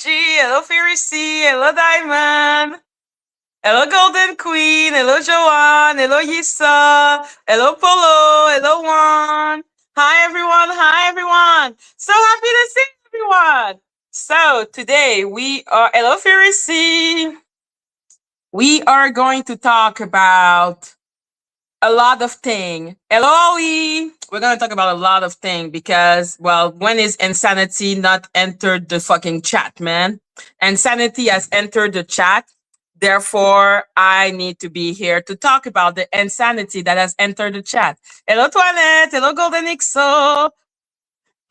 Madgie. Hello, Fairy C. Hello, Diamond. Hello, Golden Queen. Hello, Joanne. Hello, Yisa. Hello, Polo. Hello, Juan. Hi, everyone. Hi, everyone. So happy to see everyone. So today we are, hello, Fairy C. We are going to talk about a lot of things. Hello, Ali. We're going to talk about a lot of things because, well, when is insanity not entered the fucking chat, man? Insanity has entered the chat. Therefore, I need to be here to talk about the insanity that has entered the chat. Hello, Toinette. Hello, Golden Ixo.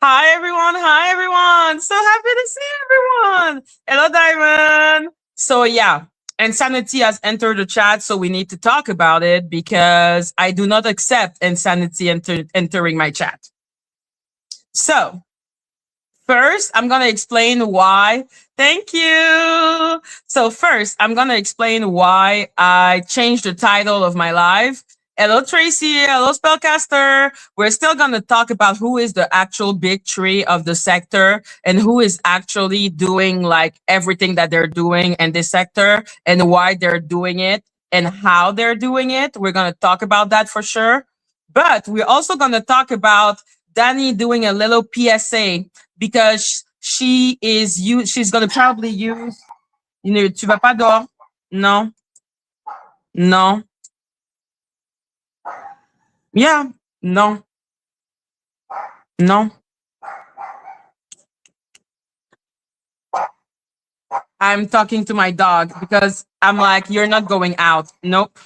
Hi, everyone. Hi, everyone. So happy to see everyone. Hello, Diamond. So, yeah, insanity has entered the chat. So, we need to talk about it because I do not accept insanity entering my chat. So, first, I'm going to explain why. Thank you. So first, I'm going to explain why I changed the title of my live. Hello, Tracy. Hello, Spellcaster. We're still going to talk about who is the actual big three of the sector and who is actually doing like everything that they're doing in this sector and why they're doing it and how they're doing it. We're going to talk about that for sure. But we're also going to talk about Dani doing a little PSA because she's going to probably use, tu vas pas dehors? Non. Non. Yeah. Non. Non. I'm talking to my dog because I'm like, you're not going out. Nope.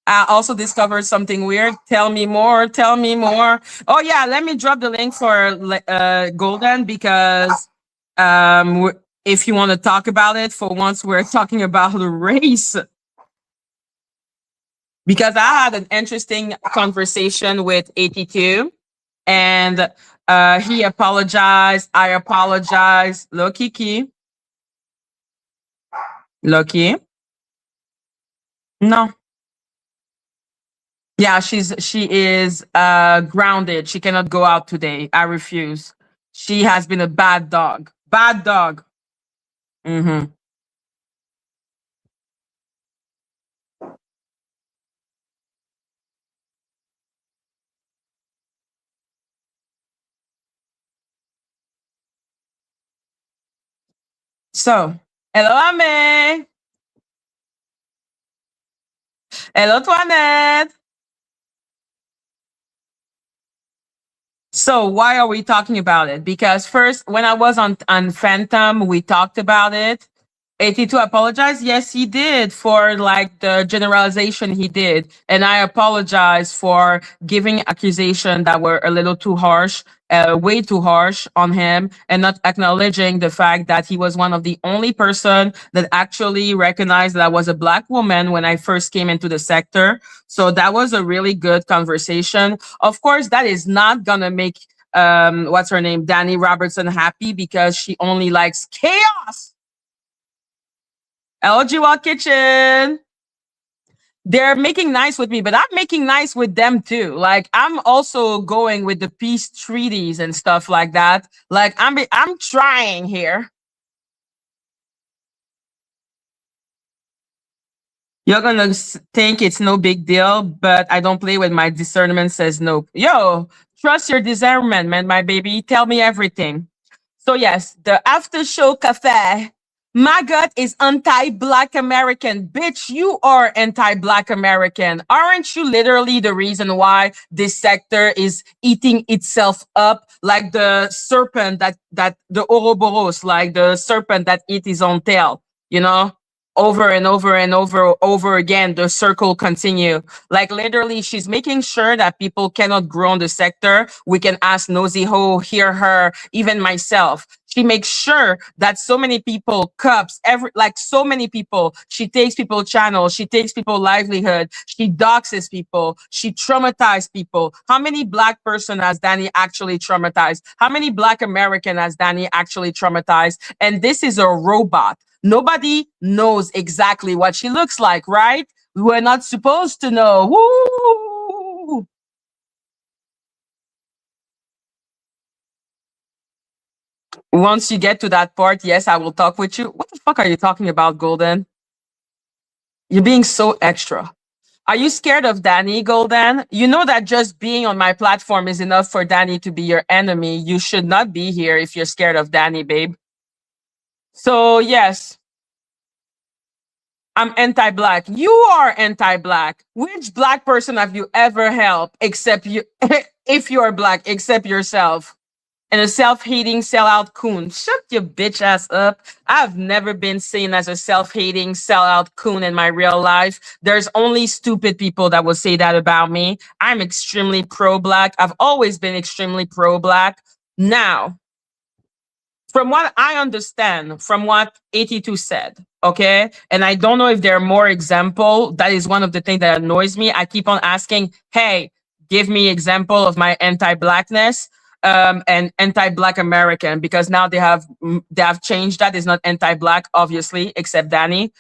I also discovered something weird. Tell me more. Tell me more. Oh yeah, let me drop the link for Golden because if you want to talk about it, for once we're talking about the race. Because I had an interesting conversation with At2 and he apologized. I apologized. Look, Kiki. Lucky. No. Yeah, she is grounded. She cannot go out today. I refuse. She has been a bad dog. Bad dog. Mm-hmm. So, hello, Ame. Hello, Toinette. So why are we talking about it? Because first, when I was on Phantom, we talked about it. At2 apologized. Yes, he did for like the generalization he did. And I apologize for giving accusation that were a little too harsh, way too harsh on him and not acknowledging the fact that he was one of the only person that actually recognized that I was a Black woman when I first came into the sector. So that was a really good conversation. Of course, that is not gonna make what's her name, Dani Robertson happy because she only likes chaos. LG Kitchen. They're making nice with me, but I'm making nice with them too. Like I'm also going with the peace treaties and stuff like that. Like I'm trying here. You're gonna think it's no big deal, but I don't play with my discernment says nope. Yo, trust your discernment, man, my baby. Tell me everything. So yes, the after show cafe. My gut is anti-Black American. Bitch, you are anti-Black American. Aren't you literally the reason why this sector is eating itself up like the serpent that the Ouroboros, like the serpent that eats his own tail, you know? Over and over and over again, the circle continue. Like literally, she's making sure that people cannot grow in the sector. We can ask Nosy Ho, hear her, even myself. She makes sure that so many people, cups, like so many people, she takes people channels, she takes people livelihood, she doxes people, she traumatizes people. How many Black person has Dani actually traumatized? How many Black American has Dani actually traumatized? And this is a robot. Nobody knows exactly what she looks like, right? We're not supposed to know. Woo! Once you get to that part, yes, I will talk with you. What the fuck are you talking about, Golden? You're being so extra. Are you scared of Dani, Golden? You know that just being on my platform is enough for Dani to be your enemy. You should not be here if you're scared of Dani, babe. So, yes, I'm anti-black. You are anti-black. Which black person have you ever helped except you, if you're black, except yourself? And a self-hating sellout coon. Shut your bitch ass up. I've never been seen as a self-hating sellout coon in my real life. There's only stupid people that will say that about me. I'm extremely pro-black. I've always been extremely pro-black. Now, from what I understand, from what 82 said, okay, and I don't know if there are more example. That is one of the things that annoys me. I keep on asking, hey, give me example of my anti-blackness and anti-black American, because now they have changed that. It's not anti-black, obviously, except Dani.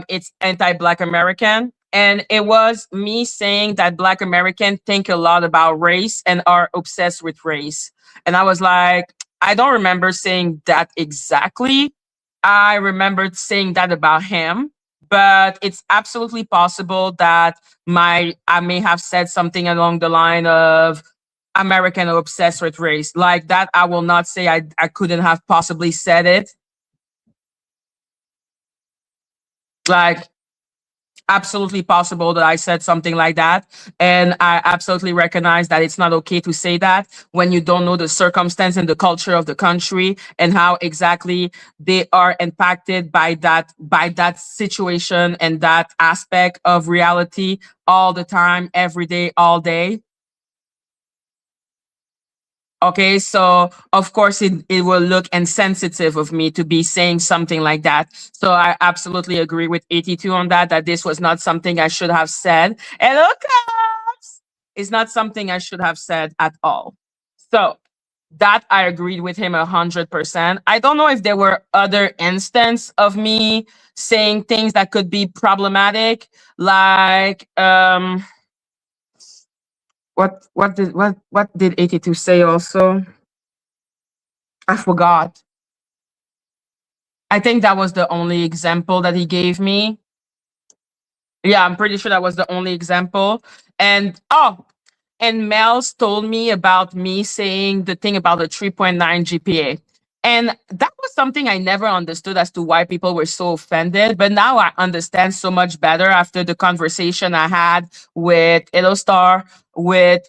It's anti-black American. And it was me saying that black American think a lot about race and are obsessed with race. And I was like, I don't remember saying that exactly. I remembered saying that about him, but it's absolutely possible that I may have said something along the line of American are obsessed with race. Like that, I will not say I couldn't have possibly said it. Like absolutely possible that I said something like that. And I absolutely recognize that it's not okay to say that when you don't know the circumstance and the culture of the country and how exactly they are impacted by that situation and that aspect of reality all the time, every day, all day. Okay, so of course it will look insensitive of me to be saying something like that. So I absolutely agree with 82 on that this was not something I should have said. Hello, cops! It's not something I should have said at all. So that I agreed with him 100%. I don't know if there were other instances of me saying things that could be problematic, like what did 82 say also? I forgot. I think that was the only example that he gave me. Yeah, I'm pretty sure that was the only example. And Mel's told me about me saying the thing about the 3.9 GPA. And that was something I never understood as to why people were so offended. But now I understand so much better after the conversation I had with Illostar, with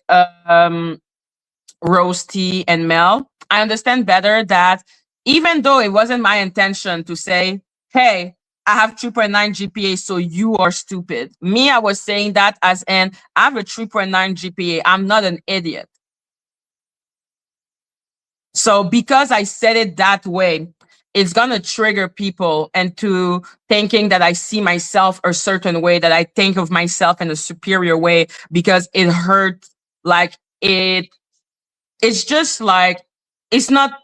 Roasty, and Mel. I understand better that even though it wasn't my intention to say, hey, I have 3.9 GPA, so you are stupid. Me, I was saying that as in, I have a 3.9 GPA. I'm not an idiot. So because I said it that way, it's going to trigger people into thinking that I see myself a certain way, that I think of myself in a superior way because it hurt. Like it's just like, it's not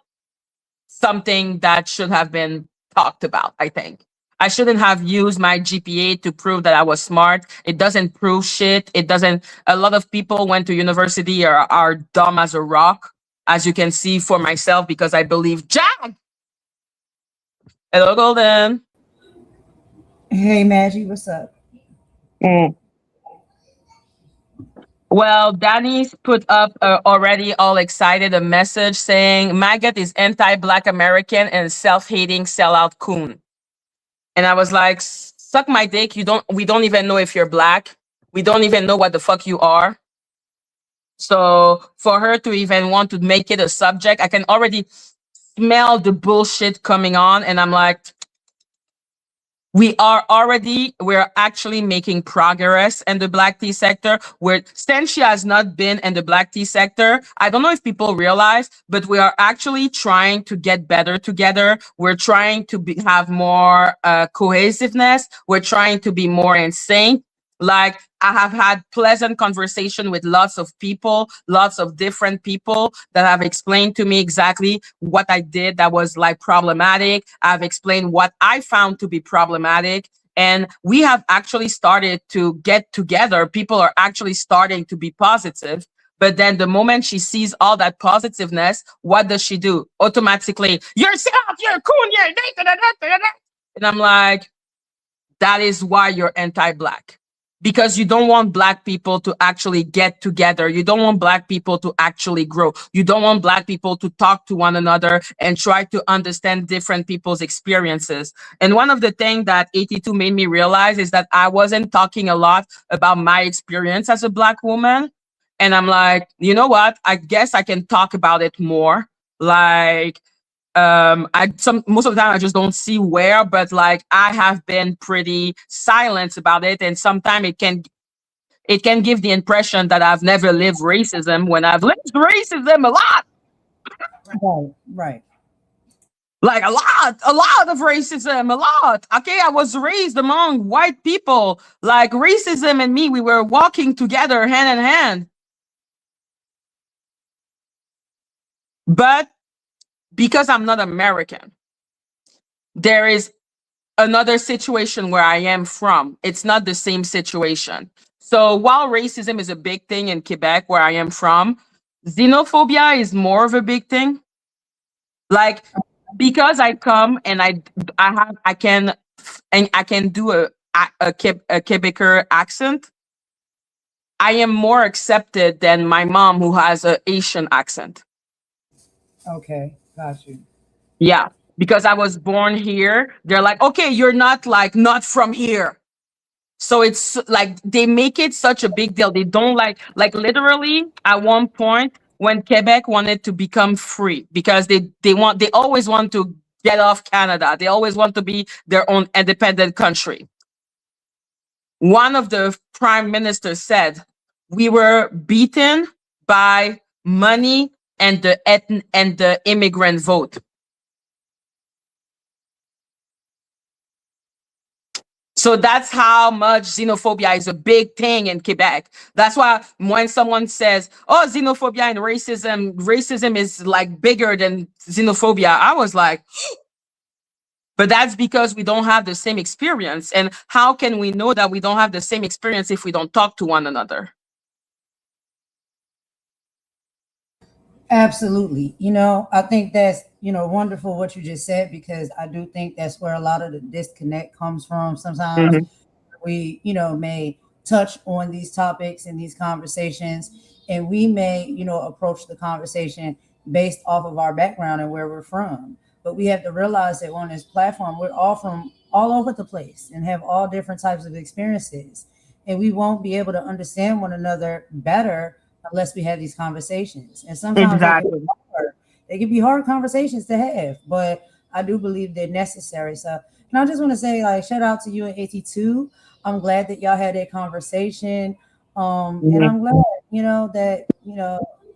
something that should have been talked about, I think. I shouldn't have used my GPA to prove that I was smart. It doesn't prove shit. It doesn't. A lot of people went to university are dumb as a rock, as you can see for myself, because I believe Jag. Hello, Golden. Hey, Madgie, what's up? Mm. Well, Danny's put up already all excited a message saying Maggot is anti-Black American and self-hating sellout coon. And I was like, suck my dick. We don't even know if you're black. We don't even know what the fuck you are. So for her to even want to make it a subject, I can already smell the bullshit coming on. And I'm like, we're actually making progress in the black tea sector. Where since she has not been in the black tea sector, I don't know if people realize, but we are actually trying to get better together. We're trying to have more cohesiveness. We're trying to be more in sync. Like I have had pleasant conversation with lots of people, lots of different people that have explained to me exactly what I did that was like problematic. I've explained what I found to be problematic. And we have actually started to get together. People are actually starting to be positive. But then the moment she sees all that positiveness, what does she do? Automatically, you're soft, you're cool, you're da, da, da, da, da, da. And I'm like, that is why you're anti-black. Because you don't want black people to actually get together. You don't want black people to actually grow. You don't want black people to talk to one another and try to understand different people's experiences. And one of the things that 82 made me realize is that I wasn't talking a lot about my experience as a black woman. And I'm like, you know what? I guess I can talk about it more. Like, I some most of the time I just don't see where, but like I have been pretty silent about it, and sometimes it can give the impression that I've never lived racism when I've lived racism a lot. Right, right. Like a lot of racism, a lot. Okay, I was raised among white people. Like racism and me, we were walking together hand in hand. But because I'm not American, there is another situation where I am from. It's not the same situation. So while racism is a big thing in Quebec, where I am from, xenophobia is more of a big thing. Like because I come and I can do a Quebecer accent. I am more accepted than my mom who has a Asian accent. Okay, got you. Yeah, because I was born here. They're like, okay, you're not from here. So it's like they make it such a big deal. They don't like literally at one point when Quebec wanted to become free because they always want to get off Canada. They always want to be their own independent country. One of the prime ministers said, "We were beaten by money and the immigrant vote." So that's how much xenophobia is a big thing in Quebec. That's why when someone says, "Oh, xenophobia and racism is like bigger than xenophobia," I was like, but that's because we don't have the same experience. And how can we know that we don't have the same experience if we don't talk to one another? Absolutely. I think that's, wonderful what you just said, because I do think that's where a lot of the disconnect comes from. Sometimes Mhm. we, may touch on these topics and these conversations, and we may, approach the conversation based off of our background and where we're from. But we have to realize that on this platform, we're all from all over the place and have all different types of experiences. And we won't be able to understand one another better unless we have these conversations. And sometimes they can be Exactly. hard. They can be hard conversations to have, but I do believe they're necessary. So, and I just want to say, like, shout out to you and 82. I'm glad that y'all had that conversation. And Mhm. I'm glad, that,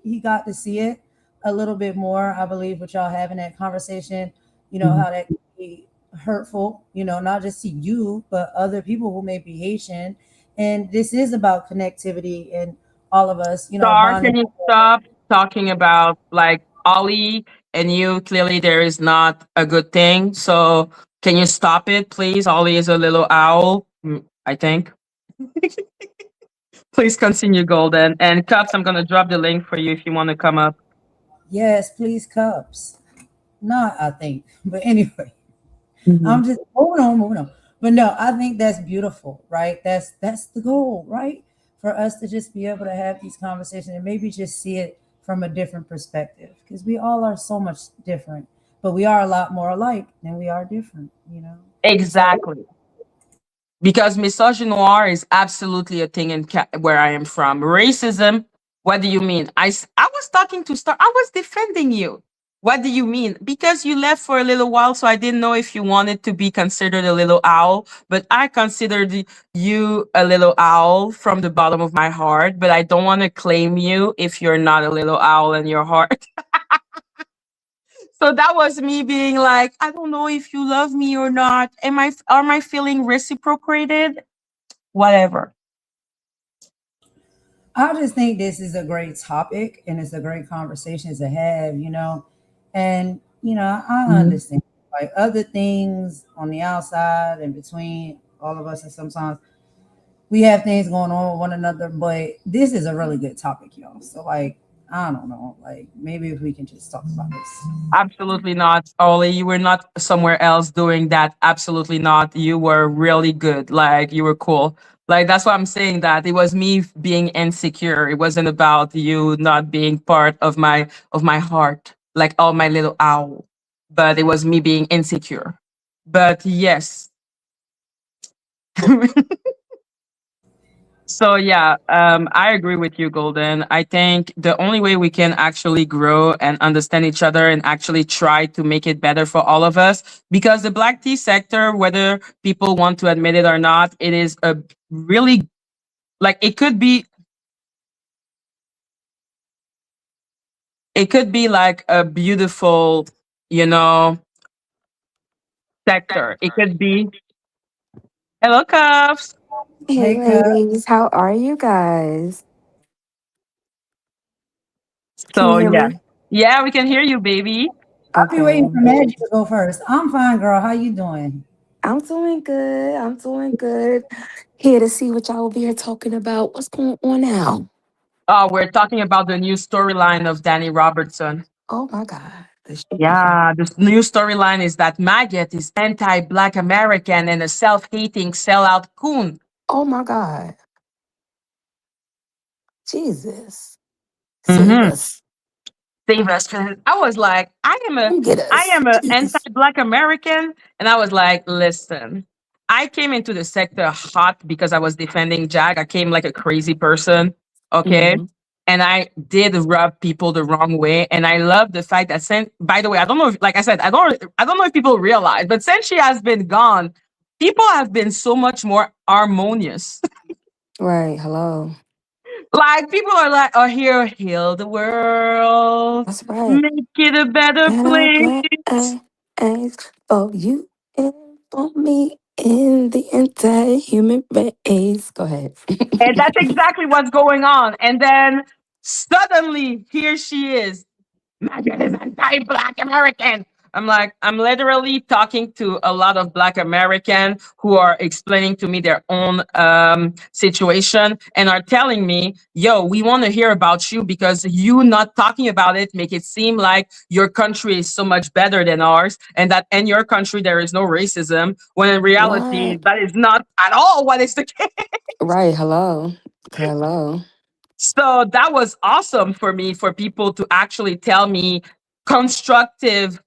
he got to see it a little bit more. I believe with y'all having that conversation, Mhm. how that can be hurtful, not just to you, but other people who may be Haitian. And this is about connectivity and all of us, Star, bonding. can you stop talking about like Ollie and you? Clearly, there is not a good thing. So, can you stop it, please? Ollie is a little owl, I think. Please continue, Golden. And Cups, I'm going to drop the link for you if you want to come up. Yes, please, cups. Not, I think. But anyway, Mhm. I'm just moving on, moving on. But no, I think that's beautiful, right? That's the goal, right? For us to just be able to have these conversations and maybe just see it from a different perspective. Because we all are so much different, but we are a lot more alike than we are different. So Exactly. Because misogynoir is absolutely a thing in where I am from. Racism, what do you mean? I was talking to Star, I was defending you. What do you mean? Because you left for a little while, so I didn't know if you wanted to be considered a little owl, but I considered you a little owl from the bottom of my heart, but I don't want to claim you if you're not a little owl in your heart. So that was me being like, I don't know if you love me or not. Are my feeling reciprocated? Whatever. I just think this is a great topic and it's a great conversation to have, And, I Mhm. understand other things on the outside and between all of us, and sometimes we have things going on with one another, but this is a really good topic, y'all. So like, I don't know, like maybe if we can just talk about this. Absolutely not, Ollie. You were not somewhere else doing that. Absolutely not. You were really good. Like you were cool. Like that's why I'm saying that it was me being insecure. It wasn't about you not being part of my heart, like all my little owl. But it was me being insecure. But yes. So yeah, I agree with you, Golden. I think the only way we can actually grow and understand each other and actually try to make it better for all of us, because the black tea sector, whether people want to admit it or not, it is a really like it could be like a beautiful, you know, sector. It could be hello cuffs. Hey, Hey, Cub, ladies, how are you guys? Can you So hear yeah, me? yeah, we can hear you, baby. I'll be waiting Okay. for Madgie to go first. I'm fine, girl. How you doing? I'm doing good. I'm doing good. Here to see what y'all over here talking about. What's going on now? Oh, we're talking about the new storyline of Dani Robertson. Oh my God. The shit. Yeah, this new storyline is that Maggot is anti-Black American and a self-hating sellout coon. Oh my God. Jesus. Save Hmm. us. Save us. 'Cause I was like, Come get I us. am a Jesus. anti-Black American, and I was like, listen, I came into the sector hot because I was defending Jack. I came like a crazy person, okay, Hmm. and I did rub people the wrong way. And I love the fact that since, by the way, I don't know if, like I said, I don't know if people realize, but since she has been gone, people have been so much more harmonious. Right. Hello. Like people are like, oh, here, heal the world, That's right. make it a better Better place. place for you and for me in the entire human race. Go ahead. And that's exactly what's going on. And then suddenly, here she is. Megan is anti-Black American. I'm like, I'm literally talking to a lot of Black American who are explaining to me their own situation and are telling me, yo, we want to hear about you because you not talking about it make it seem like your country is so much better than ours and that in your country there is no racism, when in reality What? that is not at all what is the case. Right. Hello. Hello. So that was awesome for me, for people to actually tell me constructive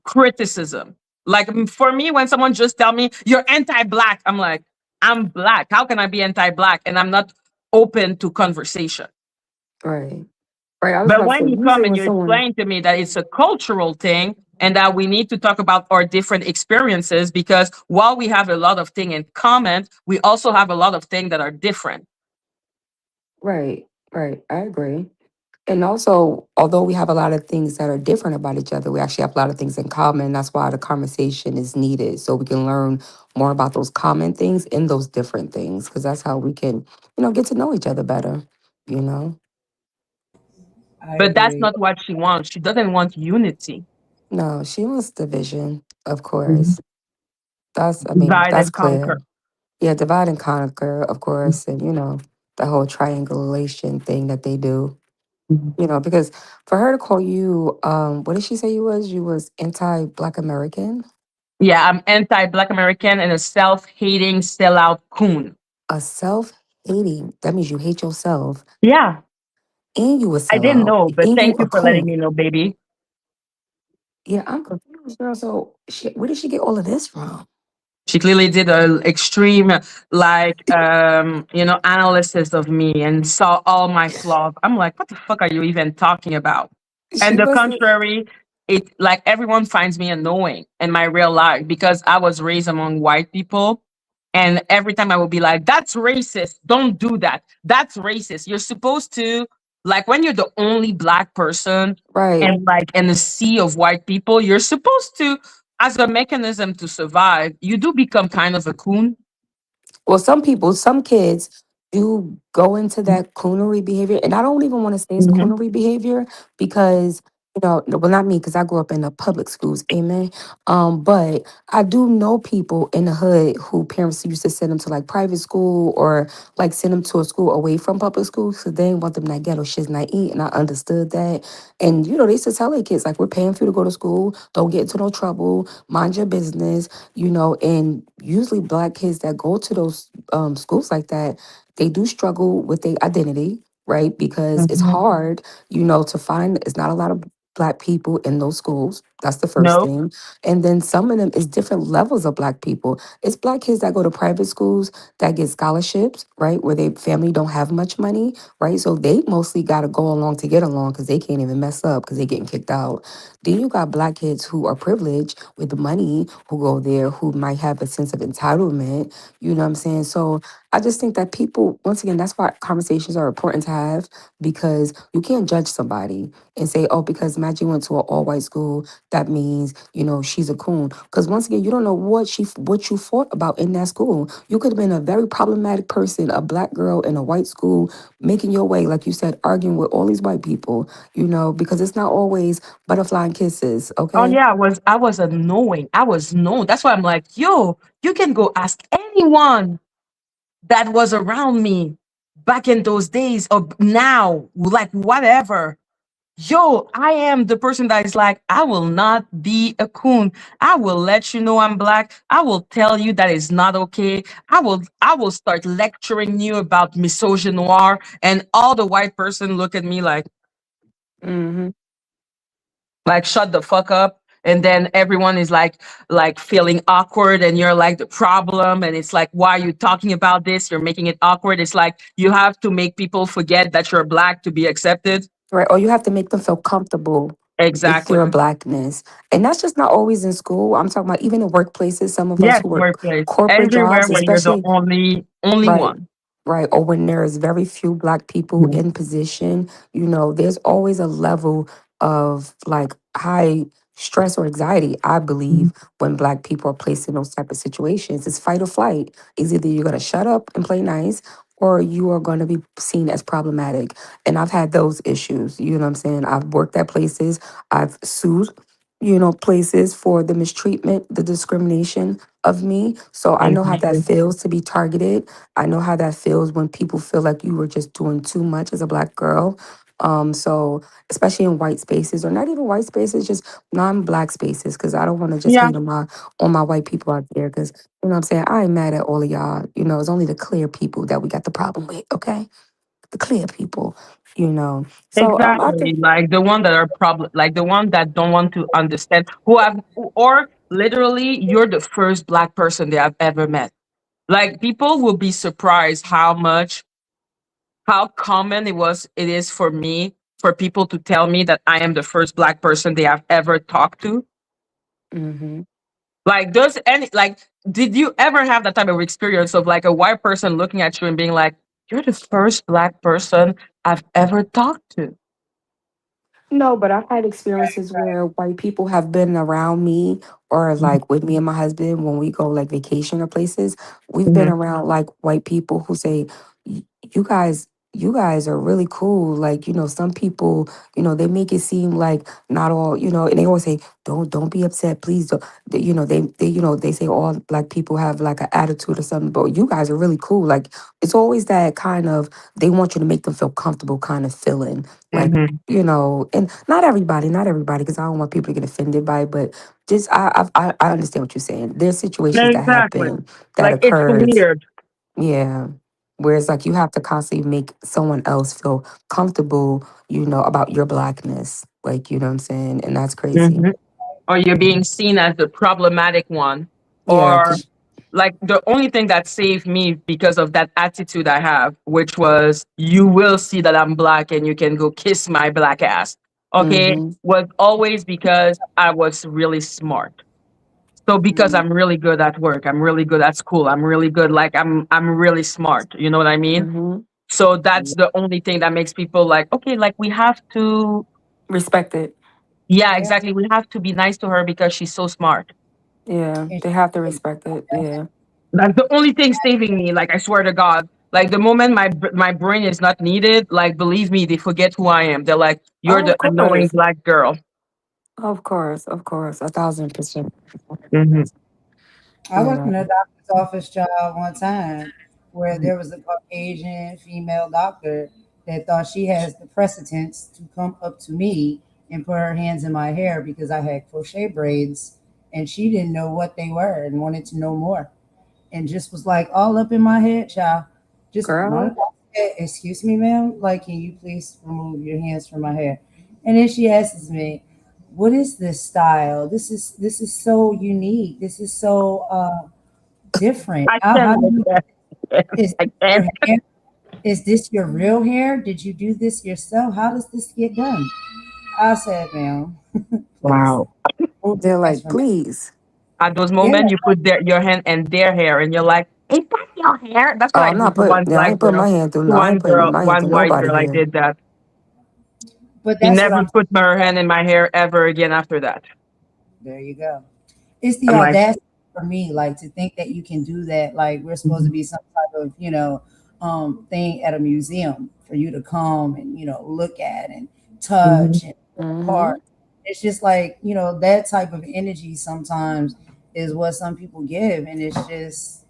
criticism. Like for me, when someone just tell me you're anti-black, I'm like, I'm black. How can I be anti-black? And I'm not open to conversation. Right. Right. I was But about to say, when you come usually and when you someone, explain to me that it's a cultural thing and that we need to talk about our different experiences, because while we have a lot of things in common, we also have a lot of things that are different. right. Right. I agree. And also, although we have a lot of things that are different about each other, we actually have a lot of things in common. That's why the conversation is needed. So we can learn more about those common things and those different things. Because that's how we can, get to know each other better, you know? I But that's agree. not what she wants. She doesn't want unity. No, she wants division, of Mhm. course. Divide That's and conquer. clear. Yeah, divide and conquer, of course, and the whole triangulation thing that they do. Mhm. Because for her to call you, what did she say you was? You was anti-Black American, Yeah, I'm anti-Black American and a self-hating sellout coon. a self-hating. That means you hate yourself, Yeah, and you a I didn't sellout, know, but and you thank a you for letting me coon. know, baby. Yeah, I'm confused, girl. So, where did she get all of this from? She clearly did a extreme, like, analysis of me and saw all my flaws. I'm like, what the fuck are you even talking about? And She the must have. contrary, it like everyone finds me annoying in my real life because I was raised among white people. And every time I would be like, that's racist. Don't do that. That's racist. You're supposed to, like, when you're the only black person Right. and like in a sea of white people, you're supposed to, as a mechanism to survive, you do become kind of a coon. Well, some kids do go into that coonery behavior, and I don't even want to say it's Mhm. coonery behavior because well, not me because I grew up in the public schools, amen. But I do know people in the hood who parents used to send them to like private school or like send them to a school away from public schools because they didn't want them that ghetto shit not eat, and I understood that. And they used to tell their kids like, "We're paying for you to go to school. Don't get into no trouble. Mind your business." And usually black kids that go to those schools like that, they do struggle with their identity, right? Because it's Mhm. hard to find. It's not a lot of black people in those schools. That's the first No. thing. And then some of them is different levels of black people. It's black kids that go to private schools that get scholarships, right? Where their family don't have much money, right? So they mostly got to go along to get along because they can't even mess up because they're getting kicked out. Then you got black kids who are privileged with the money who go there who might have a sense of entitlement. You know what I'm saying? So I just think that people, once again, that's why conversations are important to have because you can't judge somebody and say, oh, because Maggie went to an all white school, that means, she's a coon. Because once again, you don't know what you fought about in that school. You could have been a very problematic person, a black girl in a white school, making your way, like you said, arguing with all these white people, because it's not always butterfly and kisses, Oh okay? yeah, I was annoying. I was known. That's why I'm like, yo, you can go ask anyone that was around me back in those days or now, like whatever. Yo, I am the person that is like, I will not be a coon. I will let you know I'm black. I will tell you that is not okay. I will start lecturing you about misogynoir, and all the white person look at me Mm-hmm. like shut the fuck up. And then everyone is like feeling awkward, and you're like the problem, and it's like, why are you talking about this? You're making it awkward. It's like you have to make people forget that you're black to be accepted. Right. Or you have to make them feel comfortable with Exactly. your blackness. And that's just not always in school. I'm talking about even in workplaces, some of us Yes, who work workplace. corporate Everywhere jobs, where you're the especially, only right. one. Right. Or when there's very few black people Mhm. in position, there's always a level of like high stress or anxiety, I believe, when black people are placed in those type of situations. It's fight or flight. It's either you're gonna shut up and play nice or you are gonna be seen as problematic. And I've had those issues. You know what I'm saying? I've worked at places, I've sued, places for the mistreatment, the discrimination of me. So I know how that Exactly. feels to be targeted. I know how that feels when people feel like you were just doing too much as a black girl. So especially in white spaces, or not even white spaces, just non-black spaces, because I don't want to just Yeah, hate on my white people out there. Because what I'm saying, I ain't mad at all of y'all. It's only the clear people that we got the problem with. Okay, the clear people. So I think. exactly. Like the one that are problem, like the one that don't want to understand, or literally, you're the first black person they have ever met. Like people will be surprised how common it is for me for people to tell me that I am the first black person they have ever talked to. Hmm. Like, did you ever have that type of experience of like a white person looking at you and being like, "You're the first black person I've ever talked to." No, but I've had experiences where white people have been around me or like with me and my husband when we go like vacation or places. We've been Mm-hmm. around like white people who say, You guys are really cool. Like, some people, they make it seem like not all, and they always say, don't be upset, please don't." They say all black people have like an attitude or something, but you guys are really cool. Like, it's always that kind of, they want you to make them feel comfortable kind of feeling. Like, Mm-hmm. and not everybody, because I don't want people to get offended by it, but just I understand what you're saying. There's situations that Exactly. happen that Like it's occurs, weird. yeah. Whereas like you have to constantly make someone else feel comfortable, about your blackness. Like, you know what I'm saying? And that's crazy. Hmm. Or you're being seen as the problematic one, Yeah, or cause like the only thing that saved me because of that attitude I have, which was, you will see that I'm black and you can go kiss my black ass. Okay, mm-hmm, was always because I was really smart. So because I'm really good at work, I'm really good at school, I'm really good, like I'm really smart. You know what I mean? mm-hmm. So that's the only thing that makes people like, okay, like we have to, Respect it. yeah, Yeah. exactly. We have to be nice to her because she's so smart. Yeah, And they have to respect it. Yeah. That's the only thing saving me. Like, I swear to God. Like the moment my brain is not needed, like believe me, they forget who I am. They're like, "You're Oh, the of annoying course. black girl." Of course, 1,000%. Hmm. I worked Yeah, in a doctor's office job one time where there was a Caucasian female doctor that thought she has the precedence to come up to me and put her hands in my hair because I had crochet braids and she didn't know what they were and wanted to know more and just was like all up in my head, child. Just girl. run. Excuse me, ma'am. Like, can you please remove your hands from my hair? And then she asks me, "What is this style? This is so unique. This is so different. I How can't do with you? that. Is I your can't. hair? Is this your real hair? Did you do this yourself? How does this get done?" I said, "Ma'am, please Wow. remove They're your hands like, from me." please. At those Yeah, moments, you put your hand in their hair, and you're like, "Is that your hair?" That's what Oh, I I'm not did to putting. one Yeah, I black ain't putting my girl, hand through. No, I ain't putting my hand one through white nobody girl. I here. did that. but She that's what never I'm. put her hand in my hair ever again after that. There you go. It's the I'm like, audacity for me, like to think that you can do that. Like we're supposed to mhm, be some type of, thing at a museum for you to come and look at and mhm. touch and pull Mm-hmm. apart. It's just like that type of energy sometimes is what some people give, and it's just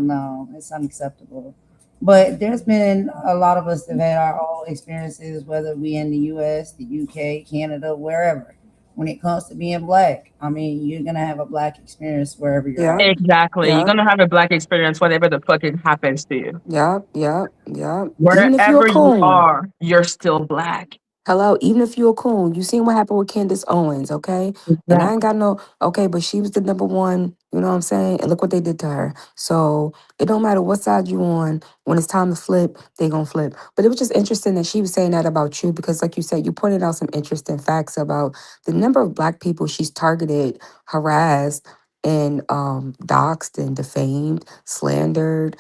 no, it's unacceptable. But there's been a lot of us that have had our own experiences, whether we in the U.S., the U.K., Canada, wherever when it comes to being black. I mean, you're gonna have a black experience wherever you're at. Yep. Exactly. You're Yep. gonna have a black experience, whatever the fucking happens to you. Yep. Yep. Yep. Even if you're a Wherever you coon. are, you're still black. Hello, even if you're a coon, you seen what happened with Candace Owens, okay? And I ain't Exactly. got no, okay, but she was the number one, you know what I'm saying? And look what they did to her. So it don't matter what side you on, when it's time to flip, they gonna flip. But it was just interesting that she was saying that about you because like you said, you pointed out some interesting facts about the number of black people she's targeted, harassed, and doxed and defamed, slandered,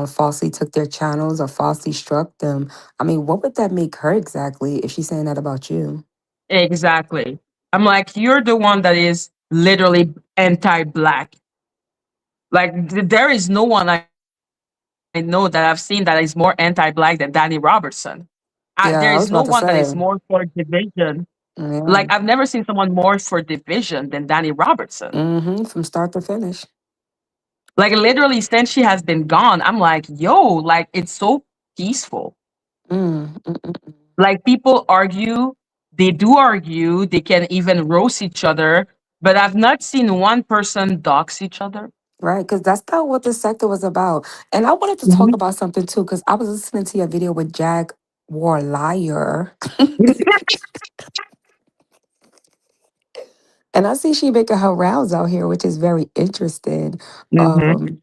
falsely took their channels or falsely struck them. I mean, what would that make her exactly if she's saying that about you? Exactly. I'm like, you're the one that is literally anti-black. Like, there is no one I know that I've seen that is more anti-black than Dani Robertson. There is no Yeah, one I that was is about to more for say. division. Like, I've Yeah. never seen someone more for division than Dani Robertson. From start to finish. Like, literally, since she has been gone, I'm like, yo, like, it's so peaceful. Mm. Like, people argue, they do argue, they can even roast each other, but I've not seen one person dox each other. Right, because that's not what this sector was about. And I wanted to talk Mhm. about something too, because I was listening to your video with Jag War Liar. And I see she making her rounds out here, which is very interesting. Mhm. Um,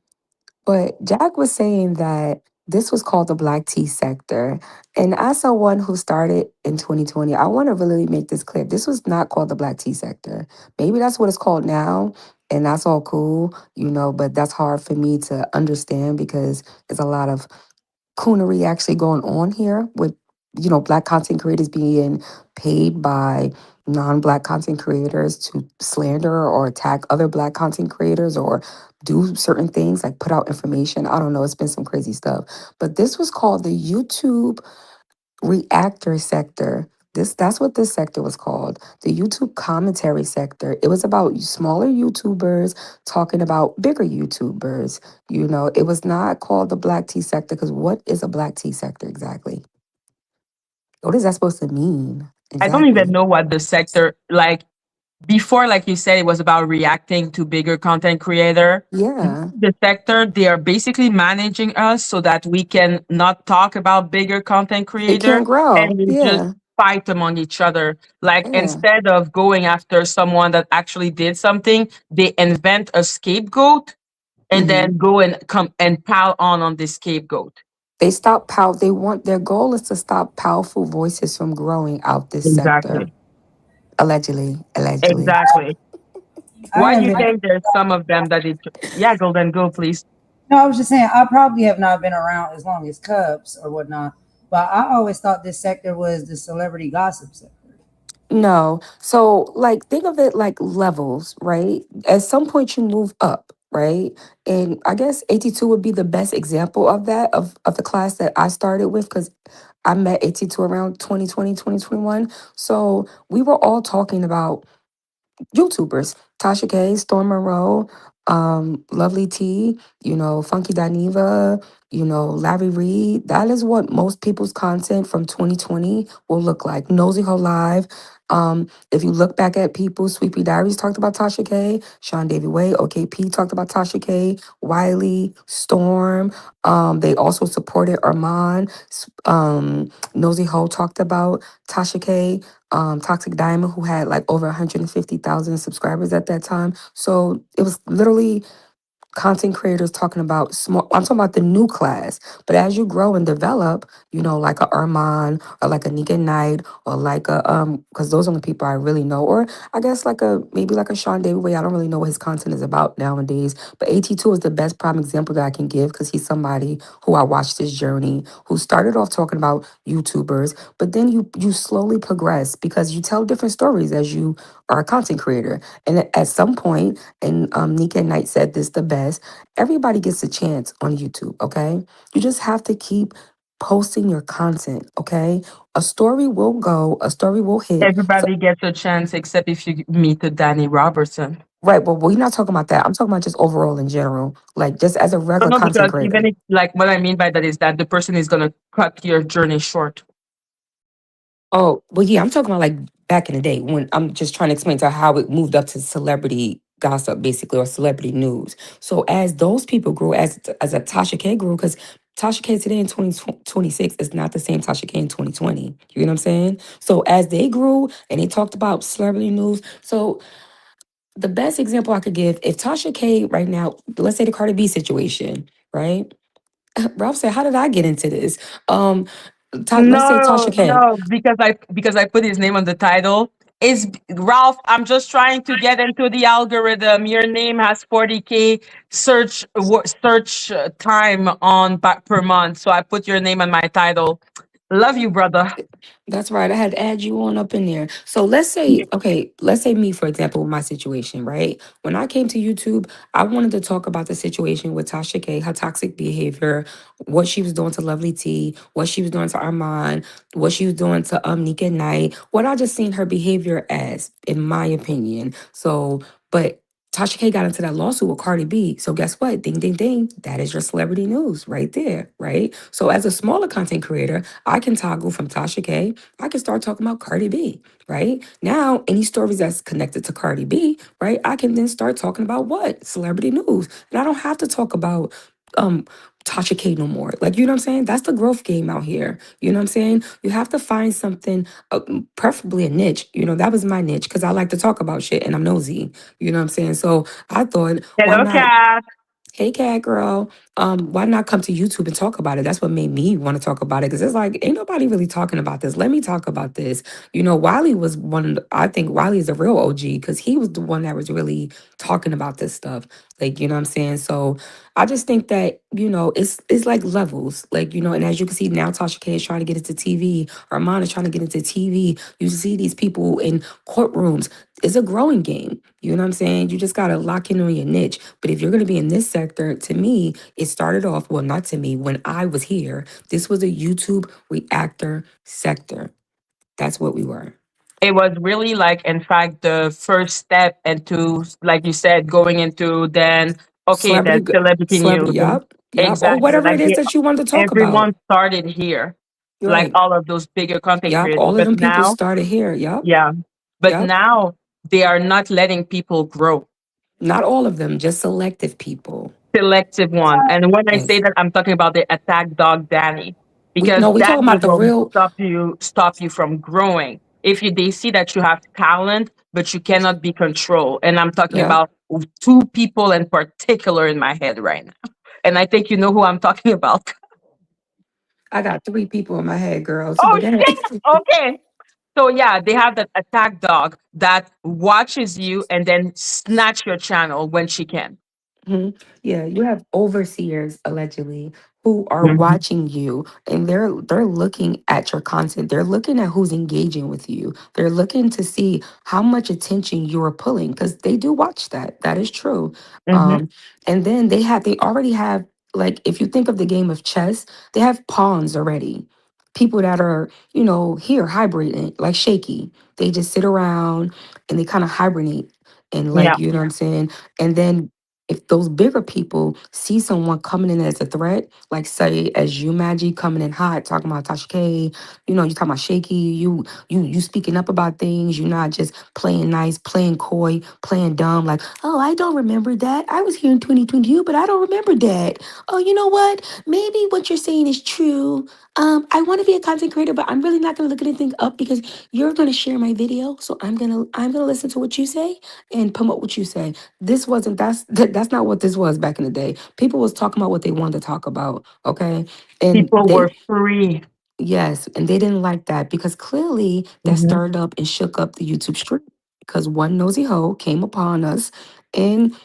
But Jack was saying that this was called the Black tea sector. And as someone who started in 2020, I want to really make this clear. This was not called the Black tea sector. Maybe that's what it's called now. And that's all cool, but that's hard for me to understand because there's a lot of coonery actually going on here with black content creators being paid by non-black content creators to slander or attack other black content creators or do certain things like put out information. I don't know, it's been some crazy stuff, but this was called the YouTube reactor sector. That's what this sector was called, the YouTube commentary sector. It was about smaller YouTubers talking about bigger YouTubers. It was not called the black tea sector because what is a black tea sector exactly? What is that supposed to mean I don't even exactly? know what the sector like before, like you said, it was about reacting to bigger content creator. Yeah, The sector, they are basically managing us so that we can not talk about bigger content it creator can't grow. and we just Yeah, fight among each other. Like yeah. instead of going after someone that actually did something, they invent a scapegoat and hmm then go and come and pile on this scapegoat. They stop power. They want their goal is to stop powerful voices from growing out this sector. Exactly. Allegedly, allegedly. Exactly. I Why do haven't you been. think there's some of them that it, yeah, Golden, go please. No, I was just saying I probably have not been around as long as Cubs or whatnot, but I always thought this sector was the celebrity gossip sector. No. So, like, think of it like levels, right? At some point, you move up, right? And I guess 82 would be the best example of that, of the class that I started with, because I met 82 around 2020, 2021. So we were all talking about YouTubers: Tasha K, Storm Monroe, Lovely T, Funky Dineva, Larry Reed. That is what most people's content from 2020 will look like. Nosy Ho Live. If you look back at people, Sweepy Diaries talked about Tasha K, Sean Davy Way, OKP talked about Tasha K, Wiley, Storm. They also supported Armand. Nosy Ho talked about Tasha K, Toxic Diamond, who had like over 150,000 subscribers at that time. So it was literally content creators talking about small. I'm talking about the new class. But as you grow and develop, like a Armand or like a Nika Knight or like a because those are the people I really know, or I guess like a maybe like a Sean David Way. I don't really know what his content is about nowadays. But AT2 is the best prime example that I can give, because he's somebody who I watched his journey, who started off talking about YouTubers, but then you slowly progress because you tell different stories as you are a content creator. And at some point, and Nika Knight said this the best, everybody gets a chance on YouTube, okay? You just have to keep posting your content, okay? A story will go, a story will hit. So, Everybody gets a chance except if you meet the Dani Robertson. right, but we're not talking about that. I'm talking about just overall in general, like just as a No, regular no, content because even creator. if, like, what I mean by that is that the person is gonna cut your journey short. Oh, well, yeah, I'm talking about like back in the day when I'm just trying to explain to how it moved up to celebrity gossip, basically, or celebrity news. So as those people grew, as a Tasha K grew, because Tasha K today in 2026 is not the same Tasha K in 2020. You know what I'm saying? So as they grew and they talked about celebrity news, so the best example I could give, if Tasha K right now, let's say the Cardi B situation, right? Ralph said, "How did I get into this?" Um, let's say No, Tasha K. no, because I put his name on the title. Is Ralph? I'm just trying to get into the algorithm. Your name has 40K search time on back per month, so I put your name on my title. Love you, brother. That's right. I had to add you on up in there. So let's say, okay, let's say me, for example, my situation, right? When I came to YouTube, I wanted to talk about the situation with Tasha K, her toxic behavior, what she was doing to Lovely T, what she was doing to Armand, what she was doing to Nika Knight, what I just seen her behavior as, in my opinion. So, but Tasha K got into that lawsuit with Cardi B. So guess what? Ding, ding, ding. That is your celebrity news right there, right? So as a smaller content creator, I can toggle from Tasha K. I can start talking about Cardi B, right? Now, any stories that's connected to Cardi B, right? I can then start talking about what? Celebrity news. And I don't have to talk about um Tasha K no more. Like, you know what I'm saying? That's the growth game out here. You know what I'm saying? You have to find something, preferably a niche. That was my niche because I like to talk about shit and I'm nosy. You know what I'm saying? So I thought, why Hello, not? Kat. Hey, cat girl. Why not come to YouTube and talk about it? That's what made me want to talk about it because it's like, ain't nobody really talking about this. Let me talk about this. Wiley was one of I think Wiley is a real OG because he was the one that was really talking about this stuff. Like, you know what I'm saying? So I just think that, it's like levels. Like, and as you can see now, Tasha K is trying to get into TV. Armand is trying to get into TV. You see these people in courtrooms. It's a growing game. You know what I'm saying? You just got to lock in on your niche. But if you're going to be in this sector, to me, it started off, well, not to me, when I was here, this was a YouTube reactor sector. That's what we were. It was really like, in fact, the first step into, like you said, going into then, okay, Celebrity, then celebrity celebrity, news. And yup, yup, or exactly. whatever Like it is that you wanted to talk about. everyone started here, You're like right. all of those bigger content Yup, creators. all of But them people now, started here. Yup, yeah, but yup. now they are not letting people grow. Not all of them, just selective people. Selective one. And when I say Yes. that, I'm talking about the attack dog Danny, We because no, we talking Danny about the will real. stop you from growing. If they see that you have talent, but you cannot be controlled. And I'm talking Yep. about two people in particular in my head right now. And I think you know who I'm talking about. I got three people in my head, girls. Oh But shit! Okay. So yeah, they have that attack dog that watches you and then snatch your channel when she can. yeah, you have overseers allegedly who are Mhm. watching you, and they're looking at your content. They're looking at who's engaging with you. They're looking to see how much attention you're pulling, because they do watch that. That is true. Mhm. um and then they already have, like, if you think of the game of chess, they have pawns already. People that are, here hibernating, like Shaky. They just sit around and they kind of hibernate, and, Yeah. like, you know what I'm saying. And then if those bigger people see someone coming in as a threat, like, say, as you, Maggie, coming in hot, talking about Tasha K, you talking about Shaky, you speaking up about things, you're not just playing nice, playing coy, playing dumb, like, oh, I don't remember that. I was here in 2022, but I don't remember that. Oh, you know what? Maybe what you're saying is true. I want to be a content creator, but I'm really not gonna look anything up because you're gonna share my video. So I'm gonna listen to what you say and promote what you say. This wasn't that's not what this was back in the day. People was talking about what they wanted to talk about, okay? And People they were free. Yes, and they didn't like that because clearly that Mhm. stirred up and shook up the YouTube street, because one nosy hoe came upon us, and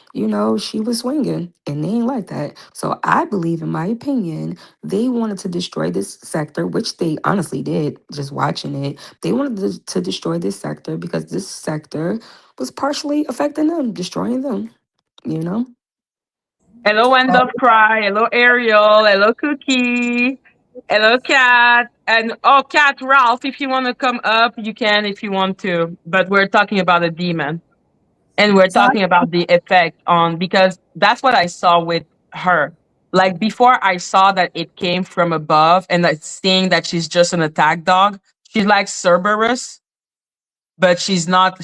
she was swinging, and they ain't like that. So I believe, in my opinion, they wanted to destroy this sector, which they honestly did. Just watching it, they wanted to destroy this sector because this sector was partially affecting them, destroying them. You know. Hello, End Oh, of Cry. Hello, Ariel. Hello, Cookie. Hello, Cat. And oh, Cat Ralph, if you want to come up, you can if you want to. But we're talking about a demon. And we're so I, talking about the effect on, because that's what I saw with her. Like before I saw that it came from above and that seeing that she's just an attack dog. She's like Cerberus, but she's not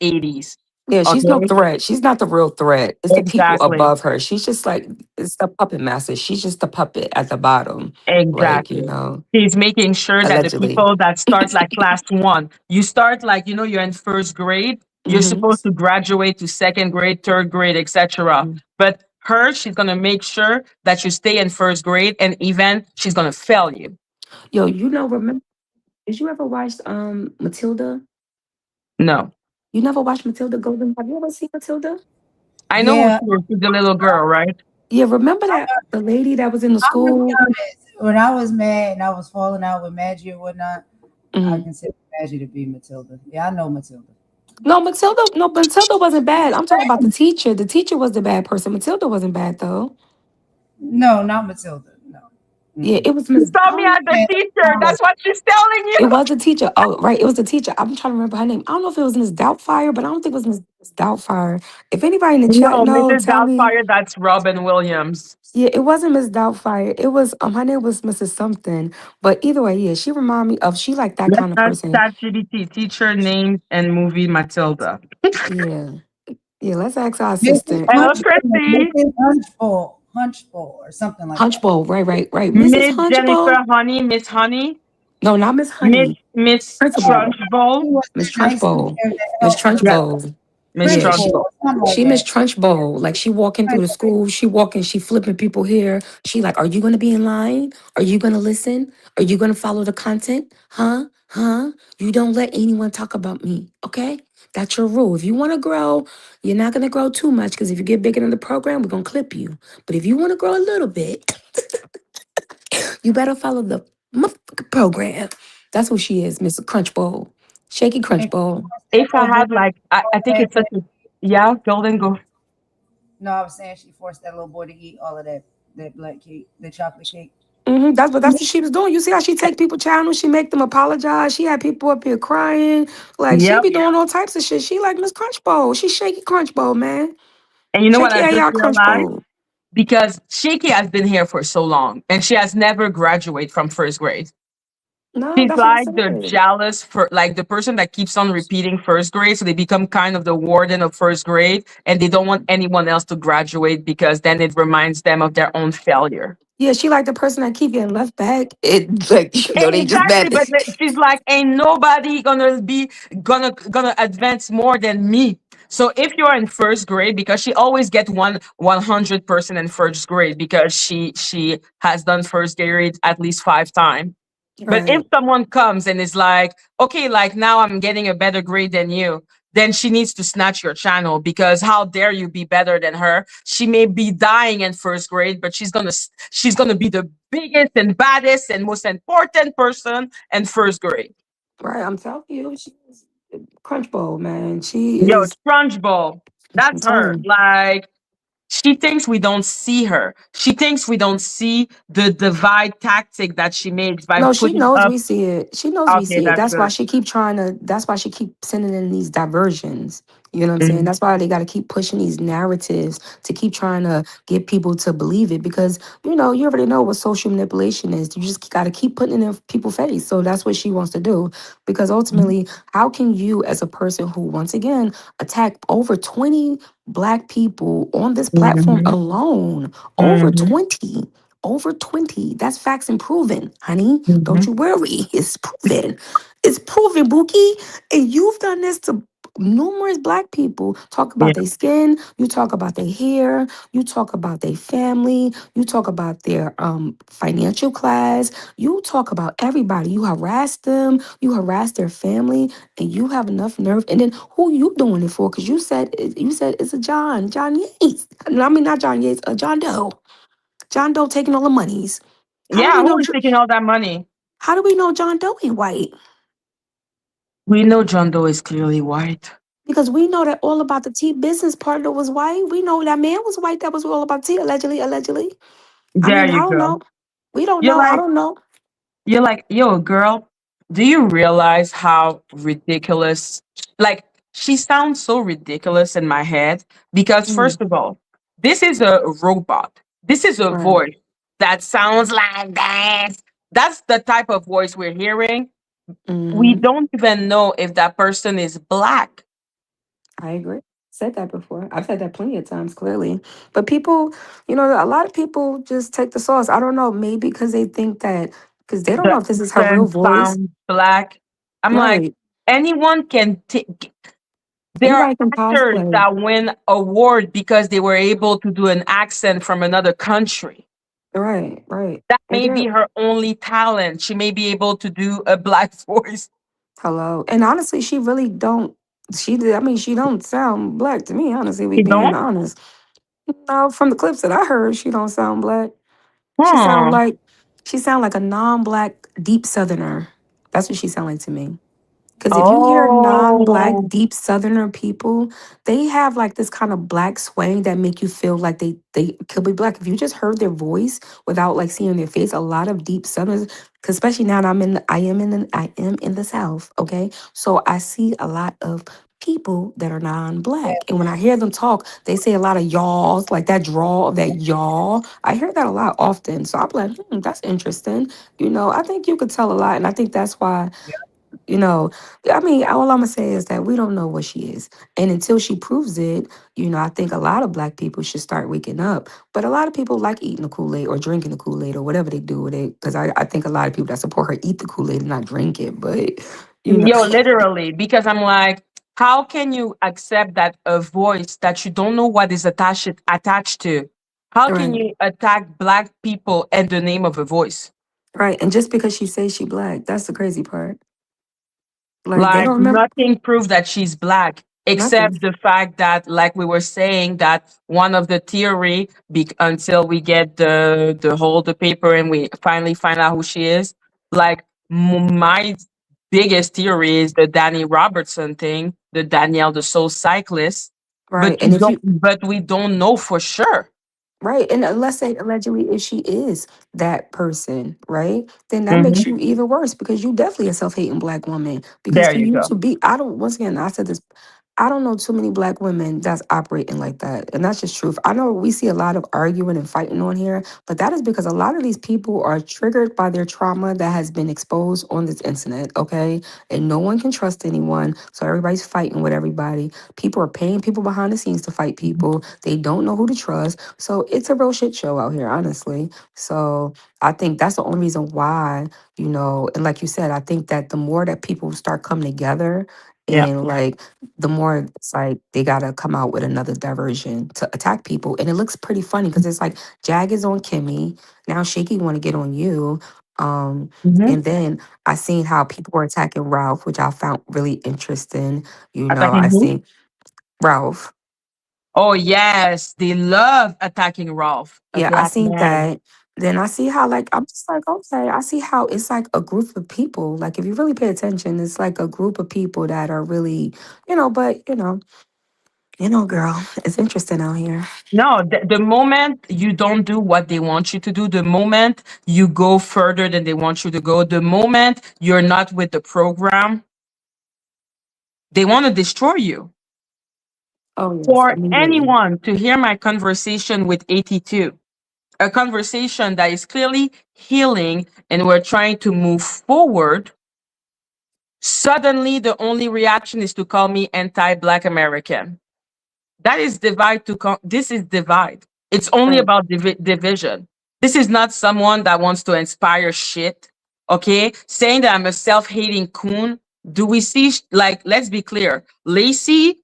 80s. Yeah, she's no Okay? threat. She's not the real threat. It's the people Exactly. above her. She's just like, it's the puppet master. She's just the puppet at the bottom. Like, Exactly. He's making sure that the allegedly. people that start like class one, you start like, you're in first grade, you're Hmm. supposed to graduate to second grade, third grade, etc. But her, she's going to make sure that you stay in first grade, and even she's going to fail you. Yo, remember, did you ever watch Matilda? No. You never watched Matilda Golden? Have you ever seen Matilda? I know who yeah, she is. She's the little girl, right? Yeah, remember that the lady that was in the I'm gonna be school? honest. When I was mad and I was falling out with Madgie or whatnot, I Hmm. consider Madgie to be Matilda. Yeah, I know Matilda. No, Matilda wasn't bad. I'm talking about the teacher. The teacher was the bad person. Matilda wasn't bad though. No, not Matilda. No. Yeah, Mm-mm. it was You Miss. saw I me don't. as a Man, teacher. That's what she's telling you. It was a teacher. Oh, right. It was a teacher. I'm trying to remember her name. I don't know if it was Miss Doubtfire, but I don't think it was Miss Doubtfire. If anybody in the chat No, know, Mrs. tell me. Doubtfire, that's Robin Williams. Yeah, it wasn't Miss Doubtfire. It was her name was Mrs. Something. But either way, yeah, she remind me of, she like that Let's kind of ask person. ChatGPT, teacher names and movie Matilda. Yeah. Yeah, let's ask our Mrs. assistant. Hello, Hunchbowl, Christy. Mrs. Hunchbowl, or something like that. Hunchbowl, right. Mrs. Miss Jennifer Hunchbowl? Honey, Miss Honey, No, not Miss Honey. Miss Principal. Trunchbull, She was Miss a nice Trunchbull. teacher that Miss helped with yeah, Trunchbull. Miss Yeah, principal Trunchbull. or something like she Miss that. Yeah. Trunchbull. Like, she walking through the school, she walking, she flipping people here. She like, are you gonna be in line? Are you gonna listen? Are you gonna follow the content? Huh? You don't let anyone talk about me, okay? That's your rule. If you want to grow, you're not gonna grow too much, because if you get bigger in the program, we're gonna clip you. But if you want to grow a little bit, you better follow the motherfucking program. That's what she is, Miss Crunchbowl. Shaky And she Crunchbowl. forced that If I little boy had like, I all think that. it's such a, yeah, Golden Go. No, I was saying she forced that little boy to eat all of that black cake, the chocolate cake. That's what she was doing. You see how she take people channels, she make them apologize. She had people up here crying. Like, she Yep. be doing all types of shit. She like Miss Crunchbowl. She Shaky Crunchbowl, man. And you know what Shaky I just AR realized? Crunchbowl. Because Shaky has been here for so long and she has never graduated from first grade. No, She's that's what I like the said. jealous for like the person that keeps on repeating first grade. So they become kind of the warden of first grade and they don't want anyone else to graduate because then it reminds them of their own failure. Yeah, she like the person that keep getting left back. It like, they just Exactly, mad. but she's like, ain't nobody gonna be gonna advance more than me. So if you're in first grade, because she always get 100% in first grade because she has done first grade at least 5 times. But if Right. someone comes and is like, okay, like now I'm getting a better grade than you, then she needs to snatch your channel, because how dare you be better than her? She may be dying in first grade, but she's gonna be the biggest and baddest and most important person in first grade. Right, I'm telling you, she is crunch bowl, man. She Yo, is. Trunchbull, I'm that's telling her. you. Like, she thinks we don't see her. She thinks we don't see the divide tactic that she makes by No, she putting knows up. we see it. She knows we Okay, see it. that's That's why good. she keep trying to. That's why she keep sending in these diversions. You know what I'm saying? Mhm. That's why they got to keep pushing these narratives to keep trying to get people to believe it. Because you already know what social manipulation is. You just got to keep putting it in people's face. So that's what she wants to do. Because ultimately, how can you, as a person who, once again, attack over 20 Black people on this platform Mhm. alone? Over Mhm. 20. Over 20. That's facts and proven, honey. Don't Mhm. you worry. It's proven. It's proven, Bookie. And you've done this to numerous Black people. Talk Yeah. about their skin. You talk about their hair. You talk about their family. You talk about their financial class. You talk about everybody. You harass them. You harass their family. And you have enough nerve. And then who you doing it for? Because you said it's a John Yates. I mean, not John Yates, John Doe. John Doe taking all the monies. How do Yeah, we who know? is taking all that money? How do we know John Doe ain't white? We know John Doe is clearly white. Because we know that all about the tea business partner was white. We know that man was white. That was all about tea. Allegedly, allegedly. I There mean, I you don't go. know. We don't You're know. I like, don't know. you're like, yo, girl, do you realize how ridiculous? Like, she sounds so ridiculous in my head because, Mm, first of all, this is a robot. This is a right. voice that sounds like that. That's the type of voice we're hearing. We Hmm. don't even know if that person is black. I agree. Said that before. I've said that plenty of times, clearly. But people, a lot of people just take the sauce. I don't know. Maybe because they think that, because they don't The know if this is her real accent voice. sounds black. I'm like, Right. anyone can take. There are Anybody can actors cosplay. that win award because they were able to do an accent from another country. Right. Right. That And may there. be her only talent. She may be able to do a black voice. Hello. And honestly, she really don't. I mean, she don't sound black to me. Honestly, we You being don't? honest. No, from the clips that I heard, she don't sound black. She sound Huh. like she sound like a non-black deep southerner. That's what she sound like to me. Because if you hear non-black, Oh. deep Southerner people, they have like this kind of black swang that make you feel like they could be black. If you just heard their voice without like seeing their face, a lot of deep Southerners, 'cause especially now that I am in the South, okay? So I see a lot of people that are non-black. And when I hear them talk, they say a lot of y'alls, like that drawl of that y'all. I hear that a lot often. So I'm like, that's interesting. I think you could tell a lot. And I think that's why you know, I mean, all I'm gonna say is that we don't know what she is, and until she proves it, I think a lot of Black people should start waking up. But a lot of people like eating the Kool Aid or drinking the Kool Aid or whatever they do with it, because I think a lot of people that support her eat the Kool Aid and not drink it. But you know, Yo, literally, because I'm like, how can you accept that a voice that you don't know what is attached to? How can right, you attack black people in the name of a voice? right, and just because she says she Black, that's the crazy part. Like they Like, don't remember nothing proves that she's black, nothing. except the fact that, like we were saying, that one of the theory, until we get the paper and we finally find out who she is. Like, my biggest theory is the Dani Robertson thing, the Danielle the Soul Cyclist, Right, and if you but we don't know for sure. Right. And let's say allegedly if she is that person, right? Then that Hmm. makes you even worse because you definitely a self-hating Black woman. Because There for you you go. to be, I don't, once again, I said this, I don't know too many Black women that's operating like that. And that's just truth. I know we see a lot of arguing and fighting on here, but that is because a lot of these people are triggered by their trauma that has been exposed on this internet, okay? And no one can trust anyone. So everybody's fighting with everybody. People are paying people behind the scenes to fight people. They don't know who to trust. So it's a real shit show out here, honestly. So I think that's the only reason why, and like you said, I think that the more that people start coming together Yeah. and like the more it's like they gotta come out with another diversion to attack people. And it looks pretty funny because it's like Jag is on Kimmy. Now Shaky wanna get on you. Mm-hmm. And then I seen how people were attacking Ralph, which I found really interesting. I Attacking who? seen Ralph. Oh yes, they love attacking Rolf, a Yeah, I black seen man. that. Then I see how, like, I'm just like, okay, I see how it's like a group of people. Like, if you really pay attention, it's like a group of people that are really, but girl, it's interesting out here. No, the moment you don't do what they want you to do, the moment you go further than they want you to go, the moment you're not with the program, they want to destroy you. Oh yes, For immediately. anyone to hear my conversation with 82, a conversation that is clearly healing and we're trying to move forward, suddenly the only reaction is to call me anti-Black American. That is divide this is divide. It's only Right. about division. This is not someone that wants to inspire shit. Okay, saying that I'm a self-hating coon. Do we see like? Let's be clear. Lacey,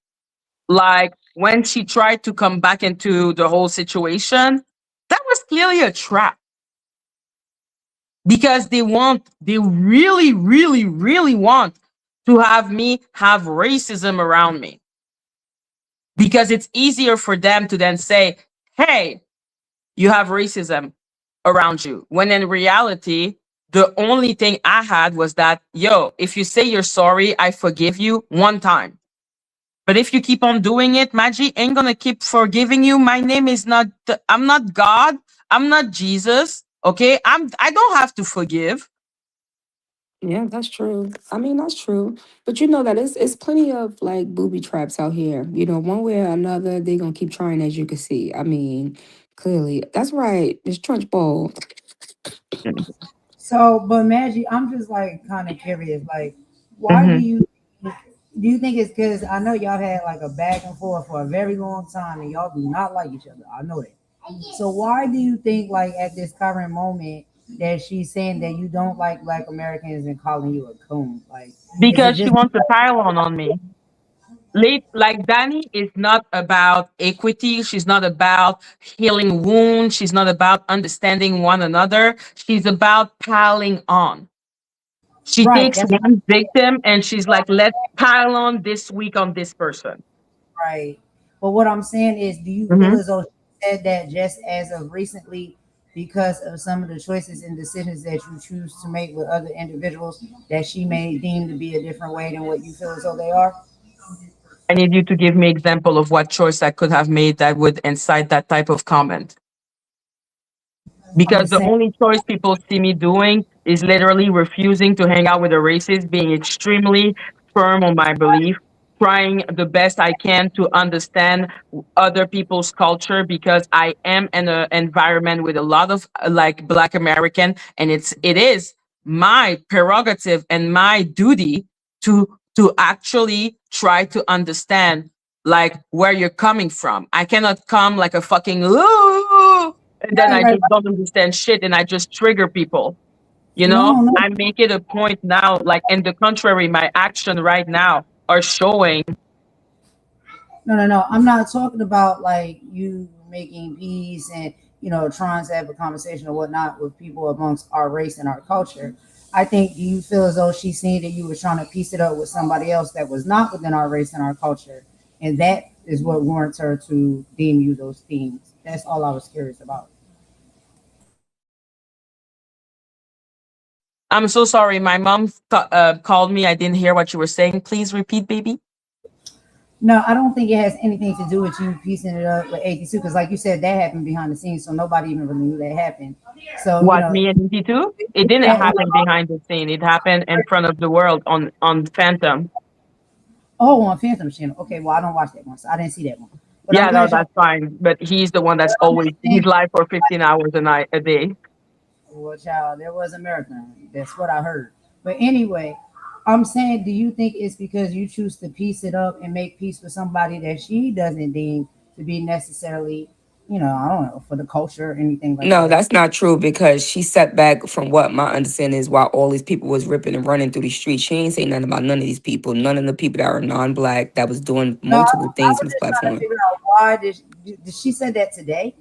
like when she tried to come back into the whole situation, that was clearly a trap because they really, really, really want to have me have racism around me because it's easier for them to then say, hey, you have racism around you. When in reality, the only thing I had was that, yo, if you say you're sorry, I forgive you one time. But if you keep on doing it, Madgie ain't gonna keep forgiving you. My name is not, I'm not God. I'm not Jesus. Okay. I don't have to forgive. Yeah, that's true. I mean, that's true. But you know that it's plenty of like booby traps out here. One way or another, they're gonna keep trying, as you can see. I mean, clearly. That's right. It's Trench Bowl. So, but Maggie, I'm just like kind of curious. Like, why Mhm. do you think it's because I know y'all had like a back and forth for a very long time and y'all do not like each other. I know that. So why do you think like at this current moment that she's saying that you don't like Black Americans and calling you a coon? Like, is it Because she just wants to pile on me. Like Dani is not about equity. She's not about healing wounds. She's not about understanding one another. She's about piling on. She right? takes That's what one victim and she's like, let's pile on this week on this person. right. But what I'm saying is, do you feel Mhm. as though she said that just as of recently because of some of the choices and decisions that you choose to make with other individuals that she may deem to be a different way than what you feel as though they are? I need you to give me example of what choice I could have made that would incite that type of comment. I'm Because just the saying, only choice people see me doing is literally refusing to hang out with a racist, being extremely firm on my belief, trying the best I can to understand other people's culture because I am in an environment with a lot of like Black American, and it is my prerogative and my duty to actually try to understand like where you're coming from. I cannot come like a fucking ooh, and then right, I right, just right. don't understand shit and I just trigger people. No, no, I make it a point now, like in the contrary, my action right now are showing. no. I'm not talking about like you making peace and trying to have a conversation or whatnot with people amongst our race and our culture. I think you feel as though she's seen that you were trying to piece it up with somebody else that was not within our race and our culture, and that is what warrants her to deem you those things. That's all I was curious about. I'm so sorry. My mom called me. I didn't hear what you were saying. Please repeat, baby. No, I don't think it has anything to do with you piecing it up with 82 because, like you said, that happened behind the scenes, so nobody even really knew that happened. So, What, me and ET2? It didn't yeah, happen behind the scene. It happened in front of the world on Phantom. oh, on Phantom Channel. Okay, well, I don't watch that one, so I didn't see that one. But I'm Yeah, no, glad y'all. that's fine. But he's the one that's I'm just always saying, he's live for 15 hours a day. well, child, there was a marathon. That's what I heard. But anyway, I'm saying, do you think it's because you choose to piece it up and make peace with somebody that she doesn't deem to be necessarily, I don't know, for the culture or anything like No, that? that's not true because she set back from what my understanding is while all these people was ripping and running through the streets. She ain't saying nothing about none of these people, none of the people that are non-black that was doing No, multiple I things on was this just trying to platform. figure out why did she say that today?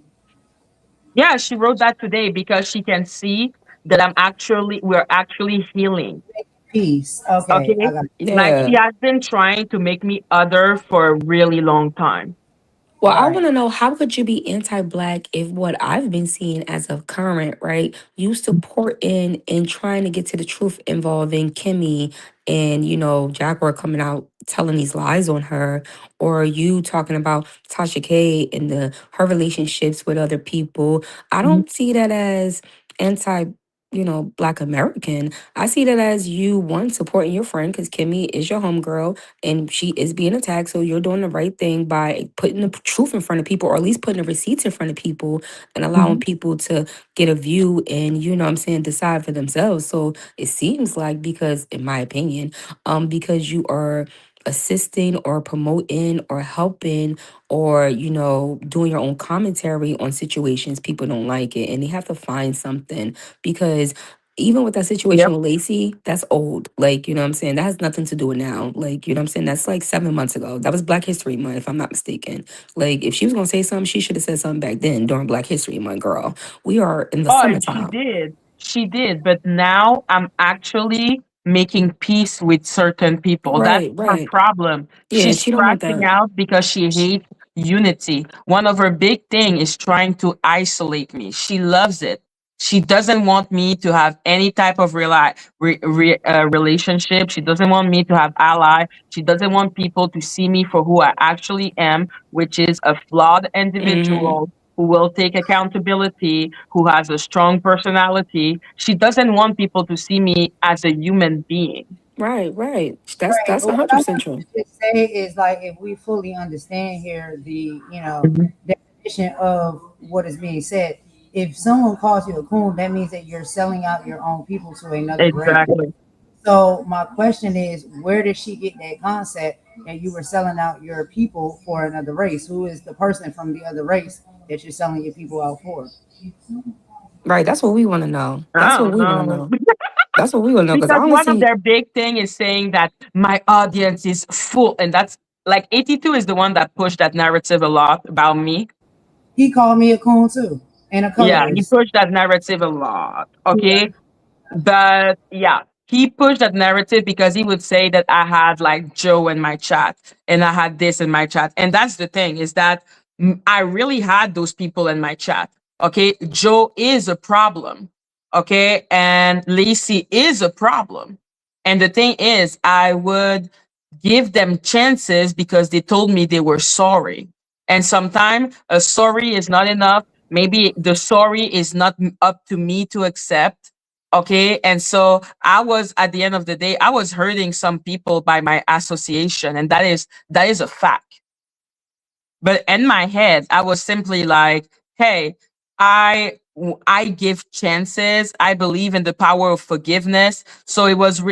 Yeah, she wrote that today because she can see. that we're actually healing. Peace. Okay, Okay? I got Like Yeah. she has been trying to make me other for a really long time. Well, I want right. to know, how could you be anti-black if what I've been seeing as of current, right? You supporting and trying to get to the truth involving Kimmie and, Jaguar coming out telling these lies on her, or you talking about Tasha K and her relationships with other people. I don't see that as anti, Black American. I see that as you, one, supporting your friend because Kimmie is your homegirl and she is being attacked. So you're doing the right thing by putting the truth in front of people, or at least putting the receipts in front of people and allowing Mhm. people to get a view and, decide for themselves. So it seems like, because in my opinion, because you are assisting or promoting or helping or doing your own commentary on situations, people don't like it and they have to find something. Because even with that situation Yep. with Lacey, that's old. Like, you know what I'm saying? That has nothing to do with now. Like, you know what I'm saying? That's like 7 months ago. That was Black History Month, if I'm not mistaken. Like, if she was gonna say something, she should have said something back then during Black History Month, girl. We are in the Oh, she summertime. did. She did. But now I'm actually making peace with certain people. That's Right, her right. problem. Yeah, She's she don't want crashing that. out because she hates unity. One of her big thing is trying to isolate me. She loves it. She doesn't want me to have any type of relationship. She doesn't want me to have ally. She doesn't want people to see me for who I actually am, which is a flawed Hmm. individual who will take accountability, who has a strong personality. She doesn't want people to see me as a human being. Right, right. Right. That's But a what hundred I percent want true. to just say is like if we fully understand here the, Mhm. definition of what is being said, if someone calls you a coon, that means that you're selling out your own people to another race. Exactly. So my question is, where did she get that concept that you were selling out your people for another race? Who is the person from the other race that you're selling your people out for? Right. That's what we want to know. That's I what don't we want to know. know. That's what we want to know. Because I Because only one of see. their big thing is saying that my audience is full. And that's like 82 is the one that pushed that narrative a lot about me. He called me a coon too, and a Yeah, he colorist. pushed that narrative a lot. Yeah. Okay. But yeah, he pushed that narrative because he would say that I had like Joe in my chat and I had this in my chat. And that's the thing is that I really had those people in my chat. Okay. Joe is a problem. Okay. And Lacey is a problem. And the thing is, I would give them chances because they told me they were sorry. And sometimes a sorry is not enough. Maybe the sorry is not up to me to accept. Okay. And so I was, at the end of the day, I was hurting some people by my association. And that is a fact. But in my head, I was simply like, hey, I give chances. I believe in the power of forgiveness. So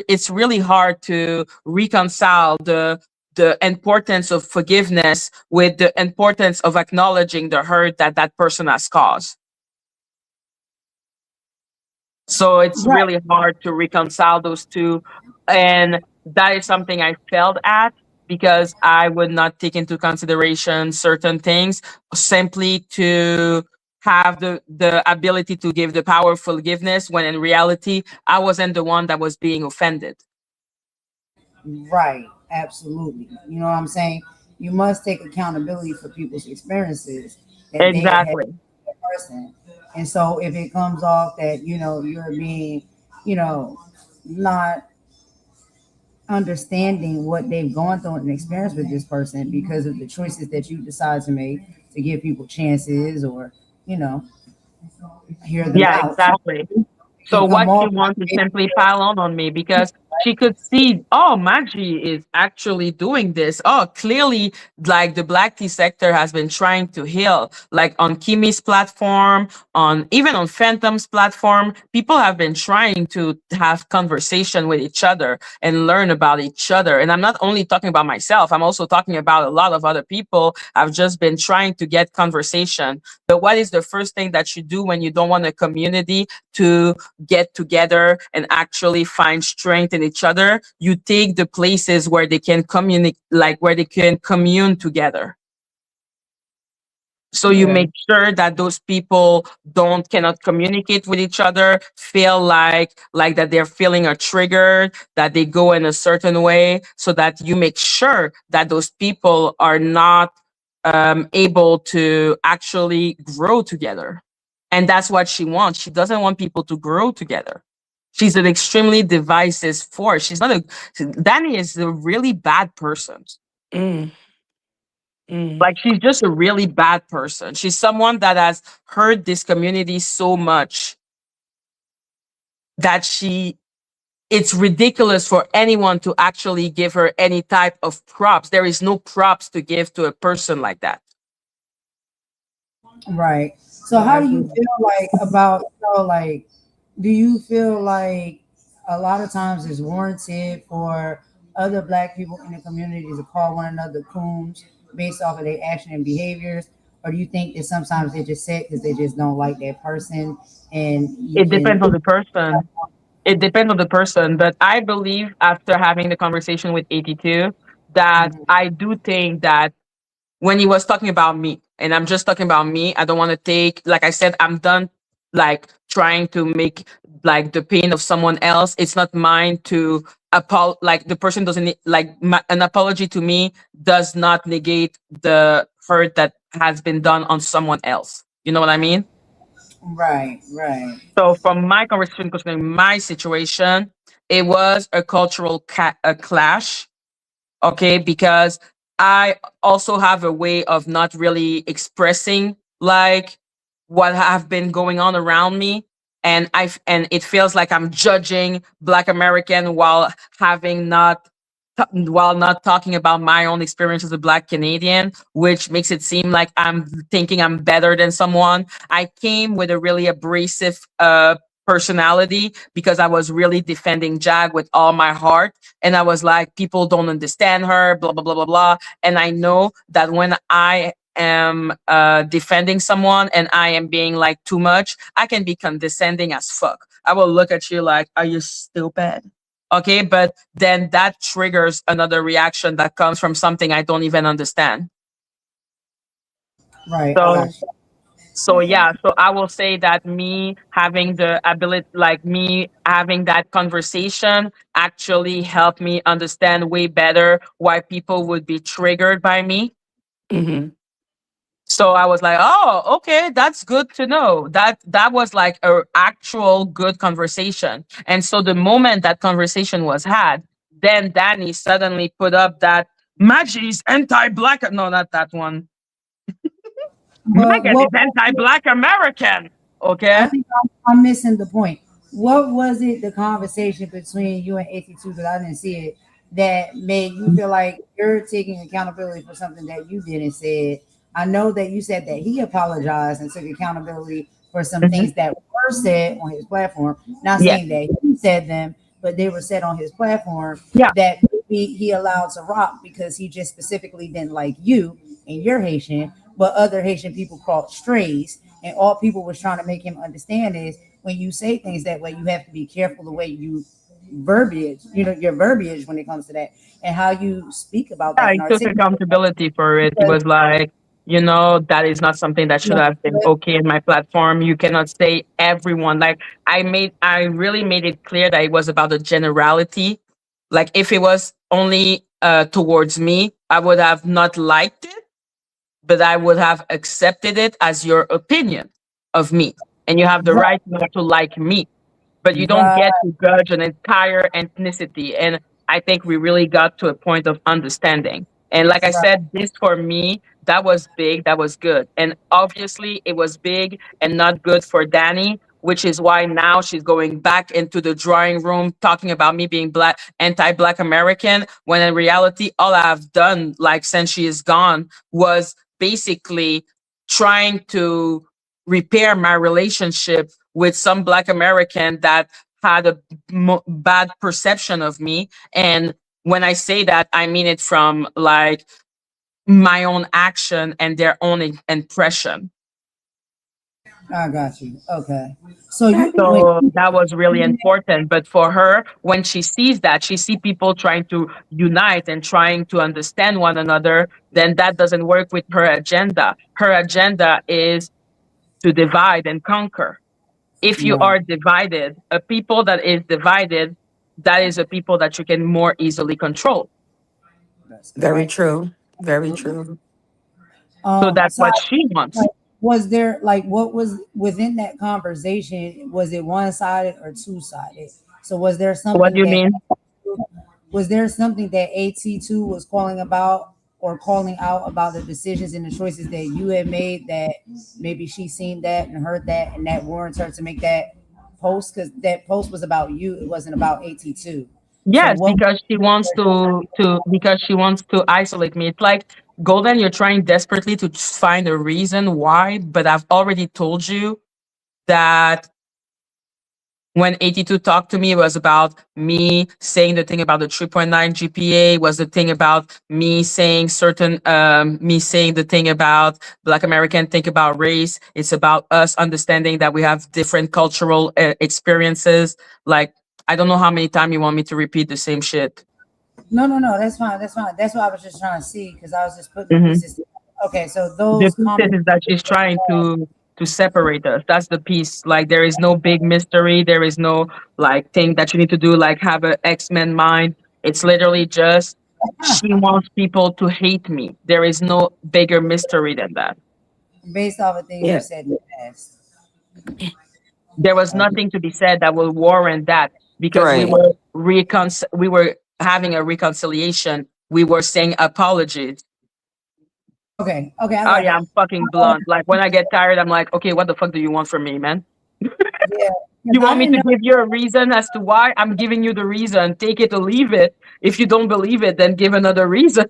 it's really hard to reconcile the importance of forgiveness with the importance of acknowledging the hurt that that person has caused. So it's Right. really hard to reconcile those two. And that is something I failed at because I would not take into consideration certain things simply to have the ability to give the power of forgiveness when in reality I wasn't the one that was being offended. Right. Absolutely. You know what I'm saying? You must take accountability for people's experiences that they have had Exactly. with that person. And so if it comes off that, you're being, you know, not understanding what they've gone through and experienced with this person because of the choices that you decide to make to give people chances or, you know, hear them Yeah, out. exactly. It So can come what she off like wants is it, simply pile on me because she could see, oh, Maggie is actually doing this. Oh, clearly, like the Black tea sector has been trying to heal. Like on Kimmie's platform, on even on Phantom's platform, people have been trying to have conversation with each other and learn about each other. And I'm not only talking about myself, I'm also talking about a lot of other people. I've just been trying to get conversation. But what is the first thing that you do when you don't want a community to get together and actually find strength in each other? You take the places where they can communicate, like where they can commune together. So you Yeah. make sure that those people don't cannot communicate with each other, feel like that they're feeling a trigger, that they go in a certain way, so that you make sure that those people are not able to actually grow together. And that's what she wants. She doesn't want people to grow together. She's an extremely divisive force. She's not a Danny is a really bad person. Mm, mm, Like she's just a really bad person. She's someone that has hurt this community so much that it's ridiculous for anyone to actually give her any type of props. There is no props to give to a person like that. Right. So I how do you agree. feel like about, like, do you feel like a lot of times it's warranted for other black people in the community to call one another coons based off of their action and behaviors? Or do you think that sometimes they just say it because they just don't like that person and you It can, depends on the person. It depends on the person. But I believe after having the conversation with 82 that Mhm. I do think that when he was talking about me, and I'm just talking about me, I don't want to take, like I said, I'm done like trying to make like the pain of someone else. It's not mine to like the person doesn't like an apology to me does not negate the hurt that has been done on someone else. You know what I mean? Right, right. So from my conversation concerning my situation, it was a cultural a clash. Okay, because I also have a way of not really expressing like what have been going on around me, and it feels like I'm judging Black American while having not while not talking about my own experience as a Black Canadian, which makes it seem like I'm thinking I'm better than someone. I came with a really abrasive personality because I was really defending Jag with all my heart, and I was like, people don't understand her, blah blah blah blah blah. And I know that when I am defending someone and I am being like too much, I can be condescending as fuck. I will look at you like, are you stupid? Okay, but then that triggers another reaction that comes from something I don't even understand. Right. I got So you. so Okay. yeah, so I will say that me having the ability, like me having that conversation, actually helped me understand way better why people would be triggered by me. Mm-hmm. So I was like, oh, okay, that's good to know. That was like a actual good conversation. And so the moment that conversation was had, then Danny suddenly put up that Maggie's anti-black. No, not that one. But Megan is anti-black American. I Okay. think I'm missing the point. What was it, the conversation between you and 82, because I didn't see it, that made you feel like you're taking accountability for something that you didn't say? I know that you said that he apologized and took accountability for some Mhm. things that were said on his platform. Not Yeah. saying that he said them, but they were said on his platform Yeah. that maybe he allowed to rock because he just specifically didn't like you and you're Haitian, but other Haitian people called strays. And all people was trying to make him understand is when you say things that way, you have to be careful the way you verbiage, your verbiage when it comes to that and how you speak about Yeah, that and I took articulate that. accountability for it. He Because was like, that is not something that should have been okay in my platform. You cannot say everyone. Like I really made it clear that it was about the generality. Like if it was only towards me, I would have not liked it, but I would have accepted it as your opinion of me. And you have the right, right not to like me, but you don't right, get to judge an entire ethnicity. And I think we really got to a point of understanding. And like I right, said, this for me, that was big, that was good. And obviously, it was big and not good for Dani, which is why now she's going back into the drawing room talking about me being black, anti-black American, when in reality, all I've done, like since she is gone, was basically trying to repair my relationship with some Black American that had a bad perception of me. And when I say that, I mean it from like my own action and their own impression. I got you. Okay. So Yeah, I you can when So that was really important. But for her, when she sees that, she see people trying to unite and trying to understand one another, then that doesn't work with her agenda. Her agenda is to divide and conquer. If you right, are divided, a people that is divided, that is a people that you can more easily control. that's very correct. true. Very Absolutely. true. So that's So what she wants. like, was there like what was within that conversation? Was it one sided or two sided? So What do you mean? was there something that AT2 was calling about or calling out about the decisions and the choices that you had made that maybe she seen that and heard that and that warrants her to make that post? Because that post was about you, it wasn't about AT2. So Yes, what because she wants to because she wants to isolate me. It's like Golden, you're trying desperately to find a reason why, but I've already told you that when 82 talked to me, it was about me saying the thing about the 3.9 GPA, was the thing about me saying me saying the thing about Black American, think about race. It's about us understanding that we have different cultural experiences. Like, I don't know how many times you want me to repeat the same shit. no, that's fine, that's fine. That's what I was just trying to see because I was just putting the pieces together. Okay, so The those piece comments is that she's trying to separate us. That's the piece. Like there is no big mystery. There is no like thing that you need to do. Like have a X-Men mind. It's literally just she wants people to hate me. There is no bigger mystery than that. based off of things you Yeah. said in the past. There was Okay. nothing to be said that will warrant that because Right. we were having a reconciliation. We were saying apologies. Okay, I Oh got yeah, it. I'm fucking blunt. Like when I get tired, I'm like, okay, what the fuck do you want from me, man? Yeah, because You I want me didn't to know. give you a reason as to why? I'm giving you the reason. Take it or leave it. If you don't believe it, then give another reason.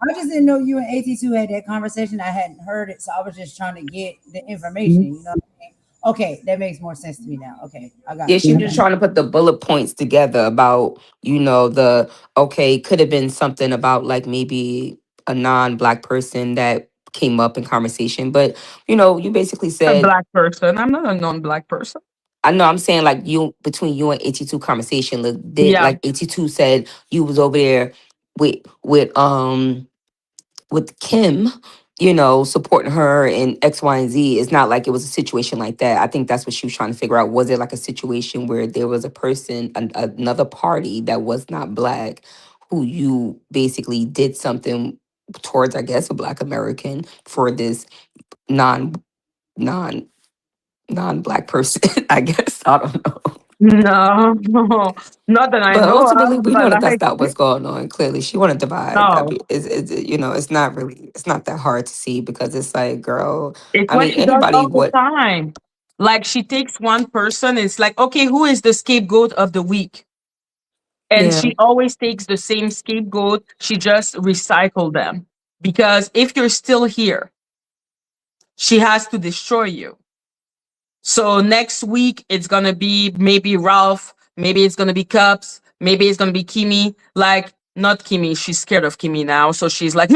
I just didn't know you and AT2 had that conversation. I hadn't heard it, so I was just trying to get the information. Mhm. You know what I mean? Okay, that makes more sense to me now. Okay, I got Yeah, it. she I was got just it. trying to put the bullet points together about, the okay, could have been something about like maybe a non-black person that came up in conversation. But, you basically A said, black person. I'm not a non-black person. I know I'm saying like you between you and 82 conversation, like, did Yeah. like 82 said you was over there with with um with Kim, supporting her and X, Y, and Z. It's not like it was a situation like that. I think that's what she was trying to figure out. Was it like a situation where there was a person, another party that was not black, who you basically did something towards, I guess, a Black American for this non non non-black person, I guess. I don't know. No, not that I But know ultimately, of. we But know that that's like, not what's going on. Clearly, she want to divide. I no, mean, it's not really, it's not that hard to see because it's like, girl, it's I what mean, she does anybody all the would, time. Like she takes one person. It's like, okay, who is the scapegoat of the week? And yeah. she always takes the same scapegoat. She just recycle them because if you're still here, she has to destroy you. So next week it's gonna be maybe Ralph, maybe it's gonna be Cups, maybe it's gonna be Kimmie. Like not Kimmie, she's scared of Kimmie now, so she's like,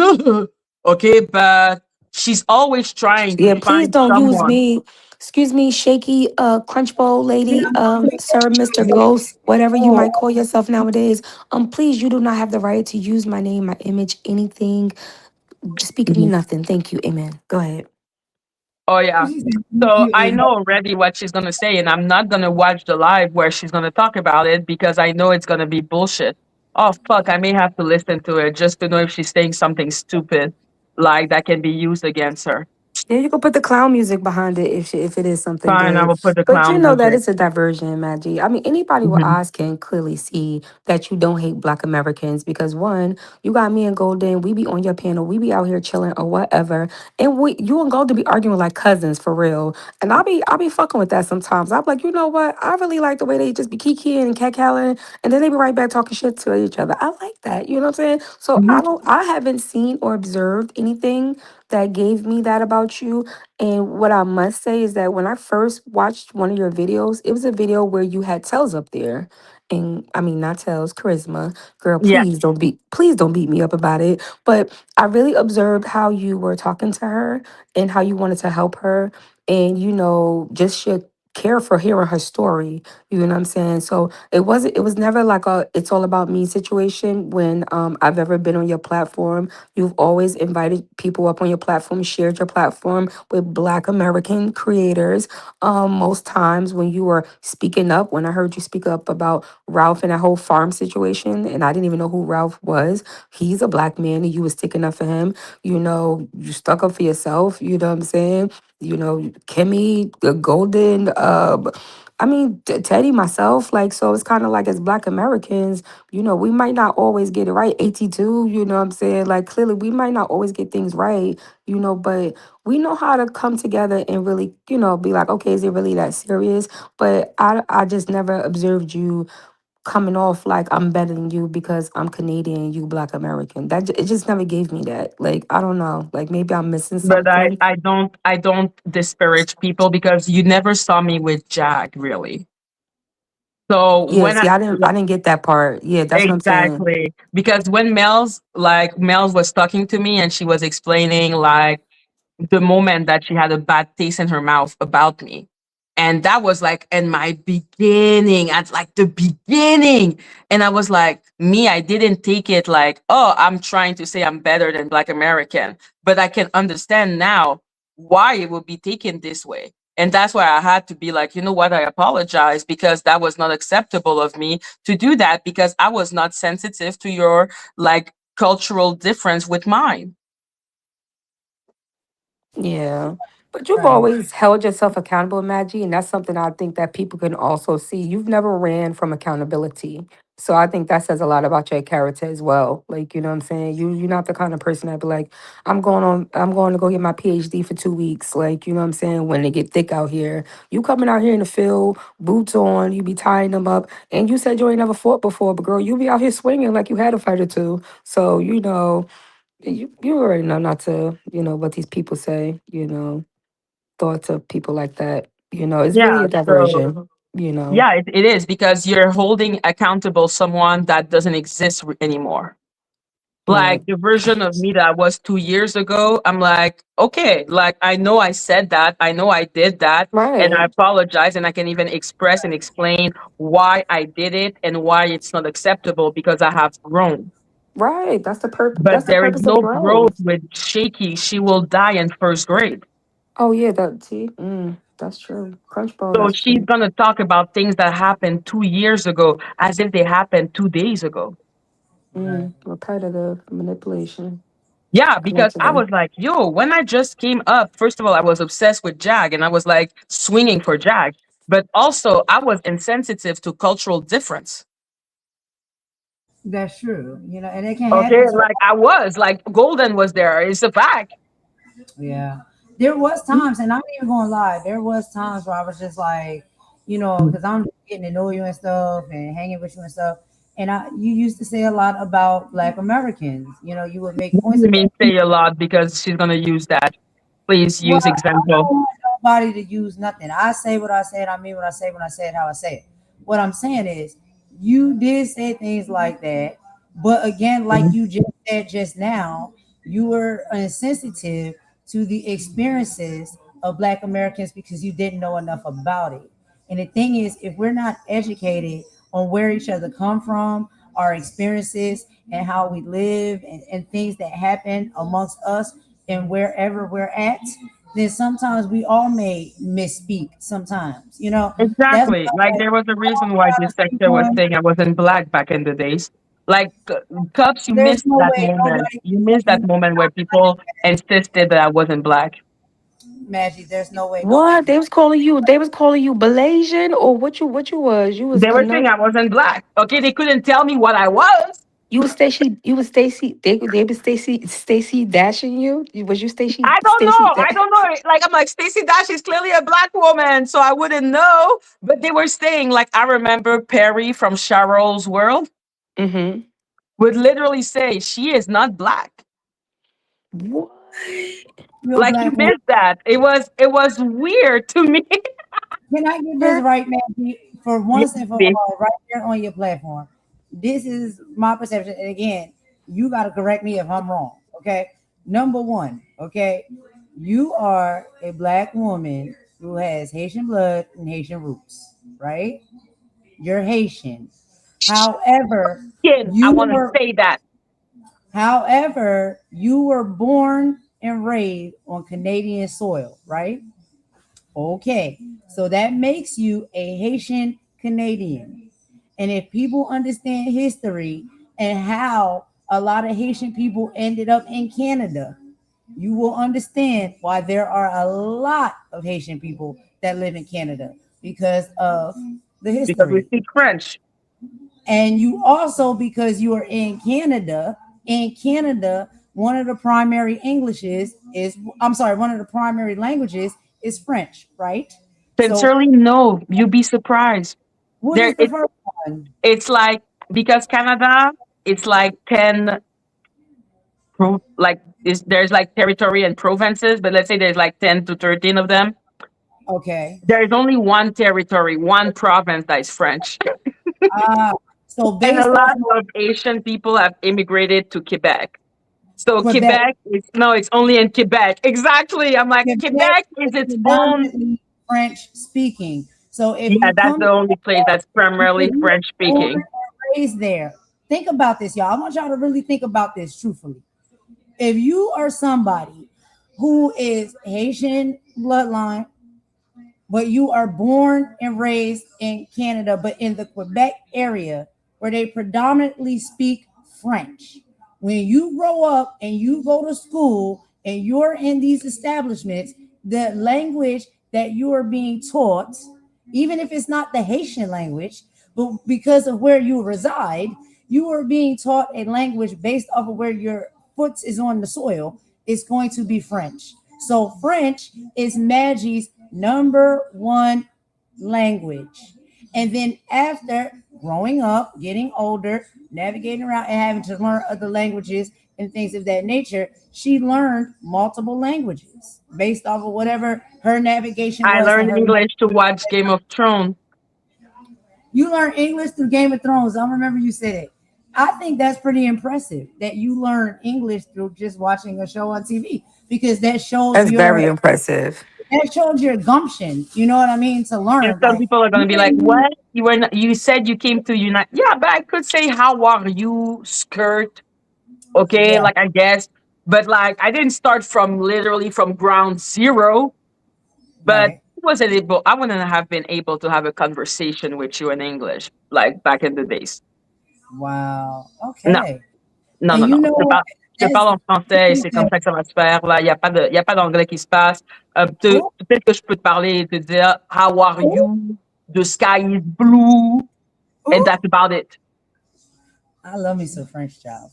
okay, but she's always trying to Yeah, please find don't use someone. me. Excuse me, shaky crunch bowl Yeah, lady, sir, Mr. yeah. Ghost, whatever you Oh, might call yourself nowadays. Please, you do not have the right to use my name, my image, anything. Just speak of me Mhm. nothing. Thank you. Amen. Go ahead. Oh yeah. she said, thank So you. I Amen. know already what she's gonna say, and I'm not gonna watch the live where she's gonna talk about it because I know it's gonna be bullshit. Oh fuck, I may have to listen to it just to know if she's saying something stupid like that can be used against her. Yeah, you can put the clown music behind it if it is something Fine, I good. will put the But you clown know that music. it's a diversion, Maggie. I mean, anybody with Mhm. eyes can clearly see that you don't hate Black Americans because one, you got me and Golden, we be on your panel, we be out here chilling or whatever, and you and Golden be arguing like cousins for real. And I be fucking with that sometimes. I'm like, you know what? I really like the way they just be kikiing and cackling, and then they be right back talking shit to each other. I like that. You know what I'm saying? So Mhm. I haven't seen or observed anything that gave me that about you. And what I must say is that when I first watched one of your videos, it was a video where you had Tells up there. And I mean, not Tells, Charisma. Girl, Yeah. please don't beat me up about it. But I really observed how you were talking to her and how you wanted to help her and, just your care for hearing her story. You know what I'm saying? So it was never like a it's all about me situation when I've ever been on your platform. You've always invited people up on your platform, shared your platform with Black American creators. Most times when you were speaking up, when I heard you speak up about Ralph and that whole farm situation, and I didn't even know who Ralph was. He's a Black man and you was sticking up for him. You stuck up for yourself, you know what I'm saying? Kimmie, the Golden, Teddy, myself, like, so it's kind of like as Black Americans, we might not always get it right. 82, you know what I'm saying? Like, clearly, we might not always get things right, but we know how to come together and really, be like, okay, is it really that serious? But I just never observed you coming off like I'm better than you because I'm Canadian, you Black American. It just never gave me that. Like, I don't know. Like, maybe I'm missing But something. I don't disparage people because you never saw me with Jag really. So Yeah, when I see, I didn't get that part. Yeah, that's what I'm saying. exactly, because when Mel's was talking to me and she was explaining like the moment that she had a bad taste in her mouth about me. And that was like in my beginning, at like the beginning. And I was like, me, I didn't take it like, oh, I'm trying to say I'm better than Black American. But I can understand now why it would be taken this way. And that's why I had to be like, you know what, I apologize because that was not acceptable of me to do that because I was not sensitive to your like cultural difference with mine. Yeah. But you've Right. always held yourself accountable, Maggie, and that's something I think that people can also see. You've never ran from accountability. So I think that says a lot about your character as well. Like, you know what I'm saying? You're not the kind of person that be like, I'm going to go get my PhD for 2 weeks. Like, you know what I'm saying? When they get thick out here. You coming out here in the field, boots on, you be tying them up. And you said you ain't never fought before, but girl, you be out here swinging like you had a fight or two. So, you already know not to, what these people say, thoughts of people like that. It's really Yeah. a So diversion, you know. yeah, it is because you're holding accountable someone that doesn't exist anymore. Right. Like the version of me that was 2 years ago, I'm like, okay, like I know I said that, I know I did that, and I Right. apologize, and I can even express and explain why I did it and why it's not acceptable because I have grown. Right. That's But the there is purpose of no growth growth. with Shaky. She will die in first grade. Oh yeah, that's true. Crunchball, So that's she's true. gonna talk about things that happened 2 years ago as if they happened 2 days ago. Right. Repetitive manipulation. Yeah, because I Constantly. was like, yo, when I just came up, first of all, I was obsessed with Jag and I was like swinging for Jag. But also, I was insensitive to cultural difference. That's true. And it can Okay, happen to. like I was, like Golden was there. It's a fact. Yeah. There was times, and I'm not even gonna lie, there was times where I was just like, because I'm getting to know you and stuff and hanging with you and stuff. And you used to say a lot about Black Americans. You would make What do points you about. mean say a lot because she's gonna use that? Please Well, use I example. don't want nobody to use nothing. I say what I said. I mean what I say when I say it how I say it. What I'm saying is, you did say things like that, but again, like Mhm. you just said just now, you were insensitive to the experiences of Black Americans because you didn't know enough about it. And the thing is, if we're not educated on where each other come from, our experiences, and how we live, and things that happen amongst us and wherever we're at, then sometimes we all may misspeak sometimes. That's Exactly. why Like like, there was a I reason don't why try this to speak sector was on. saying I wasn't black back in the days. Like Cups, you There's missed no that way moment. nobody You can missed tell that you, moment where people insisted that I wasn't black. Maggie. There's no way nobody What? can. They was calling you Malaysian or what you was? You was They were saying I wasn't black. Okay, they couldn't tell me what I was. They was Stacy dashing you? Was you I don't Stacy know. I don't know. Like I'm like Stacey Dash is clearly a black woman, so I wouldn't know. But they were saying like I remember Perry from Cheryl's World Mm-hmm. would literally say she is not black. What? You're a Like you black woman. missed that. It was weird to me. Can I get this right, man? For Yeah, once and for babe. all, right here on your platform. This is my perception. And again, you got to correct me if I'm wrong. Okay. Number one, okay. You are a black woman who has Haitian blood and Haitian roots, right? You're Haitian. However, Kid, I you want to were say that. you were born and raised on Canadian soil, right? Okay, so that makes you a Haitian Canadian. And if people understand history and how a lot of Haitian people ended up in Canada, you will understand why there are a lot of Haitian people that live in Canada because of the Because we history. speak French. And you also, because you are in Canada, one of the primary Englishes is, I'm sorry, one of the primary languages is French, right? So Sincerely, no. You'd be surprised. what There, is the first one? it's like because Canada, it's like 10 like there's like territory and provinces, but let's say there's like 10 to 13 of them. Okay. There is only one territory, one province that is French. Uh, so And a based off lot of of Asian people have immigrated to Quebec. So Quebec, Quebec is no, it's only in Quebec. Exactly. I'm like, Quebec Quebec is is its own. predominantly French speaking. So if Yeah, you that's come the only place that's if primarily you French were born speaking. and raised there, think about this, y'all. I want y'all to really think about this truthfully. If you are somebody who is Haitian bloodline, but you are born and raised in Canada, but in the Quebec area where they predominantly speak French. When you grow up and you go to school and you're in these establishments, the language that you are being taught, even if it's not the Haitian language, but because of where you reside, you are being taught a language based off of where your foot is on the soil. It's going to be French. So French is Maggie's number one language. And then after growing up, getting older, navigating around and having to learn other languages and things of that nature, she learned multiple languages based off of whatever her navigation I was in learned her. English to watch Game of Thrones. You learned English through Game of Thrones. I remember you said it. I think that's pretty impressive that you learned English through just watching a show on TV because That's very impressive. that shows your gumption. You know what I mean? To And learn, some like people are you gonna be like, didn't need. "What? You said you came to unite." Yeah, but I could say, "How are you, skirt?" Okay, Yeah, like I guess, but like I didn't start from literally from ground zero. But right. I wouldn't have been able to have a conversation with you in English like back in the days. Wow. Non, Okay. non, And non, you non. know what? Je That's parle en français et c'est comme that. ça que ça va se faire. Là, il y a pas d'anglais qui se passe. Oh, Peut-être que je peux te parler et te dire, how are oh, you? The sky is blue. And oh. that's about it. I love me some French, child.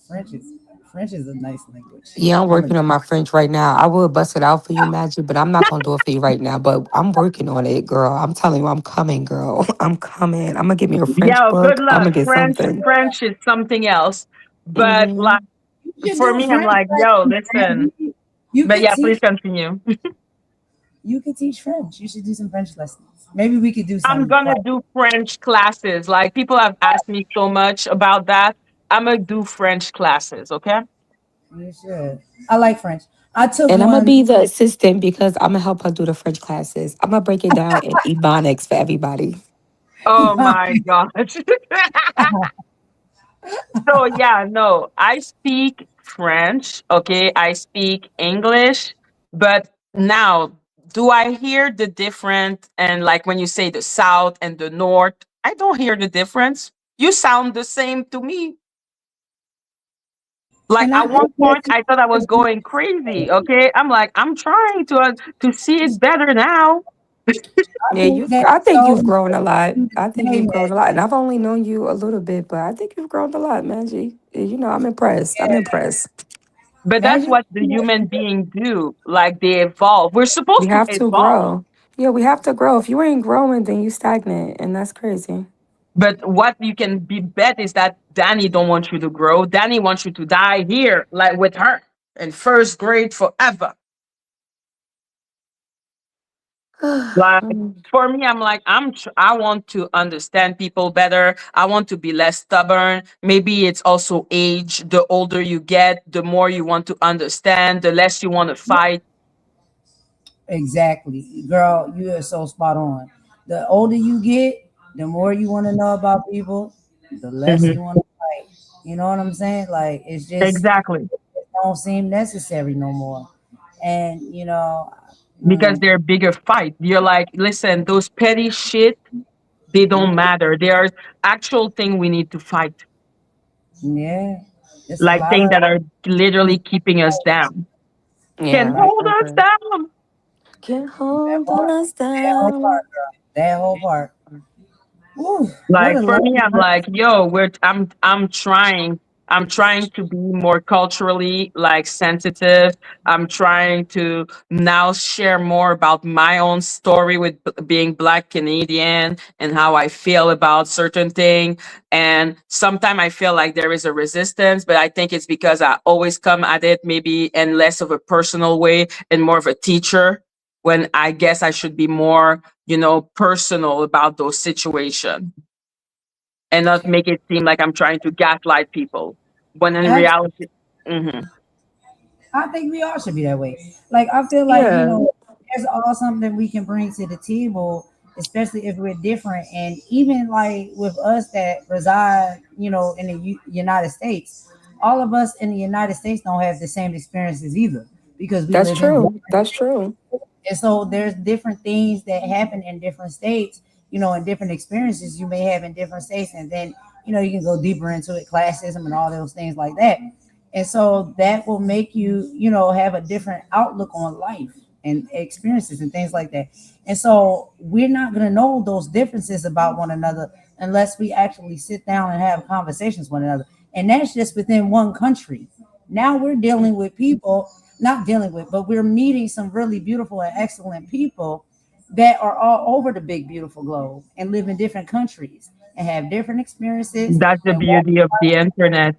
French is a nice language. Yeah, I'm I'm a working on my French right now. I will bust it out for you, Magic, but I'm not gonna do it for you right now. But I'm working on it, girl. I'm telling you, I'm coming, girl. I'm coming. I'm gonna get me a French Yeah, good book. I'm luck. gonna get something. French is something else. But like Hmm. you should for do me, I'm French like, yo, lessons, listen. man. You But could yeah, please teach continue. you could teach French. You should do some French lessons. Maybe we could do I'm some gonna like do French classes. Like people have asked me so much about that. I'm gonna do French classes, okay? you should. I like French. I took And I'm gonna one. be the assistant because I'm gonna help her do the French classes. I'm gonna break it down in Ebonics for everybody. Oh my gosh. So yeah, no, I speak French, okay? I speak English, but now do I hear the difference? And like when you say the South and the North, I don't hear the difference. You sound the same to me. Like And I at think one point, I thought I was going crazy. Okay, I'm like, I'm trying to see it better now. Yeah, that I think so you've grown a lot. I think hey you've man, grown a lot. And I've only known you a little bit, but I think you've grown a lot, Manji. You know, I'm impressed. I'm yeah, impressed. But that's magic. what the human being do. Like they evolve. We're We supposed to have to evolve. grow. Yeah, we have to grow. If you ain't growing, then you stagnant, and that's crazy. But what you can be bet is that Danny don't want you to grow. Danny wants you to die here, like with her. in first grade forever. Like for me, I'm like I want to understand people better. I want to be less stubborn. Maybe it's also age. The older you get, the more you want to understand, the less you want to fight. Exactly. Girl, you are so spot on. The older you get, the more you want to know about people, the less Hmm. you want to fight. You know what I'm saying? Like Exactly, it don't seem necessary no more. And because mm, they're bigger fight. You're like, listen, those petty shit, they don't matter. They are actual thing we need to fight. yeah, it's a Like lot things of that are things literally to keeping us fight, down. Can Yeah, right? hold I us agree. down. Can't That hold part, us that whole down. part, girl, that whole part. Woo, what Like a for me, lovely I'm like, yo, I'm trying to be more culturally like sensitive. I'm trying to now share more about my own story with being Black Canadian and how I feel about certain thing. And sometimes I feel like there is a resistance, but I think it's because I always come at it maybe in less of a personal way and more of a teacher, when I guess I should be more, personal about those situations and not make it seem like I'm trying to gaslight people. When in reality, hmm I think we all should be that way. Like I feel like Yeah, there's all something we can bring to the table, especially if we're different. And even like with us that reside, in the United States, all of us in the United States don't have the same experiences either because we that's live in true. different That's states. true. And so there's different things that happen in different states, and different experiences you may have in different states. And then, you can go deeper into it, classism and all those things like that. And so that will make you, have a different outlook on life and experiences and things like that. And so we're not going to know those differences about one another unless we actually sit down and have conversations with one another. And that's just within one country. Now we're dealing with people, not dealing with, but we're meeting some really beautiful and excellent people that are all over the big, beautiful globe and live in different countries and have different experiences that's the and walk beauty of the internet.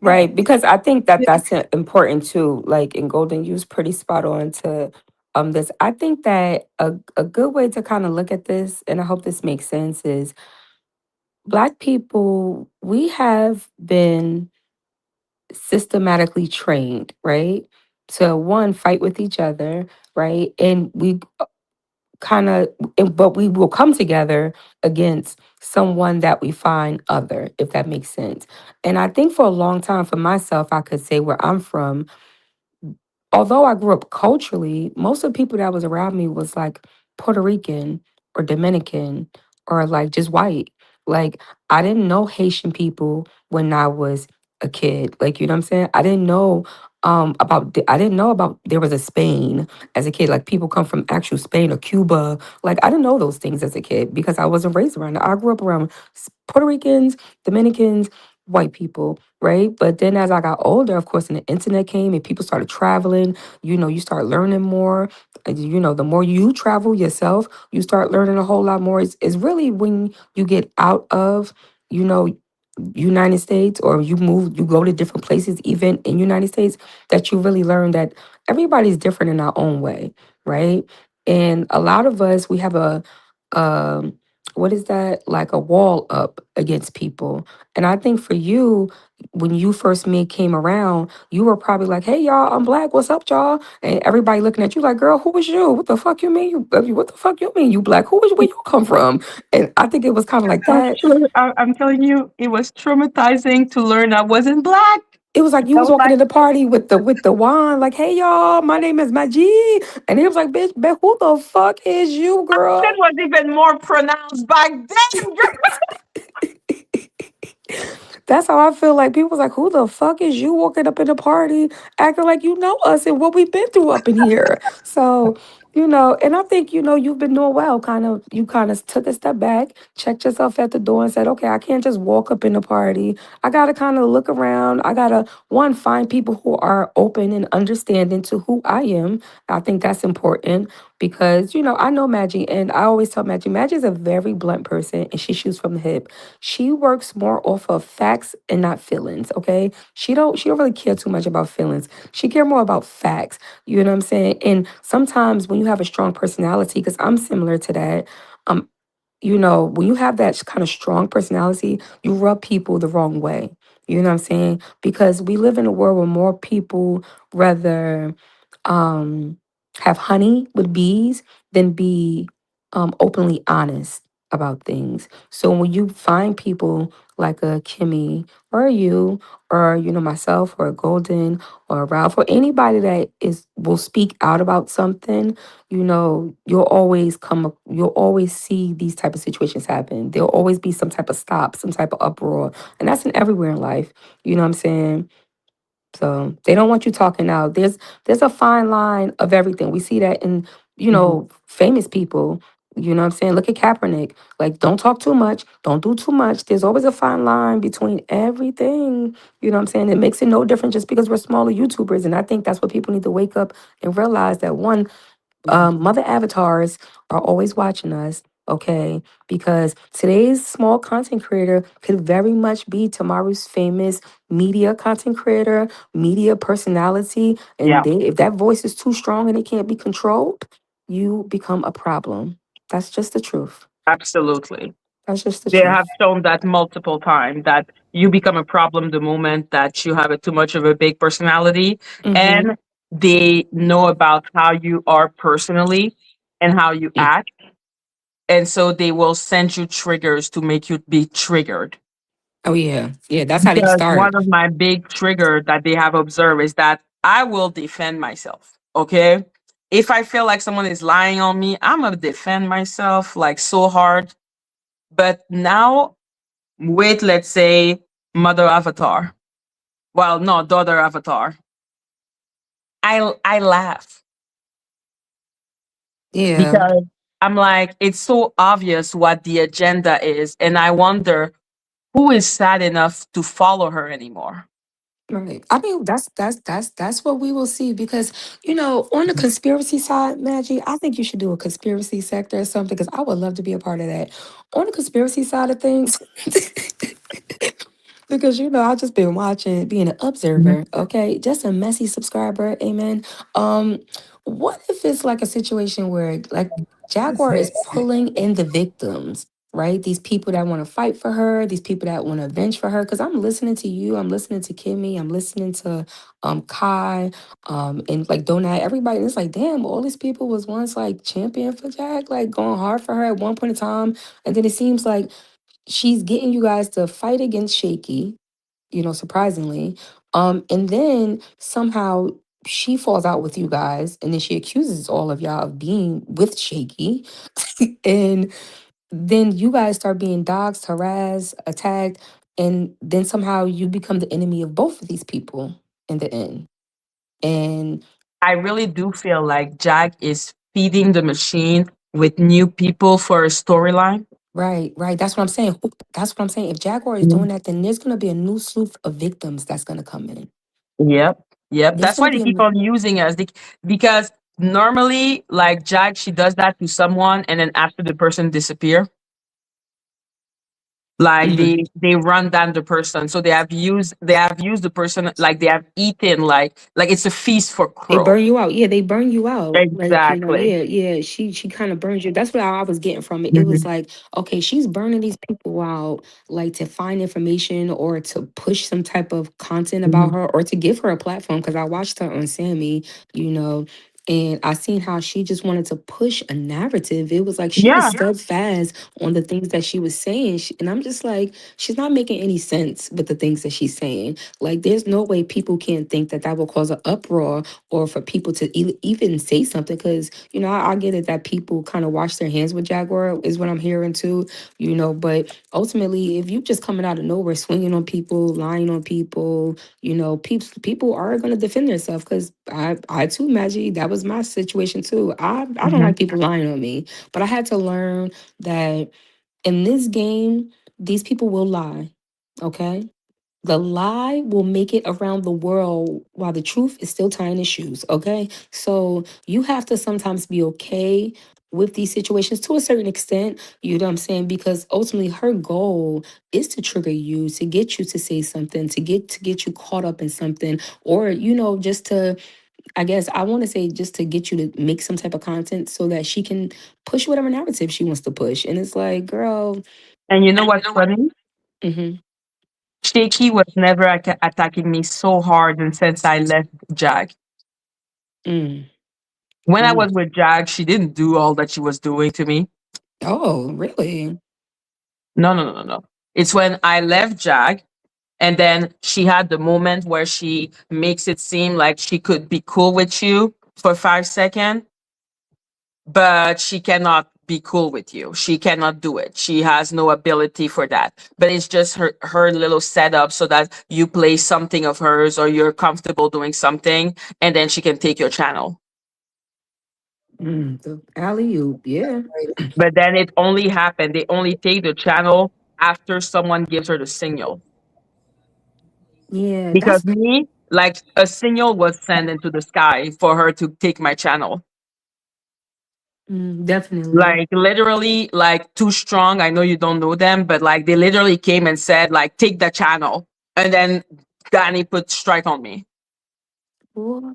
yeah. Right, because I think that that's important too. Like, in Golden, you was pretty spot on to this. I think that a good way to kind of look at this, and I hope this makes sense, is Black people, we have been systematically trained, right? To one, fight with each other, right? And we kind of, but we will come together against someone that we find other, if that makes sense. And I think for a long time, for myself, I could say where I'm from, although I grew up culturally, most of the people that was around me was like Puerto Rican or Dominican or like just white. Like, I didn't know Haitian people when I was a kid. Like, you know what I'm saying? I didn't know about there was a Spain as a kid. Like, people come from actual Spain or Cuba. Like, I didn't know those things as a kid because I wasn't raised around it. I grew up around Puerto Ricans, Dominicans, white people, right? But then as I got older, of course, and the internet came and people started traveling, you start learning more. And, the more you travel yourself, you start learning a whole lot more. It's really when you get out of, you know, United States, or you go to different places, even in United States, that you really learn that everybody's different in our own way, right? And a lot of us, we have um, what is that? Like a wall up against people. And I think for you, when you first came around, you were probably like, "Hey y'all, I'm Black. What's up, y'all?" And everybody looking at you like, "Girl, who is you? What the fuck you mean? What the fuck you mean you Black? Where you come from?" And I think it was kind of like I'm that. sure. I'm telling you, it was traumatizing to learn I wasn't Black. It was like you I was was walking like, in the party with the wine, like, "Hey y'all, my name is Madgie," and he was like, "Bitch, who the fuck is you, it girl?" was even more pronounced back then. That's how I feel. Like, people was like, "Who the fuck is you walking up in the party, acting like you know us and what we've been through up in here?" So, and I think, you've been doing well. You kind of took a step back, checked yourself at the door, and said, "Okay, I can't just walk up in the party. I gotta kind of look around. I gotta find people who are open and understanding to who I am." I think that's important. because I know Maggie, and I always tell Maggie is a very blunt person, and she shoots from the hip. She works more off of facts and not feelings. Okay, she don't really care too much about feelings. She care more about facts. You know what I'm saying? And sometimes when you have a strong personality, because I'm similar to that. Um, when you have that kind of strong personality, you rub people the wrong way. You know what I'm saying? Because we live in a world where more people rather um, have honey with bees than be openly honest about things. So when you find people like a Kimmie or you or myself or a Golden or a Ralph or anybody that is will speak out about something, you'll always see these type of situations happen. There'll always be some type of stop, some type of uproar, and that's in everywhere in life. You know what I'm saying? So they don't want you talking out. There's a fine line of everything. We see that in, Mhm. famous people. You know what I'm saying? Look at Kaepernick. Like, don't talk too much. Don't do too much. There's always a fine line between everything. You know what I'm saying? It makes it no different just because we're smaller YouTubers. And I think that's what people need to wake up and realize that one, mother avatars are always watching us, okay? Because today's small content creator could very much be tomorrow's famous media content creator, media personality. And Yeah, if that voice is too strong and it can't be controlled, you become a problem. That's just the truth. absolutely. That's just the They have truth. shown that multiple times that you become a problem the moment that you have a too much of a big personality, Mm-hmm. and they know about how you are personally and how you act, and so they will send you triggers to make you be triggered. Oh yeah. Yeah, that's how they Because start. one of my big trigger that they have observed is that I will defend myself. Okay. If I feel like someone is lying on me, I'm gonna defend myself like so hard. But now with, let's say, mother avatar, well, no, daughter avatar, I laugh Yeah. because I'm like, it's so obvious what the agenda is, and I wonder who is sad enough to follow her anymore. Right. I mean, that's what we will see because on the conspiracy side, Maggie, I think you should do a conspiracy sector or something because I would love to be a part of that. On the conspiracy side of things, because I've just been watching, being an Mhm. observer, okay? Just a messy subscriber, amen. Um, what if it's like a situation where like Jaguar is pulling in the victims, right? These people that want to fight for her, these people that want to avenge for her. Because I'm listening to you, I'm listening to Kimmie, I'm listening to Kai, and like Donat, everybody. And it's like, damn, all these people was once like champion for Jack, like going hard for her at one point in time. And then it seems like she's getting you guys to fight against Shaky, surprisingly. And then somehow she falls out with you guys, and then she accuses all of y'all of being with Shaky. And then you guys start being doxxed, harassed, attacked, and then somehow you become the enemy of both of these people in the end. And I really do feel like Jack is feeding the machine with new people for a storyline. right, right. That's what I'm saying. That's what I'm saying. If Jaguar is Mhm. doing that, then there's gonna be a new slew of victims that's gonna come in. Yep. Yep. There's That's gonna why they be keep a on using us because normally, like Jack, she does that to someone, and then after the person disappear, like Mhm. they run down the person. So they have used the person, like they have eaten, like it's a feast for They crow. burn you out. Yeah, they burn you out. Like, Exactly. yeah, yeah. She kind of burns you. That's what I was getting from it. It was Mhm. like, okay, she's burning these people out, like to find information or to push some type of content about Mhm. her or to give her a platform. Because I watched her on Sammy, you know, and I seen how she just wanted to push a narrative. It was like she was Yeah. steadfast on the things that she was saying. And I'm just like, she's not making any sense with the things that she's saying. Like, there's no way people can't think that that will cause an uproar or for people to even say something because I get it that people kind of wash their hands with Jaguar is what I'm hearing too, but ultimately if you just coming out of nowhere swinging on people, lying on people, people are going to defend themselves because I too, Maggie, that was my situation too. I don't Mhm. like people lying on me, but I had to learn that in this game these people will lie, okay? the lie will make it around the world while the truth is still tying his shoes. Okay. So you have to sometimes be okay with these situations to a certain extent. You know what I'm saying? Because ultimately her goal is to trigger you, to get you to say something, to get you caught up in something, or just to, I guess I want to say, just to get you to make some type of content so that she can push whatever narrative she wants to push. And it's like, girl, And you know what's funny? mm-hmm, Shaky was never attacking me so hard and since I left Jag. mm, When I mm. was with Jag, she didn't do all that she was doing to me. Oh, really? No, no, no, no, no. It's when I left Jag and then she had the moment where she makes it seem like she could be cool with you for 5 seconds, but she cannot be cool with you. She cannot do it. She has no ability for that. But it's just her little setup so that you play something of hers or you're comfortable doing something and then she can take your channel. The alley oop, yeah. But then it only happened. They only take the channel after someone gives her the signal. Yeah, Because that's me, like a signal was sent into the sky for her to take my channel. definitely. Like literally, like Too Strong. I know you don't know them, but like they literally came and said, like, take the channel. And then Dani put strike on me. Boy,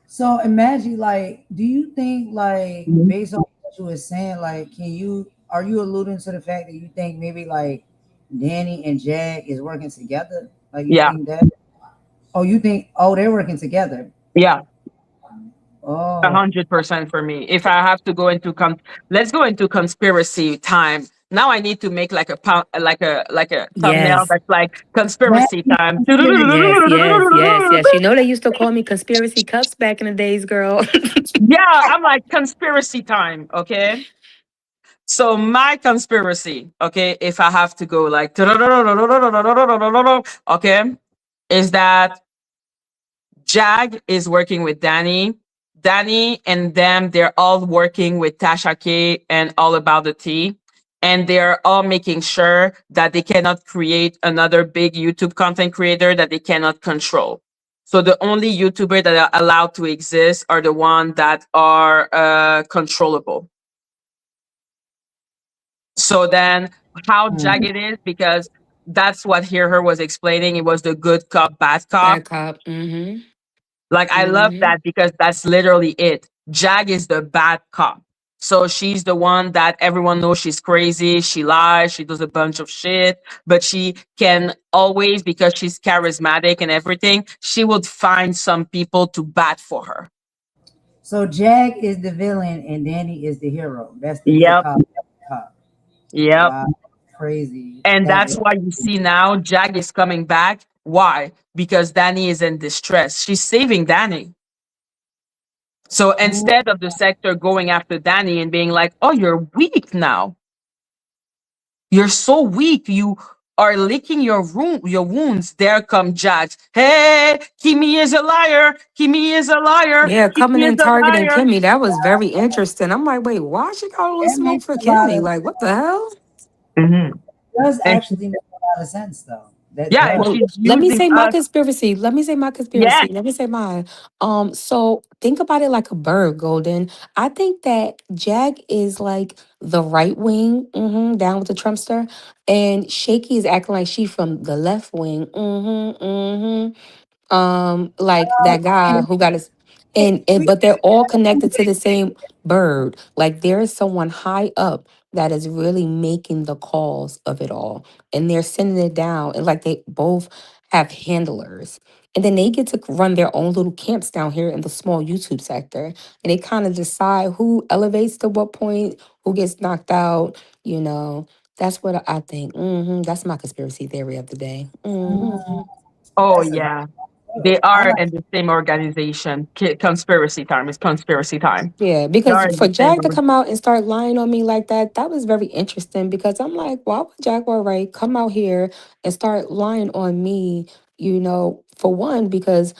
So imagine, like, do you think, like, Mhm. based on what you were saying, like, are you alluding to the fact that you think maybe like Danny and Jag is working together? Like, you Yeah. think that? Oh, you think? Oh, they're working together. Yeah. a Oh, hundred percent for me. If I have to go into let's go into conspiracy time. Now I need to make like a thumbnail yes. that's like conspiracy Maggie, time. Yes, yes, yes, yes. You know they used to call me conspiracy cups back in the days, girl. Yeah, I'm like conspiracy time. Okay. So my conspiracy, okay, if I have to go like okay, is that Jag is working with Dani. Dani and them, they're all working with Tasha K and All About the Tea. And they're all making sure that they cannot create another big YouTube content creator that they cannot control. So the only YouTuber that are allowed to exist are the ones that are controllable. So then how mm, jagged it is, because that's what Hear Her was explaining. It was the good cop, bad cop. Bad cop. Mm-hmm. Like I love Mm-hmm. that because that's literally it. Jag is the bad cop. So she's the one that everyone knows she's crazy. She lies. She does a bunch of shit, but she can always, because she's charismatic and everything, she would find some people to bat for her. so Jag is the villain and Danny is the hero. That's the good Yep. cop. Bad cop. Yep. Wow, crazy. And That's that's why you see now Jag is coming back. Why? Because Danny is in distress. She's saving Danny. So Ooh, instead of the sector going after Danny and being like, oh, you're weak now. You're so weak. You are licking your wounds. There come Judge. Hey, Kimmie is a liar. Kimmie is a liar. Yeah, coming Kimmie is in a targeting liar. Kimmy, that was very interesting. I'm like, wait, why she got all the that smoke makes for a lot Kimmy? of Like, what the hell? Hmm. does And actually make a lot of sense though. That yeah, and does. Well, she's let me using say my us. conspiracy. Let me say my Yeah. conspiracy. Let me say mine. So think about it like a bird, Golden. I think that Jag is like the right wing, down with the Trumpster, and Shaky is acting like she from the left wing, like that guy And who got his, it, and we, but they're all connected to the same bird. Like there is someone high up that is really making the calls of it all, and they're sending it down, and like they both have handlers, and then they get to run their own little camps down here in the small YouTube sector, and they kind of decide who elevates to what point, who gets knocked out. That's what I think. That's my conspiracy theory of the day. Oh that's a yeah. They good. I are like. in the same organization. Conspiracy time. It's conspiracy time. Yeah, They because are in for the same. Jag to come out and start lying on me like that, that was very interesting because I'm like, why would Jaguar Wright come out here and start lying on me? For one, because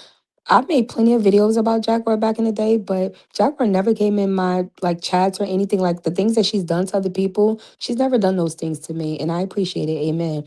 I made plenty of videos about Jaguar back in the day, but Jaguar never came in my like chats or anything. Like the things that she's done to other people, she's never done those things to me, and I appreciate it. Amen.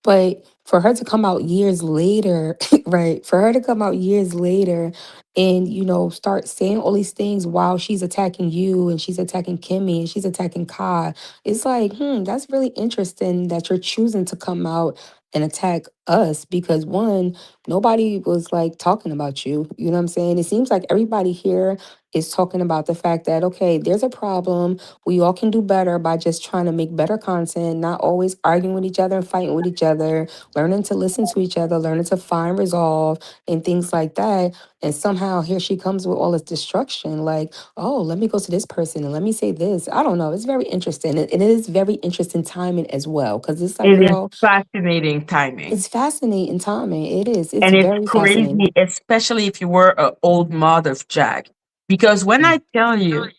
But for her to come out years later, right? For her to come out years later and, start saying all these things while she's attacking you and she's attacking Kimmie and she's attacking Kai, it's like, that's really interesting that you're choosing to come out and attack us because one, nobody was like talking about you. You know what I'm saying? It seems like everybody here is talking about the fact that, okay, there's a problem. We all can do better by just trying to make better content, not always arguing with each other and fighting with each other, learning to listen to each other, learning to find resolve and things like that. And somehow here she comes with all this destruction. Like, oh, let me go to this person and let me say this. I don't know. It's very interesting. And it is very interesting timing as well. Because it's like, It is girl, fascinating timing. it's fascinating timing. It is. It's And it's very fascinating. crazy, especially if you were an old mod of Jag. Because when I tell you,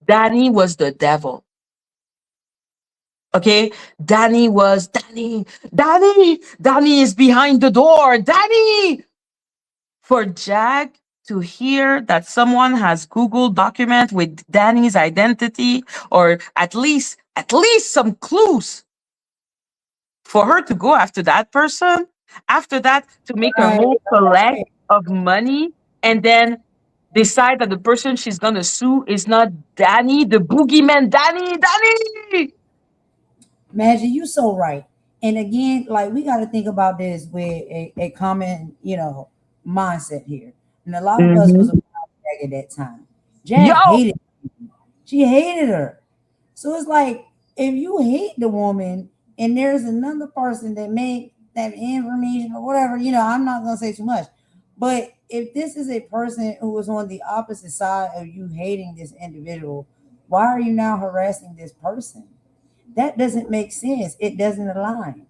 Danny was the devil. Okay? Danny is behind the door. Danny! For Jag to hear that someone has Google document with Danny's identity, or at least some clues for her to go after that person, after that to make a Right, whole collect right. of money, and then decide that the person she's gonna sue is not Danny, the boogeyman. Danny. Maggie, you so right. And again, like we got to think about this with a common, mindset here. And a lot of us was Hmm. around Jag at that time. Jag Yo, hated her. She hated her. So it's like if you hate the woman and there's another person that made that information or whatever, I'm not gonna say too much. But if this is a person who is on the opposite side of you hating this individual, why are you now harassing this person? That doesn't make sense. It doesn't align.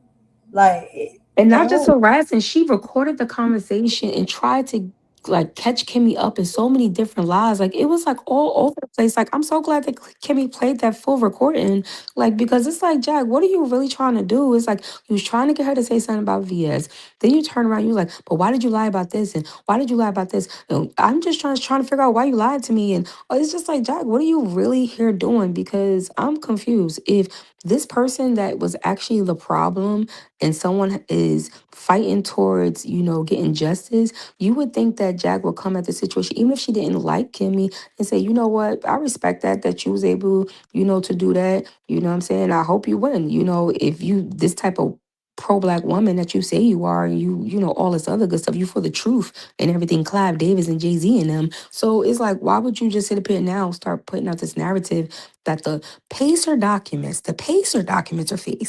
Like And the not just whole harassing, she recorded the conversation and tried to like catch Kimmie up in so many different lies. Like it was like all over the place. Like I'm so glad that Kimmie played that full recording. Like because it's like, Jack, what are you really trying to do? It's like you was trying to get her to say something about VS. Then you turn around, you like, but why did you lie about this? And why did you lie about this? I'm just trying to figure out why you lied to me. And it's just like, Jack, what are you really here doing? Because I'm confused. If this person that was actually the problem and someone is fighting towards, getting justice, you would think that Jack would come at the situation, even if she didn't like Kimmie, and say, you know what, I respect that you was able, to do that. You know what I'm saying? I hope you win. If you this type of pro-black woman that you say you are, and all this other good stuff, you for the truth and everything, Clive Davis and Jay-Z and them. So it's like, why would you just sit up here now and start putting out this narrative that the Pacer documents are fake?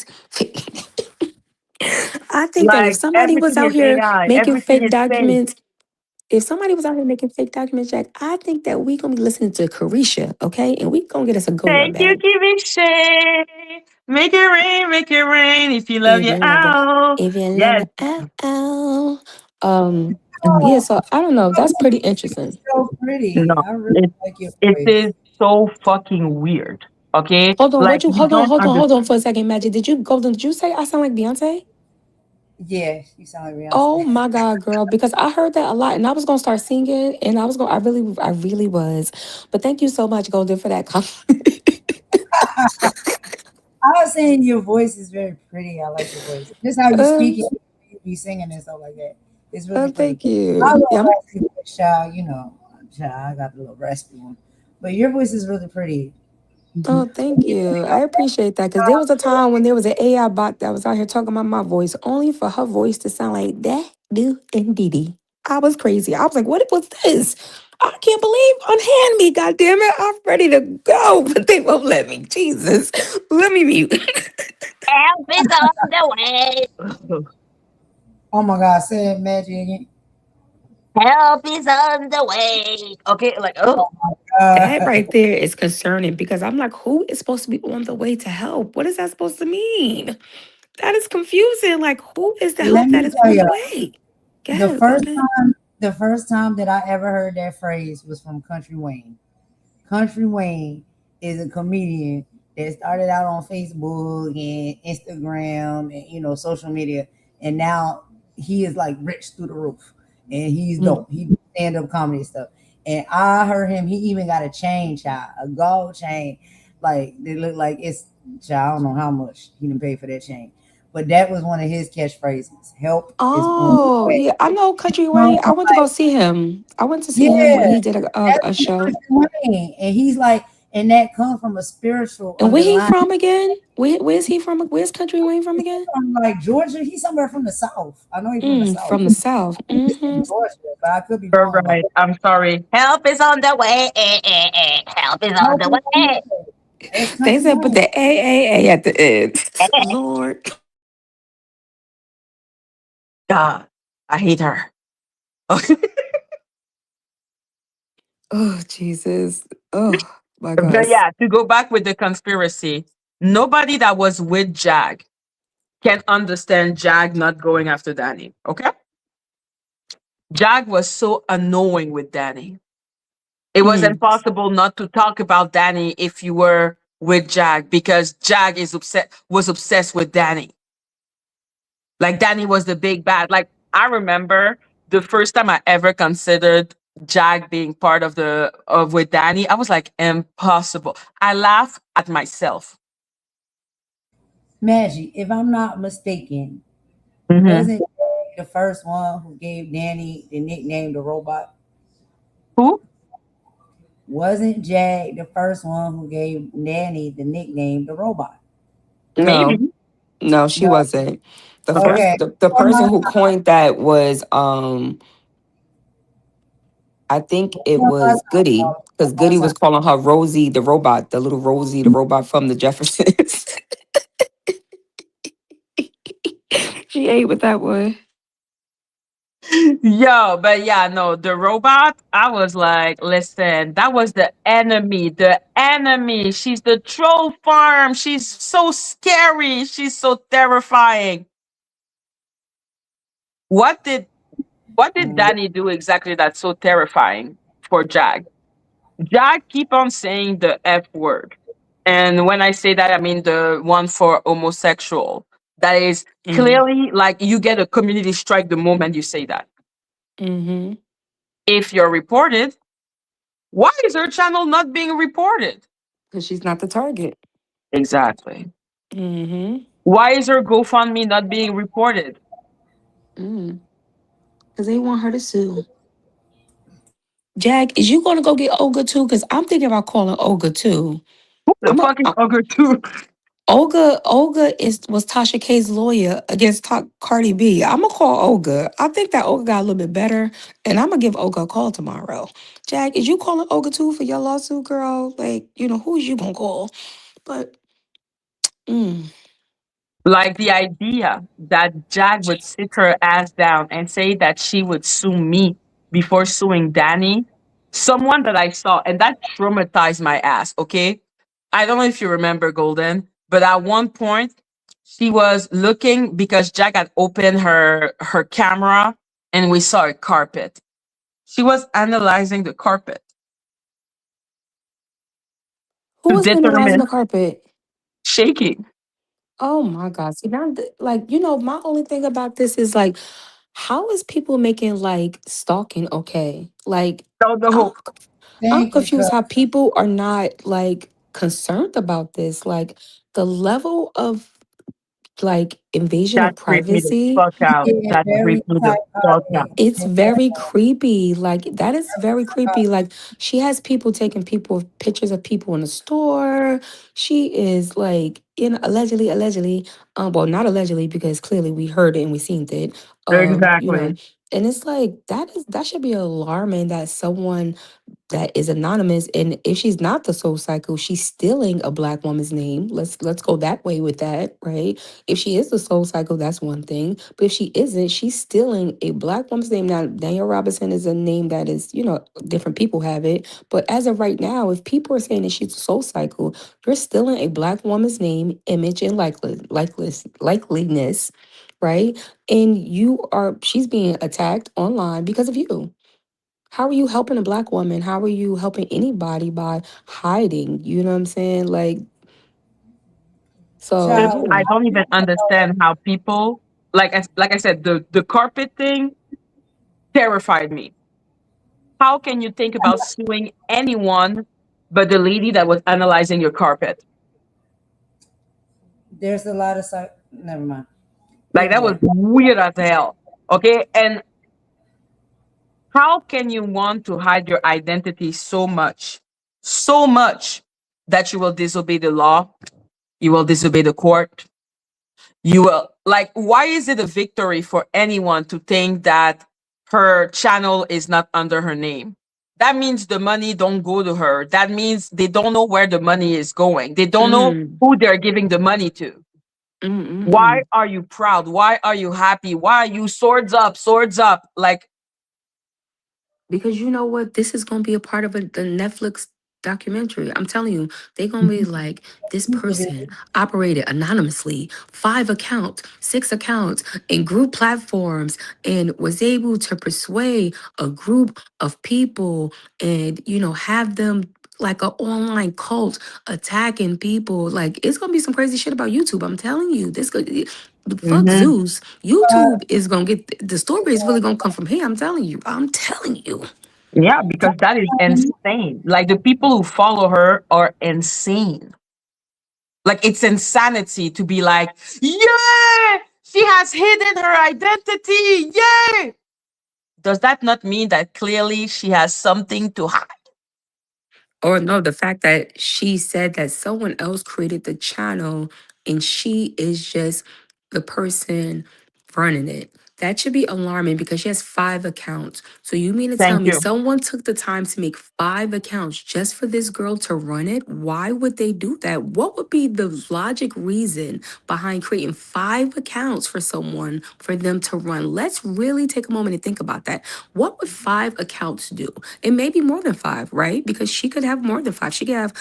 I think that if like somebody was everything out is here AI, making everything fake is fake. documents, if somebody was out here making fake documents, Jack, I think that we gonna be listening to Carisha, okay? And we gonna get us a gold yard Thank you, bag. Kimmie Shay. Make it rain if you love If your you love it, owl. if you love Yes. it, um, yeah. oh, So I don't know. That's pretty interesting. so pretty. No, I really it like your it voice. is so fucking weird. Okay? Hold on, Like what you you hold on, don't hold on, understand. hold on for a second, Magic. Did you say I sound like Beyonce? Yeah, you sound like Beyonce. Oh my God, girl, because I heard that a lot and I was gonna start singing and I really was. But thank you so much, Golden, for that compliment. I was saying your voice is very pretty. I like your voice. Just how you speak it, you be singing and stuff like that. It's really pretty. Thank I you. love Yeah, raspy voice, child. Child, I got a little raspy one. But your voice is really pretty. Mhm. oh, thank you. I appreciate that because there was a time when there was an AI bot that was out here talking about my voice, only for her voice to sound like that, do, and Didi. I was crazy. I was like, what was this? I can't believe unhand me, God damn it. I'm ready to go, but they won't let me. Jesus. Let me mute. Help is on the way. Oh my God, say it, Magic again. Help is on the way. Okay, like oh, That Uh, right there is concerning because I'm like, who is supposed to be on the way to help? What is that supposed to mean? That is confusing. Like, who is the let help that me is tell on you, the way? the Go first ahead. time, the first time that I ever heard that phrase was from Country Wayne. Country Wayne is a comedian that started out on Facebook and Instagram and social media, and now he is like rich through the roof, and he's Mm. dope. He do stand up comedy stuff, and I heard him. He even got a chain, child, a gold chain, like they look like it's. Child, I don't know how much he didn't pay for that chain, but that was one of his catchphrases. Help is on the Oh, way. yeah, I know Country Um, Wayne. I went to go see him. I went to see him when yeah, he did that's a show. Country Wayne, and he's like, and that comes from a spiritual And where he underlying. from again? Where's he from? Where's Country Wayne from again? From like Georgia, he's somewhere from the south. I know he's from the south. From the South. He's in Georgia, but I could be You're wrong about right. I'm sorry. Help is on the way. Help is on that. the No, way. that's They Country said put Wayne. the A at the end. Lord. God, I hate her. Oh, Jesus. Oh, my But gosh. yeah, to go back with the conspiracy, nobody that was with Jag can understand Jag not going after Danny. Okay? Jag was so annoying with Danny. It was Mm, impossible not to talk about Danny if you were with Jag because Jag was obsessed with Danny. Like Danny was the big bad. Like I remember the first time I ever considered Jag being part of with Danny, I was like, impossible. I laugh at myself. Madgie, if I'm not mistaken, Hmm. wasn't Jay the first one who gave Danny the nickname the robot? Who? Wasn't Jag the first one who gave Danny the nickname the robot? no, Maybe. no, she No. wasn't. Okay. Okay. The For my person who coined that was I think it for my was Goody, because for my Goody time. was calling her Rosie the robot, the little Rosie, the robot from the Jeffersons. She ate with that one. Yo, but yeah, no, the robot, I was like, listen, that was the enemy. The enemy. She's the troll farm. She's so scary. She's so terrifying. What did what did Mm. Danny do exactly that's so terrifying for Jag? Jag keep on saying the F word. And when I say that, I mean the one for homosexual. That is Mm, clearly like you get a community strike the moment you say that. mm-hmm. If you're reported, why is her channel not being reported? Because she's not the target. Exactly. Mm-hmm. Why is her GoFundMe not being reported? Mm. Because they want her to sue. Jack, is you gonna go get Olga too? Because I'm thinking about calling Olga too. Who the I'm a, fuck is Ogre 2? Olga was Tasha K's lawyer against Cardi B. I'm gonna call Olga. I think that Olga got a little bit better, and I'm gonna give Olga a call tomorrow. Jack, is you calling Olga too for your lawsuit, girl? Like, who's you gonna call? But mm, Like the idea that Jag would sit her ass down and say that she would sue me before suing Danny, someone that I saw, and that traumatized my ass, okay? I don't know if you remember Golden, but at one point she was looking because Jag had opened her camera and we saw a carpet. She was analyzing the carpet who to was vandalizing the determine carpet? shaking. Oh my God! See now, like my only thing about this is like, how is people making like stalking okay? Like, So the I'm whole I'm Thank you, confused cuz. how people are not like concerned about this. Like the level of like invasion that of creeped me the privacy, fuck out. Yeah, That very creeped me the fuck psychotic. out. it's And very creepy. Like that is very creepy. psychotic. Like she has people taking people pictures of people in the store. She is like allegedly, well not allegedly because clearly we heard it and we seen it. Exactly. And it's like that should be alarming that someone that is anonymous, and if she's not the soul cycle, she's stealing a black woman's name. Let's go that way with that, right? If she is the soul cycle, that's one thing, but if she isn't, she's stealing a black woman's name. Now Daniel Robinson is a name that is, different people have it, but as of right now, if people are saying that she's a soul cycle, you're stealing a black woman's name, image, and likeliness, right? And she's being attacked online because of you. How are you helping a black woman? How are you helping anybody by hiding? You know what I'm saying? Like, so Just Child, yeah. I don't even understand how people like I said, the carpet thing terrified me. How can you think about suing anyone but the lady that was analyzing your carpet? there's a lot of never mind. Like that was Yeah. weird as hell. Okay. And how can you want to hide your identity so much that you will disobey the law? You will disobey the court. You will, like, why is it a victory for anyone to think that her channel is not under her name? That means the money don't go to her. That means they don't know where the money is going. They don't know Mm, who they're giving the money to. mm, mm, Why mm. are you proud? Why are you happy? Why are you swords up, swords up? Like, Because you know what? This is going to be a part of the Netflix documentary. I'm telling you, they're going to be like, this person operated anonymously, 5 accounts, 6 accounts, in group platforms, and was able to persuade a group of people and, have them like an online cult attacking people. Like, it's going to be some crazy shit about YouTube. I'm telling you, this could. Fuck mhm. Zeus. YouTube is gonna get the story is really gonna come from here. I'm telling you. I'm telling you. Yeah, because that is insane. Like the people who follow her are insane. Like it's insanity to be like, yeah, she has hidden her identity. Yay! Does that not mean that clearly she has something to hide? Or no, the fact that she said that someone else created the channel and she is just the person running it. That should be alarming because she has 5 accounts. So you mean to tell Thank me you. someone took the time to make 5 accounts just for this girl to run it? Why would they do that? What would be the logic reason behind creating 5 accounts for someone for them to run? Let's really take a moment and think about that. What would 5 accounts do? It may be more than 5, right? Because she could have more than 5. She could have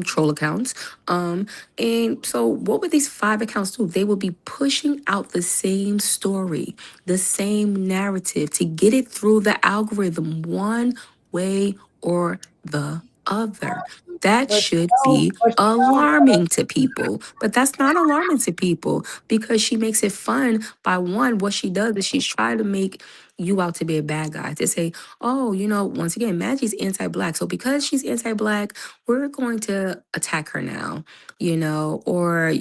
troll accounts. Um, and so what would these 5 accounts do? They would be pushing out the same story, the same narrative to get it through the algorithm one way or the other. That But should be alarming to people. But that's not alarming to people because she makes it fun by one. What she does is she's trying to make you out to be a bad guy, to say, oh, once again, Maggie's anti-black. So because she's anti-black, we're going to attack her now, or,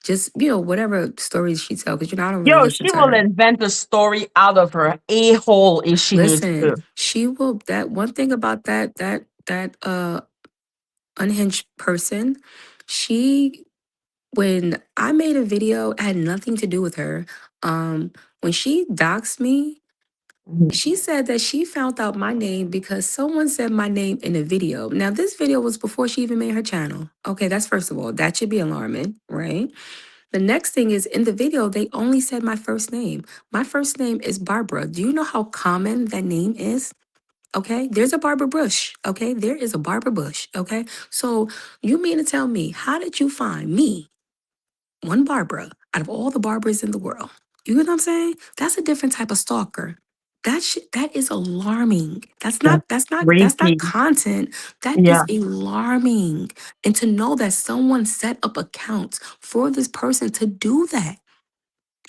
just, whatever stories she tells. Because, I don't really Yo, listen she to will her. invent a story out of her a hole if she needs Listen, to. she will, that one thing about that unhinged person, she, when I made a video, it had nothing to do with her. When she doxed me, Mhm. she said that she found out my name because someone said my name in a video. Now, this video was before she even made her channel. Okay, that's first of all. That should be alarming, right? The next thing is in the video, they only said my first name. My first name is Barbara. Do you know how common that name is? Okay, there's a Barbara Bush. Okay, there is a Barbara Bush. Okay, so you mean to tell me, how did you find me, one Barbara, out of all the Barbaras in the world? You know what I'm saying? That's a different type of stalker. That is alarming. That's That's not that's not that's not creepy. content. That is Yeah. alarming. And to know that someone set up accounts for this person to do that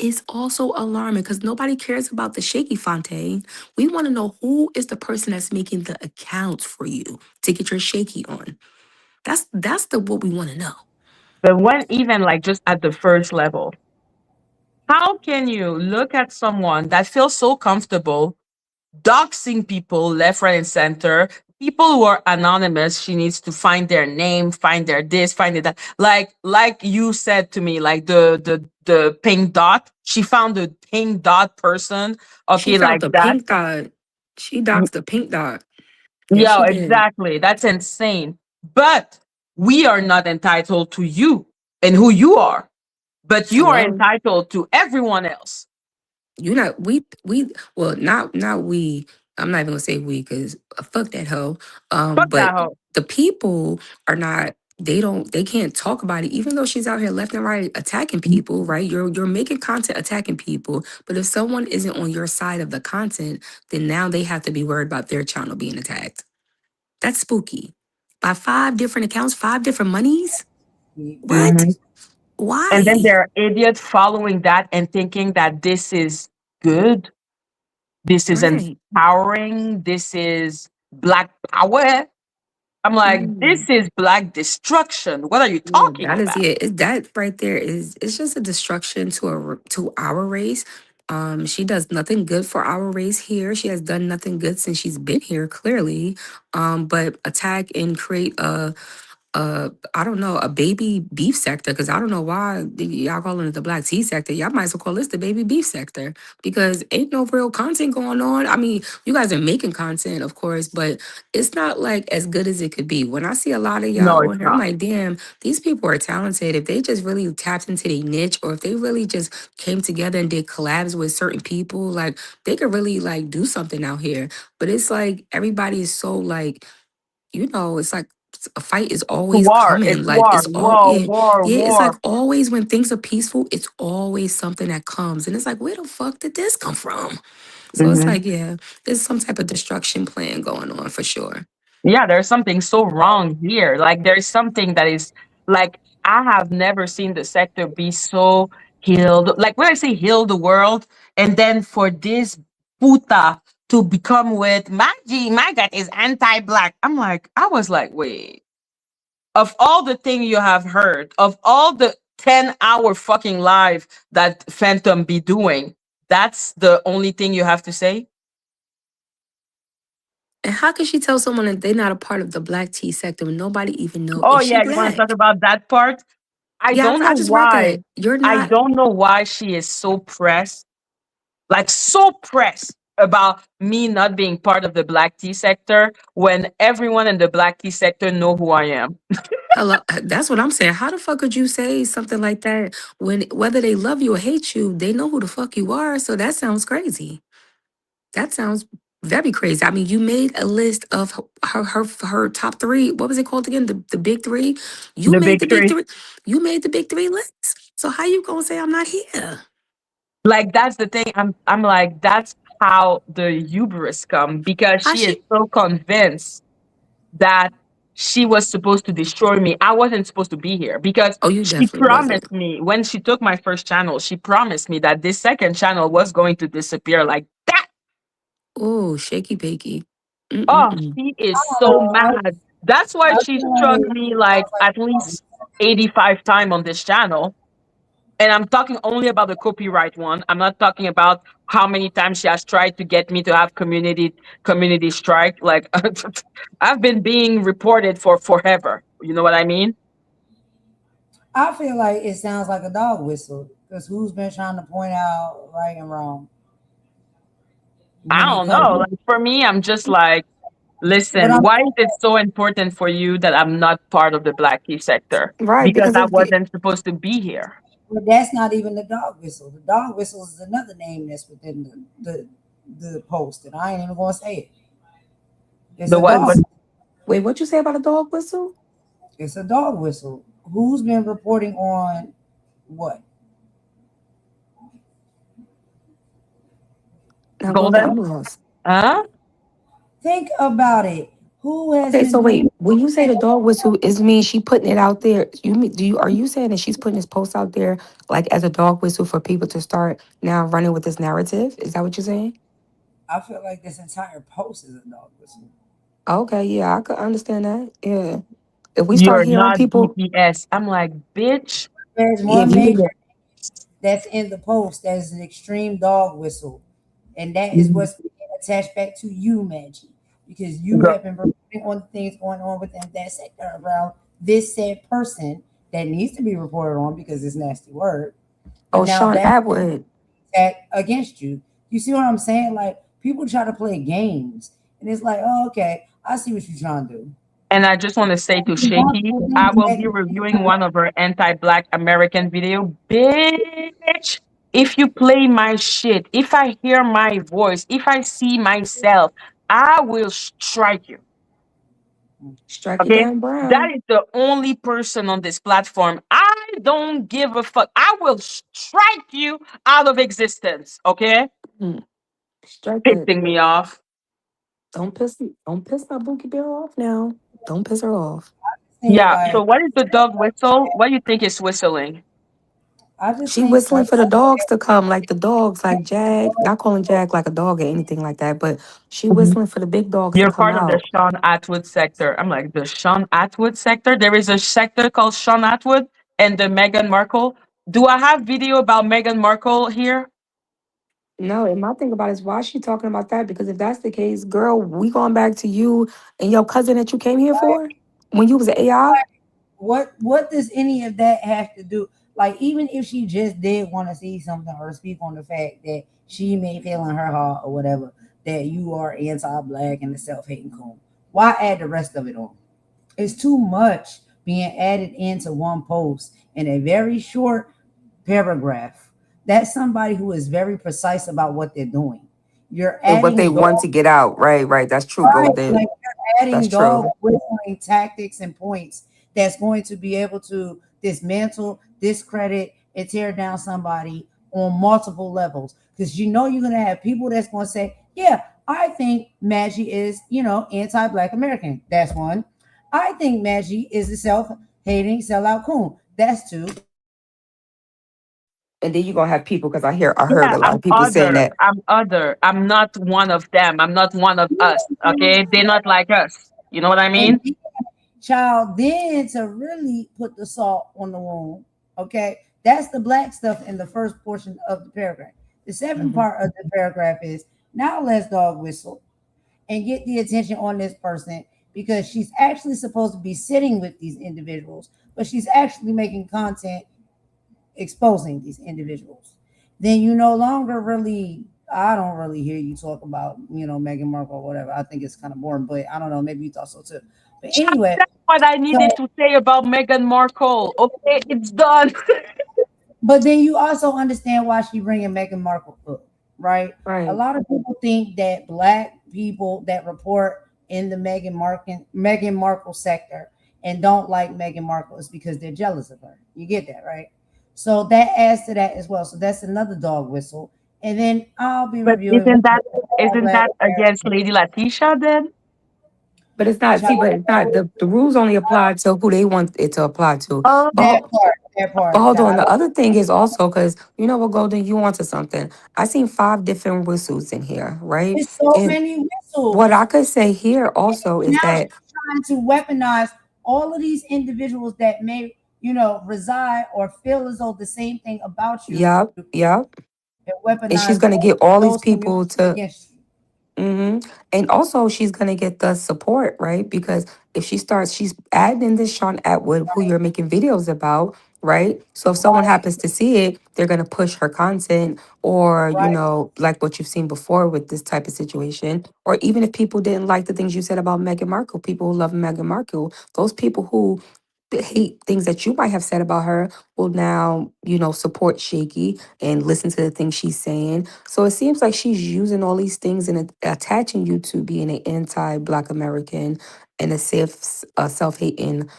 is also alarming because nobody cares about the shaky Fontaine. We want to know who is the person that's making the accounts for you to get your shaky on. That's the what we want to know. But when even like just at the first level, how can you look at someone that feels so comfortable doxing people left, right, and center? People who are anonymous, she needs to find their name, find their this, find it that. Like you said to me, like the pink dot. She found the pink dot person. She Okay, found like the that. pink dot. She doxed the pink dot. Yes, Yeah, she did. exactly. That's insane. But we are not entitled to you and who you are. But you are Hello. entitled to everyone else. You know, we well, not we. I'm not even gonna say we because fuck that hoe. Fuck that But hoe. the people are not. They can't talk about it, even though she's out here left and right attacking people. Right? You're making content attacking people. But if someone isn't on your side of the content, then now they have to be worried about their channel being attacked. That's spooky. By 5 different accounts, 5 different monies. What? Mhm. And then Why? there are idiots following that and thinking that this is good, this is Right. empowering, this is black power. I'm like, Mm. this is black destruction. What are you Yeah, talking that is about? it. That right there is it's just a destruction to to our race. She does nothing good for our race here. She has done nothing good since she's been here, clearly. But attack and create I don't know, a baby beef sector, because I don't know why y'all calling it the black tea sector. Y'all might as well call this the baby beef sector, because ain't no real content going on. I mean, you guys are making content, of course, but it's not like as good as it could be. When I see a lot of No, y'all it's on here, I'm not. like, damn, these people are talented. If they just really tapped into their niche, or if they really just came together and did collabs with certain people, like they could really like do something out here. But it's like everybody is so like, it's like a fight is always War. It's coming. Like war. it's all War. yeah, War. yeah. It's like War. always when things are peaceful, it's always something that comes, and it's like, where the fuck did this come from? So it's Hmm. like, yeah, there's some type of destruction plan going on for sure. Yeah, there's something so wrong here. Like there's something that is like I have never seen the sector be so healed. Like when I say heal the world, and then for this puta to become with Maggie, my God is anti-black. I was like, wait. Of all the thing you have heard, of all the 10-hour fucking live that Phantom be doing, that's the only thing you have to say? And how can she tell someone that they're not a part of the black tea sector when nobody even know Oh if she yeah, you want to talk black? about that part? I Yeah, don't I know just read why. that. You're I not. don't know why she is so pressed, like so pressed about me not being part of the black tea sector when everyone in the black tea sector know who I am. Hello, that's what I'm saying. How the fuck could you say something like that when whether they love you or hate you, they know who the fuck you are? So that sounds crazy. That sounds very crazy. I mean, you made a list of her top three. What was it called again? The big three. You The made big the big three. three. You made the big three list. So how you gonna say I'm not here? Like that's the thing. I'm like that's how the hubris come because How she is she? so convinced that she was supposed to destroy me. I wasn't supposed to be here because Oh, you she definitely wasn't. promised me when she took my first channel, she promised me that this second channel was going to disappear like that. Oh, shaky bakey. Oh, Mm-mm-mm. she is I don't so know. mad. That's why I she feel struck like me it like sounds like at least 85 times on this channel. And I'm talking only about the copyright one. I'm not talking about how many times she has tried to get me to have community strike. Like I've been being reported for forever. You know what I mean? I feel like it sounds like a dog whistle because who's been trying to point out right and wrong I when it don't comes. know. Like for me, I'm just like, But listen, I'm why is it so important for you that I'm not part of the black key sector? Right, Because because I if the wasn't supposed to be here. but that's not even the dog whistle. The dog whistle is another name that's within the post, and I ain't even gonna say it. It's The a what? dog. who's wait, what you say about a dog whistle? It's a dog whistle. Who's been reporting on what? Now go Golden? down lost. Huh? Think about it. Who has Okay, been so doing wait, when you say the dog whistle, is mean she putting it out there? You mean do you are you saying that she's putting this post out there like as a dog whistle for people to start now running with this narrative? Is that what you're saying? I feel like this entire post is a dog whistle. Okay, yeah, I could understand that. Yeah. If we start You're hearing not people, BPS. I'm like, bitch. There's yeah, if one you major that's in the post that is an extreme dog whistle. And that is Mhm. what's being attached back to you, Madgie. Because you Girl. have been reporting on the things going on within that sector around this said person that needs to be reported on because it's nasty word. oh And now Sean that Atwood. attack against you. You see what I'm saying? Like people try to play games. And it's like, oh, okay, I see what you're trying to do. And I just want to say to Shaky, Multiple I things will that be reviewing one of her anti-black American video. Bitch, if you play my shit, if I hear my voice, if I see myself, I will strike you. Strike you Okay? down That brown. is the only person on this platform. I don't give a fuck. I will strike you out of existence. Okay? Hmm. Strike that. Pissing me off. Don't piss my Bookie Bear off now. Don't piss her off. seem Yeah. like So what is the dog whistle? What do you think is whistling? I just She think whistling like for the dogs to come, like the dogs, like Jag. Not calling Jag like a dog or anything like that, but she whistling for the big dogs to You're come part of the out. Sean Atwood sector. I'm like, the Sean Atwood sector? There is a sector called Sean Atwood and the Meghan Markle. Do I have video about Meghan Markle here? No, and my thing about it is why is she talking about that? Because if that's the case, girl, we going back to you and your cousin that you came here for when you was an AI. what does any of that have to do? Like, even if she just did want to see something or speak on the fact that she may feel in her heart or whatever that you are anti-black and a self-hating coon, why add the rest of it on? It's too much being added into one post in a very short paragraph. That's somebody who is very precise about what they're doing. You're And what they adding want dog, to get out. Right, right. That's true, right? Golden. Like, you're That's adding dog true. whistling tactics and points that's going to be able to dismantle, discredit, and tear down somebody on multiple levels. Because you know you're gonna have people that's gonna say, "Yeah, I think Maggie is, anti-black American." That's one. I think Maggie is a self-hating sellout coon. That's two. And then you're gonna have people because I heard Yeah, a lot of people saying that. I'm other. I'm not one of them. I'm not one of us. Okay? They're not like us. You know what I And mean? child, then to really put the salt on the wound, okay, that's the black stuff in the first portion of the paragraph. The second Mhm. part of the paragraph is, now let's dog whistle and get the attention on this person, because she's actually supposed to be sitting with these individuals, but she's actually making content exposing these individuals. Then you no longer really, I don't really hear you talk about, Meghan Markle or whatever. I think it's kind of boring, but I don't know, maybe you thought so too. But anyway, That's what I needed so to say about Meghan Markle. Okay, it's done. but then you also understand why she bringing Meghan Markle up, right? A Right. lot of people think that black people that report in the Meghan Markle sector and don't like Meghan Markle is because they're jealous of her. You get that, right? So that adds to that as well. So that's another dog whistle. And then I'll be But reviewing all isn't black that against American Lady Letitia then? But it's not, see, child. but it's not the rules only apply to who they want it to apply to. Oh, That But part, that But part, hold on. child. The other thing is also because you know what, Golden, you wanted something. I seen 5 different whistles in here, right? There's so And many what I whistles. could say here also is Now that, she's trying to weaponize all of these individuals that may, reside or feel as though the same thing about you, yup, yup. and And she's weaponize gonna get all these those people communities to against you. hmm And also, she's gonna get the support, right? Because if she starts, she's adding in this Sean Atwood, who you're making videos about, right? So if someone Right, happens to see it, they're gonna push her content, or right. like what you've seen before with this type of situation, or even if people didn't like the things you said about Meghan Markle, people who love Meghan Markle, those people who hate things that you might have said about her will now, support Shaky and listen to the things she's saying. So it seems like she's using all these things and attaching you to being an anti-Black American and a self-hating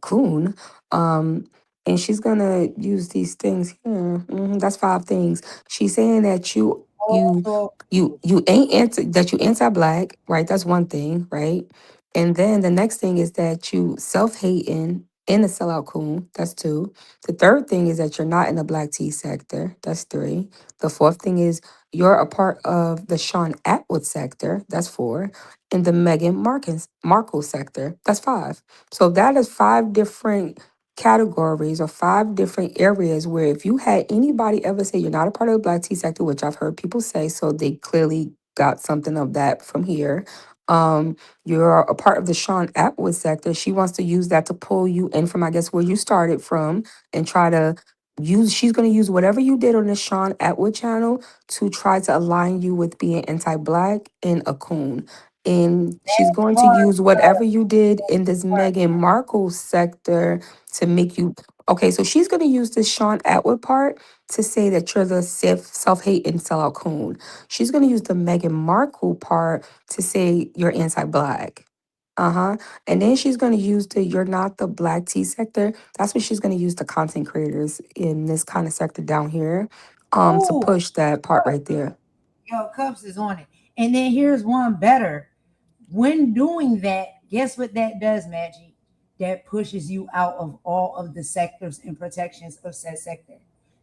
coon. Um, and she's gonna use these things here. That's 5 things. She's saying that you Also, you ain't that you anti-black, right? That's one thing, right? And then the next thing is that you self-hating and a sellout coon. That's 2. The third thing is that you're not in the black tea sector. That's 3. The fourth thing is you're a part of the Sean Atwood sector. That's 4. And the Markle sector. That's 5. So that is 5 different categories or 5 different areas where if you had anybody ever say you're not a part of the black tea sector, which I've heard people say, so they clearly got something of that from here. You're a part of the Sean Atwood sector. She wants to use that to pull you in from, I guess, where you started from and try to she's going to use whatever you did on the Sean Atwood channel to try to align you with being anti black and a coon. And she's going to part, use whatever you did in this Meghan Markle sector to make you. Okay, so she's going to use this Sean Atwood part to say that you're the self hate and sellout coon. She's going to use the Meghan Markle part to say you're anti-black. Uh-huh. And then she's going to use the you're not the black tea sector. That's what she's going to use the content creators in this kind of sector down here to oh, push that part right there. yo, Cups is on it. And then here's one better. When doing that, guess what that does, Maggie? That pushes you out of all of the sectors and protections of said sector.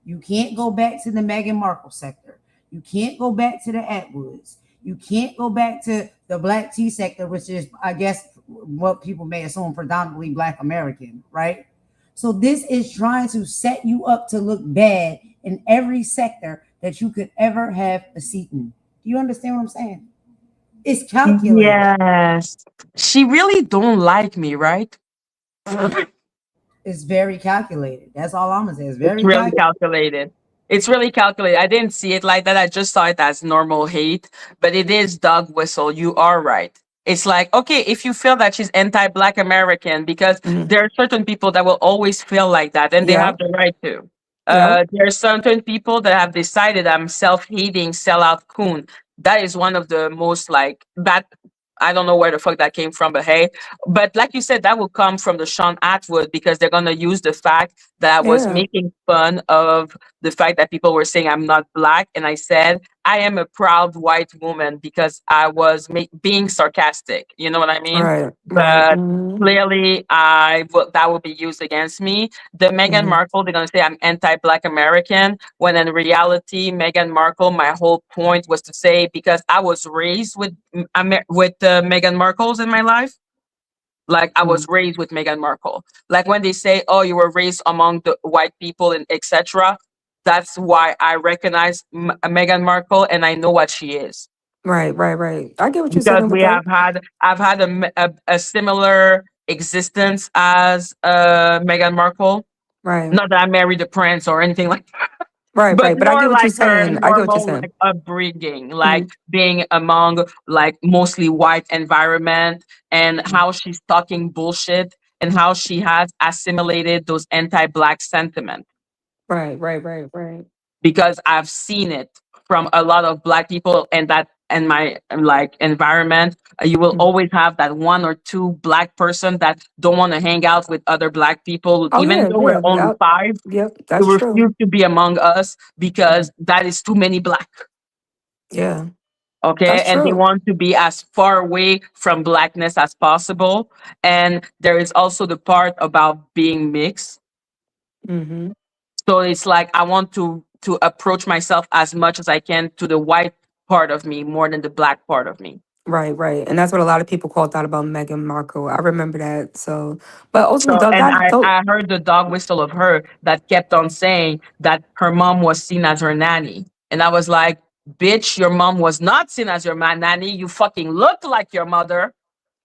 You can't go back to the Meghan Markle sector. You can't go back to the Atwoods. You can't go back to the black tea sector, which is, I guess, what people may assume predominantly black American, right? So this is trying to set you up to look bad in every sector that you could ever have a seat in. Do you understand what I'm saying? It's calculated. Yes. She really don't like me, right? It's very calculated. That's all I'm gonna say. It's It's very really calculated. calculated. It's really calculated. I didn't see it like that. I just saw it as normal hate, but it is dog whistle. You are right. It's like, okay, if you feel that she's anti-Black American, because Mhm. there are certain people that will always feel like that, and they Yeah. have the right to. Yeah. There are certain people that have decided I'm self-hating, sellout coon. That is one of the most like that. I don't know where the fuck that came from, but hey, but like you said, that will come from the Sean Atwood because they're gonna use the fact that I was Yeah. making fun of the fact that people were saying I'm not black, and I said I am a proud white woman because I was being sarcastic. You know what I mean? Right. Right. But Mm-hmm. clearly, that will be used against me. The Meghan Mm-hmm. Markle, they're gonna say I'm anti-Black American, when in reality, Meghan Markle, my whole point was to say because I was raised with Meghan Markles in my life. Like I was raised with Meghan Markle. Like when they say, "Oh, you were raised among the white people and etc." That's why I recognize Meghan Markle and I know what she is Right. Right. Right. I get what you're because saying with that. I've had a similar existence as Meghan Markle. Right. Not that I married the prince or anything like that, Right. but Right. But I more get what you're like her saying. I get what you're normal saying. like upbringing, Mm-hmm. like being among like mostly white environment and how she's talking bullshit and how she has assimilated those anti-black sentiment Right. Right. Right. Right. because I've seen it from a lot of black people and that in my like environment. You will Mm. always have that one or two black person that don't want to hang out with other black people, Oh even yeah. though we're Yeah. only Yep. five. Yep. They That's true. refuse to be among us because that is too many black. Yeah. Okay, That's and they true. want to be as far away from blackness as possible. And there is also the part about being mixed. Mm-hmm. So it's like I want to approach myself as much as I can to the white part of me more than the black part of me. Right. Right. And that's what a lot of people called out about Meghan Markle. I remember that. So, but ultimately, So though, and that though. I heard the dog whistle of her that kept on saying that her mom was seen as her nanny. And I was like, bitch, your mom was not seen as your nanny. You fucking look like your mother.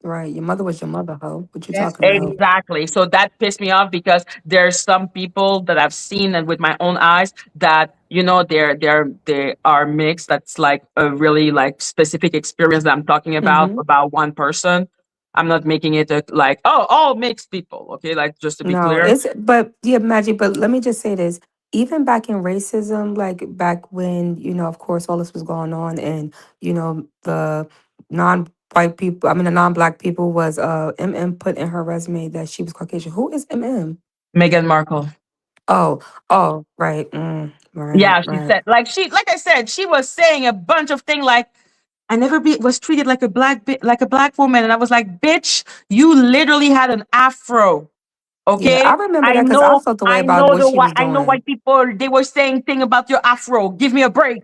Right. Your mother was your mother, ho. What you That's talking about? crazy. Exactly. So that pissed me off because there's some people that I've seen and with my own eyes that they are mixed. That's like a really like specific experience that I'm talking Mm-hmm. about one person. I'm not making it a, like all mixed people. Okay, like just to be No, clear. it's but yeah, Magic. But let me just say this: even back in racism, like back when of course, all this was going on, and the non-white people, I mean, the non-black people was MM put in her resume that she was Caucasian. Who is MM? Meghan Markle. Oh, oh, right, right, Yeah, she right. said like I said, she was saying a bunch of things like I never was treated like a like a black woman, and I was like, bitch, you literally had an afro. Yeah, I Okay, remember that because I felt the way about what she was I know doing. white people. They were saying thing about your afro. Give me a break.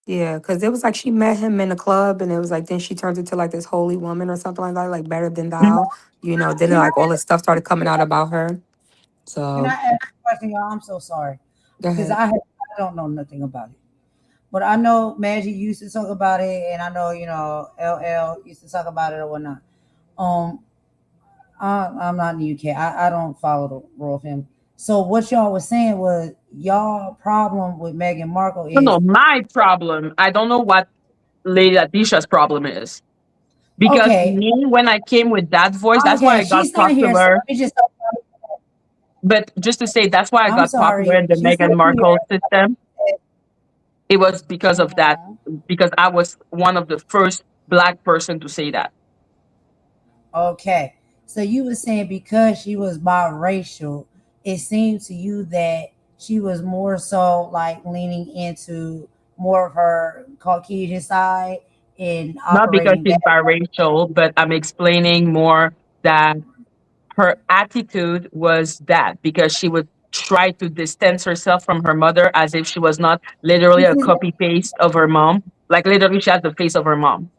Yeah, because it was like she met him in a club, and it was like then she turned into like this holy woman or something like that, like better than Mhm. thou. Then Can I like all this stuff started coming out about her. can I So ask a question, y'all? I'm so sorry go because ahead. I don't know nothing about it. But I know Maggie used to talk about it, and I know LL used to talk about it or whatnot. Um, I'm not in the UK. I don't follow the royal family. So what y'all was saying was y'all problem with Meghan Markle No, no, is my problem. I don't know what Lady Adisha's problem is because okay. me, when I came with that voice, that's why Okay, I got she's not here, so popular. let me just. But just to say, that's why I I'm got popular sorry, in the she's not Meghan here. Markle system. It was because of that, Mhm. because I was one of the first black person to say that. Okay, so you were saying because she was biracial, it seemed to you that she was more so like leaning into more of her Caucasian side in Not because operating she's that. biracial, but I'm explaining more that her attitude was that because she was. try to distance herself from her mother as if she was not literally This a is copy paste of her mom. Like literally, she has the face of her mom.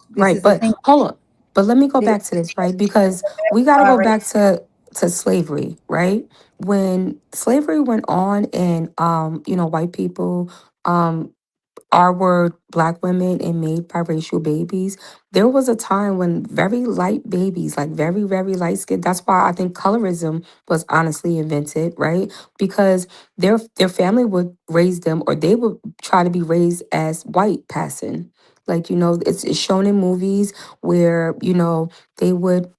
this Right, is the but thing. hold on. But let me go This back to this, right? Because we got to go back to slavery, right? When slavery went on and white people um our word black women and made biracial babies, there was a time when very light babies, like very, very light skin, that's why I think colorism was honestly invented, right? Because their family would raise them or they would try to be raised as white passing. Like, it's shown in movies where, they would,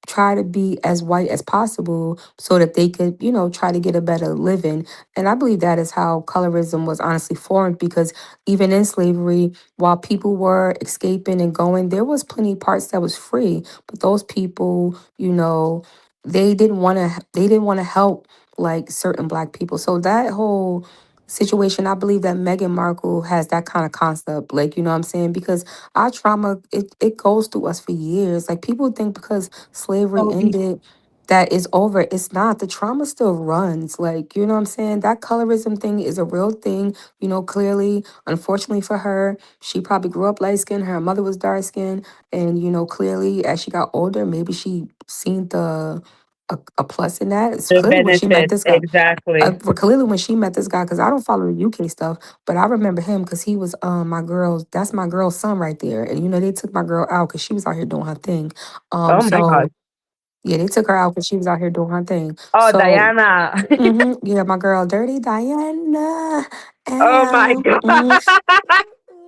try to be as white as possible so that they could, try to get a better living. And I believe that is how colorism was honestly formed because even in slavery, while people were escaping and going, there was plenty parts that was free. But those people, they didn't want to help like certain black people. So that whole situation, I believe that Meghan Markle has that kind of concept. Like, you know what I'm saying? Because our trauma, it goes through us for years. Like people think because slavery so deep. ended that is over. It's not. The trauma still runs. Like, you know what I'm saying? That colorism thing is a real thing. Clearly, unfortunately for her, she probably grew up light skinned. Her mother was dark skinned. And, clearly as she got older, maybe she seen a plus in that. It's The clearly when she met benefit, this guy. exactly. Clearly when she met this guy, because I don't follow the UK stuff, but I remember him because he was my girl's. That's my girl's son right there, and they took my girl out because she was out here doing her thing. Oh my So god. yeah, they took her out because she was out here doing her thing. Oh, So Diana. yeah, my girl, Dirty Diana. Oh my Ow, god.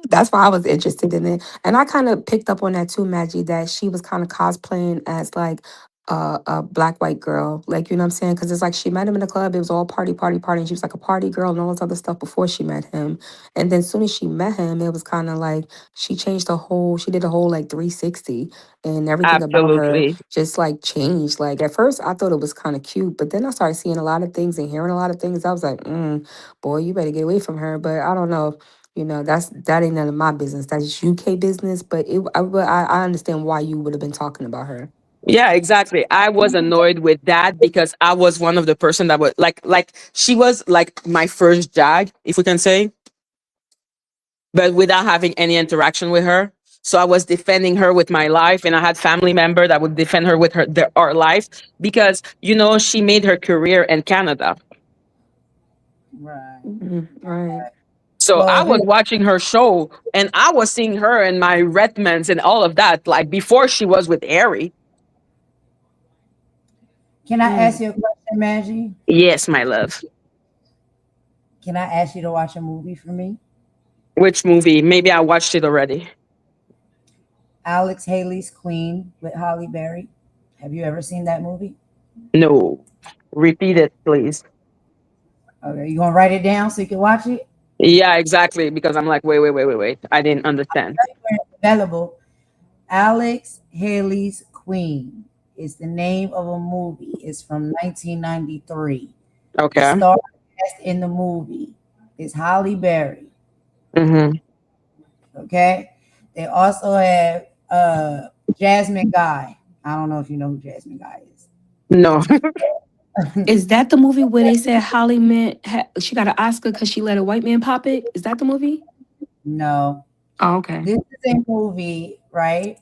that's why I was interested in it. And I kind of picked up on that too, Maggie, that she was kind of cosplaying as like a black white girl. Like, you know what I'm saying? Because it's like she met him in the club. It was all party, party, party. And she was like a party girl and all this other stuff before she met him. And then as soon as she met him, it was kind of like she did a whole like 360 and everything about her Absolutely. just like changed. Like at first I thought it was kind of cute, but then I started seeing a lot of things and hearing a lot of things. I was like, boy, you better get away from her. But I don't know. That ain't none of my business. That's UK business. But I understand why you would have been talking about her. Yeah, exactly. I was annoyed with that because I was one of the person that was like she was like my first jag, if we can say, but without having any interaction with her. So I was defending her with my life, and I had family member that would defend her with our life because she made her career in Canada. Right. Right. So Well, I if was it, watching her show, and I was seeing her in my Redmonds and all of that, like before she was with Ari. can I Mm. ask you a question, Maggie? Yes, my love. Can I ask you to watch a movie for me? Which movie? Maybe I watched it already. Alex Haley's Queen with Holly Berry. Have you ever seen that movie? No. Repeat it, please. Okay, you gonna write it down so you can watch it? Yeah, exactly. Because I'm like, wait, wait, wait, wait, wait. I didn't understand. Available. Alex Haley's Queen is the name of a movie. It's from 1993. The Okay. star cast in the movie is Holly Berry. Mm-hmm. Okay. They also have Jasmine Guy. I don't know if you know who Jasmine Guy is. No. Is that the movie where they said Holly she got an Oscar because she let a white man pop it? Is that the movie? No. Oh, okay. This is a movie, right,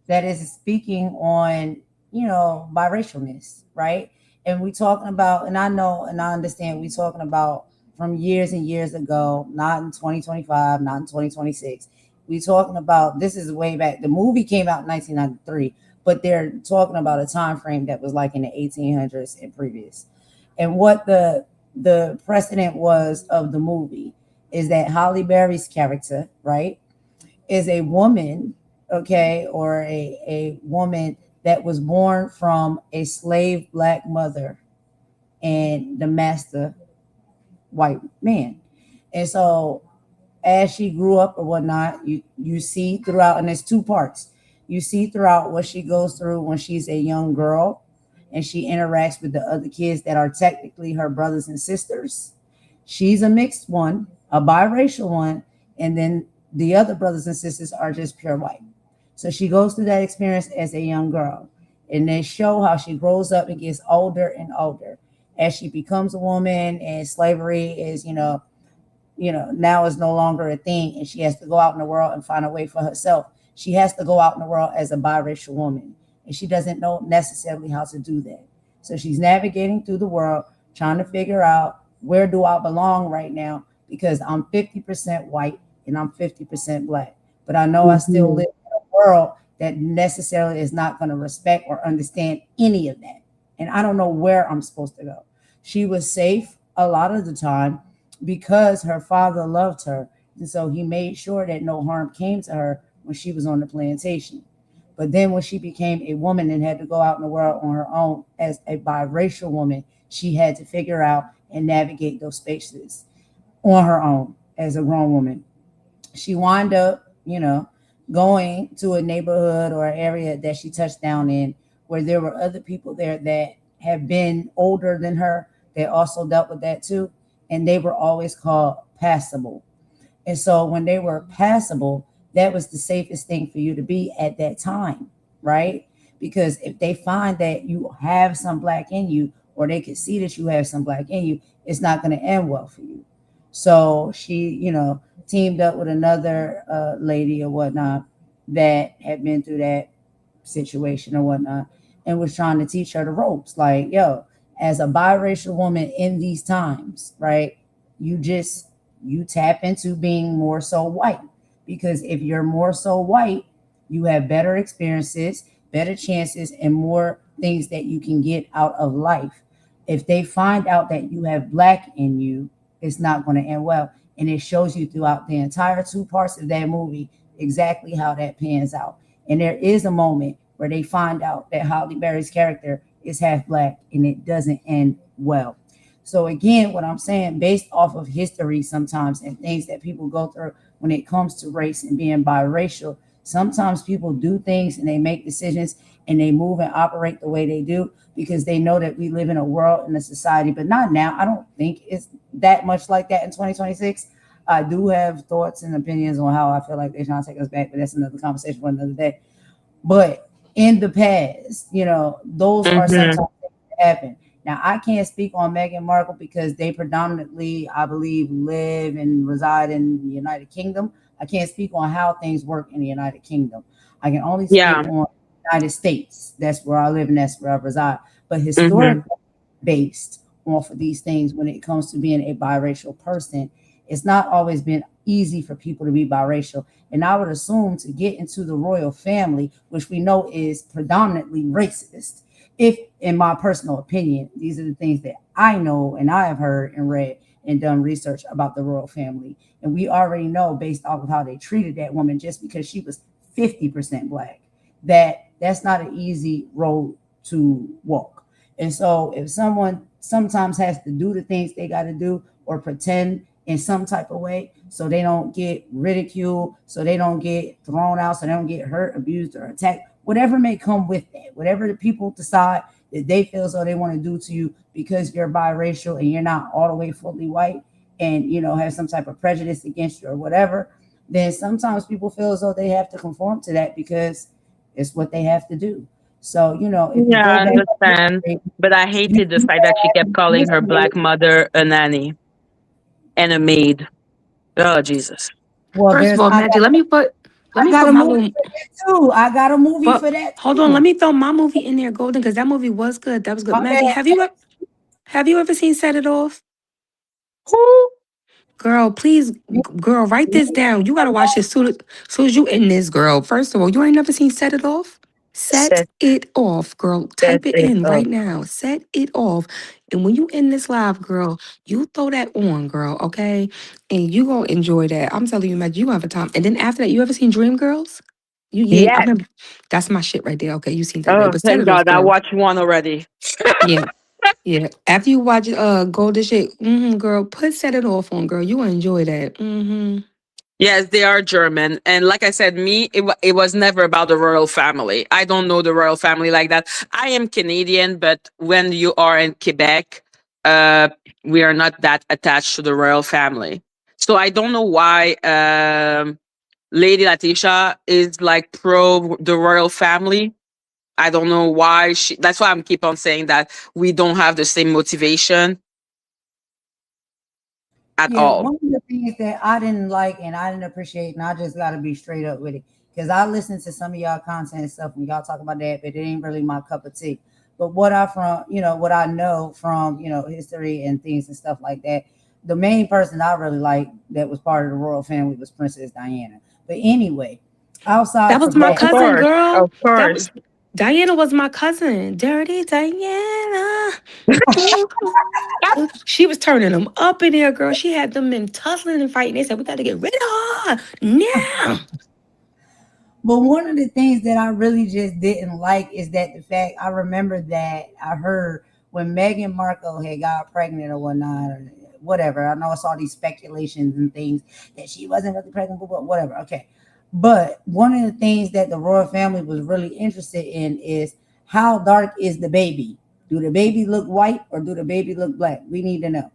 that is speaking on, biracialness, right? And we talking about, and I know and I understand we talking about from years and years ago, not in 2025, not in 2026. We talking about this is way back. The movie came out in 1993, but they're talking about a time frame that was like in the 1800s and previous. And what the precedent was of the movie is that Holly Berry's character, right, is a woman, okay, or a woman that was born from a slave black mother and the master white man. And so as she grew up or whatnot, you see throughout, and there's two parts. You see throughout what she goes through when she's a young girl and she interacts with the other kids that are technically her brothers and sisters. She's a mixed one, a biracial one, and then the other brothers and sisters are just pure white. So she goes through that experience as a young girl. And they show how she grows up and gets older and older. as she becomes a woman and slavery is, now is no longer a thing, and she has to go out in the world and find a way for herself. She has to go out in the world as a biracial woman, and she doesn't know necessarily how to do that. So she's navigating through the world, trying to figure out, where do I belong right now, because I'm 50% white and I'm 50% black. But I know I still Mhm. live in a world that necessarily is not going to respect or understand any of that. And I don't know where I'm supposed to go. She was safe a lot of the time because her father loved her. And so he made sure that no harm came to her when she was on the plantation. But then when she became a woman and had to go out in the world on her own as a biracial woman, she had to figure out and navigate those spaces on her own as a grown woman. She wound up, going to a neighborhood or an area that she touched down in, where there were other people there that have been older than her that also dealt with that too. And they were always called passable. And so when they were passable, that was the safest thing for you to be at that time, right? Because if they find that you have some black in you, or they can see that you have some black in you, it's not going to end well for you. So she, teamed up with another lady or whatnot that had been through that situation or whatnot, and was trying to teach her the ropes. Like, yo, as a biracial woman in these times, right? You just you tap into being more so white, because if you're more so white, you have better experiences, better chances, and more things that you can get out of life. If they find out that you have black in you, it's not going to end well. And it shows you throughout the entire two parts of that movie exactly how that pans out. And there is a moment where they find out that Holly Berry's character is half black, and it doesn't end well. So again, what I'm saying, based off of history sometimes and things that people go through when it comes to race and being biracial, sometimes people do things and they make decisions and they move and operate the way they do because they know that we live in a world and a society, but not now. I don't think it's that much like that in 2026. I do have thoughts and opinions on how I feel like they're trying to take us back, but that's another conversation for another day. But in the past, those are Mhm. sometimes things that happen. Now, I can't speak on Meghan Markle because they predominantly, I believe, live and reside in the United Kingdom. I can't speak on how things work in the United Kingdom. I can only speak Yeah. on the United States. That's where I live and that's where I reside. But Mhm. historically, based off of these things, when it comes to being a biracial person, it's not always been easy for people to be biracial. And I would assume to get into the royal family, which we know is predominantly racist, if, in my personal opinion, these are the things that I know and I have heard and read and done research about the royal family. And we already know, based off of how they treated that woman, just because she was 50% black, that that's not an easy road to walk. And so if someone sometimes has to do the things they got to do or pretend in some type of way so they don't get ridiculed, so they don't get thrown out, so they don't get hurt, abused, or attacked, whatever may come with that, whatever the people decide that they feel so they want to do to you because you're biracial and you're not all the way fully white and have some type of prejudice against you or whatever, then sometimes people feel as though they have to conform to that because it's what they have to do. So, if you Yeah, go I back, understand. But I you, hated the you fact that she kept have calling her history. black mother a nanny and a maid. Oh Jesus. Well, First of there's all, Maggie, let I me got put a my movie little. for that too. I got a movie But for that hold on, let too. me throw my movie in there, Golden, because that movie was good. That was good. My Maggie, bad. have you ever seen Set It Off? Who Girl, please, girl, write this down. You gotta watch this soon as you in this, girl. First of all, you ain't never seen Set It Off? Set set it off, girl. set Type it it in up? right now. Set it off. And when you in this live, girl, you throw that on, girl, okay? And you gonna enjoy that. I'm telling you, Maggie, you gonna have a time. And then after that, you ever seen Dream Girls? Yeah, I Yes. remember. That's my shit right there. Okay, you seen that, right? Oh, But Set thank It Off, God. I girl. watched one already. Yeah, yeah. After you watch Golden Shit, girl, put Set It Off on, girl. You gonna enjoy that. Yes, they are German. And like I said, it was never about the royal family. I don't know the royal family like that. I am Canadian, but when you are in Quebec, uh, we are not that attached to the royal family. So I don't know why Lady Letitia is like pro the royal family. I don't know why she. That's why I'm keep on saying that we don't have the same motivation at Yeah, all. one of the things that I didn't like and I didn't appreciate, and I just got to be straight up with it, because I listened to some of y'all content and stuff when y'all talk about that, but it ain't really my cup of tea. But what I know from history and things and stuff like that, the main person I really liked that was part of the royal family was Princess Diana. But anyway, That outside was from my Of that, cousin, course, girl. of That course. was Diana was my cousin. Dirty Diana. Ooh. She was turning them up in there, girl. She had them in tussling and fighting. They said, we got to get rid of her now. but one of the things that I really just didn't like is that the fact I remember that I heard when Meghan Markle had got pregnant or whatnot or whatever. I know it's all these speculations and things that she wasn't really pregnant, but whatever. Okay. But one of the things that the royal family was really interested in is how dark is the baby? Do the baby look white or do the baby look black? We need to know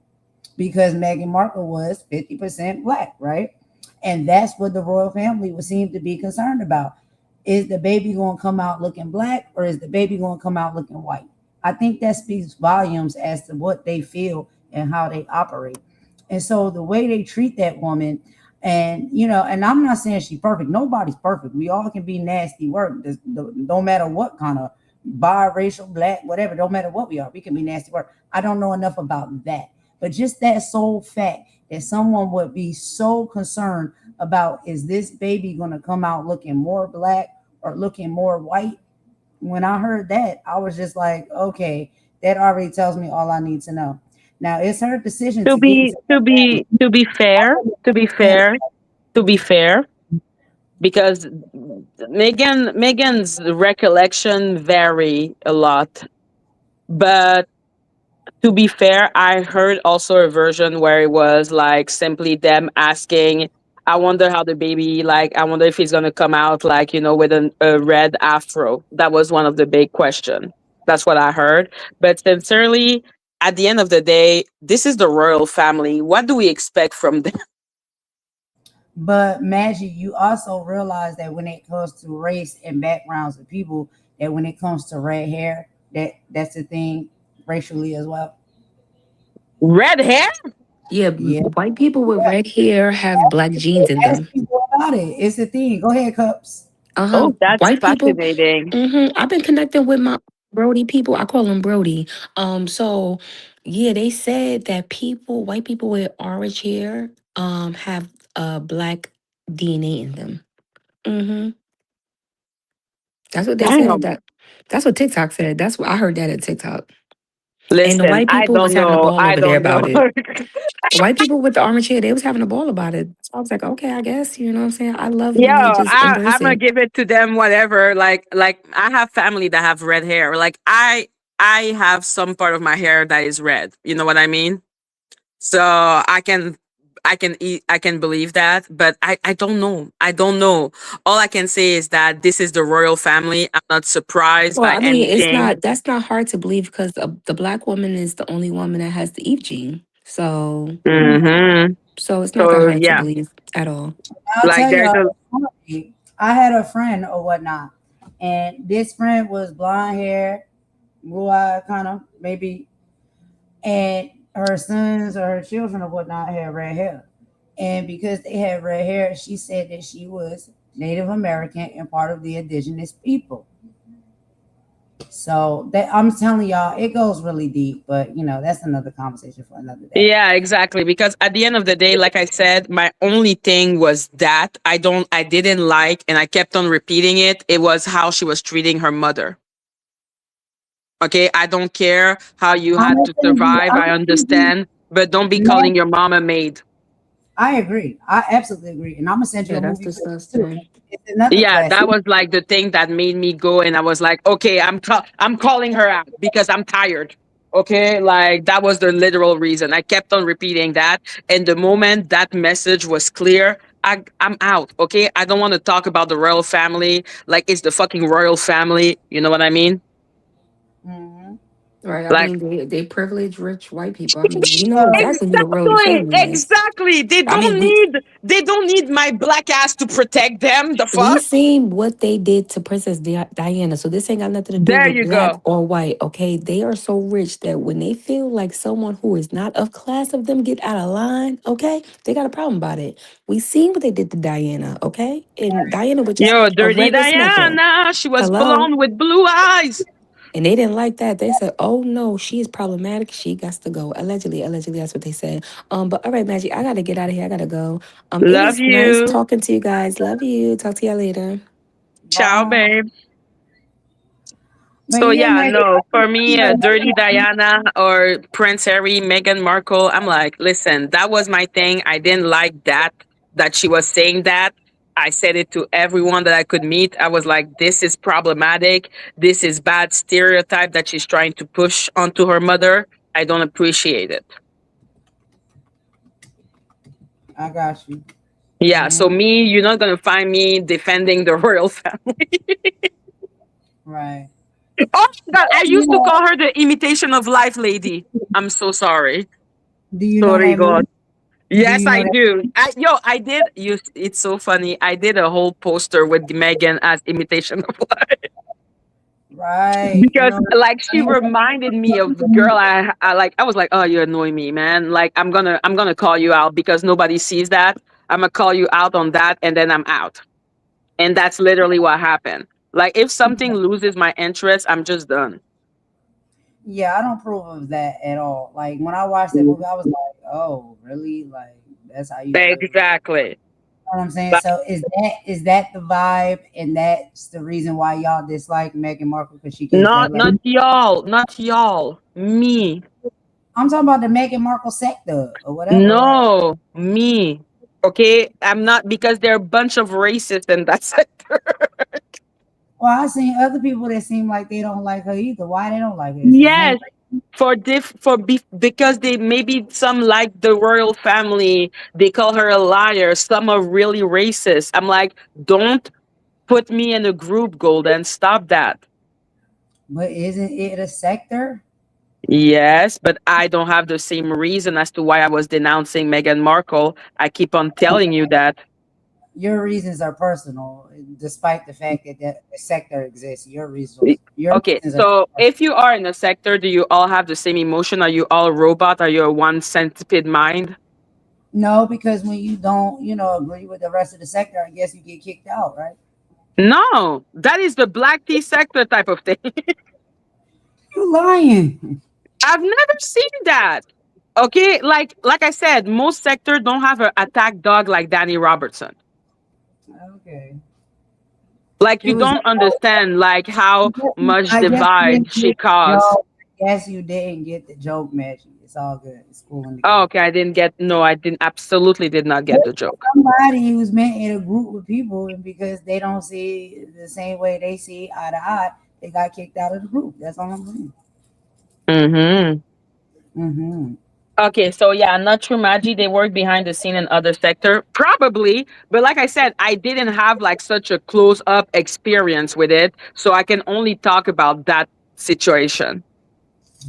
because Meghan Markle was 50% black, right? And that's what the royal family would seem to be concerned about. Is the baby going to come out looking black or is the baby going to come out looking white? I think that speaks volumes as to what they feel and how they operate. And so the way they treat that woman, and I'm not saying she's perfect. Nobody's perfect. We all can be nasty work. No matter what kind of biracial, black, whatever, don't matter what we are, we can be nasty work. I don't know enough about that. But just that sole fact that someone would be so concerned about is this baby going to come out looking more black or looking more white? When I heard that, I was just like, okay, that already tells me all I need to know. Now it's her decision To to get be into to that be to be fair, to be family. fair, to be fair, because Megan's recollection vary a lot. But to be fair, I heard also a version where it was like simply them asking, I wonder how the baby, like, I wonder if he's going to come out, like, with a red afro. That was one of the big question. That's what I heard. But sincerely, at the end of the day, this is the royal family. What do we expect from them? But Maggie, you also realize that when it comes to race and backgrounds of people, that when it comes to red hair, that's the thing racially as well. Red hair? Yeah, Yeah. white people with red hair have black genes in Ask them. people about it. It's a thing. Go ahead, Cups. Uh-huh. Oh, that's White people. fascinating. I've been connecting with my Brody people. I call them Brody. So yeah, they said that white people with orange hair, have black DNA in them. hmm That's what they said. Damn. That's what TikTok said. That's what I heard that at TikTok. And the Listen, white I people was don't having a know. ball I over there don't know. about it. The white people with the orange hair, they was having a ball about it. So I was like, okay, I guess, you know what I'm saying? I love Yeah, when they just embrace I'm gonna it. give it to them. Whatever. Like I have family that have red hair. Like I have some part of my hair that is red. You know what I mean? So I can believe that, but I don't know. I don't know. All I can say is that this is the royal family. I'm not surprised Well, by I mean, anything. that's not hard to believe because the black woman is the only woman that has the Eve gene. So, Mm-hmm. so it's not that So hard to yeah, believe at all. I'll like tell there's y'all a a story. I had a friend or whatnot, and this friend was blonde hair, blue eye, kind of maybe, and her sons or her children or whatnot had red hair. And because they had red hair, she said that she was Native American and part of the indigenous people. So that I'm telling y'all, it goes really deep, but that's another conversation for another day. Yeah, exactly. Because at the end of the day, like I said, my only thing was that I didn't like, and I kept on repeating it. It was how she was treating her mother. Okay, I don't care how you I'm had gonna to send you. survive. I'm I gonna send you. understand, but don't be Man, calling your mom a maid. I agree. I absolutely agree, and I'm gonna send you Yeah, a that's movie clip too. disgusting. It's another Yeah, classic. that was like the thing that made me go, and I was like, okay, I'm calling her out because I'm tired. Okay, like that was the literal reason. I kept on repeating that, and the moment that message was clear, I'm out. Okay, I don't want to talk about the royal family like it's the fucking royal family. You know what I mean? Mhm. Right. I Like mean, they privileged rich white people. I mean, we know So, exactly who the royal exactly, family is. exactly. I mean, They don't need my black ass to protect them. The we fuck? seen what they did to Princess Diana. So this ain't got nothing to do There with you black go. or white. Okay. They are so rich that when they feel like someone who is not of class of them get out of line, okay, they got a problem about it. We seen what they did to Diana, okay? And Diana was just Yo, a dirty regular smucker. Diana. She was Hello? blonde with blue eyes. And they didn't like that. They said, "Oh no, she is problematic. She got to go." Allegedly, allegedly, that's what they said. But all right, Maggie, I gotta get out of here. I gotta go. It Love was nice you. talking to you guys. Love you. Talk to y'all later. Ciao, bye. babe. But So yeah, yeah, Maggie, no, for me, Dirty I Diana or Prince Harry, Meghan Markle, I'm like, listen, that was my thing. I didn't like that she was saying that. I said it to everyone that I could meet. I was like, this is problematic. This is bad stereotype that she's trying to push onto her mother. I don't appreciate it. got you. Yeah, so Hmm. me, you're not gonna find me defending the royal family. Right. Oh my god, I You used to know, call her the imitation of life lady. I'm so sorry. do you know Sorry, that God. movie? Do Yes, you know I that? do. I did. It's so funny. I did a whole poster with Megan as imitation of life Right. You because, know. like, she reminded me of the girl I like. I was like, oh, you annoy me, man. Like, I'm gonna call you out because nobody sees that. I'm gonna call you out on that, and then I'm out. And that's literally what happened. Like, if something loses my interest, I'm just done. Yeah, I don't approve of that at all. Like when I watched that movie, I was like, "Oh, really? Like that's how you judge?" You Exactly. know what I'm saying? So is that the vibe, and that's the reason why y'all dislike Meghan Markle because she gives that? Like, Not y'all, not y'all. Me. I'm talking about the Meghan Markle sector or whatever. Like, No, me. Okay, I'm not because there are a bunch of racists in that sector. well, I seen other people that seem like they don't like her either. Why they don't like her? It's the same. Yes, because they maybe some like the royal family, they call her a liar. Some are really racist. I'm like, don't put me in a group, Golden. Stop that. But isn't it a sector? Yes, but I don't have the same reason as to why I was denouncing Meghan Markle. I keep on telling you that. Your reasons are personal, despite the fact that that sector exists. Your Y- reasons, your Okay, reasons are so personal. if you are in a sector, do you all have the same emotion? Are you all a robot? Are you a one centipede mind? No, because when you don't, agree with the rest of the sector, I guess you get kicked out, right? No, that is the black tea sector type of thing. You lying. I've never seen that. Okay, like I said, most sectors don't have an attack dog like Dani Robertson. Okay. Like It you was. don't understand like how much I guess you divide didn't she get the caused. joke. Yes, you didn't get the joke, Maggie. It's all good. It's cool in the Oh, game. okay, I didn't get. No, I didn't. Absolutely did not get the joke. Somebody who's meant in a group with people, and because they don't see the same way they see eye to eye, they got kicked out of the group. That's all I'm saying. Mm-hmm. Mm-hmm. Okay, so yeah, not true Maggie. They work behind the scene in other sector, probably. But like I said, I didn't have like such a close up experience with it, so I can only talk about that situation.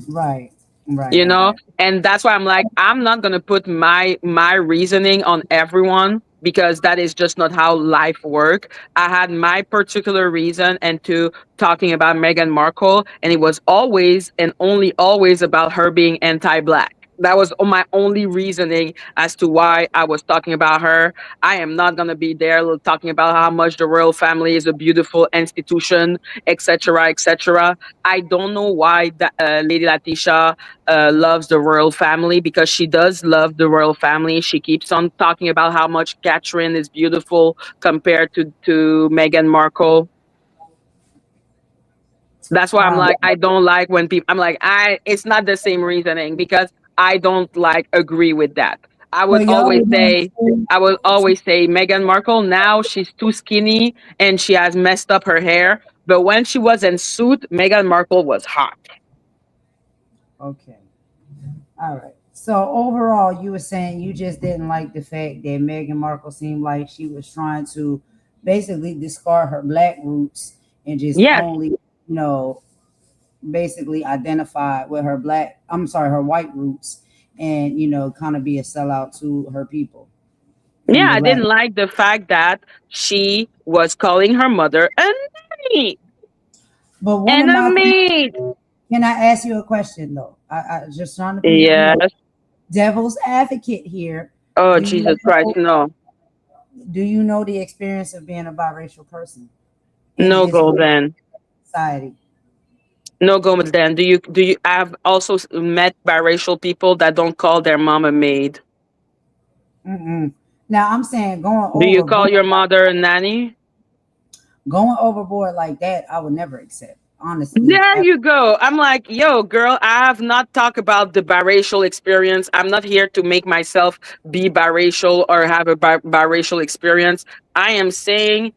Right. Right. You I know, got and that's why I'm like, I'm not gonna put my reasoning on everyone because that is just not how life work. I had my particular reason and to talking about Meghan Markle, and it was always and only always about her being anti-black. That was my only reasoning as to why I was talking about her. I am not gonna be there talking about how much the royal family is a beautiful institution, etc., etc. I don't know why Lady Letitia loves the royal family because she does love the royal family. She keeps on talking about how much Catherine is beautiful compared to Meghan Markle. That's why I'm um like, I don't like when people. I'm like, it's not the same reasoning because I don't like agree with that. I would but y'all always were doing say, I would always say Meghan Markle. Now she's too skinny and she has messed up her hair. But when she was in suit, Meghan Markle was hot. okay. All right. So overall, you were saying you just didn't like the fact that Meghan Markle seemed like she was trying to basically discard her black roots and just Yes, only, you know, basically identify with her black, I'm sorry, her white roots, and kind of be a sellout to her people from Yeah, the I black. didn't like the fact that she was calling her mother a nanny But one and of a my things, maid. can I ask you a question though? I just trying to be, Yes. devil's advocate here. Oh, Do you Jesus Christ, know, no. do you know the experience of being a biracial person and No, just Golden. society? No, Golden. Do you I've also met biracial people that don't call their mom a maid. Mm-mm. Now I'm saying Do you call your mother a nanny? going overboard like that, I would never accept. Honestly, There you go. I'm like, yo, girl, I have not talked about the biracial experience. I'm not here to make myself be biracial or have a biracial experience. I am saying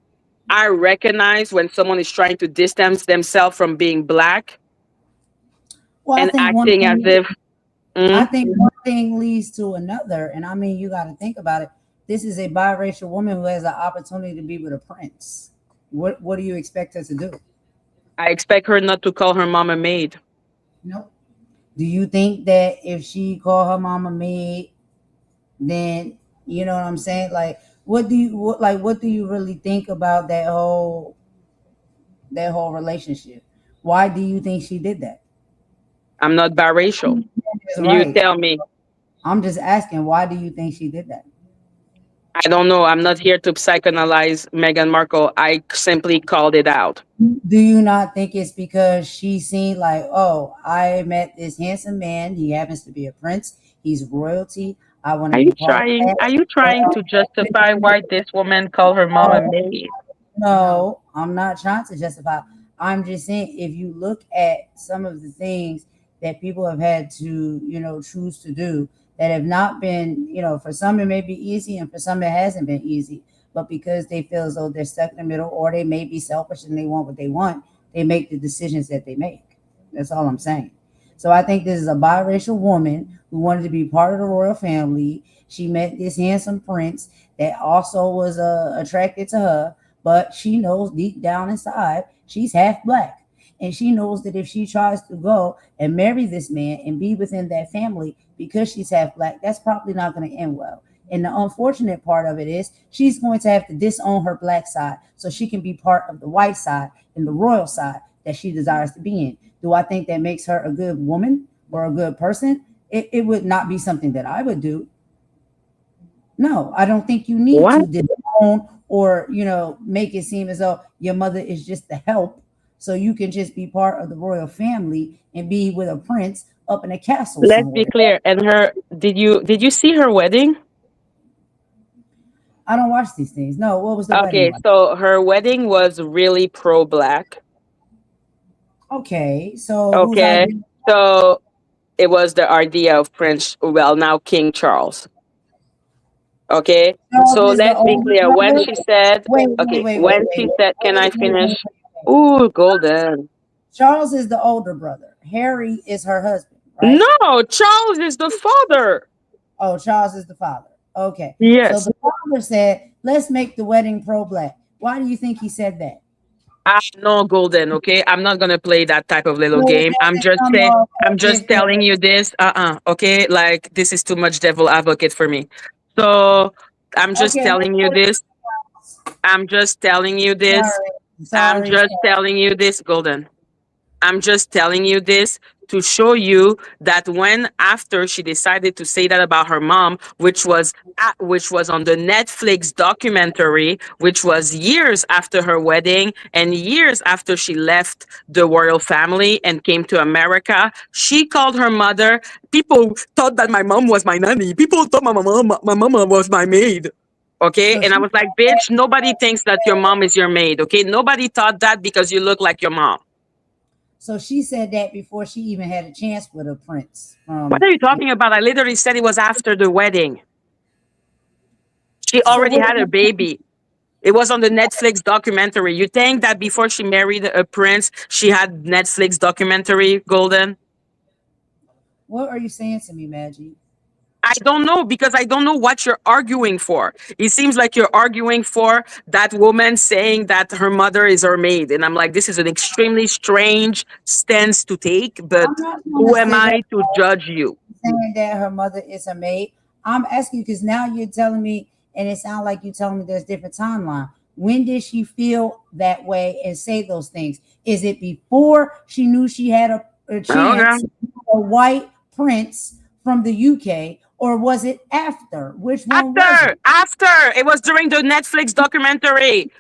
I recognize when someone is trying to distance themselves from being black well, and acting as if, I mm, think one thing leads to another, and I mean, you got to think about it. This is a biracial woman who has an opportunity to be with a prince. What do you expect her to do? I expect her not to call her mom a maid. Nope. Do you think that if she call her mama maid, then you know what I'm saying? Like, what do you really think about that whole relationship? Why do you think she did that? I'm not biracial. That's You right. tell me. I'm just asking, why do you think she did that? I don't know. I'm not here to psychoanalyze Meghan Markle. I simply called it out. Do you not think it's because she seen like, oh, I met this handsome man. He happens to be a prince. He's royalty. I want to be part of that. Are you trying to justify why this woman called her mom a No, maid? no, I'm not trying to justify. I'm just saying if you look at some of the things that people have had to, choose to do that have not been, for some it may be easy and for some it hasn't been easy. But because they feel as though they're stuck in the middle or they may be selfish and they want what they want, they make the decisions that they make. That's all I'm saying. So I think this is a biracial woman who wanted to be part of the royal family. She met this handsome prince that also was attracted to her, but she knows deep down inside she's half black. And she knows that if she tries to go and marry this man and be within that family because she's half black, that's probably not going to end well. And the unfortunate part of it is she's going to have to disown her black side so she can be part of the white side and the royal side that she desires to be in. Do I think that makes her a good woman or a good person? It would not be something that I would do. No, I don't think you need What? to disown or make it seem as though your mother is just the help, so you can just be part of the royal family and be with a prince up in a castle Let's be somewhere. clear. And her, did you see her wedding? I don't watch these things. No, what was the wedding Okay, like? so her wedding was really pro-black. Okay, so whose Okay, idea? so it was the idea of Prince, well, now King Charles. Okay, Charles so is the let's be older clear. When brother. she said, Wait, wait, okay, wait, wait, when wait, she said, can I wait, wait, wait, finish? wait. Ooh, golden. Charles is the older brother. Harry is her husband, right? No, Charles is the father. Oh, Charles is the father. Okay. So Yes. the father said, let's make the wedding pro black. Why do you think he said that? No, golden. Okay, I'm not gonna play that type of little Well, game. does it come off I'm as just if the telling you this. Okay, like this is too much devil advocate for me. So I'm just okay, telling you this. I'm just telling you this. sorry, I'm sorry, just sorry. telling you this, golden. I'm just telling you this to show you that when after she decided to say that about her mom, which was on the Netflix documentary, which was years after her wedding and years after she left the royal family and came to America, she called her mother. People thought that my mom was my nanny. People thought my mama was my maid. Okay, So and I she was like, bitch, nobody thinks that your mom is your maid. Okay, nobody thought that because you look like your mom. so she said that before she even had a chance with a prince. What are you talking about? I literally said it was after the wedding. She So already what had a baby. It was on the Netflix documentary. You think that before she married a prince, she had Netflix documentary, Golden? what are you saying to me, Maggie? I don't know, because I don't know what you're arguing for. It seems like you're arguing for that woman saying that her mother is her maid. And I'm like, this is an extremely strange stance to take, but I'm not trying to who am say that I to judge you? saying that her mother is a maid. I'm asking you because now you're telling me, and it sounds like you're telling me there's different timeline. When did she feel that way and say those things? Is it before she knew she had a chance, Okay. a white prince from the UK, or was it after? Which one was it? After. It was during the Netflix documentary.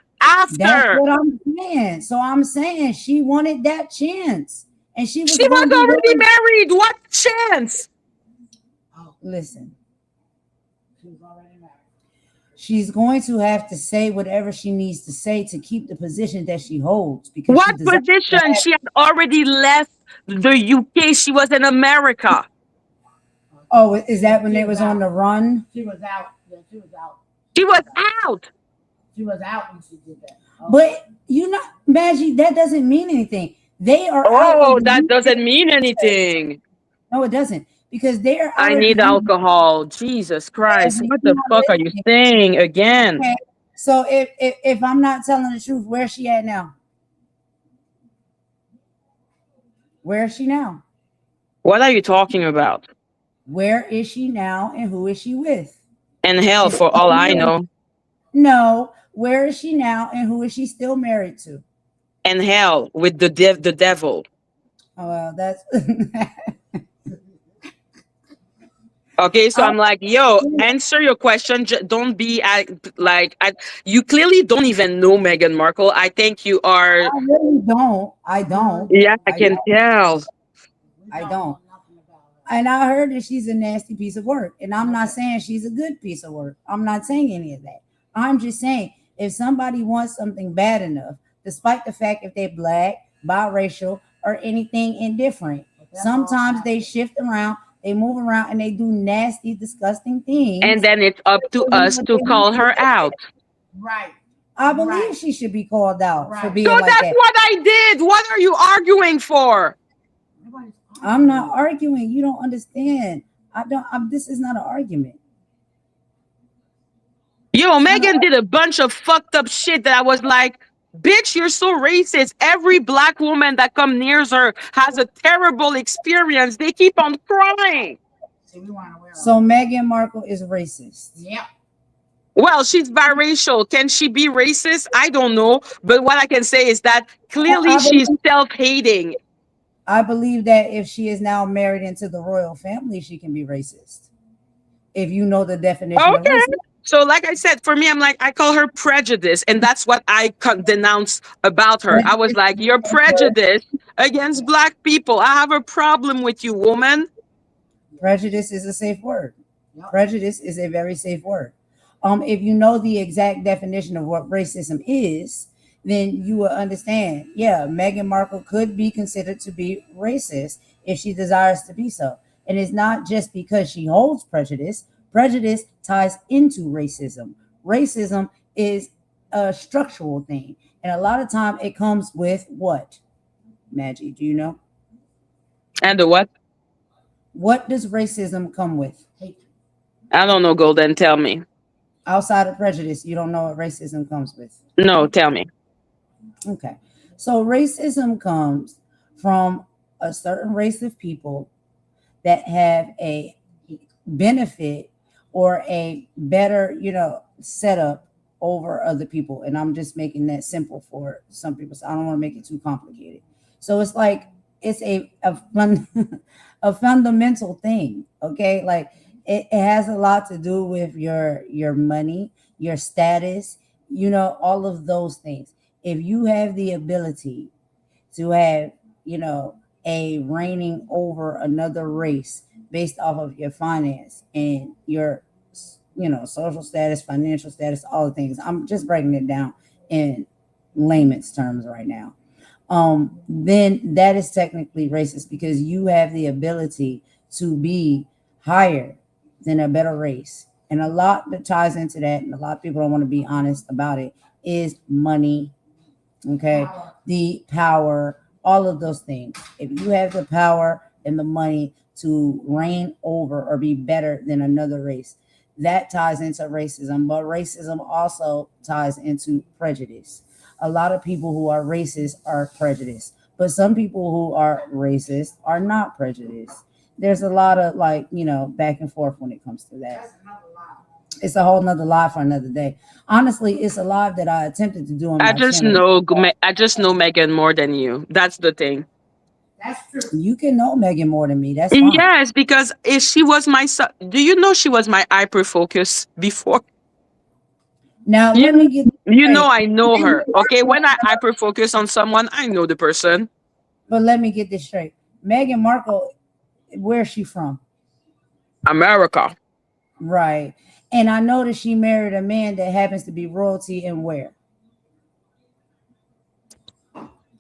That's After. what I'm saying. So I'm saying she wanted that chance, and she was She was going to be already willing. married. What chance? Listen, she's going to have to say whatever she needs to say to keep the position that she holds because she What desires to position? have. She had already left the UK. She was in America. Oh, is that when they was on the run? She was out. Yeah, she was out. She was out. She was out when she did that. But you know, Madgie, that doesn't mean anything. They are out Oh, of the that UK. doesn't mean anything. No, it doesn't because they are I out of the need UK. alcohol. Jesus Christ. Madgie, What you're the not fuck are you listening. saying again? Okay. So if I'm not telling the truth, where's she at now? Where is she now? What are you talking about? Where is she now and who is she with? And hell, Is for all I know. No, where is she now and who is she still married to? And hell with the devil. Oh, well, that's Okay, so I, I'm like, yo, answer your question. Don't be you clearly don't even know Meghan Markle. I think you are. I really don't. I don't. Yeah, I I can don't. tell. I don't. And I heard that she's a nasty piece of work. And I'm not saying she's a good piece of work. I'm not saying any of that. I'm just saying if somebody wants something bad enough, despite the fact if they're black, biracial, or anything indifferent, sometimes they shift around, they move around, and they do nasty, disgusting And things. then it's up to us to call her out. Right. I believe she should be called out for Right. being So like that's that. what I did. What are you arguing for? I'm not arguing. You don't understand. This is not an argument. Yo, Megan did a bunch of fucked up shit that I was like, bitch, you're so racist. Every black woman that come near her has a terrible experience. They keep on crying. See, we weren't aware of So Meghan Markle is racist. Yep. Well, she's biracial. Can she be racist? I don't know. But what I can say is that clearly I she's believe, self-hating. I believe that if she is now married into the royal family, she can be racist. If you know the definition of Okay. racism. So, like I said, for me, I'm like, I call her prejudice. And that's what I denounce about her. I was like, you're prejudiced against black people. I have a problem with you, woman. Prejudice is a safe word. Yep. Prejudice is a very safe word. If you know the exact definition of what racism is, then you will understand. Yeah, Meghan Markle could be considered to be racist if she desires to be so. And it's not just because she holds prejudice. Prejudice ties into racism. Racism is a structural thing. And a lot of time it comes with what? Madgie, do you know? And the what? What does racism come with? Hatred. I don't know, Golden. Tell me. Outside of prejudice, you don't know what racism comes with. No, tell me. Okay. So racism comes from a certain race of people that have a benefit or a better, setup over other people. And I'm just making that simple for some people. So I don't want to make it too complicated. So it's like it's a fundamental thing. Okay. Like it has a lot to do with your money, your status, all of those things. If you have the ability to have, a reigning over another race based off of your finance and your, social status, financial status, all the things. I'm just breaking it down in layman's terms right now. Then that is technically racist because you have the ability to be higher than a better race. And a lot that ties into that, and a lot of people don't want to be honest about it, is money. Okay. The power, all of those things. If you have the power and the money to reign over or be better than another race. That ties into racism, but racism also ties into prejudice. A lot of people who are racist are prejudiced, but some people who are racist are not prejudiced. There's a lot of back and forth when it comes to that. That's another lie. It's a whole nother live for another day. Honestly, it's a live that I attempted to do on I my just channel. know I just know Megan more than you. That's the thing. That's true. You can know Megan more than me. That's fine. Yes, because if she was my do you know she was my hyper focus before? Now You, let me get you know straight. I know her. Megan Okay, Markle, when I hyper focus on someone, I know the person. but let me get this straight. Meghan Markle, where's she from? America. Right. And I know that she married a man that happens to be royalty and where?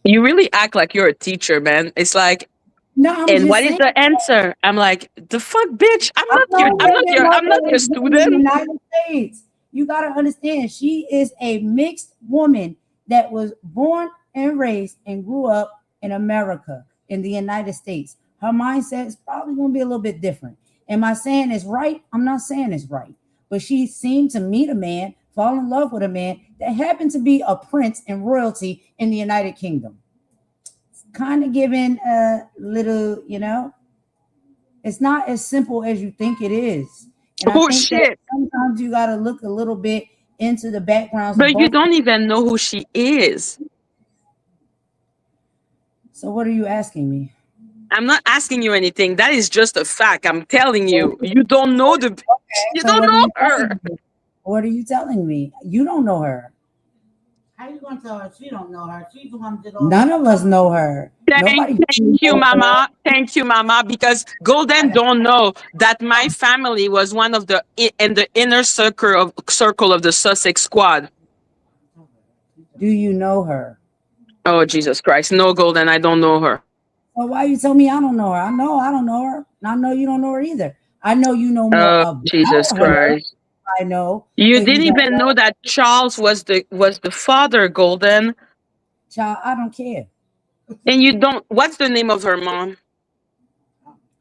You really act like you're a teacher, man. It's like, No, I'm and just what is saying. the answer? I'm like, the fuck, bitch. I'm I not your know I'm not Meghan your I'm not Markle your is born in the student. United States. You got to understand, she is a mixed woman that was born and raised and grew up in America, in the United States. Her mindset is probably going to be a little bit different. Am I saying it's right? I'm not saying it's right. But she seemed to meet a man, fall in love with a man that happened to be a prince and royalty in the United Kingdom. It's kind of giving a little, it's not as simple as you think it is. And I Oh think that shit. sometimes you got to look a little bit into the backgrounds of But you both. don't even know who she is. So what are you asking me? I'm not asking you anything. That is just a fact. I'm telling you. You don't know you So don't what are know you her. telling me? What are you telling me? You don't know her. How you gonna tell her she don't know her? She's the one that did all None that of us stuff. know her. Nobody Thank you, knows her. Mama. Thank you, Mama. Because Golden don't know that my family was one of in the inner circle of the Sussex squad. Do you know her? Oh Jesus Christ! No, Golden, I don't know her. So why you tell me I don't know her? I know I don't know her. And I know you don't know her either. I know you know more Oh about Jesus her. Christ! I know, You but you didn't don't even know know. that Charles was the father, Golden, Child, I don't care. and you don't. What's the name of her mom?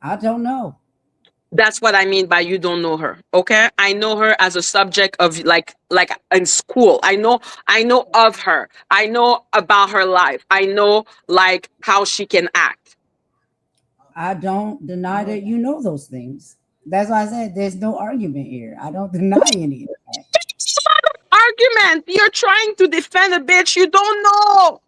I don't know. That's what I mean by you don't know her. Okay, I know her as a subject of like in school. I know of her. I know about her life. I know like how she can act. I don't deny that you know those things. That's why I said there's no argument here. I don't deny any of that. Argument. You're trying to defend a bitch you don't know.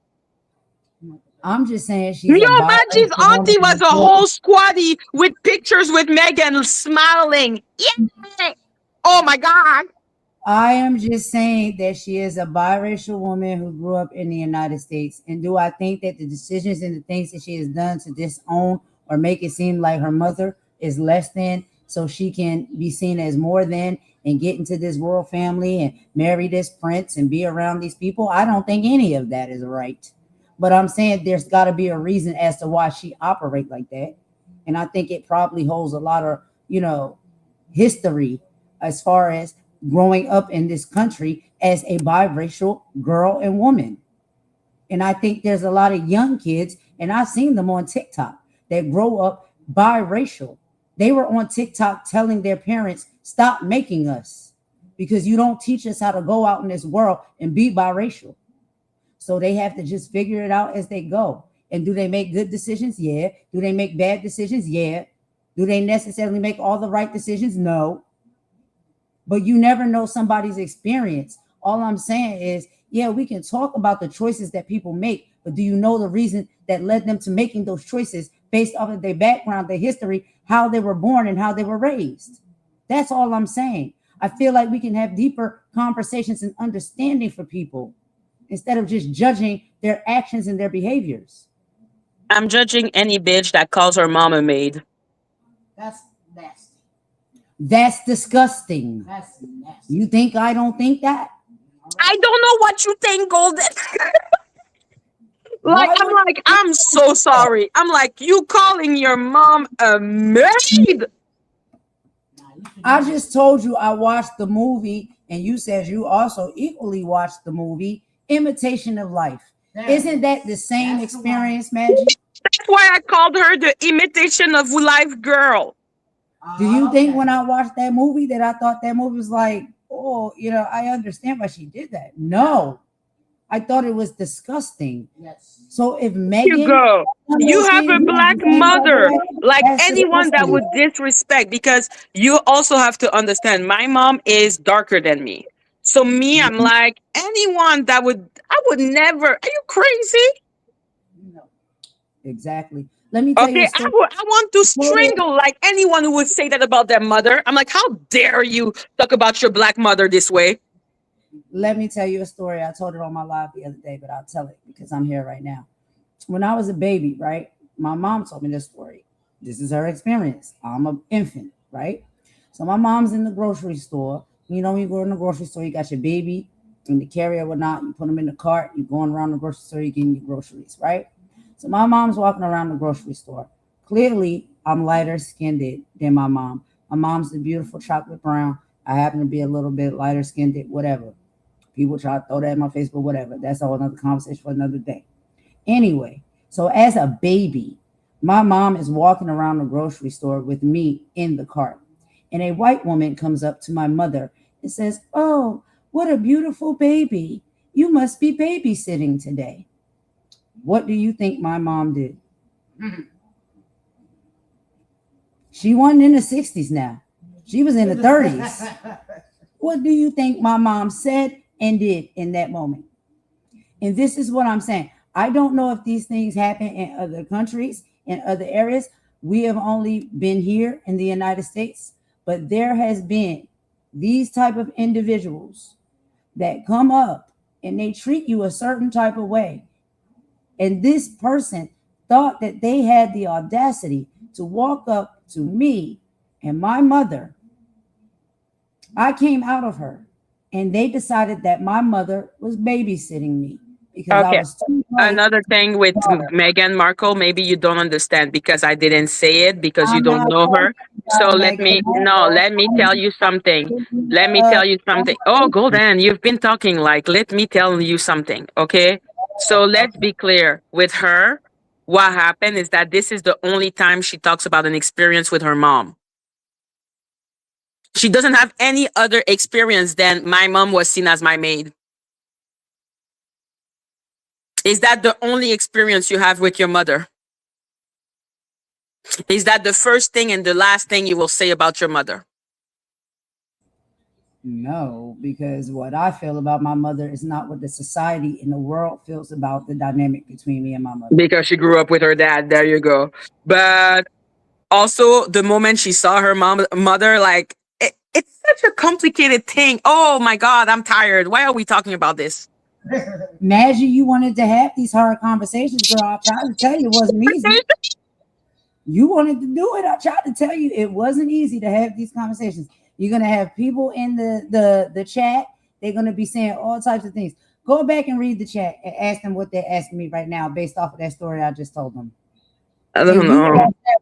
I'm just saying she's a Yo, Maggie's biracial auntie was woman. a whole squaddy with pictures with Megan smiling. Yeah. Oh my God. I am just saying that she is a biracial woman who grew up in the United States. And do I think that the decisions and the things that she has done to disown or make it seem like her mother is less than so she can be seen as more than and get into this royal family and marry this prince and be around these people? I don't think any of that is right. But I'm saying there's got to be a reason as to why she operate like that. And I think it probably holds a lot of, history as far as growing up in this country as a biracial girl and woman. And I think there's a lot of young kids, and I've seen them on TikTok that grow up biracial. They were on TikTok telling their parents, stop making us because you don't teach us how to go out in this world and be biracial. So they have to just figure it out as they go. And do they make good decisions? Yeah. Do they make bad decisions? Yeah. Do they necessarily make all the right decisions? No. But you never know somebody's experience. All I'm saying is, yeah, we can talk about the choices that people make, but do you know the reason that led them to making those choices based off of their background, their history, how they were born and how they were raised? That's all I'm saying. I feel like we can have deeper conversations and understanding for people instead of just judging their actions and their behaviors. I'm judging any bitch that calls her mom a maid. That's nasty. That's disgusting. That's nasty. You think I don't think that? I don't know what you think, Golden. I'm so sorry. I'm like, you calling your mom a maid? I just told you I watched the movie, and you said you also equally watched the movie Imitation of Life. Isn't that the same experience, Madgie? That's why I called her the imitation of life girl. Do you think Okay. when I watched that movie that I thought that movie was like, oh, I understand why she did that? No, I thought it was disgusting. Yes. So if You Megan, go. one of You those have kids a who was black the same type of mother. way, Like that's anyone that disgusting. would disrespect, because you also have to understand my mom is darker than me. So me, I'm like, anyone that would, I would never. Are you crazy? No, exactly. Let me tell you Okay, a story. I want to Total- strangle like anyone who would say that about their mother. I'm like, how dare you talk about your black mother this way? Let me tell you a story. I told it on my live the other day, but I'll tell it because I'm here right now. When I was a baby, right? My mom told me this story. This is her experience. I'm an infant, right? So my mom's in the grocery store. When you go in the grocery store, you got your baby in the carrier or whatnot. You put them in the cart. You're going around the grocery store. You're getting your groceries, right? So my mom's walking around the grocery store. Clearly, I'm lighter skinned than my mom. My mom's the beautiful chocolate brown. I happen to be a little bit lighter skinned, whatever. People try to throw that in my face, but whatever. That's all another conversation for another day. Anyway, so as a baby, my mom is walking around the grocery store with me in the cart. And a white woman comes up to my mother and says, "Oh, what a beautiful baby. You must be babysitting today." What do you think my mom did? She wasn't in the 60s now. She was in the 30s. What do you think my mom said and did in that moment? And this is what I'm saying. I don't know if these things happen in other countries, in other areas. We have only been here in the United States, but there has been these type of individuals that come up and they treat you a certain type of way. And this person thought that they had the audacity to walk up to me and my mother. I came out of her, and they decided that my mother was babysitting me because I Okay. was too late. Another thing with Meghan Markle, maybe you don't understand because I didn't say it because you I'm not don't know her. talking So about Meghan Markle. let me I'm tell you something. giving Let me a tell you something. Oh, conversation. Golden, you've been talking like, let me tell you something. Okay. So let's Okay. be clear with her. What happened is that this is the only time she talks about an experience with her mom. She doesn't have any other experience than my mom was seen as my maid. Is that the only experience you have with your mother? Is that the first thing and the last thing you will say about your mother? No, because what I feel about my mother is not what the society and the world feels about the dynamic between me and my mother. Because she grew up with her dad. There you go. But also, the moment she saw her mother, like, it's such a complicated thing. Oh my God, I'm tired. Why are we talking about this? Madgie, you wanted to have these hard conversations, girl. I tried to tell you it wasn't easy. You wanted to do it. I tried to tell you it wasn't easy to have these conversations. You're gonna have people in the chat. They're gonna be saying all types of things. Go back and read the chat and ask them what they're asking me right now based off of that story I just told them. I And don't you know. ask them,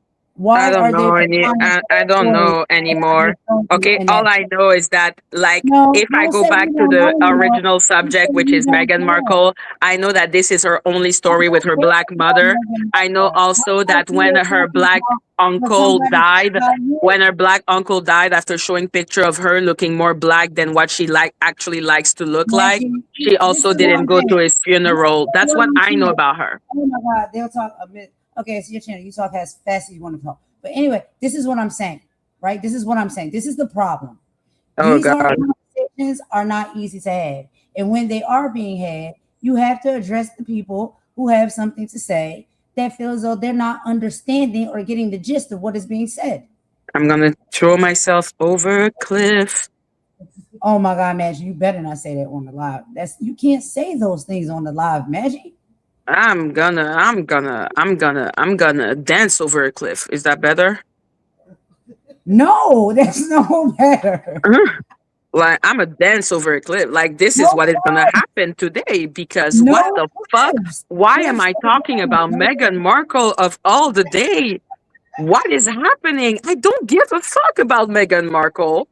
I why don't are they know any. defining I that don't story know that I anymore. just told you Okay, in all that I chat? know is that, like, No, if I don't go say back you to don't know the anymore. original You say subject, which you is don't Meghan care. Markle, I know that this is her only I story with don't her care black about mother. Meghan I know Markle. I also thought that you when were her talking black about for uncle somebody died, about you. when her black uncle died, after showing picture of her looking more black than what she actually likes to look like, Imagine, she this also is what didn't I'm go to saying. his This funeral. is That's what what I'm I know saying. about her. Oh my God, they'll talk a bit. Okay, it's your channel. You talk as fast as you want to talk. But anyway, this is what I'm saying, right? This is what I'm saying. This is the problem. Oh These hard God. conversations are not easy to have. And when they are being had, you have to address the people who have something to say that feel as though they're not understanding or getting the gist of what is being said. I'm gonna throw myself over a cliff. Oh my God, Maggie, you better not say that on the live. That's you can't say those things on the live, Maggie. I'm gonna dance over a cliff. Is that better? No, that's no better. Like, I'm a dance over a cliff. Like, this is No what is gonna cliff. happen today. Because what No the fuck? cliffs. Why am Cliffs I are talking wrong. about No Meghan cliffs. Markle of all the day? What is happening? I don't give a fuck about Meghan Markle.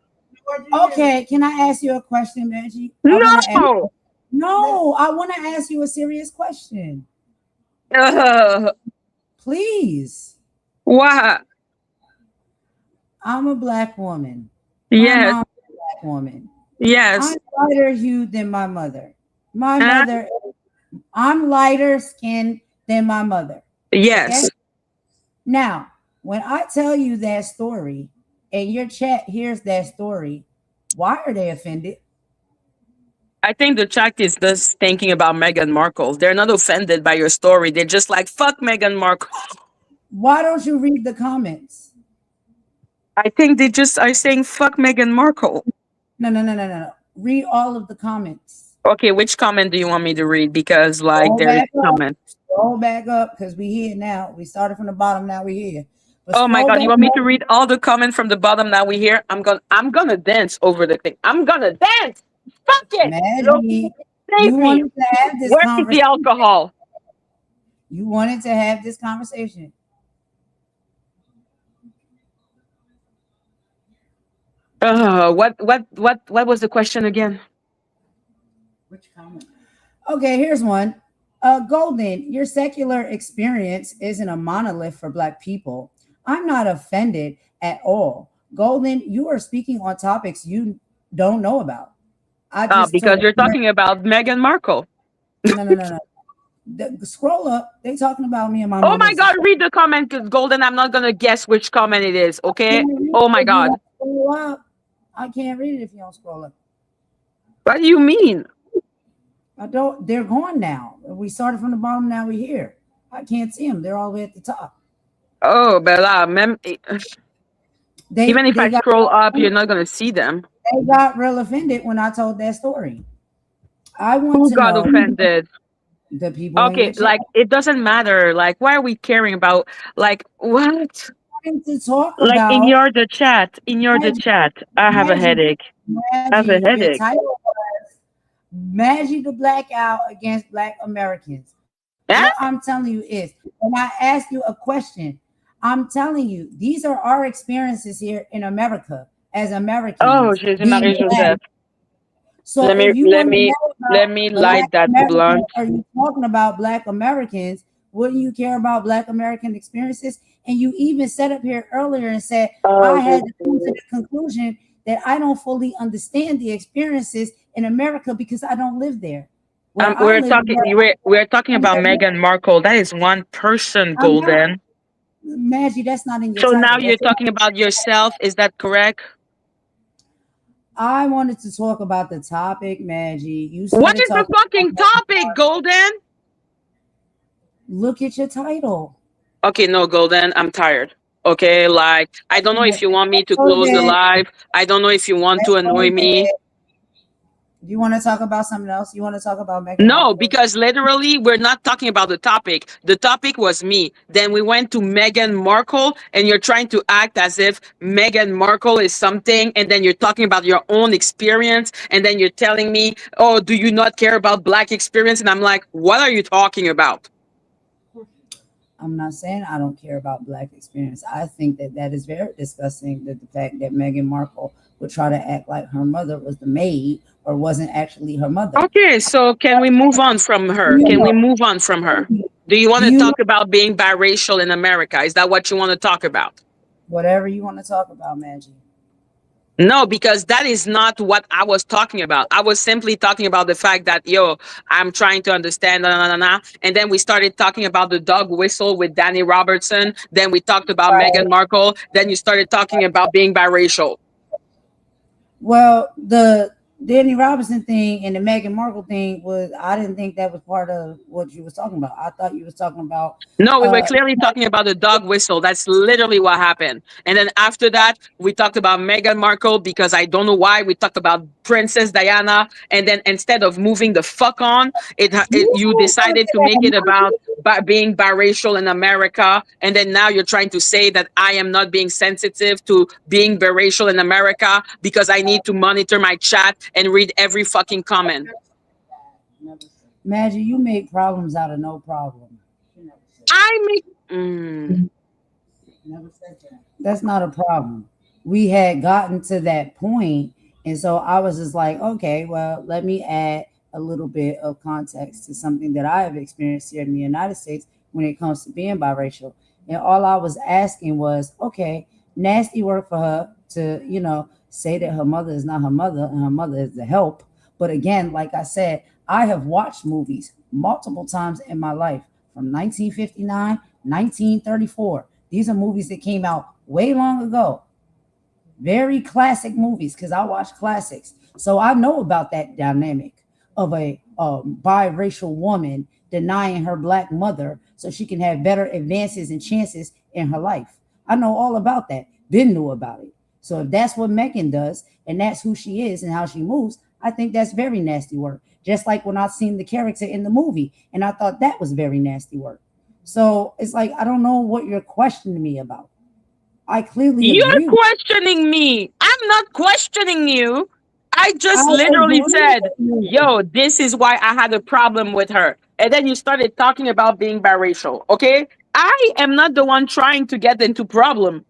Okay, can I ask you a question, Maggie? I want to ask. No. No, I want to ask you a serious question. Ugh. Please. What? I'm a black woman. My Yes. mom's a black woman. Yes. I'm lighter hued than my mother. My Huh? mother, I'm lighter skinned than my mother. Okay. Yes. Now, when I tell you that story and your chat hears that story, why are they offended? I think the chat is just thinking about Meghan Markle. They're not offended by your story. They're just like, fuck Meghan Markle. Why don't you read the comments? I think they just are saying, fuck Meghan Markle. No. Read all of the comments. Okay, which comment do you want me to read? Because, like, Scroll there's back up. comment. Scroll back up because we here now. We started from the bottom, now we here. But Oh my scroll god, back you want me to up. read all the comment from the bottom now we hear? I'm gonna dance over the thing. I'm gonna dance. Fuck it. Maggie, Save you me. wanted to have this Where is the conversation. alcohol? You wanted to have this conversation. What was the question again? Which comment? Okay, here's one. Golden, your secular experience isn't a monolith for Black people. I'm not offended at all. Golden, you are speaking on topics you don't know about. I just Because told you're talking about Meghan Markle. no. Scroll up. They talking about me and my Oh mother. my god, read the comment, Golden. I'm not gonna guess which comment it is, okay? Can't read Oh it my if you god. don't scroll up. I can't read it if you don't scroll up. What do you mean? I don't. They're gone now. We started from the bottom. Now we're here. I can't see them. They're all the way at the top. Oh, Bella, even if They I got scroll up, you're not gonna see them. they got real offended when I told that story. I want Who to got know offended? the people in your Okay, chat. like it doesn't matter. Like, why are we caring about like what? Wanting to talk Like in about your the chat, in your the Maggie. chat. I have a Maggie, headache. I have a Maggie. Your headache. title was Maggie the Blackout against Black Americans. Yeah? What I'm telling you is, when I ask you a question, I'm telling you these are our experiences here in America as Oh, Americans Jésus being Marie Black. Joseph. So Let if me you let want to me know let about me Black light that Americans, blunt. are you talking about Black Americans? Wouldn't you care about Black American experiences? And you even said up here earlier and said, Oh, I had to come to Jésus. the conclusion that I don't fully understand the experiences in America because I don't live there. Where I We're live, talking we're talking about Meghan Markle. That is one person, I'm not, Golden. Maggie, that's not in your So now title. you're That's talking about yourself. Is that correct? I wanted to talk about the topic, Maggie. You What started is the talking about fucking Meghan topic, Markle. Golden? Look at your title. Okay, no, Golden, I'm tired. Okay, like I don't know if you want me to Go to close the bed. live. I don't know if you want to Let's go annoy to me. bed. Do you want to talk about something else? You want to talk about Meghan No, Markle? because literally we're not talking about the topic. The topic was me. Then we went to Meghan Markle, and you're trying to act as if Meghan Markle is something, and then you're talking about your own experience, and then you're telling me, "Oh, do you not care about Black experience?" And I'm like, "What are you talking about?" I'm not saying I don't care about Black experience. I think that that is very disgusting. That the fact that Meghan Markle would try to act like her mother was the maid or wasn't actually her mother. Okay, so can we move on from her? Do Can we move on from her? Do you want to you talk about being biracial in America? Is that what you want to talk about? whatever you want to talk about, Maggie? No, because that is not what I was talking about. I was simply talking about the fact that, yo, I'm trying to understand, and then we started talking about the dog whistle with Dani Robertson. Then we talked about Right. Meghan Markle. Then you started talking about being biracial. Well, the Dani Robertson thing and the Meghan Markle thing was I didn't think that was part of what you was talking about. I thought you was talking about No, we were uh clearly talking about the dog whistle. That's literally what happened. And then after that, we talked about Meghan Markle because I don't know why. We talked about Princess Diana. And then instead of moving the fuck on, you decided to make it about being biracial in America. And then now you're trying to say that I am not being sensitive to being biracial in America because I need to monitor my chat and read every fucking comment. Maggie, you make problems out of no problem. I make. Mm. That's not a problem. We had gotten to that point, and so I was just like, okay, well, let me add a little bit of context to something that I have experienced here in the United States when it comes to being biracial. And all I was asking was, okay, nasty work for her to, say that her mother is not her mother and her mother is the help. But again, like I said, I have watched movies multiple times in my life from 1959, 1934. These are movies that came out way long ago. Very classic movies because I watch classics. So I know about that dynamic of a biracial woman denying her black mother so she can have better advances and chances in her life. I know all about that. Ben knew about it. So if that's what Megan does and that's who she is and how she moves, I think that's very nasty work. Just like when I seen the character in the movie and I thought that was very nasty work. So it's like, I don't know what you're questioning me about. I clearly You're agree with questioning me. I'm not questioning you. I I just agree literally said, with you. yo, this is why I had a problem with her. And then you started talking about being biracial. Okay. I am not the one trying to get into problem.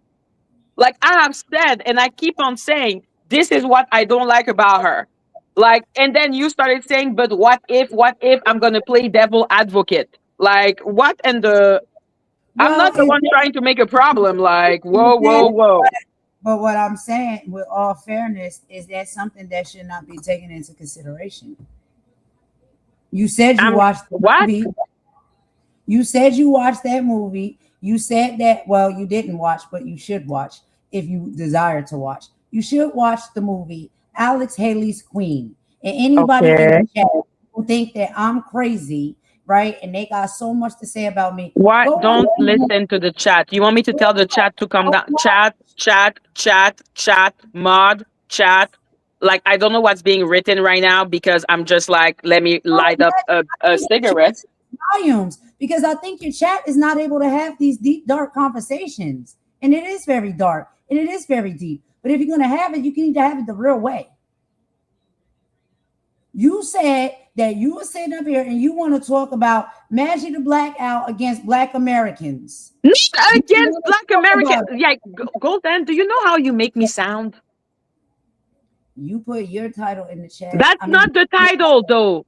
Like I have said, and I keep on saying, this is what I don't like about her. Like, and then you started saying, but what if I'm going to play devil advocate? Like, what and the, I'm Well, not the one trying to make a problem. Like, whoa, whoa, that, whoa. but what I'm saying, with all fairness, is that something that should not be taken into consideration. You said you I'm, watched the what? movie. You said you watched that movie. You said that, well, you didn't watch, but you should watch if you desire to watch. You should watch the movie Alex Haley's Queen. And anybody in Okay. the chat who think that I'm crazy, right? And they got so much to say about me, What? go watch Don't the movie. listen to the chat. You want me to tell the chat to come Go down? watch- Chat, chat, chat, chat, mod, chat. Like, I don't know what's being written right now because I'm just like, let me light up a cigarette. volumes because I think your chat is not able to have these deep, dark conversations. And it is very dark and it is very deep. But if you're going to have it, you need to have it the real way. You said that you were sitting up here and you want to talk about Madgie the Blackout against Black Americans. Not You against want to Black talk American. about it. Yeah, Golden, do you know how you make me sound? You put your title in the chat. That's I mean, not the title, though.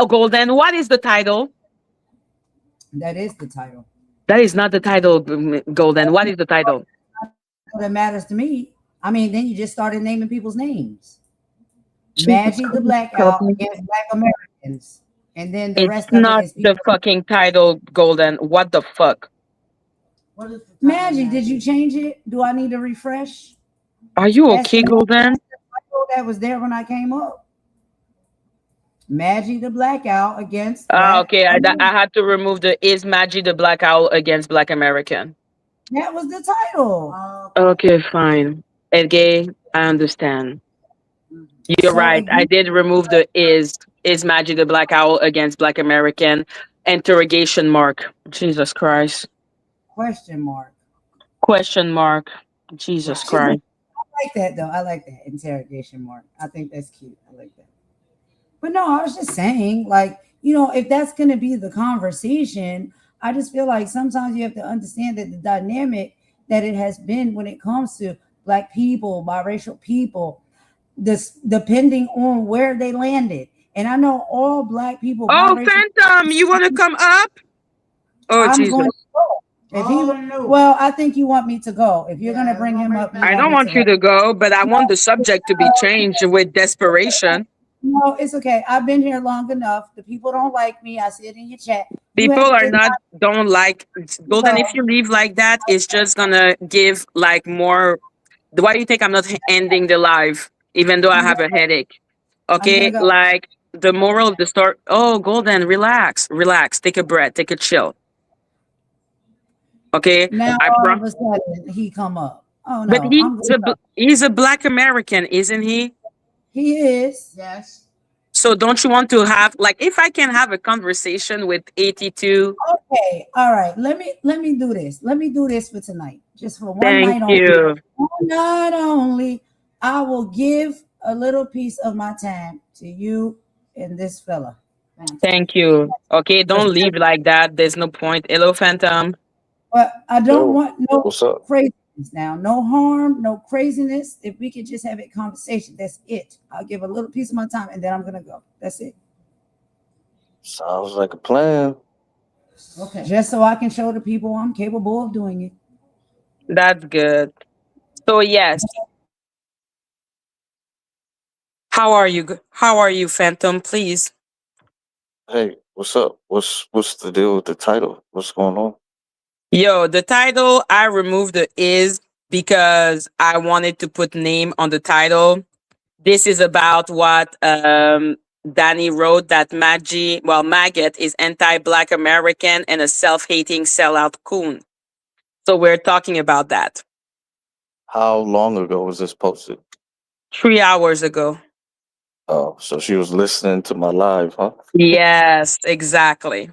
Golden, what is the title? that is the title. That is not the title, Golden. What is the title? That matters to me. I mean, then you just started naming people's names. Jesus Madgie the Christ, help Blackout me. against Black Americans. And then the It's rest of it not is the people. fucking title, Golden. What the fuck? What is the title, Maggie, did you Maggie? change it? Do I need to refresh? Are you That's okay, the Golden? title that was there when I came up. Maggie the Blackout against Ah, Black okay. I Americans. had to remove the is Maggie the Black Owl against Black American. That was the title. Okay. Okay, fine. Okay, I understand. Mhm. You're So right. I again, did remove the is Maggie the Black Owl against Black American interrogation mark. Jesus Christ. question mark. Question mark. Jesus Right. Christ. I like that though. I like that interrogation mark. I think that's cute. I like that. But no, I was just saying, like, if that's going to be the conversation, I just feel like sometimes you have to understand that the dynamic that it has been when it comes to Black people, biracial people, this depending on where they landed. And I know all Black people, Oh, biracial. Phantom, you want to come up? Oh, I'm Jesus. going to go. If he, Oh no. well, I think you want me to go. If you're going to Yeah, bring go him right up, you I back. want don't me to want you go. to go, but I want the subject to be No, changed with desperation. no, it's okay. I've been here long enough. The people don't like me. I see it in your chat. You People have to are just not don't like Golden. If go. you leave like that, it's just gonna give like more. Why do you think I'm not ending the live, even though I I'm have gonna, a headache? I'm gonna Okay, go. like the moral of the story. Oh, Golden, relax, relax, take a breath, take a chill. Okay, Now I all pro. of a sudden he come up. Oh But no, I'm gonna go. he's a Black American, isn't he? He is. Yes. So don't you want to have like if I can have a conversation with 82? Okay, all right. Let me do this. Let me do this for tonight. Just for one Thank night only. you. One night only. I will give a little piece of my time to you and this fella. Phantom. Thank you. Okay, For don't leave like that. There's no point. Hello, Phantom. But I don't Yo, want no what's up? craziness now. No harm, no craziness. If we could just have a conversation, that's it. I'll give a little piece of my time and then I'm gonna go. That's it. Sounds like a plan. Okay. Just so I can show the people I'm capable of doing it. That's good. So yes, how are you? How are you, Phantom? Please. Hey, what's up? What's the deal with the title? What's going on? Yo, the title I removed the is because I wanted to put name on the title. This is about what Dani wrote that Madgie, well, Maggot is anti-Black American and a self-hating sellout coon. So we're talking about that How long ago was this posted? 3 hours ago. Oh, so she was listening to my live, huh? Yes, exactly.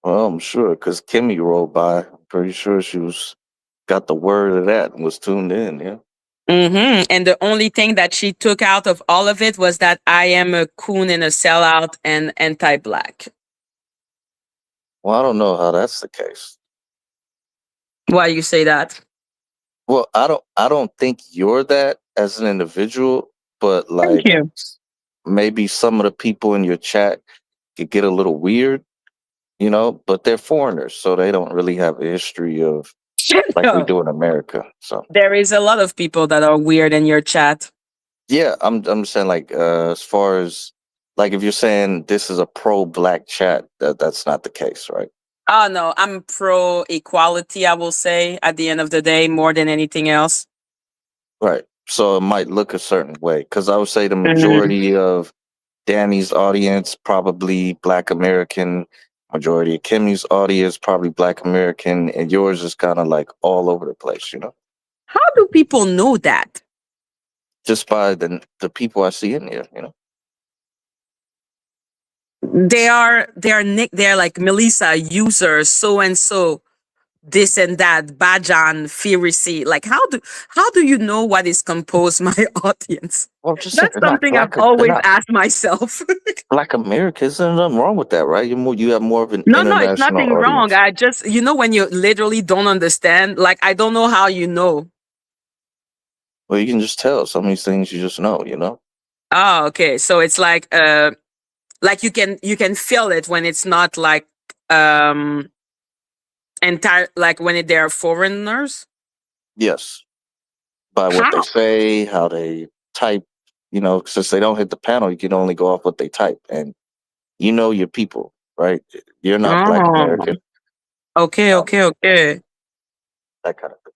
Well, I'm sure because Kimmie rolled by. I'm pretty sure she was got the word of that and was tuned in. Yeah. And the only thing that she took out of all of it was that I am a coon and a sellout and anti-Black. Well, I don't know how that's the case. Why you say that? Well, I don't think you're that as an individual, but Thank like you. maybe some of the people in your chat could get a little weird, but they're foreigners, so they don't really have a history of like we No, do in America. So there is a lot of people that are weird in your chat. yeah, I'm saying like as far as like if you're saying this is a pro black chat, that's not the case, right? Oh no, I'm pro equality, I will say, at the end of the day, more than anything else. Right. So it might look a certain way because I would say the Mhm. majority of Danny's audience probably Black American, majority of Kimmy's audience probably Black American, and yours is kind of like all over the place. How do people know that? Just by the people I see in here. They're like Melissa user so and so this and that Bajan Firisi. Like how do you know what is composed my audience? Well, I'm just saying That's they're not something I've black. They're always not asked myself. Black Americans. There's nothing wrong with that, right? You have more of an No, it's international nothing wrong. audience. I just when you literally don't understand, like I don't know how you know. Well, you can just tell some of these things you just know. Oh, okay. So it's like you can feel it when it's not like um entire like when they're foreigners. Yes, by what they How? say, how they type. Since they don't hit the panel, you can only go off what they type, and you know your people, right? You're not Black Oh, American, okay, um, okay, okay. that kind of thing.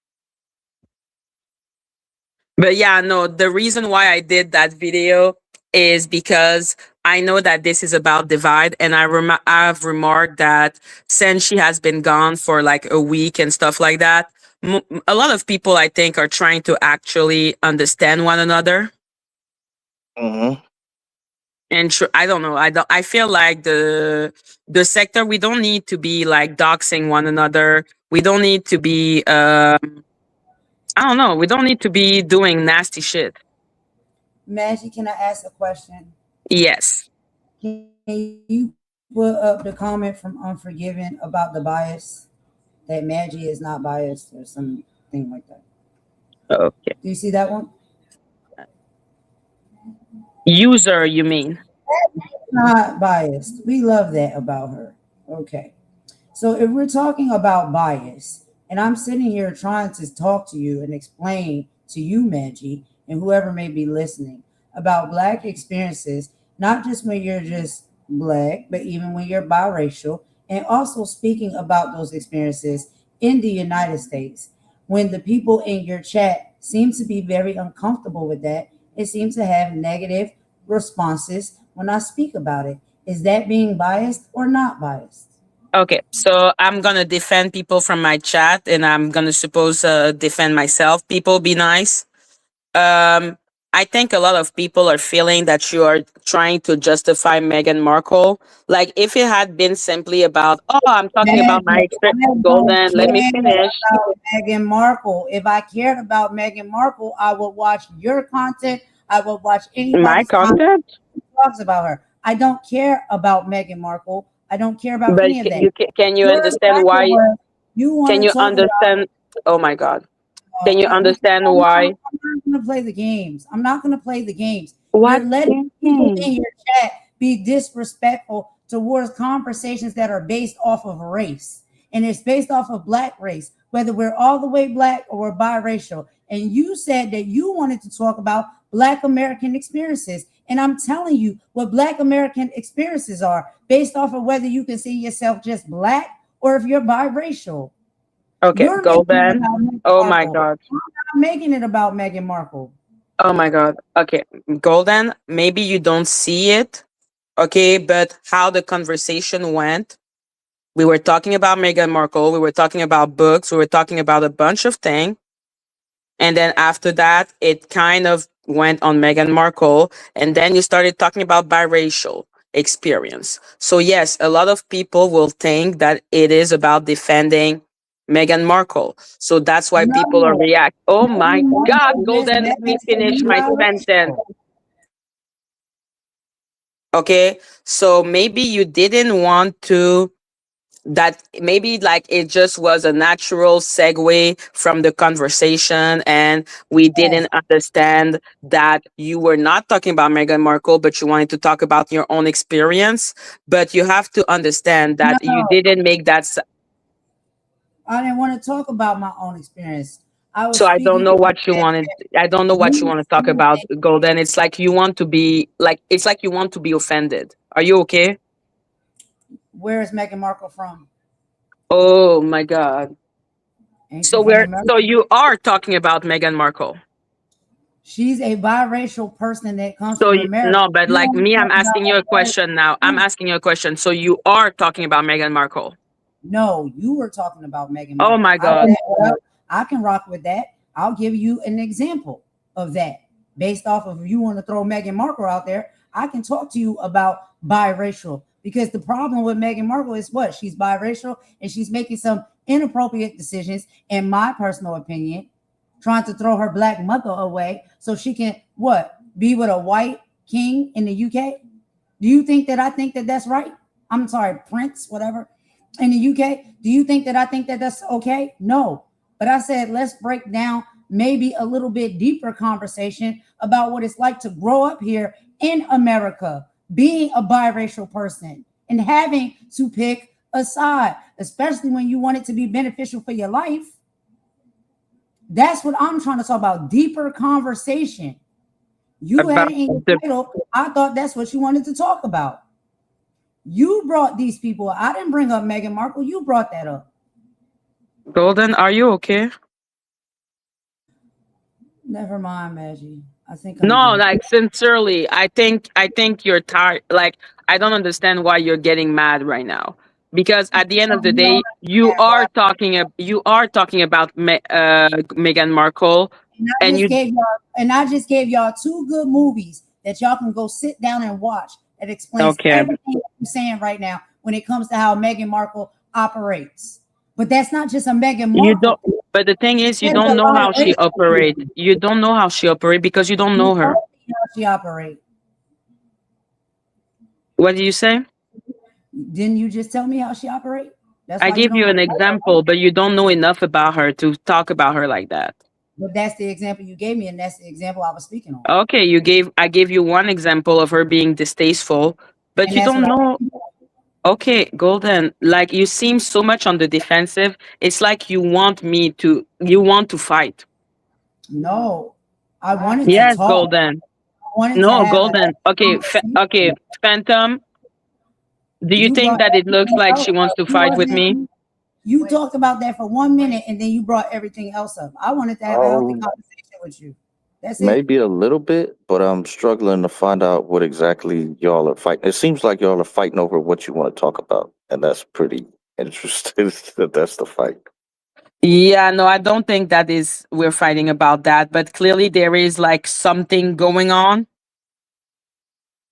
But yeah, no, the reason why I did that video is because I know that this is about divide, and I've remarked that since she has been gone for like a week and stuff like that, a lot of people I think are trying to actually understand one another. Hmm. And I don't know. I feel like the sector we don't need to be like doxing one another. We don't need to be I don't know. We don't need to be doing nasty shit. Maggie, can I ask a question? Yes. Can you put up the comment from Unforgiven about the bias? That Maggie is not biased or something like that. Okay. Do you see that one? User, you mean? Not biased. We love that about her. Okay. So if we're talking about bias, and I'm sitting here trying to talk to you and explain to you, Maggie, and whoever may be listening about Black experiences, not just when you're just Black, but even when you're biracial, and also speaking about those experiences in the United States, when the people in your chat seem to be very uncomfortable with that, it seems to have negative responses when I speak about it. Is that being biased or not biased? Okay. So I'm gonna defend people from my chat, and I'm gonna suppose defend myself. People, be nice. Um, I think a lot of people are feeling that you are trying to justify Meghan Markle. Like if it had been simply about, oh, I'm talking about my Maggie, experience. I don't Golden, let me care finish. about Meghan Markle. If I cared about Meghan Markle, I would watch your content. I would watch My anybody's content content. that talks about her. I don't care about Meghan Markle. I don't care about But any of that. can you You're understand Black at why? work. You Can want you to talk about understand? Oh my God. Can you understand I'm why? not going to play the games. I'm not going to play the games. You're What? letting people Mhm. in your chat be disrespectful towards conversations that are based off of race. And it's based off of black race, whether we're all the way black or we're biracial. And you said that you wanted to talk about Black American experiences. And I'm telling you what Black American experiences are based off of whether you can see yourself just black or if you're biracial. Okay, You're making it Golden. about Meghan Oh my Markle. God. I'm not making it about Meghan Markle. Oh my God. Okay, Golden, maybe you don't see it. Okay, but how the conversation went. We were talking about Meghan Markle. We were talking about books. We were talking about a bunch of things. And then after that, it kind of went on Meghan Markle. And then you started talking about biracial experience. So, yes, a lot of people will think that it is about defending Meghan Markle. So that's why people are No, react. Oh my Meghan God, Markle just Golden, let me happens to finish be my sentence. biracial. Okay. So maybe you didn't want to that maybe like it just was a natural segue from the conversation and we Yes. didn't understand that you were not talking about Meghan Markle but you wanted to talk about your own experience, but you have to understand No, that you didn't make that. I didn't want to talk about my own experience. I was So I don't speaking know to the what you fact wanted. that I don't know what you you want to talk feel about, that Golden. It's like you want to be like it's like you want to be offended. Are you okay? where is Meghan Markle from? Oh my God. Ain't she So from we're America? so you are talking about Meghan Markle. She's a biracial person that comes So from America. no, but You like want to me, I'm talk about asking you a white question now. I'm women? asking you a question. So you are talking about Meghan Markle. No, you were talking about Meghan Oh Markle. my God. Well, I can rock with that. I'll give you an example of that. Based off of if you want to throw Meghan Markle out there, I can talk to you about biracial because the problem with Meghan Markle is what? She's biracial and she's making some inappropriate decisions, in my personal opinion, trying to throw her black mother away so she can what? Be with a white king in the UK? Do you think that I think that that's right? I'm sorry, Prince, whatever, in the UK. Do you think that I think that that's okay? No. But I said, let's break down maybe a little bit deeper conversation about what it's like to grow up here in America, being a biracial person and having to pick a side, especially when you want it to be beneficial for your life. That's what I'm trying to talk about. Deeper conversation. You had About it in your the title. I thought that's what you wanted to talk about. You brought these people. I didn't bring up Meghan Markle. You brought that up. Golden, are you okay? Never mind, Madgie. I think I'm No, good. like sincerely, I think you're tired. Like I don't understand why you're getting mad right now. Because at the end of the You don't day, you understand why. are talking about Meghan Markle, And and you I just gave y'all two good movies that y'all can go sit down and watch that explains okay. everything that I'm saying right now when it comes to how Meghan Markle operates. But that's not just a Meghan You Markle don't, thing. but the thing is, you That's a don't know how she biracial operates. thing. You don't know how she operates because you don't You know her. told me how she operates. What do you say? Didn't you just tell me how she operates? That's I why you give don't you know. an example, but you don't know enough about her to talk about her like that. But that's the example you gave me, and that's the example I was speaking on. Okay, I gave you one example of her being distasteful, but And you that's what don't I know. Okay, Golden, like you seem so much on the defensive. It's like you want to fight. no. I wanted to Yes, talk. Golden. I wanted to No, have a Golden. Okay, okay, conversation. Phantom. Do you You think brought that it looks everything like else she wants up. to You fight with me? wasn't you talked about that for 1 minute and then you brought everything else up. I wanted to have a healthy Um, conversation with you. That's it. maybe a little bit, but I'm struggling to find out what exactly y'all are fighting. It seems like y'all are fighting over what you want to talk about, and that's pretty interesting that that's the fight. Yeah, no, I don't think that is we're fighting about that, but clearly there is like something going on.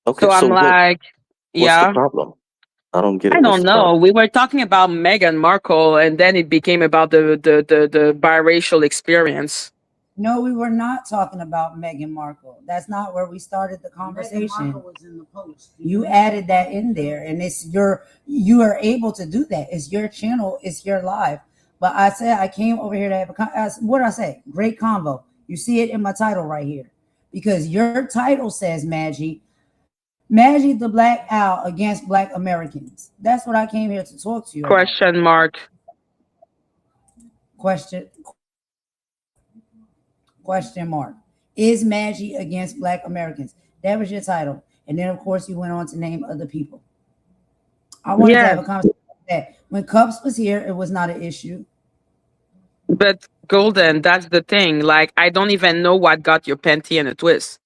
Okay, So I'm so like, what's the yeah, problem? I don't get I it. What's don't the know. problem? We were talking about Meghan Markle, and then it became about the biracial experience. No, we were not talking about Meghan Markle. That's not where we started the Meghan conversation. Markle was in the post. You added that in there, and you are able to do that. It's your channel, it's your live. But I said I came over here to have what did I say? Great convo. You see it in my title right here, because your title says, Madgie, Maggie the Black Owl against Black Americans. That's what I came here to talk to you about. Question mark. Question question mark. Is Maggie against Black Americans? That was your title. And then of course you went on to name other people. I wanted to Yeah, have a conversation about that. When Cups was here, it was not an issue. but Golden, that's the thing. Like, I don't even know what got your panty in a twist.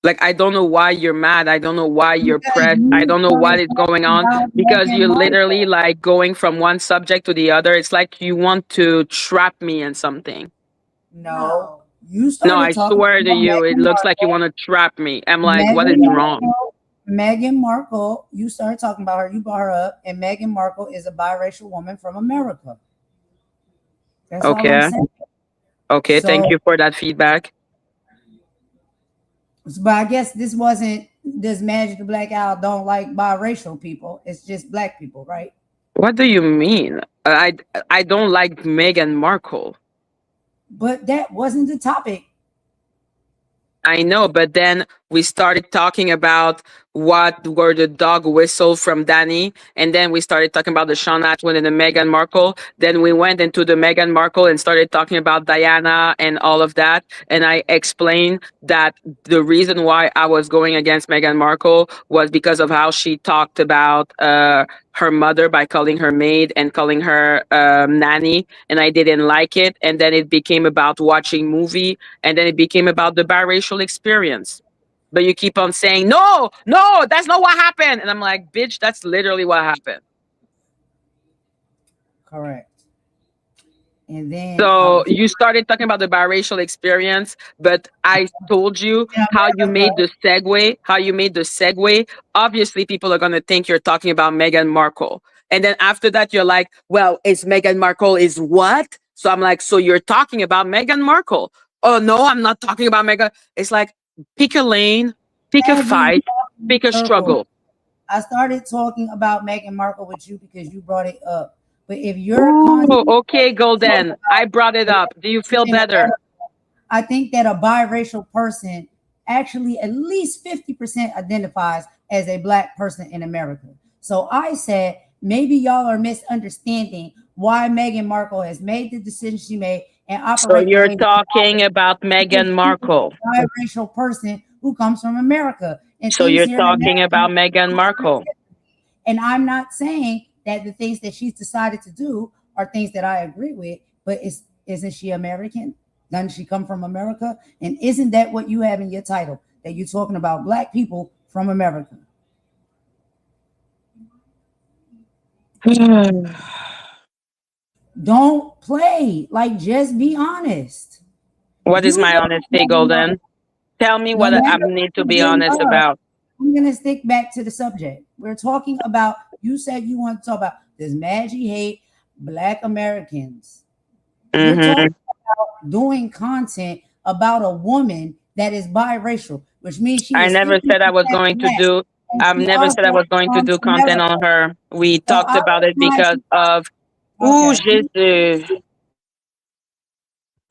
Like, I don't know why you're mad. I don't know why you're Because pressed. I you don't know what started is going talking on about because Meghan you're literally Markle. like going from one subject to the other. It's like you want to trap me in something. No. You No, started I talking swear to about you, it Meghan looks like you Markle. want to trap me. I'm like, what is Meghan wrong? Markle. Meghan Markle, you started talking about her, you brought her up, and Meghan Markle is a biracial woman from America. That's all I'm Okay. saying. Okay. Thank So, you for that feedback. but I guess this wasn't this Magic the Black Owl don't like biracial people. It's just black people, right? What do you mean? I don't like Meghan Markle. But that wasn't the topic. I know, but then we started talking about what were the dog whistle from Dani, and then we started talking about the Sean Atwood and the Meghan Markle. Then we went into the Meghan Markle and started talking about Diana and all of that. And I explained that the reason why I was going against Meghan Markle was because of how she talked about her mother by calling her maid and calling her nanny, and I didn't like it. And then it became about watching movie, and then it became about the biracial experience. But you keep on saying, no, no, that's not what happened. And I'm like, bitch, that's literally what happened. Correct. And then I So was you started talking about the biracial experience, but I told you in how you America. made the segue, how you made the segue. Obviously, people are going to think you're talking about Meghan Markle. And then after that, you're like, well, is Meghan Markle is what? So I'm like, so you're talking about Meghan Markle. Oh, no, I'm not talking about Meghan. It's like, pick a lane, pick a Maggie, fight, you pick a circle. struggle. I started talking about Meghan Markle with you because you brought it up. But if you're Ooh, constantly okay, talking Golden. I brought it about up. Do you black feel in better? America, I think that a biracial person actually at least 50% identifies as a black person in America. So I said maybe y'all are misunderstanding why Meghan Markle has made the decision she made and So operate the you're way she talking operates about because Meghan she is Markle. a biracial person who comes from America. And So things you're here in talking America about Meghan operate Markle. differently. And I'm not saying that the things that she's decided to do are things that I agree with, but isn't she American? Doesn't she come from America? And isn't that what you have in your title? That you're talking about black people from America. Don't play. Like, just be honest. What is You my love honesty, Meghan Markle. Golden? Tell me No what I matter need to who be you honest love, about. I'm gonna stick back to the subject. We're talking about. You said you want to talk about does Maggie hate Black Americans? You're talking Hmm. about doing content about a woman that is biracial, which means she I is never said I was 50% going to black, do. and I've she never said I also was going to from do content America. on her. We So talked I about was it trying because to. of. Ooh, Okay, Jesus.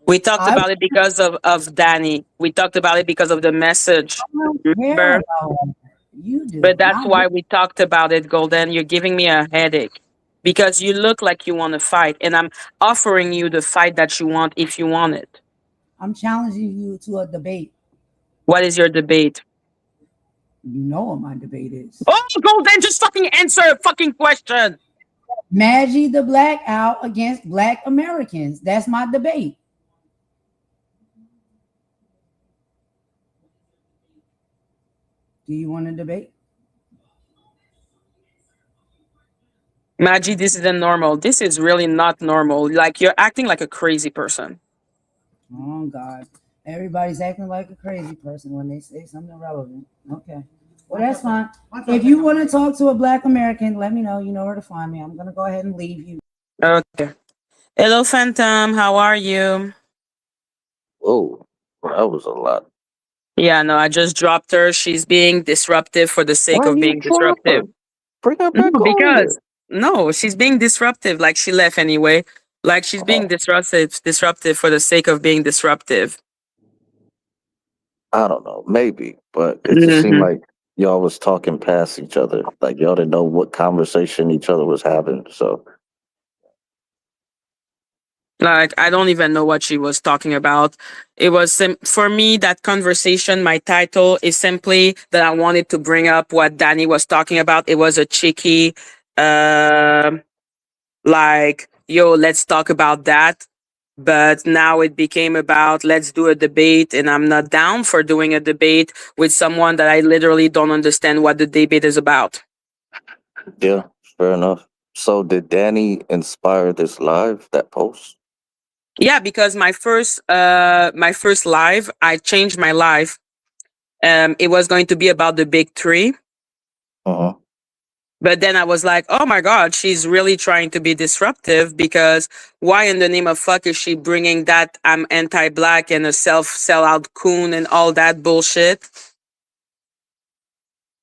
We talked I about it because of Dani. We talked about it because of the message. don't care Remember? about her. You But do, that's not me. why we talked about it, Golden. You're giving me a headache because you look like you want to fight, and I'm offering you the fight that you want if you want it. I'm challenging you to a debate. What is your debate? You know what my debate is. Oh, Golden, just fucking answer a fucking question. Maggie the Black out against Black Americans. That's my debate. Do you want to debate? Madgie, this isn't normal. This is really not normal. Like, you're acting like a crazy person. Oh God. Everybody's acting like a crazy person when they say something relevant. Okay. Well, that's fine. If you want to talk to a Black American, let me know. You know where to find me. I'm gonna go ahead and leave you. Okay. Hello, Phantom. How are you? Whoa, well, that was a lot. Yeah, no, I just dropped her. She's being disruptive for the sake Why of you being drop disruptive. her? Bring her No, back on because here. no, she's being disruptive. Like, she left anyway. Like, she's being Oh, disruptive for the sake of being disruptive. I don't know, maybe, but it just seemed Hmm. like y'all was talking past each other. Like y'all didn't know what conversation each other was having. So Like, I don't even know what she was talking about. It was for me, that conversation. My title is simply that I wanted to bring up what Dani was talking about. It was a cheeky, uh, like, yo, let's talk about that. But now it became about let's do a debate, and I'm not down for doing a debate with someone that I literally don't understand what the debate is about. yeah, fair enough. So did Danny inspire this live, that post? Yeah, because my first live, I changed my life. It was going to be about the big three. Uh-huh. But then I was like, oh my God, she's really trying to be disruptive, because why in the name of fuck is she bringing that I'm anti black and a sellout coon and all that bullshit?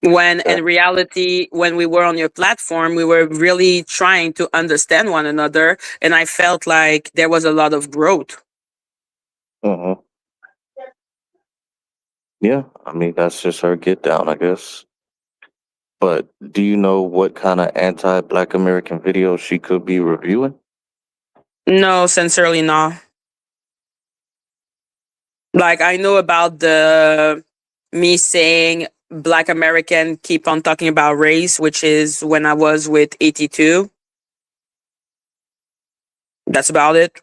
When Okay. in reality, when we were on your platform, we were really trying to understand one another. And I felt like there was a lot of growth. Uh-huh. Yeah, I mean that's just her get down, I guess. But do you know what kind of anti-Black American videos she could be reviewing? No, sincerely, no. Like, I know about the me saying Black American keep on talking about race, which is when I was with At2. That's about it.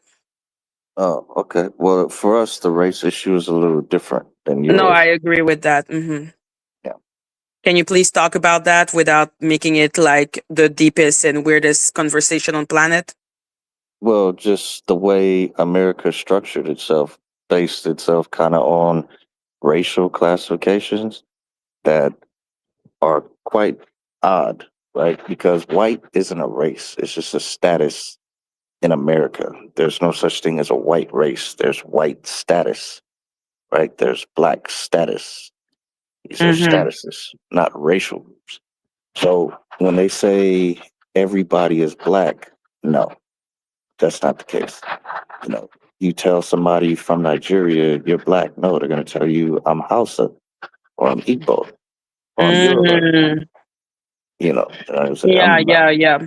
Oh, okay. Well, for us, the race issue is a little different than No, I yours. agree with that. Yeah. Can you please talk about that without making it like the deepest and weirdest conversation on planet? Well, just the way America structured itself, based itself kind of on racial classifications that are quite odd, right? Because white isn't a race, it's just a status in America. There's no such thing as a white race, there's white status, right? There's black status. These are Mm-hmm. statuses, not racial groups. So when they say everybody is black, no, that's not the case. You know, you tell somebody from Nigeria you're black, no, they're going to tell you I'm Hausa or I'm Igbo or I'm Yoruba. Mm. You know, I say Yeah, I'm not. yeah, yeah.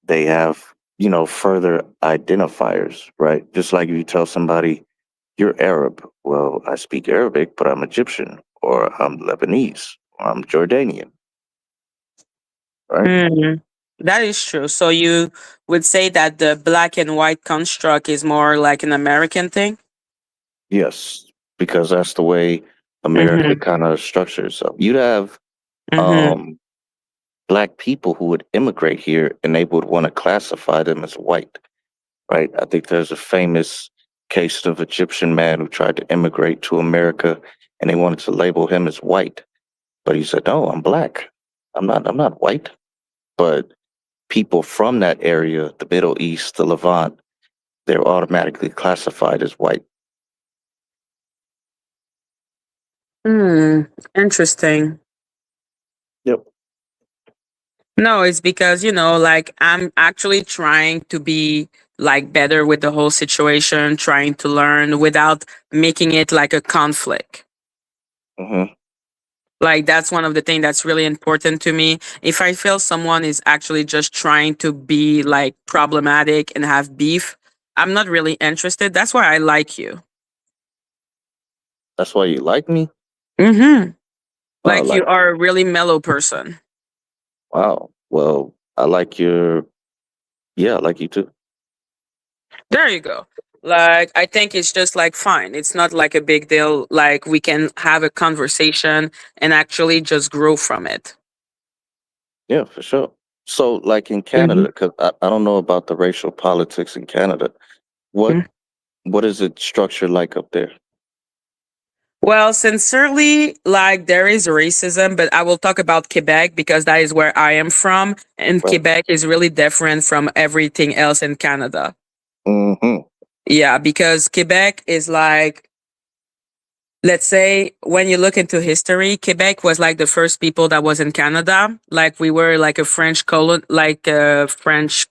They have, you know, further identifiers, right? Just like if you tell somebody you're Arab, well, I speak Arabic, but I'm Egyptian or I'm Lebanese or I'm Jordanian, right? Mm. That is true. So you would say that the black and white construct is more like an American thing? Yes, because that's the way America Mm-hmm. kind of structures itself. You'd have Mm-hmm. um, black people who would immigrate here and they would want to classify them as white, right? I think there's a famous case of Egyptian man who tried to immigrate to America and they wanted to label him as white. But he said, no, I'm black. I'm not white. But people from that area, the Middle East, the Levant, they're automatically classified as white. Hmm. Interesting. Yep. No, it's because, like, I'm actually trying to be like better with the whole situation, trying to learn without making it like a conflict. Hmm. Like, that's one of the things that's really important to me. If I feel someone is actually just trying to be like problematic and have beef, I'm not really interested. That's why I like you. That's why you like me? Mm-hmm. Wow, Like, you like, are a really mellow person. wow. Well, I like your, yeah, I like you too. There you go. Like, I think it's just like fine. It's not like a big deal. Like, we can have a conversation and actually just grow from it. Yeah, for sure. So, like in Canada, because I don't know about the racial politics in Canada. What Mhm. what is it structured like up there? Well, sincerely, like, there is racism, but I will talk about Quebec because that is where I am from. And Right. Quebec is really different from everything else in Canada. Mm-hmm. Yeah, because Quebec is like, let's say, when you look into history, Quebec was like the first people that was in Canada. Like, we were like a French colon, like a French,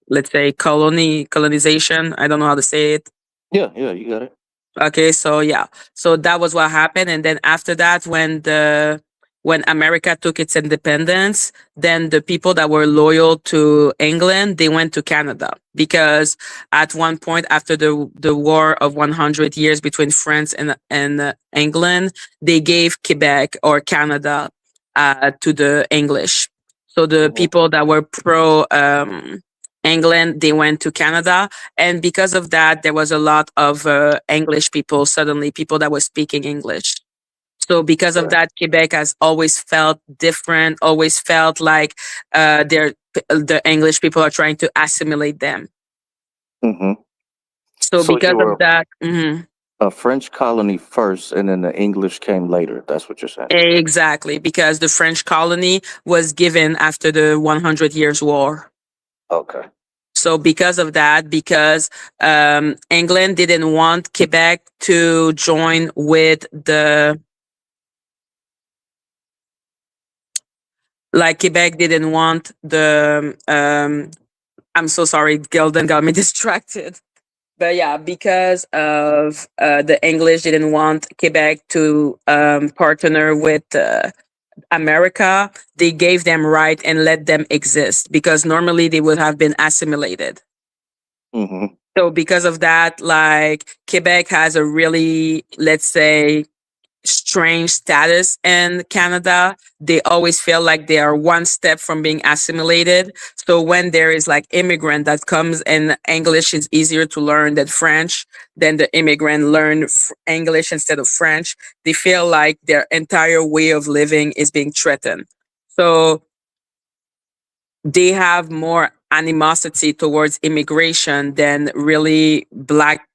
let's say, colonization. I don't know how to say it. Yeah, yeah, you got it. Okay, so yeah, so that was what happened, and then after that, when America took its independence, then the people that were loyal to England, they went to Canada, because at one point after the War of 100 Years between France and England, they gave Quebec or Canada to the English. So the Mhm. people that were pro England, they went to Canada, and because of that, there was a lot of English people, suddenly people that were speaking English. So because of Right. that, Quebec has always felt different, always felt like the English people are trying to assimilate them. Hmm. So So you because of were that, a French colony first, and then the English came later. That's what you're saying. exactly, because the French colony was given after the 100 Years War. Okay. So because of that, because England didn't want Quebec to join with the, like Quebec didn't want the I'm so sorry, Gildan got me distracted. But yeah, because of the English didn't want Quebec to partner with America, they gave them right and let them exist, because normally they would have been assimilated. Hmm. So because of that, like Quebec has a really, let's say, strange status in Canada. They always feel like they are one step from being assimilated. So when there is like immigrant that comes and English is easier to learn than French, then the immigrant learn English instead of French. They feel like their entire way of living is being threatened. So they have more animosity towards immigration than really black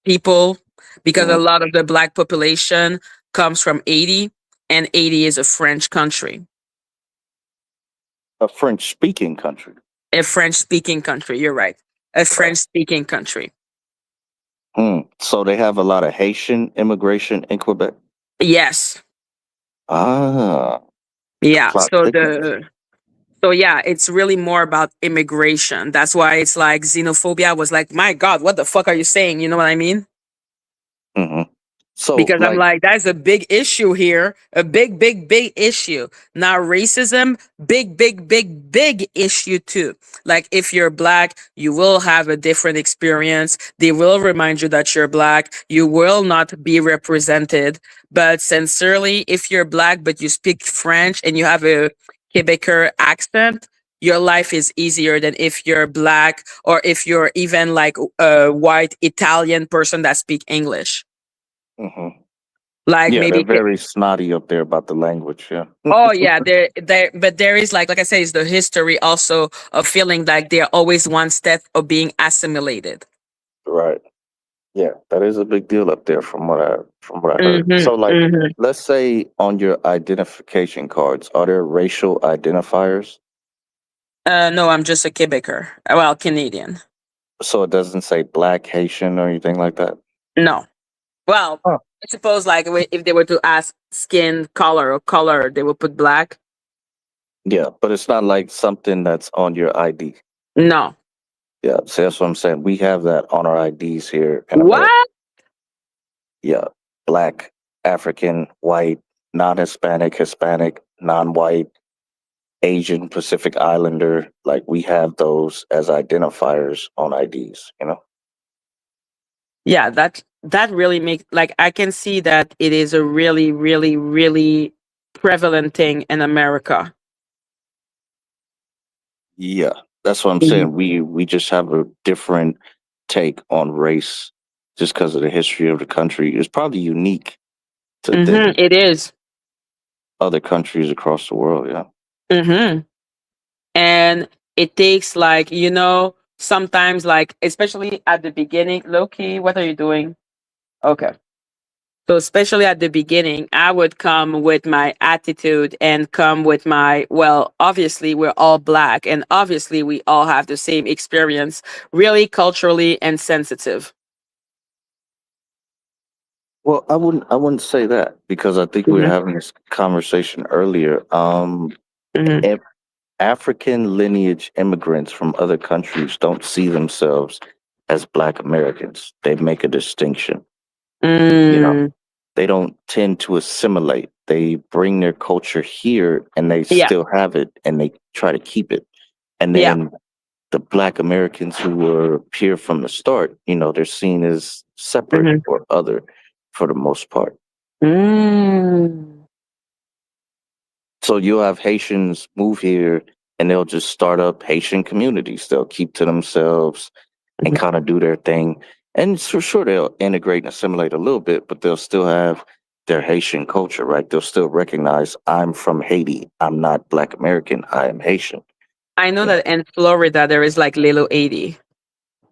people, because a Hmm. lot of the black population comes from Haiti, and Haiti is a French country, A French speaking country. a French speaking country. You're right. A Right. French speaking country. So they have a lot of Haitian immigration in Quebec. Yes. Ah, Yeah. plot thickens. So yeah, it's really more about immigration. That's why it's like xenophobia was like, my God, what the fuck are you saying? You know what I mean? Hmm. So, Because I'm like, like, that's a big issue here, a big, big, big issue. Now, racism, big, big, big, big issue too. Like, if you're black, you will have a different experience. They will remind you that you're black. You will not be represented. But sincerely, if you're black but you speak French and you have a Quebecer accent, your life is easier than if you're black, or if you're even like a white Italian person that speak English. hmm, Like yeah, they're maybe, very snotty up there about the language. Yeah. oh yeah, but there is, like I say, is the history also of feeling like they're always one step of being assimilated. Right. Yeah, that is a big deal up there from what I heard. Mm-hmm, So, like, mm-hmm. let's say on your identification cards, are there racial identifiers? No, I'm just a Quebecer. Well, Canadian. So it doesn't say black, Haitian, or anything like that? No. Well, Huh. I suppose like if they were to ask skin color or color, they would put black. Yeah, but it's not like something that's on your ID. No. Yeah, so that's what I'm saying. We have that on our IDs here in America. What? Yeah, black, African, white, non-Hispanic, Hispanic, non-white, Asian, Pacific Islander. Like we have those as identifiers on IDs. Yeah, that really makes, like, I can see that it is a really, really, really prevalent thing in America. Yeah, that's what I'm Mm-hmm. saying. We just have a different take on race just because of the history of the country. It's probably unique to Mm-hmm. than It is. other countries across the world. Yeah. Mm-hmm. And it takes, like, sometimes, like, especially at the beginning, low key, what are you doing? Okay. So especially at the beginning, I would come with my attitude and come with my, well, obviously we're all black and obviously we all have the same experience, really culturally and sensitive. Well, I wouldn't say that because I think we were Hmm. having this conversation earlier. Hmm. If African lineage immigrants from other countries don't see themselves as Black Americans, they make a distinction. You know, Mm, they don't tend to assimilate. They bring their culture here and they yeah, still have it and they try to keep it. And yeah. then the Black Americans who were here from the start, they're seen as separate Mm-hmm. or other for the most part. Mm, So you'll have Haitians move here and they'll just start up Haitian communities. They'll keep to themselves and mhm. kind of do their thing. And for sure they'll integrate and assimilate a little bit, but they'll still have their Haitian culture, right? They'll still recognize I'm from Haiti. I'm not Black American. I am Haitian. I know You know? that in Florida there is like little 80.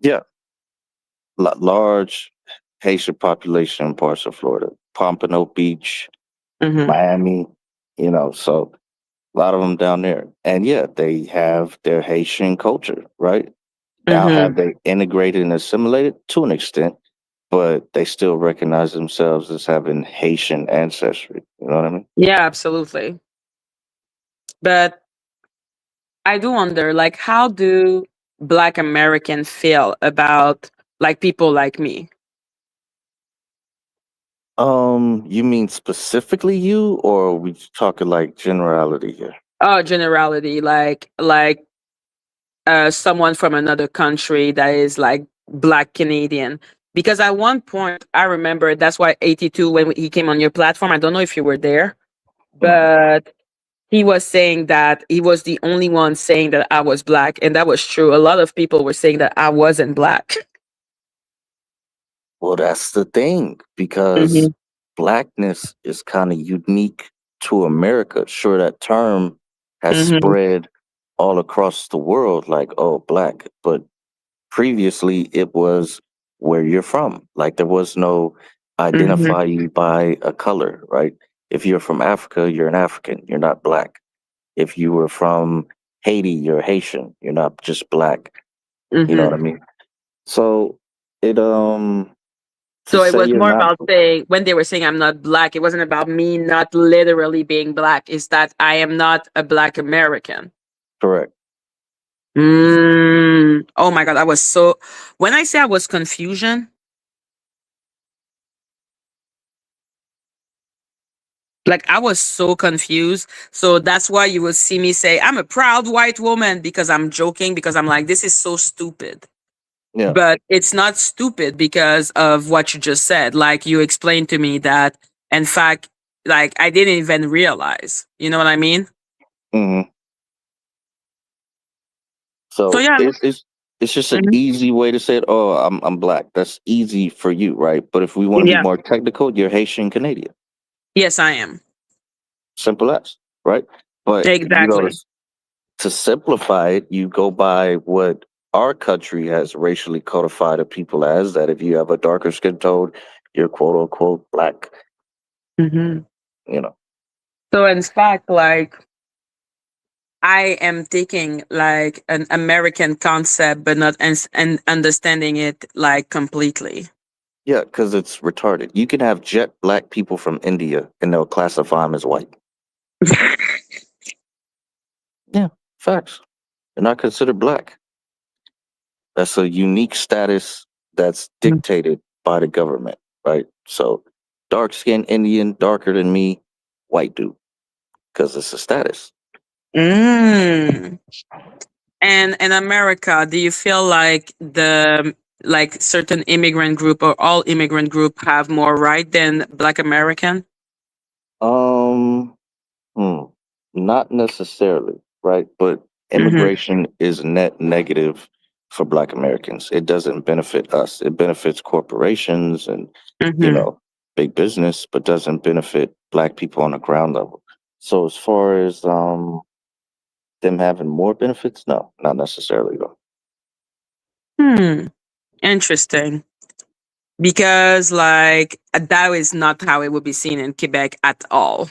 Yeah. Large Haitian population in parts of Florida. Pompano Beach, Mm-hmm. Miami, so a lot of them down there. And yeah, they have their Haitian culture, right? Now Mm-hmm. have they integrated and assimilated to an extent, but they still recognize themselves as having Haitian ancestry. You know what I mean? Yeah, absolutely. But I do wonder, like, how do Black Americans feel about like people like me? You mean specifically you, or are we talking like generality here? Oh, generality, like someone from another country that is like Black Canadian. Because at one point, I remember that's why 82 when he came on your platform. I don't know if you were there, Mhm. but he was saying that he was the only one saying that I was Black, and that was true. A lot of people were saying that I wasn't Black. Well, that's the thing, because Hmm. blackness is kind of unique to America. Sure, that term has Hmm. spread all across the world, like, oh, black, but previously it was where you're from. Like, there was no Hmm. identify you by a color, right? If you're from Africa, you're an African, you're not black. If you were from Haiti, you're Haitian, you're not just black. You know what I Hmm. mean? So it to So it say was you're more not about saying when they were saying I'm not Black, it wasn't about me not literally being Black. It's that I am not a Black American. correct. Mm. Oh my God, I was so. When I say I was confusion, like I was so confused. So that's why you will see me say I'm a proud white woman because I'm joking because I'm like this is so stupid. Yeah. But it's not stupid because of what you just said. Like you explained to me that, in fact, like I didn't even realize. You know what I mean? hmm So So yeah. it's just an Mhm. easy way to say it. Oh, I'm black. That's easy for you, right? But if we want to be Yeah. more technical, you're Haitian Canadian. Yes, I am. Simple as, right? But Exactly. to simplify it, you go by what our country has racially codified of people as, that if you have a darker skin tone, you're quote unquote black, Hmm. you know. So in fact, like I am taking like an American concept, but not and understanding it like completely. Yeah, because it's retarded. You can have jet black people from India and they'll classify them as white. Yeah, facts. They're not considered black. That's a unique status that's dictated by the government, right? So, dark skinned Indian, darker than me, white dude, because it's a status. Mm. And in America, do you feel like the like certain immigrant group or all immigrant group have more right than Black American? Um, hmm, not necessarily, right? But Mm-hmm. immigration is net negative for Black Americans. It doesn't benefit us. It benefits corporations and, you Mm-hmm. know, big business, but doesn't benefit Black people on the ground level. So as far as them having more benefits, no, not necessarily though. Hmm. Interesting. Because like that is not how it would be seen in Quebec at all.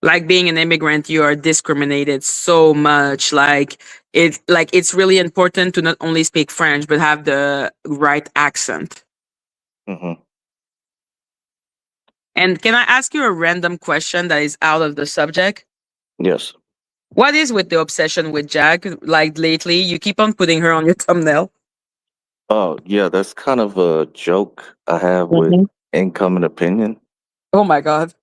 Like being an immigrant, you are discriminated so much. Like it's really important to not only speak French but have the right accent. hmm And can I ask you a random question that is out of the subject? Yes. What is with the obsession with Jack? Like lately, you keep on putting her on your thumbnail. Oh, yeah, that's kind of a joke I have with Mhm. income and opinion, Oh my God.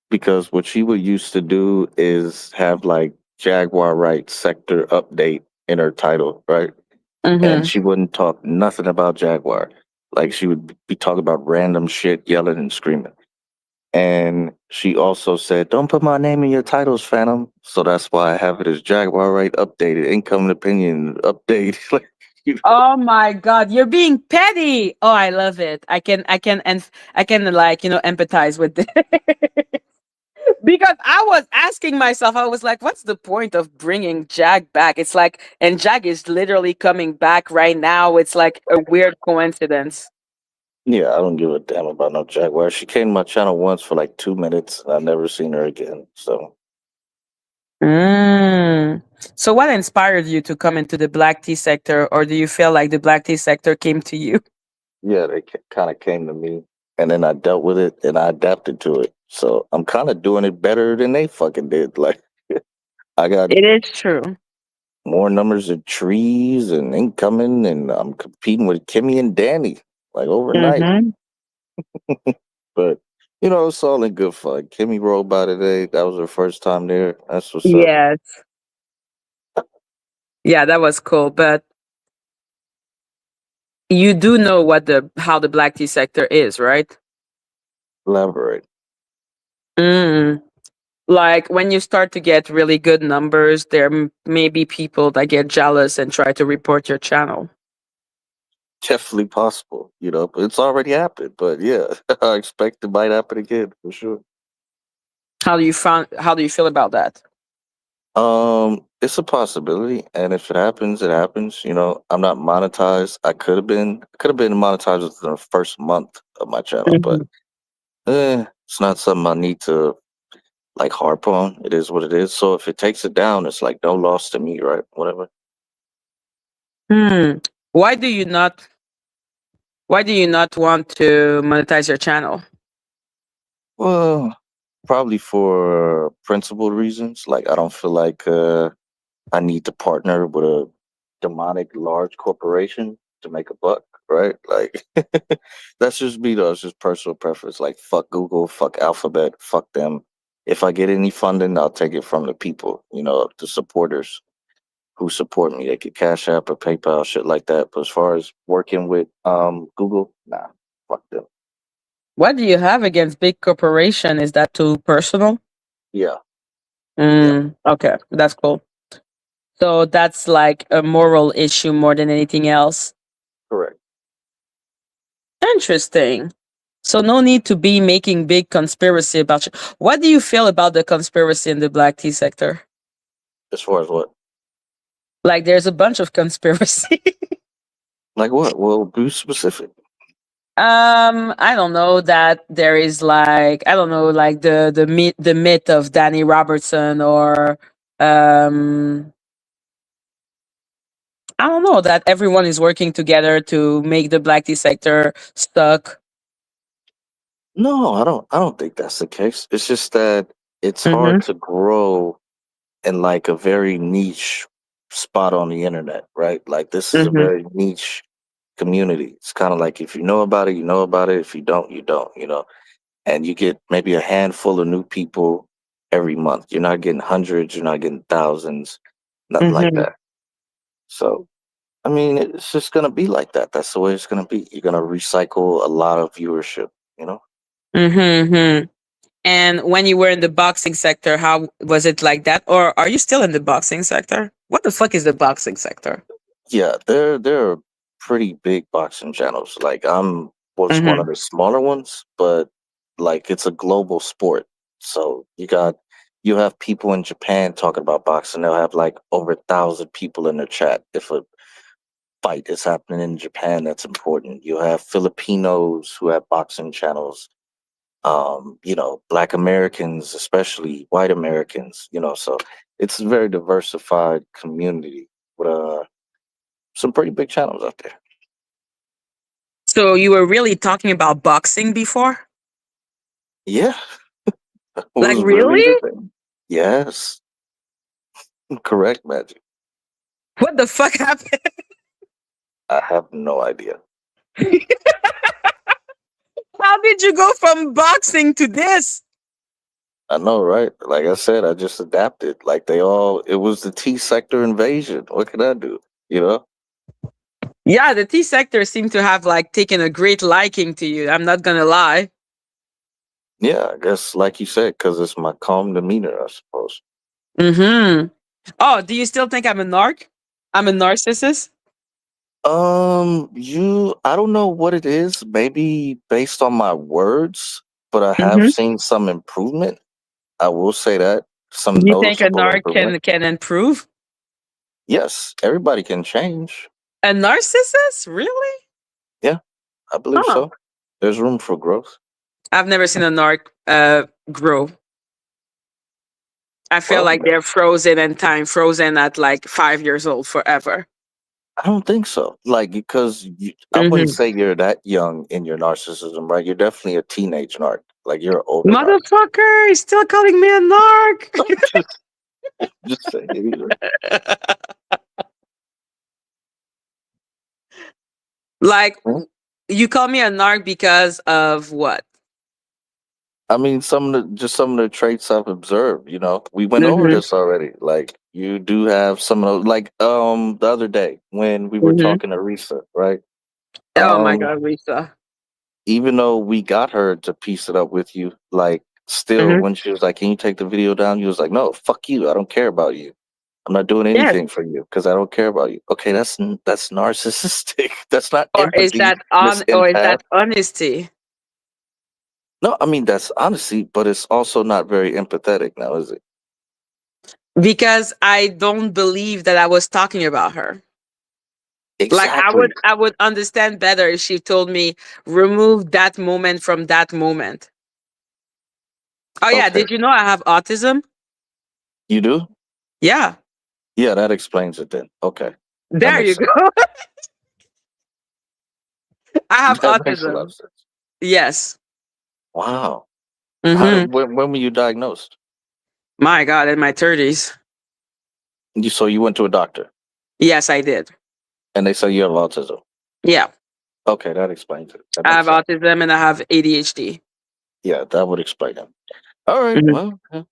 because what she would used to do is have like Jaguar Right sector update in her title, right? And Mm-hmm. she wouldn't talk nothing about Jaguar. Like she would be talking about random shit, yelling and screaming. And she also said, "Don't put my name in your titles, Phantom." So that's why I have it as Jaguar Right updated, income and opinion update. Like, you know, Oh my God, you're being petty. Oh, I love it. I can like, empathize with this. Because I was asking myself, I was like, what's the point of bringing Jag back? It's like, and Jag is literally coming back right now. It's like a weird coincidence. yeah, I don't give a damn about no Jaguar. She came to my channel once for like 2 minutes, and I've never seen her again. So Mm. So, what inspired you to come into the black tea sector, or do you feel like the black tea sector came to you? yeah, they kind of came to me, and then I dealt with it, and I adapted to it. So I'm kind of doing it better than they fucking did. Like I got It is true. more numbers of trees and incoming, and I'm competing with Kimmie and Dani like overnight. Mm-hmm. But it's all in good fun. Kimmie rolled by today. That was her first time there. That's what's up. Yes. Yeah, that was cool. But you do know what the how the black tea sector is, right? Elaborate. Mm. Like when you start to get really good numbers, there may be people that get jealous and try to report your channel. Definitely possible, but it's already happened. But yeah, I expect it might happen again for sure. How do you feel about that? It's a possibility, and if it happens, it happens. I'm not monetized. I could have been monetized within the first month of my channel, but Mhm. it's not something I need to like harp on. It is what it is. So if it takes it down, it's like no loss to me, right? Whatever. Hmm. Why do you not why do you not want to monetize your channel? Well, probably for principal reasons. Like I don't feel like I need to partner with a demonic large corporation to make a buck, right? Like that's just me though. It's just personal preference. Like fuck Google, fuck Alphabet, fuck them. If I get any funding, I'll take it from the people, the supporters who support me. They could Cash App or PayPal, shit like that. But as far as working with Google, nah, fuck them. What do you have against big corporation? Is that too personal? Yeah, yeah, Okay, that's cool. So that's like a moral issue more than anything else. correct. Interesting. So no need to be making big conspiracy about you. What do you feel about the conspiracy in the black tea sector? As far as what? Like there's a bunch of conspiracy. Like what? Well, be specific. I don't know that there is like I don't know like the myth of Dani Robertson or um I don't know that everyone is working together to make the black tea sector stuck. No, I don't think that's the case. It's just that it's hard Mm-hmm. to grow in like a very niche spot on the internet, right? Like this is a Mm-hmm. very niche community. It's kind of like if you know about it, you know about it. If you don't, you don't. And you get maybe a handful of new people every month. You're not getting hundreds, you're not getting thousands, nothing like Mm-hmm. that. So I mean, it's just gonna be like that. That's the way it's gonna be. You're gonna recycle a lot of viewership, you know? Mm-hmm. And when you were in the boxing sector, how was it like that? Or are you still in the boxing sector? What the fuck is the boxing sector? Yeah, there are pretty big boxing channels. Like I'm was one Mm-hmm. of the smaller ones, but like it's a global sport. So you have people in Japan talking about boxing. They'll have like over 1,000 people in their chat if a fight is happening in Japan that's important. You have Filipinos who have boxing channels. Black Americans, especially white Americans, so it's a very diversified community with some pretty big channels out there. So you were really talking about boxing before? Yeah, Like was really really? the thing. Yes, correct, Magic. What the fuck happened? I have no idea. How did you go from boxing to this? I know, right? Like I said, I just adapted. Like it was the T sector invasion. What can I do? You know? Yeah, the T sector seemed to have like taken a great liking to you. I'm not gonna lie. Yeah, I guess, like you said, because it's my calm demeanor, I suppose. Mm-hmm. Oh, do you still think I'm a narc? I'm a narcissist? I don't know what it is. Maybe based on my words, but I have Mm-hmm. seen some improvement. I will say that some Do you think a noticeable narc improvement. can improve? Yes, everybody can change. A narcissist? Really? Yeah, I believe Huh. so. There's room for growth. I've never seen a narc grow. I feel Well, like they're frozen in time, frozen at like 5 years old forever. I don't think so. Like, because I wouldn't Mm-hmm. say you're that young in your narcissism, right? You're definitely a teenage narc. Like, you're an older narc. Motherfucker, he's still calling me a narc. just, just saying. Like, Hmm? you call me a narc because of what? I mean, some of the traits I've observed. We went over Mm-hmm. this already. Like, you do have some of those. Like, the other day when we were Mm-hmm. talking to Risa, right? Oh my Um, God, Lisa. even though we got her to piece it up with you, like, still Mm-hmm. when she was like, "Can you take the video down?" You was like, "No, fuck you. I don't care about you. I'm not doing Yes. anything for you because I don't care about you." Okay, that's narcissistic. That's not Or is empathy, that Miss or is that Empath. honesty? No, I mean that's honesty, but it's also not very empathetic now, is it? Because I don't believe that I was talking about her. Like Exactly. I would understand better if she told me remove that moment from that moment. Oh yeah, Okay. did you know I have autism? You do? Yeah. Yeah, that explains it then. Okay. That There makes you sense. go. I have That makes a lot of autism. sense. Yes. Wow. Mm-hmm. When were you diagnosed? My God, in my 30s. So you went to a doctor Yes, I did. and they say you have autism. Yeah. Okay, that explains it. That I have makes sense. autism and I have ADHD. Yeah, that would explain it. All right. Mhm. Well, yeah,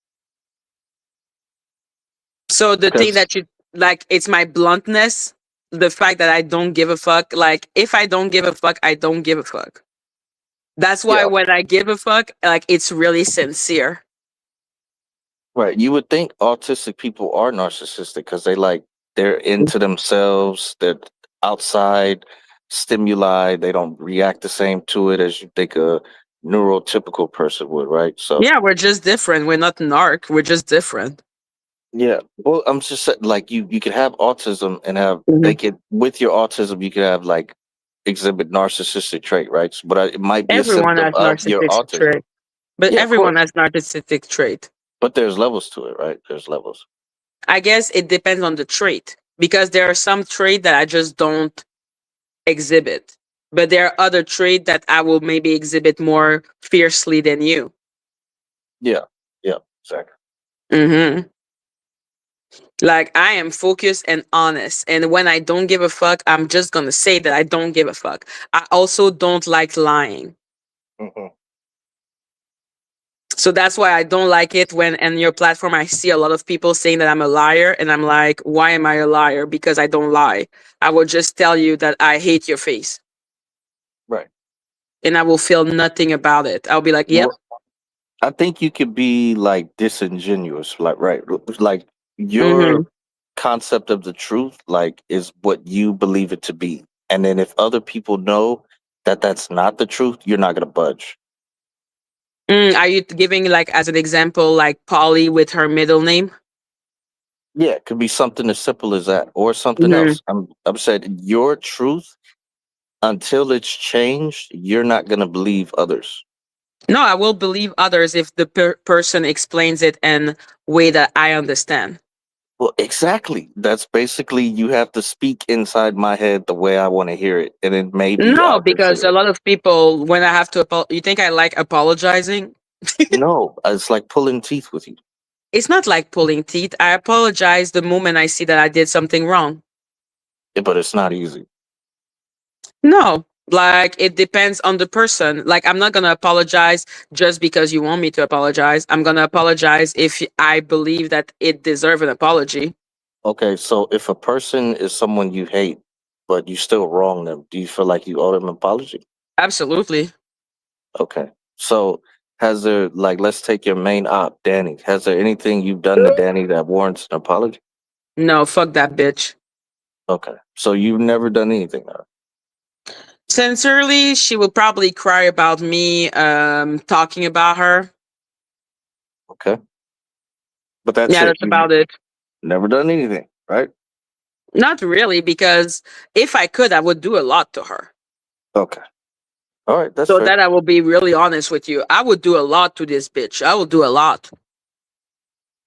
So the thing because that you like, it's my bluntness, the fact that I don't give a fuck. Like, if I don't give a fuck, I don't give a fuck. That's why yeah, when I give a fuck, like, it's really sincere. right. You would think autistic people are narcissistic because they're into themselves. They're outside stimuli. They don't react the same to it as you think a neurotypical person would, right? So Yeah, we're just different. We're not narc. We're just different. yeah. Well, I'm just saying, like you could have autism and have Mhm. they could with your autism you could have like exhibit narcissistic trait, right? But it might be a Everyone symptom has of your narcissistic autism. trait, but Yeah, of everyone course. has narcissistic trait. But there's levels to it, right? There's levels. I guess it depends on the trait because there are some trait that I just don't exhibit, but there are other trait that I will maybe exhibit more fiercely than you. Yeah. Yeah. Exactly. Hmm. Like I am focused and honest, and when I don't give a fuck, I'm just gonna say that I don't give a fuck. I also don't like lying. Hmm. So that's why I don't like it when in your platform I see a lot of people saying that I'm a liar, and I'm like, why am I a liar? Because I don't lie. I will just tell you that I hate your face, Right. and I will feel nothing about it. I'll be like, yep. Well, I think you could be like disingenuous, like right, like your Mm-hmm. concept of the truth, like is what you believe it to be, and then if other people know that that's not the truth, you're not gonna budge. Are you giving like as an example, like Polly with her middle name? Yeah, it could be something as simple as that, or something Mm-hmm. else. I'm saying your truth until it's changed, you're not gonna believe others. No, I will believe others if the person explains it in way that I understand. Well, exactly. That's basically you have to speak inside my head the way I want to hear it, and then maybe No, I'll because consider a it. lot of people, when I have to, you think I like apologizing? No, it's like pulling teeth with you. It's not like pulling teeth. I apologize the moment I see that I did something wrong. But it's not easy. No, like it depends on the person. Like I'm not gonna apologize just because you want me to apologize. I'm gonna apologize if I believe that it deserves an apology. Okay, so if a person is someone you hate, but you still wrong them, do you feel like you owe them an apology? Absolutely. Okay. So has there, like, let's take your main op, Danny. Has there anything you've done to Danny that warrants an apology? No, fuck that bitch. Okay. So you've never done anything to her. Sincerely, she will probably cry about me talking about her. Okay. But that's Yeah, it. that's You've about it. never done anything, right? Not really, because if I could, I would do a lot to her. Okay. All right, that's So fair. that I will be really honest with you. I would do a lot to this bitch. I will do a lot.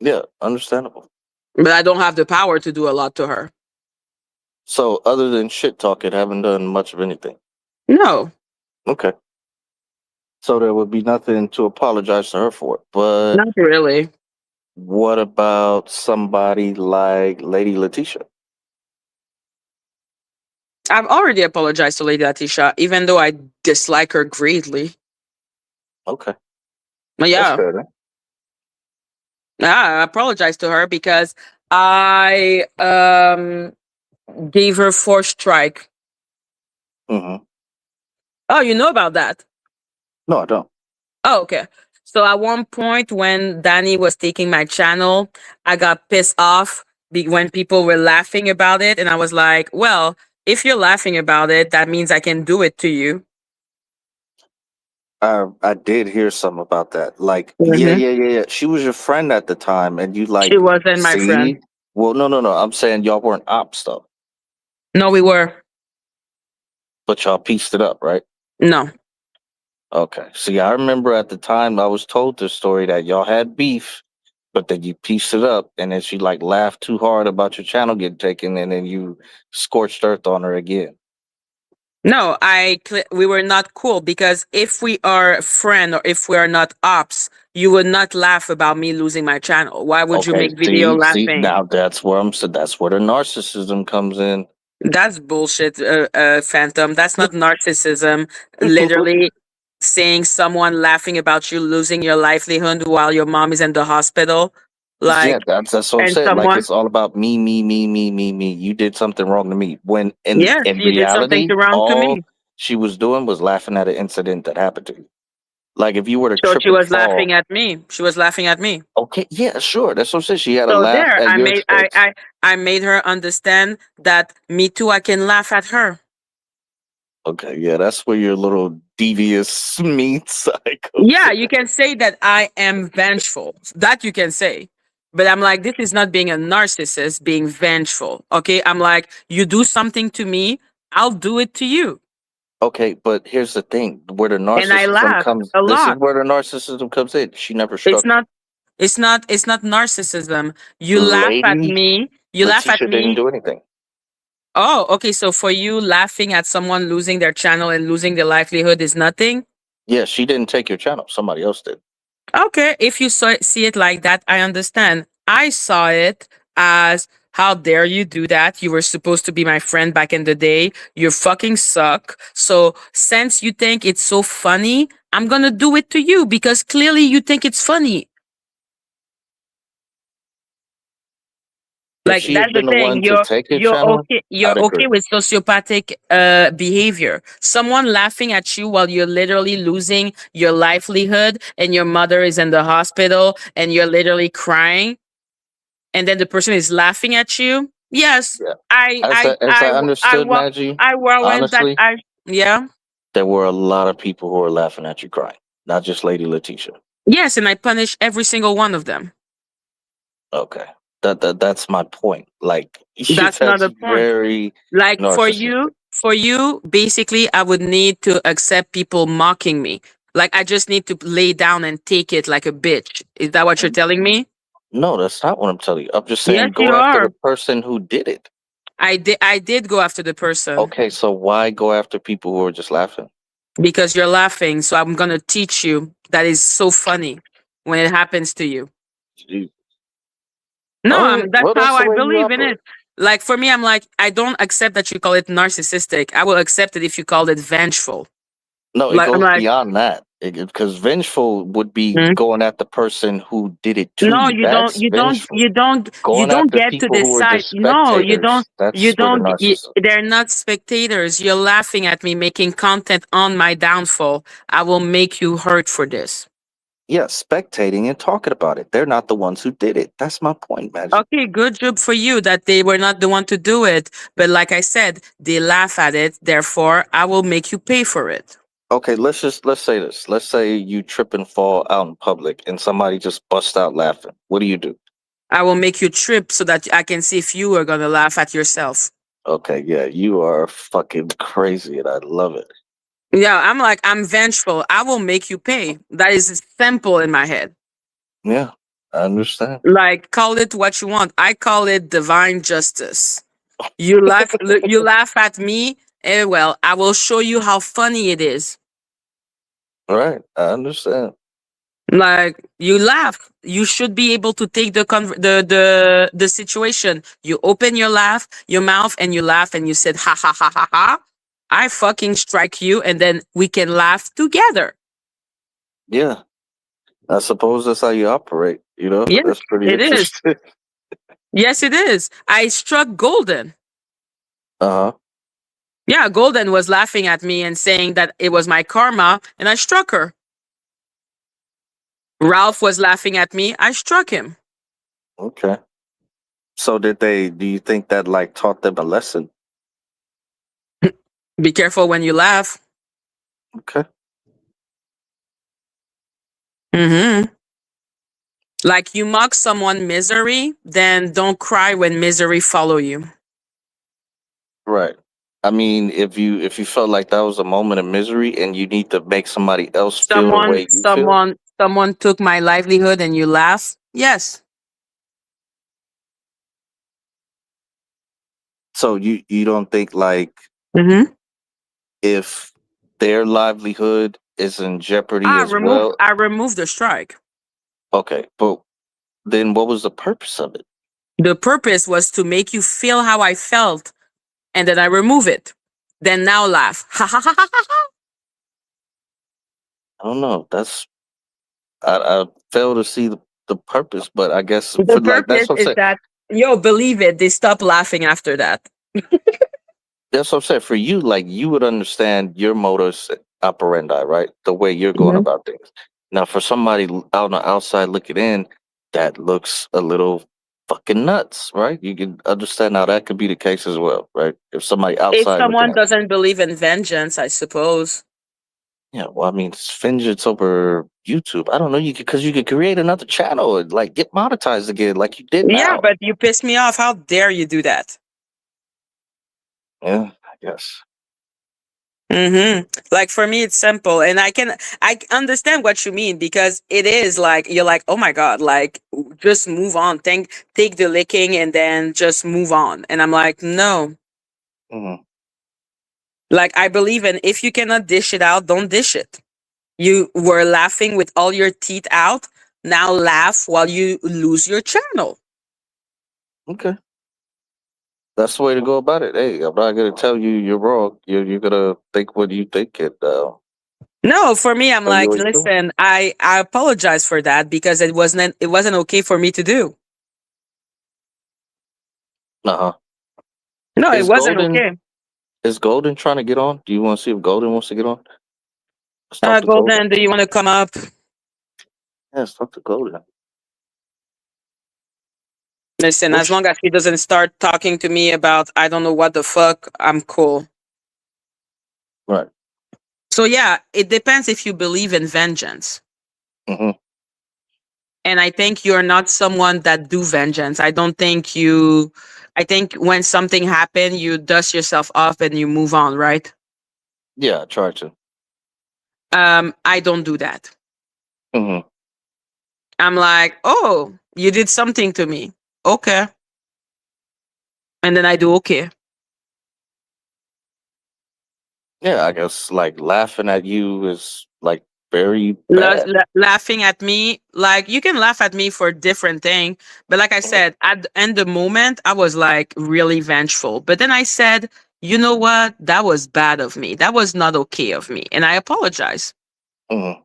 Yeah, understandable. But I don't have the power to do a lot to her. So other than shit talking, haven't done much of anything. No, Okay. So there would be nothing to apologize to her for. But not really. what about somebody like Lady Letitia? I've already apologized to Lady Atisha, even though I dislike her greatly. Okay. But That's yeah, fair then. I apologized to her because I gave her forced strike. Mm-hmm. Oh, you know about that? No, I don't. Oh, okay. So at one point when Dani was taking my channel, I got pissed off when people were laughing about it. And I was like, well, if you're laughing about it, that means I can do it to you. I did hear something about that. Like, yeah, Hmm. yeah, yeah, yeah. She was your friend at the time, and you She like, wasn't my friend. see? Well, no, no, no. I'm saying y'all weren't ops though, No, we were. but y'all pieced it up, right? No. Okay. See, I remember at the time I was told this story that y'all had beef, but then you pieced it up, and then she like laughed too hard about your channel getting taken, and then you scorched earth on her again. No, we were not cool because if we are a friend or if we are not ops, you would not laugh about me losing my channel. Why would you Okay. make video See, laughing? now that's where I'm. So that's where the narcissism comes in. That's bullshit, Phantom. That's not narcissism. Literally seeing someone laughing about you losing your livelihood while your mom is in the hospital. Yeah, Like, that's what I'm and saying. Like someone, it's all about me, me, me, me, me, me. You did something wrong to me. When yes, in you did something reality, wrong to all me. she was doing was laughing at an incident that happened to you. Like if you were to So trip she and was laughing fall, at me. She was laughing at me. okay, yeah, sure. That's what I'm saying. She had a So laugh there, at your expense. I made her understand that me too, I can laugh at her. Okay, yeah, that's where your little devious mean side comes Yeah, in. you can say that I am vengeful. That you can say. But I'm like, this is not being a narcissist, being vengeful. Okay. I'm like, you do something to me, I'll do it to you. Okay, but here's the thing: where the And I narcissism laugh comes, a this is lot. where the narcissism comes in. She never It's struck you. not it's not narcissism. You laugh at Lady me. You laugh at Letitia didn't me. do anything. Oh, okay. So for you, laughing at someone losing their channel and losing their livelihood is nothing. Yeah, she didn't take your channel. Somebody else did. Okay, if you see it like that, I understand. I saw it as how dare you do that? You were supposed to be my friend back in the day. You fucking suck. So, since you think it's so funny, I'm gonna do it to you because clearly you think it's funny. If Like she that's had the been the thing. one to take your channel, You're I'd okay agree. with sociopathic behavior. Someone laughing at you while you're literally losing your livelihood and your mother is in the hospital and you're literally crying and then the person is laughing at you. Yes, Yeah. As I understood, Madgie, I warrant that. honestly, I yeah. there were a lot of people who were laughing at you crying, not just Lady Letitia. Yes, and I punish every single one of them. Okay. That's my point. Like That's not that's the point. very Like narcissistic. for you, basically, I would need to accept people mocking me. Like I just need to lay down and take it like a bitch. Is that what you're telling me? No, that's not what I'm telling you. I'm just Yes, saying you go after are. the person who did it. I did go after the person Okay, so why go after people who are just laughing? because you're laughing. So I'm gonna teach you that is so funny when it happens to you. Gee. No, All right. that's Well, that's how the I way you believe in operate. it. Like for me, I'm like, I don't accept that you call it narcissistic. I will accept it if you called it vengeful. No, it Like I'm goes like, beyond that. Because vengeful would be hmm? going at the person who did it to No, you. you don't. That's You don't. vengeful. You don't. You Going don't after get to people who are decide. just No, you don't. spectators. You That's where the don't. narcissism. They're not spectators. You're laughing at me making content on my downfall. I will make you hurt for this. Yeah, spectating and talking about it. They're not the ones who did it. That's my point, Madgie. Okay, good job for you that they were not the one to do it. But like I said, they laugh at it. Therefore, I will make you pay for it. Okay, let's say this. Let's say you trip and fall out in public and somebody just busts out laughing. What do? I will make you trip so that I can see if you are gonna laugh at yourself. Okay, yeah, you are fucking crazy and I love it. Yeah, I'm like, I'm vengeful. I will make you pay. That is simple in my head. Yeah, I understand. Like, call it what you want. I call it divine justice. You laugh, you laugh at me. Eh, well, I will show you how funny it is. All right, I understand. Like you laugh, you should be able to take the situation. You open your mouth, and you laugh, and you said ha ha ha ha ha. I fucking strike you, and then we can laugh together. Yeah, I suppose that's how you operate. Yes, That's pretty it is. interesting. Yes, it is. I struck Golden. Uh huh. Yeah, Golden was laughing at me and saying that it was my karma, and I struck her. Ralph was laughing at me. I struck him. Okay. So do you think that like taught them a lesson? Be careful when you laugh. Okay. Mm-hmm. Like you mock someone misery, then don't cry when misery follow you. Right. I mean, if you felt like that was a moment of misery and you need to make somebody else feel the Someone, way you feel, someone, someone took my livelihood and you laugh. Yes. so you don't think like Mm-hmm. if their livelihood is in jeopardy I as removed well, I removed the strike. okay, but then what was the purpose of it? The purpose was to make you feel how I felt, and then I remove it. Then now laugh. Ha ha ha ha ha. Ha. I don't know. I fail to see the purpose, but I guess The for like that's purpose what I'm is saying. that yo, believe it, they stop laughing after that. That's what I'm saying. For you, like you would understand your modus operandi, right? The way you're going Mhm. about things. Now, for somebody out on the outside looking in, that looks a little fucking nuts, right? You can understand how that could be the case as well, right? If somebody If outside looking someone in. doesn't believe in vengeance, I suppose. Yeah, well, I mean, it's vengeance over YouTube. I don't know. Because you could create another channel and like get monetized again, like you did Yeah, now. but you piss me off. How dare you do that? Yeah, I guess. Mm-hmm. Like for me, it's simple, and I understand what you mean because it is like you're like, oh my god, like just move on, take the licking, and then just move on. And I'm like, no, Hmm. like I believe in if you cannot dish it out, don't dish it. You were laughing with all your teeth out. Now laugh while you lose your channel. Okay. That's the way to go about it. Hey, I'm not gonna tell you you're wrong. You're gonna think what you think and No, for me, I'm tell you like, what you're doing. listen, I apologize for that because it wasn't okay for me to do. Uh-huh. No, it Is wasn't Golden okay. is Golden trying to get on? Do you want to see if Golden wants to get on? Let's talk to Golden. Golden, do you want to come up? Yeah, let's talk to Golden. Listen, as Which long as he doesn't start talking to me about I don't know what the fuck, I'm cool. right. So yeah, it depends if you believe in vengeance. Hmm. And I think you're not someone that do vengeance. I don't think you I think when something happened, you dust yourself off and you move on, right? Yeah, I try to. I don't do that. Hmm. I'm like, oh, you did something to me. Okay. And then I do okay. Yeah, I guess like laughing at you is like very bad. Laughing at me, like you can laugh at me for different thing, but like I Mhm. said, at the end the moment I was like really vengeful, but then I said, you know what, that was bad of me, that was not okay of me, and I apologize. Mhm.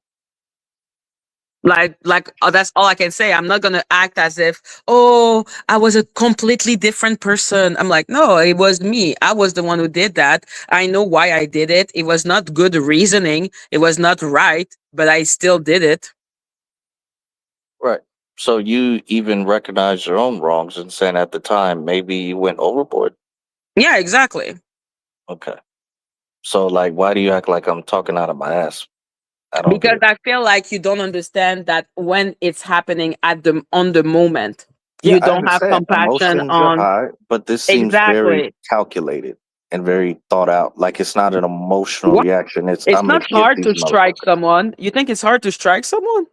That's all I can say. I'm not gonna act as if, oh, I was a completely different person. I'm like, no, it was me. I was the one who did that. I know why I did it. It was not good reasoning. It was not right, but I still did it. Right. So you even recognize your own wrongs and saying at the time maybe you went overboard. Yeah, exactly. Okay. So like, why do you act like I'm talking out of my ass? I don't get Because it. I feel like you don't understand that when it's happening at the on the moment, Yeah, you I don't have understand. compassion Emotions are on. high, but this seems very Exactly. calculated and very thought out. Like it's not an emotional What? reaction. It's It's I'm gonna not get hard these to strike motherfuckers. someone. You think it's hard to strike someone?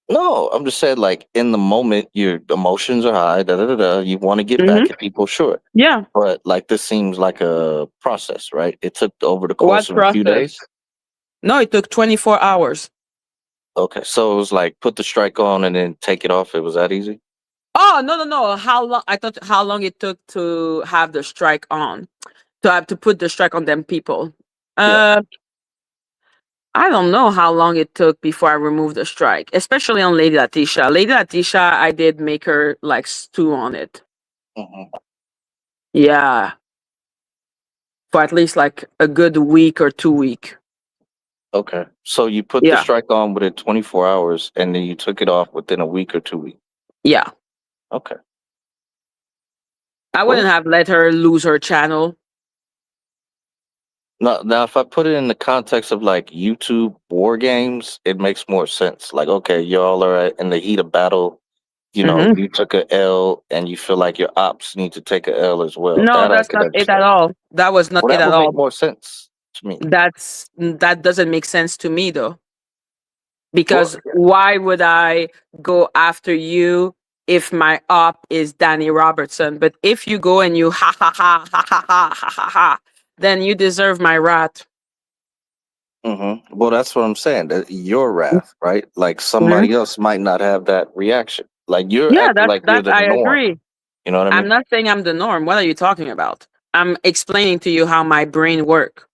No, I'm just saying like in the moment your emotions are high, da da da da. You want to get Mm-hmm. back at people, sure. Yeah. But like this seems like a process, right? It took over the course What of a few process? days. No, it took 24 hours. Okay, so it was like put the strike on and then take it off. It was that easy. Oh, no, no, no. How long? I thought how long it took to have the strike on, to have to put the strike on them people. Yeah. Uh, I don't know how long it took before I removed the strike, especially on Lady Letitia. Lady Letitia, I did make her like stew on it. Hmm. Yeah, for at least like a good week or 2 week. Okay. So you put the Yeah, strike on within 24 hours and then you took it off within a week or 2 weeks. yeah. Okay. I wouldn't Well, have let her lose her channel. now if I put it in the context of like YouTube war games, it makes more sense. Like, okay, y'all are in the heat of battle. You know, Hmm. you took a L and you feel like your ops need to take a L as well. No, That I that's could not it at understand. all. That was not Well, it that at would make all. more sense to me. That doesn't make sense to me though. Well, Because why would I go after you if my op is Dani Robertson? But if you go and you ha ha ha ha ha ha ha ha ha, then you deserve my wrath. Well, that's what I'm saying. That your wrath, right? Like Mhm. somebody else might not have that reaction. Like you're Yeah, acting like you're that the I norm. agree. You know what I I'm mean? not saying I'm the norm. What are you talking about? I'm explaining to you how my brain works.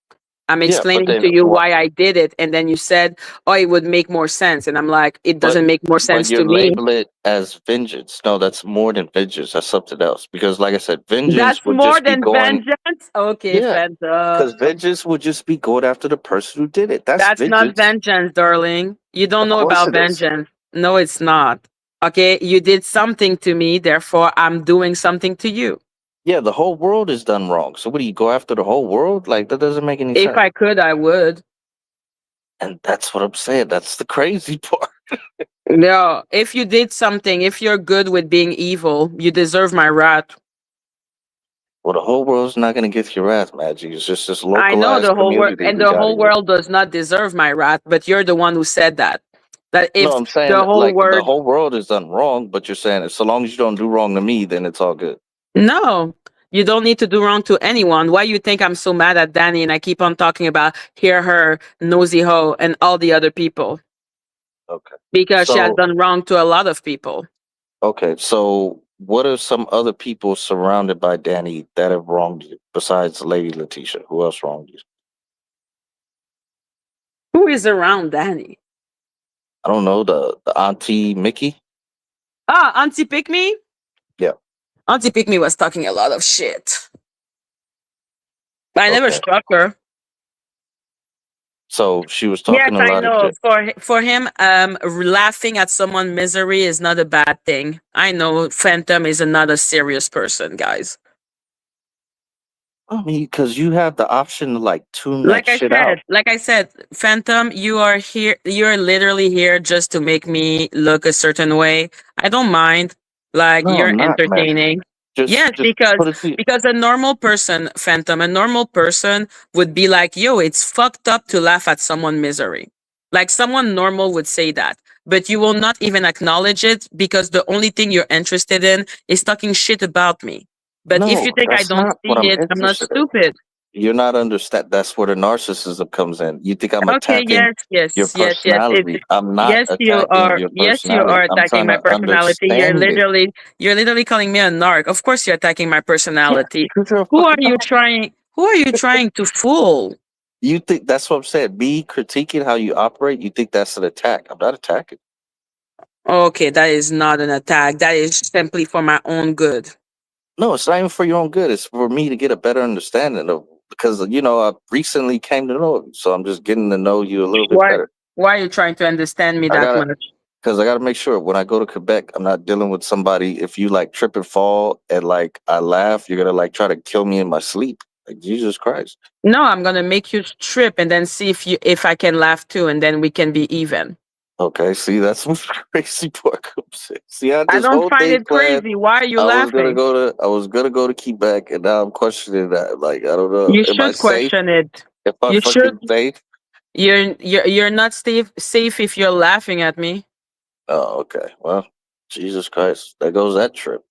I'm Yeah, but explaining then to you what? why I did it, and then you said, "Oh, it would make more sense," and I'm like, "It But doesn't make more but sense you to me." label it as vengeance. No, that's more than vengeance. That's something else. Because, like I said, That's vengeance would more just be than going. vengeance. Okay, Yeah, Fanta. because vengeance would just be going after the person who did it. That's That's not vengeance. vengeance, darling. You don't Of know course about it is. vengeance. No, it's not. Okay, you did something to me, therefore I'm doing something to you. Yeah, the whole world is done wrong. So what do you go after the whole world? Like that doesn't make any If sense. I could, I would. And that's what I'm saying. That's the crazy part. No, if you did something, if you're good with being evil, you deserve my wrath. Well, the whole world's not going to get your wrath, Madgie. It's just this I know localized the whole world, community and we the got whole here. world does not deserve my wrath, but you're the one who said that. That No, if I'm saying the whole like the world. whole world is done wrong, but you're saying so long as you don't do wrong to me, then it's all good. No, you don't need to do wrong to anyone. Why you think I'm so mad at Dani and I keep on talking about hear her, nosy hoe, and all the other people? Okay. Because she has So done wrong to a lot of people. okay, so what are some other people surrounded by Danny that have wronged you besides Lady Letitia? Who else wronged you? Who is around Dani? I don't know, the auntie Mickey? Ah, Auntie Pick Me? Yeah. Auntie Pick Me was talking a lot of shit. I never Okay. struck her. So she was Yes, talking a I lot of know. shit. For him, laughing at someone's misery is not a bad thing. I know Phantom is not a serious person, guys. I mean, because you have the option to like tune that shit out. Like I said, Phantom, you are here. You're literally here just to make me look a certain way. I don't mind. Like No, you're I'm not, Maggie. entertaining. Yes, Just put it to you. because a normal person, Phantom, a normal person would be like, "Yo, it's fucked up to laugh at someone misery." Like someone normal would say that, but you will not even acknowledge it because the only thing you're interested in is talking shit about me. But if you No, think I that's don't not what see I'm it, I'm not interested in. stupid. You're not understand. That's where the narcissism comes in. You think I'm Okay, attacking your yes. personality? I'm not Yes, you attacking are. your Yes, you personality. are I'm attacking trying my to personality. understand it. You're literally calling me a narc. Of course, you're attacking my Yeah, personality. because you're a Who are fucking you narc. trying? Who are you trying to fool? You think that's what I'm saying? Me critiquing how you operate. You think that's an attack? I'm not attacking. Okay, that is not an attack. That is simply for my own good. No, it's not even for your own good. It's for me to get a better understanding of because I recently came to know you, so I'm just getting to know you a little bit Why? better. Why are you trying to understand me I that gotta much? because I gotta make sure when I go to Quebec, I'm not dealing with somebody. If you like trip and fall and like I laugh, you're gonna like try to kill me in my sleep. Like Jesus Christ. No, I'm gonna make you trip and then see if I can laugh too, and then we can be even. Okay, see that's what the crazy part comes in. See, I had I this don't whole find thing it planned. crazy. Why are you laughing? I was gonna go to Quebec, and now I'm questioning that. Like I don't know, You am I should safe? question it. If I You fucking should. safe? You're not safe if you're laughing at me. Oh, okay. Well, Jesus Christ, there goes that trip.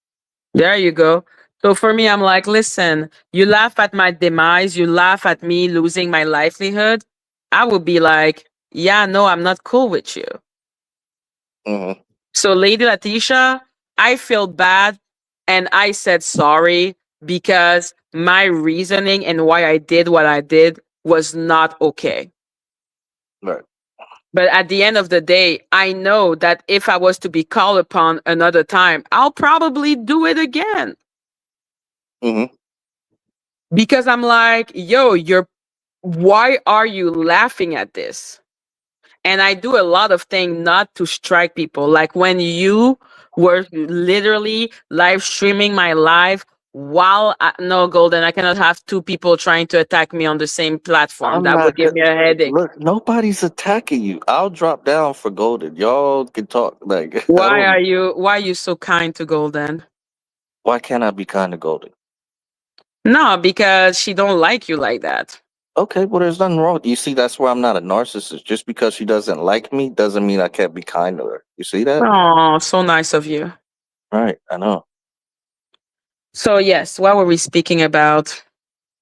There you go. So for me, I'm like, listen, you laugh at my demise, you laugh at me losing my livelihood. I would be like, yeah, no, I'm not cool with you. Hmm. So, Lady Letitia, I feel bad and I said sorry because my reasoning and why I did what I did was not okay. Right. But at the end of the day, I know that if I was to be called upon another time, I'll probably do it again Hmm. because I'm like, yo, why are you laughing at this? And I do a lot of things not to strike people. Like when you were literally live streaming my live no, Golden, I cannot have two people trying to attack me on the same platform. I'm That would not give good. me a headache. Look, nobody's attacking you. I'll drop down for Golden. Y'all can talk. Like I Why are don't. you so kind to Golden? Why can't I be kind to Golden? No, because she don't like you like that. Okay, well, there's nothing wrong. You see, that's where I'm not a narcissist. Just because she doesn't like me doesn't mean I can't be kind to her. You see that? Oh, so nice of you. Right. I know. So yes, what were we speaking about?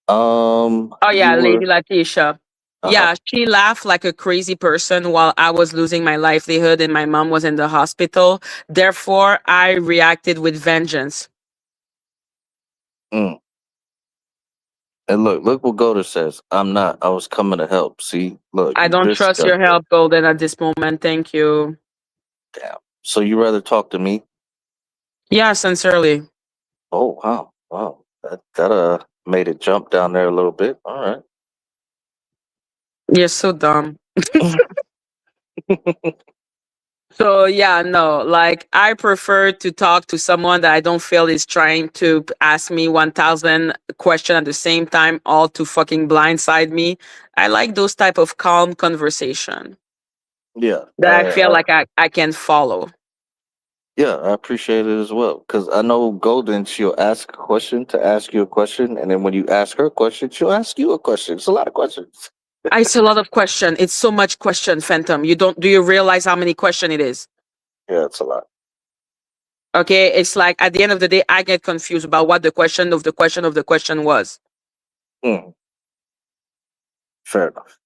Oh You yeah, Lady were. Latisha. Uh-huh. Yeah, she laughed like a crazy person while I was losing my livelihood and my mom was in the hospital. Therefore, I reacted with vengeance. Mm. And look what Golden says. I'm not. I was coming to help. See, look, I you don't just trust got your help, Golden, at this moment. Thank you. down. So you rather talk to me? Yeah, sincerely. Oh wow, wow. That made it jump down there a little bit. All You're so dumb. right. So yeah, no, like I prefer to talk to someone that I don't feel is trying to ask me 1,000 questions at the same time, all to fucking blindside me. I like those type of calm conversation Yeah, that I feel like I can follow. yeah, I appreciate it as well. Because I know Golden, she'll ask a question to ask you a question, and then when you ask her a question, she'll ask you a question. It's a lot of questions. It's a lot of question. It's so much question, Phantom. Do you realize how many question it is? Yeah, it's a lot. Okay, it's like at the end of the day, I get confused about what the question of the question of the question was. Mm, fair enough.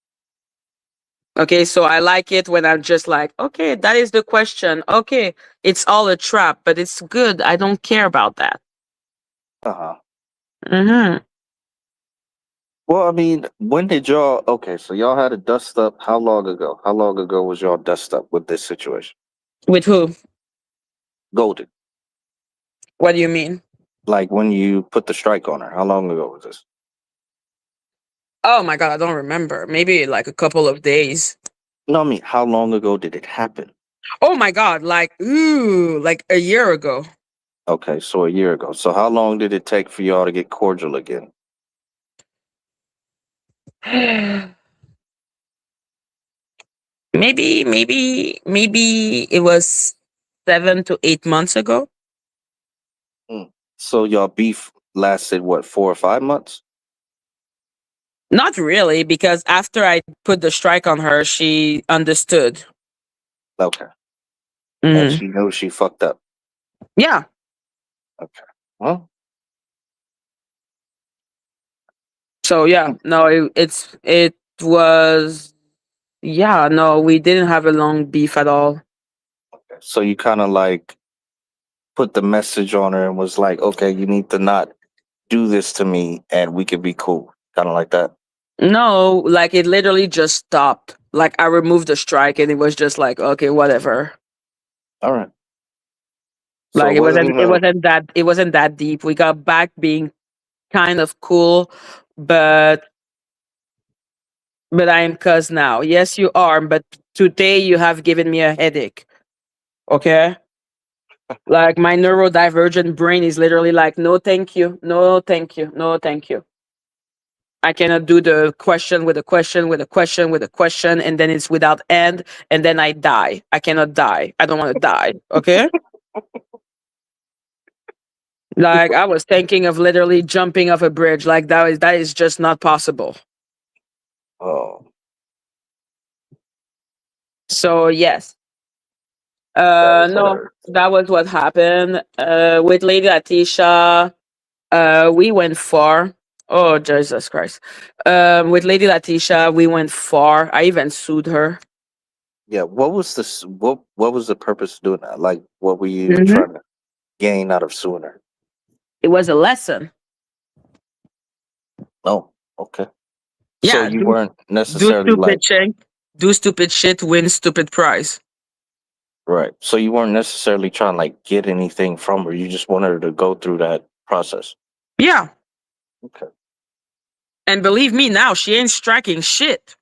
Okay, so I like it when I'm just like, okay, that is the question. Okay, it's all a trap, but it's good. I don't care about that. Uh-huh. Mm-hmm. Well, I mean, when did y'all? Okay, so y'all had a dust up. How long ago? How long ago was y'all dust up with this situation? With who? Golden, What do you mean? like when you put the strike on her. How long ago was this? Oh my God, I don't remember. Maybe like a couple of days. No, I mean, how long ago did it happen? Oh my God, like a year ago. Okay, so a year ago. So how long did it take for y'all to get cordial again? Maybe it was 7 to 8 months ago. Mm. So y'all beef lasted what, 4 or 5 months? Not really, because after I put the strike on her, she understood. Okay. And Hmm. she knew she fucked up. Yeah. Okay. Well, So yeah, no, it was yeah, no, we didn't have a long beef at all. So you kind of like put the message on her and was like, okay, you need to not do this to me and we could be cool. Kind of like that. No, like it literally just stopped. Like I removed the strike and it was just like, okay, whatever. All right. So Like it wasn't even, it wasn't that deep. We got back being kind of cool, but I am cuz now. Yes, you are, but today you have given me a headache. Okay? Like my neurodivergent brain is literally like, no, thank you. No, thank you. No, thank you. I cannot do the question with a question with a question with a question, and then it's without end, and then I die. I cannot die. I don't want to die. Okay? Like I was thinking of literally jumping off a bridge. Like that is just not possible. oh, So yes. that No, hurt. that was what happened. With Lady Latisha, we went far. Oh Jesus Christ! With Lady Latisha, we went far. I even sued her. Yeah. What was this? What was the purpose of doing that? Like, what were you Hmm. trying to gain out of suing her? It was a lesson. Oh, okay. So Yeah, you weren't do necessarily like, stupid shit, do stupid shit, win stupid prize. right. So you weren't necessarily trying to like get anything from her. You just wanted her to go through that process. Yeah, Okay. and believe me, now she ain't striking shit.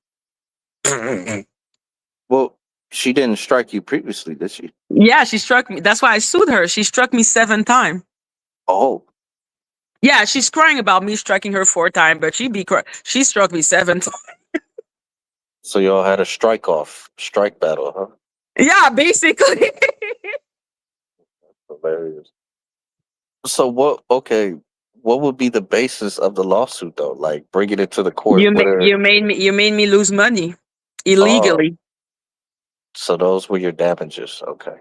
Well, she didn't strike you previously, did she? Yeah, she struck me. That's why I sued her. She struck me 7 times. Oh, Yeah, she's crying about me striking her 4 times, but she struck me 7 times. so y'all had a strike battle, huh? Yeah, basically. Hilarious. So what? Okay, what would be the basis of the lawsuit though? Like bringing it to the court with her. You made me lose money Oh, illegally. so those were your damages. Okay.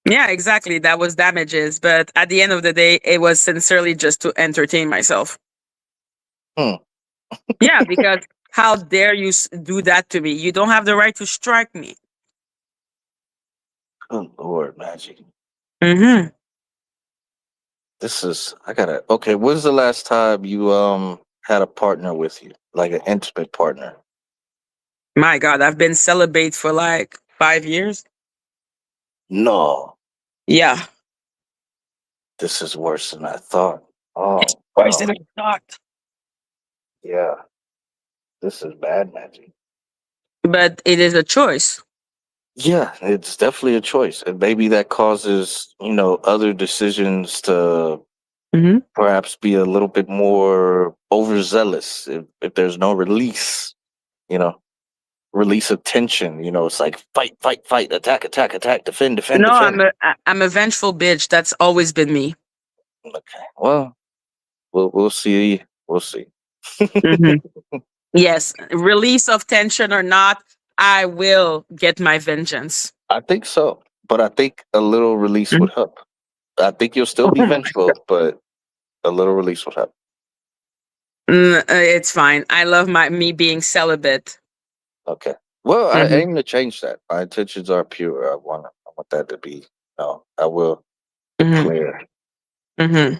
Yeah, exactly. That was damages, but at the end of the day, it was sincerely just to entertain myself. Hmm. Yeah, because how dare you do that to me? You don't have the right to strike me. Good Lord, Madgie. Hmm. This is I gotta. Okay, when's the last time you had a partner with you, like an intimate partner? My God, I've been celibate for like 5 years. No, Yeah. this is worse than I thought. Oh Worse than wow, I thought. yeah, this is bad, Madgie. But it is a choice. Yeah, it's definitely a choice, and maybe that causes other decisions to Hmm. perhaps be a little bit more overzealous if there's no release. You know, release of tension. It's like fight, fight, fight, attack, attack, attack, defend, defend, No, defend. I'm a vengeful bitch. That's always been me. Okay, well, we'll see. We'll see. Hmm. Yes, release of tension or not, I will get my vengeance. I think so, but I think a little release Mhm. would help. I think you'll still Oh be my God. vengeful, but a little release would help. It's fine. I love me being celibate. Okay. Well, I Hmm. aim to change that. My intentions are pure. I want that to be. No, I will Hmm. declare. Hmm.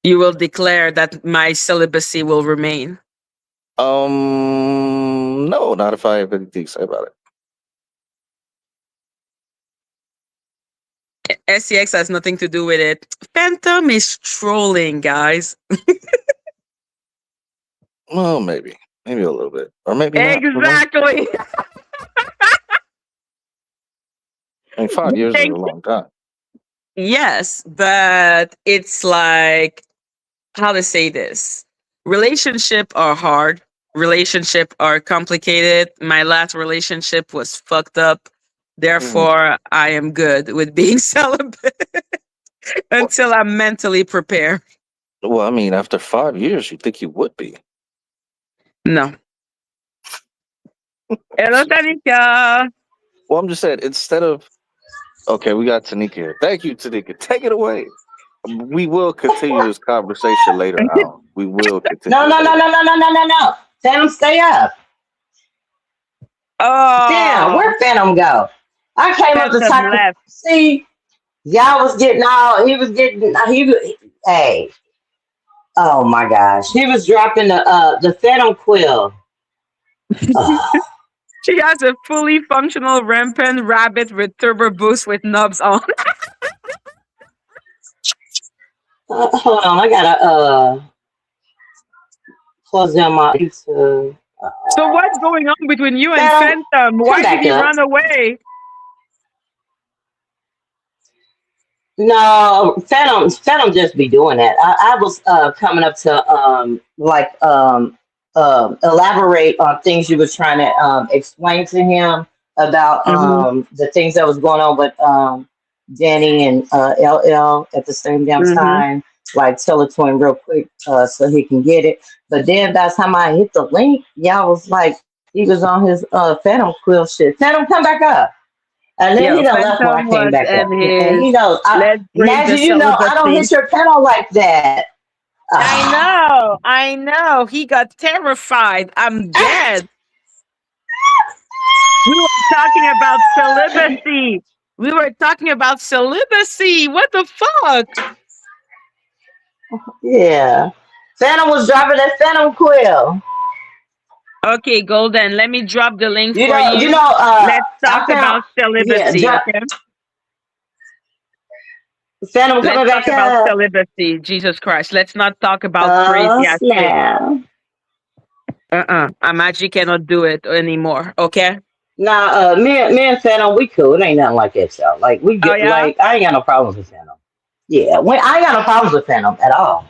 You will declare that my celibacy will remain. No, not if I have anything to say about it. SEX has nothing to do with it. Phantom is trolling, guys. Well, maybe a little bit, or maybe not. Who knows? Exactly. I mean, 5 years is a long time. Yes, but it's like, how to say this? Relationship are hard. Relationship are complicated. My last relationship was fucked up. Hmm. Therefore, I am good with being celibate Well, until I'm mentally prepared. well, I mean, after 5 years, you think you would be? No. Hello, Tanika. Well, I'm just saying, instead of okay, we got Tanika here. Thank you, Tanika. Take it away. We will continue this conversation later on. We will continue. No. Phantom, stay up. Damn, Oh, where'd Phantom go? I came up to Phantom talk to left. see. Y'all was getting all he was hey. Oh my gosh. He was dropping the Phantom quill. She has a fully functional rampant rabbit with turbo boost with knobs on. Hold on, I gotta close down my YouTube. So what's going on between you and Phantom, Phantom? come Why did back he up. run away? No, Phantom just be doing that. I was coming up to elaborate on things you was trying to explain to him about Mm-hmm. the things that was going on with Danny and LL at the same damn Mm-hmm. time. Like tell it to him real quick so he can get it. But then by the time I hit the link, y'all was like he was on his Phantom quill shit. Phantom, come back up. And then he Yeah, done left when I Phantom came was back up. in And his he knows, let's break the Madgie, you know, I don't celibacy. hit your panel like that. Ah. I know. He got terrified. I'm dead. We were talking about celibacy. We were talking about celibacy. What the fuck? Yeah. Phantom was dropping that Phantom quill. Okay, Golden, let me drop the link You for know, you. Let's I talk found, about yeah, celibacy, okay? Phantom Let's coming talk back about up. celibacy. Jesus Christ. Let's not talk about Oh, crazy ass shit. snap. Madgie cannot do it anymore, okay? Nah, me and Phantom, we cool. It ain't nothing like that, y'all. Like, we Oh, get, yeah? like, I ain't got no problems with Phantom. Yeah, I ain't got no problems with Phantom at all.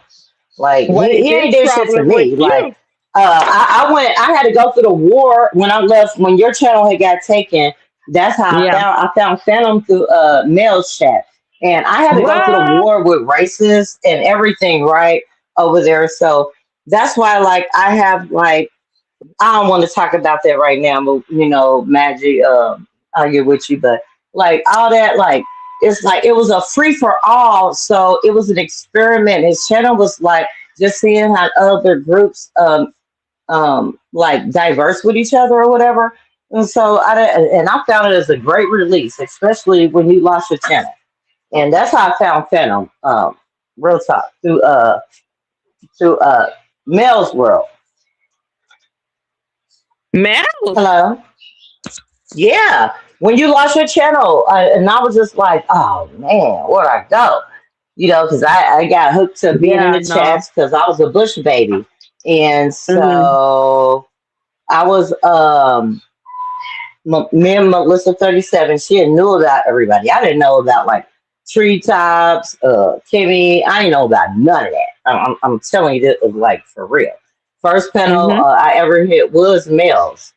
Like What is he his ain't did shit to problem with me. Like you? I had to go through the war when I left when your channel had got taken. That's how Yeah. I found Phantom through Mel's chat. And I had to go through the What? war with racists and everything right over there. So that's why like I have like I don't want to talk about that right now, but you know, Maggie, I'll get with you, but like all that, like it's like it was a free for all, so it was an experiment. His channel was like just seeing how other groups like diverse with each other or whatever. And so I found it as a great release, especially when you lost your channel. And that's how I found Phantom, real talk, through Mel's World. Mel? Hello. Yeah, when you lost your channel, and I was just like, oh man, where'd I go? You know, because I got hooked to being in Yeah, the no. chats because I was a Bush baby, and Mm-hmm. so I was me and Melissa 37. She knew about everybody. I didn't know about like treetops, Kimmie. I didn't know about none of that. I'm telling you this like for real. First panel Mm-hmm. I ever hit was Mel's.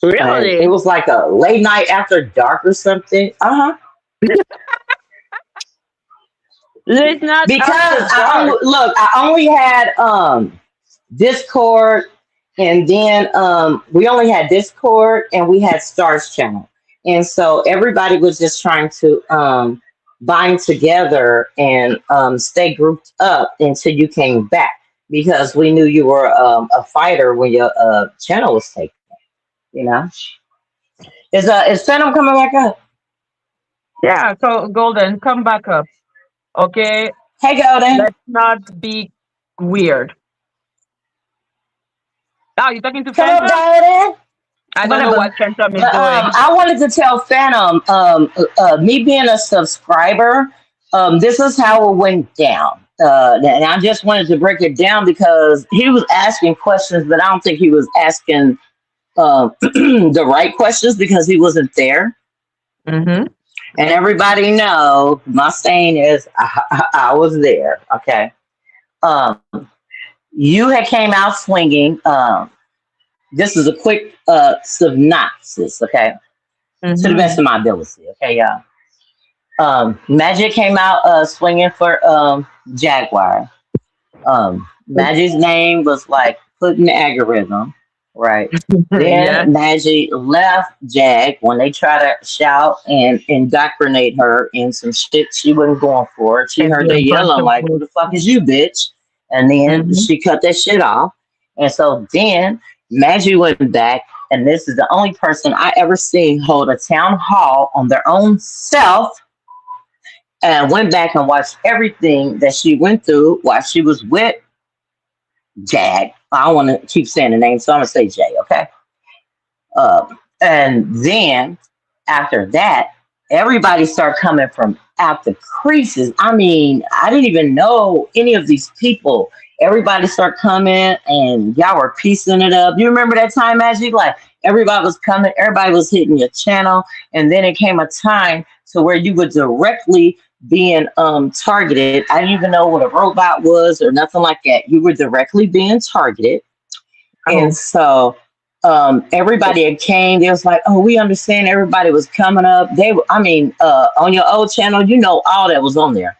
And it Really? was like a late night after dark or something. Uh huh. It's not Because after dark. I only had Discord, and then we only had Discord and we had Stars channel, and so everybody was just trying to bind together and stay grouped up until you came back because we knew you were a fighter when your channel was taken. You know, is Phantom coming back up? Yeah, so Golden, come back up. Okay? Hey, Golden. Let's not be weird. Oh, you talking to Come up, Phantom? Golden. I don't know Whatever. what Phantom is But doing. I wanted to tell Phantom, me being a subscriber, this is how it went down. And I just wanted to break it down because he was asking questions, but I don't think he was asking the right questions because he wasn't there. Mm-hmm. And everybody know my saying is I was there. Okay. Um, you had came out swinging. This is a quick synopsis. Okay, to the Mm-hmm. best of my ability. Okay, y'all. Magic came out swinging for Jaguar. Magic's name was like put in the algorithm. right? Yes, Then Madgie left Jag when they try to shout and indoctrinate her in some shit she wasn't going for. She and heard be a they bunch yelling of like, "Who bull. the fuck is you, bitch?" And then Mm-hmm. she cut that shit off. And so then Madgie went back, and this is the only person I ever seen hold a town hall on their own self and went back and watched everything that she went through while she was with Jag. I don't want to keep saying the name, so I'm gonna say Jay, okay? And then after that, everybody started coming from out the creases. I mean, I didn't even know any of these people. Everybody started coming, and y'all were piecing it up. You remember that time, Magic? Like everybody was coming, everybody was hitting your channel, and then it came a time to where you were directly being targeted. I didn't even know what a robot was or nothing like that. You were directly being targeted, and Oh, so everybody that came, they was like, "Oh, we understand." Everybody was coming up. I mean, on your old channel, you know, all that was on there.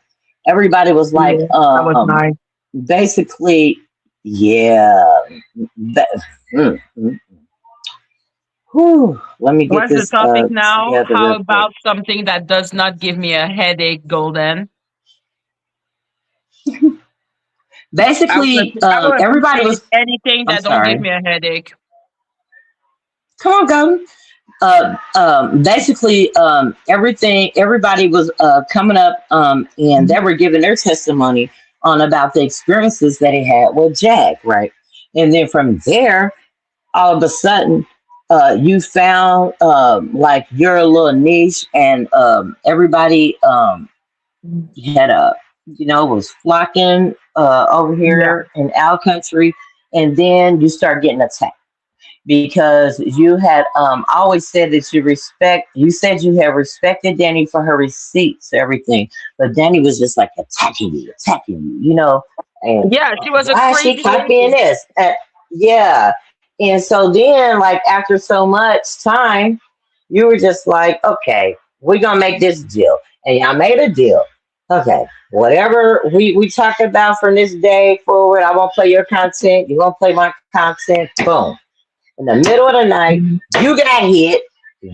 Everybody was like, yeah, that was nice. basically, yeah. That, mm, mm. Whew, let me get What's the this topic now? together How real quick. about something that does not give me a headache, Golden? Basically, I will everybody appreciate was. anything I'm that don't give sorry. me a headache. Come on, go. Basically, everybody was coming up, and they were giving their testimony on about the experiences that he had with Jack, right? And then from there, all of a sudden, you found like your little niche, and everybody had was flocking over Yeah. here in our country, and then you start getting attacked because you had always said that you said you had respected Danny for her receipts, everything, but Danny was just like attacking you, and Yeah, she was a why is she crazy copying lady. this? Yeah. And so then, like, after so much time, you were just like, okay, we're gonna make this deal. And y'all made a deal. Okay. Whatever we talked about from this day forward, I won't play your content, you're gonna play my content, boom. In the middle of the night, Mhm. you got hit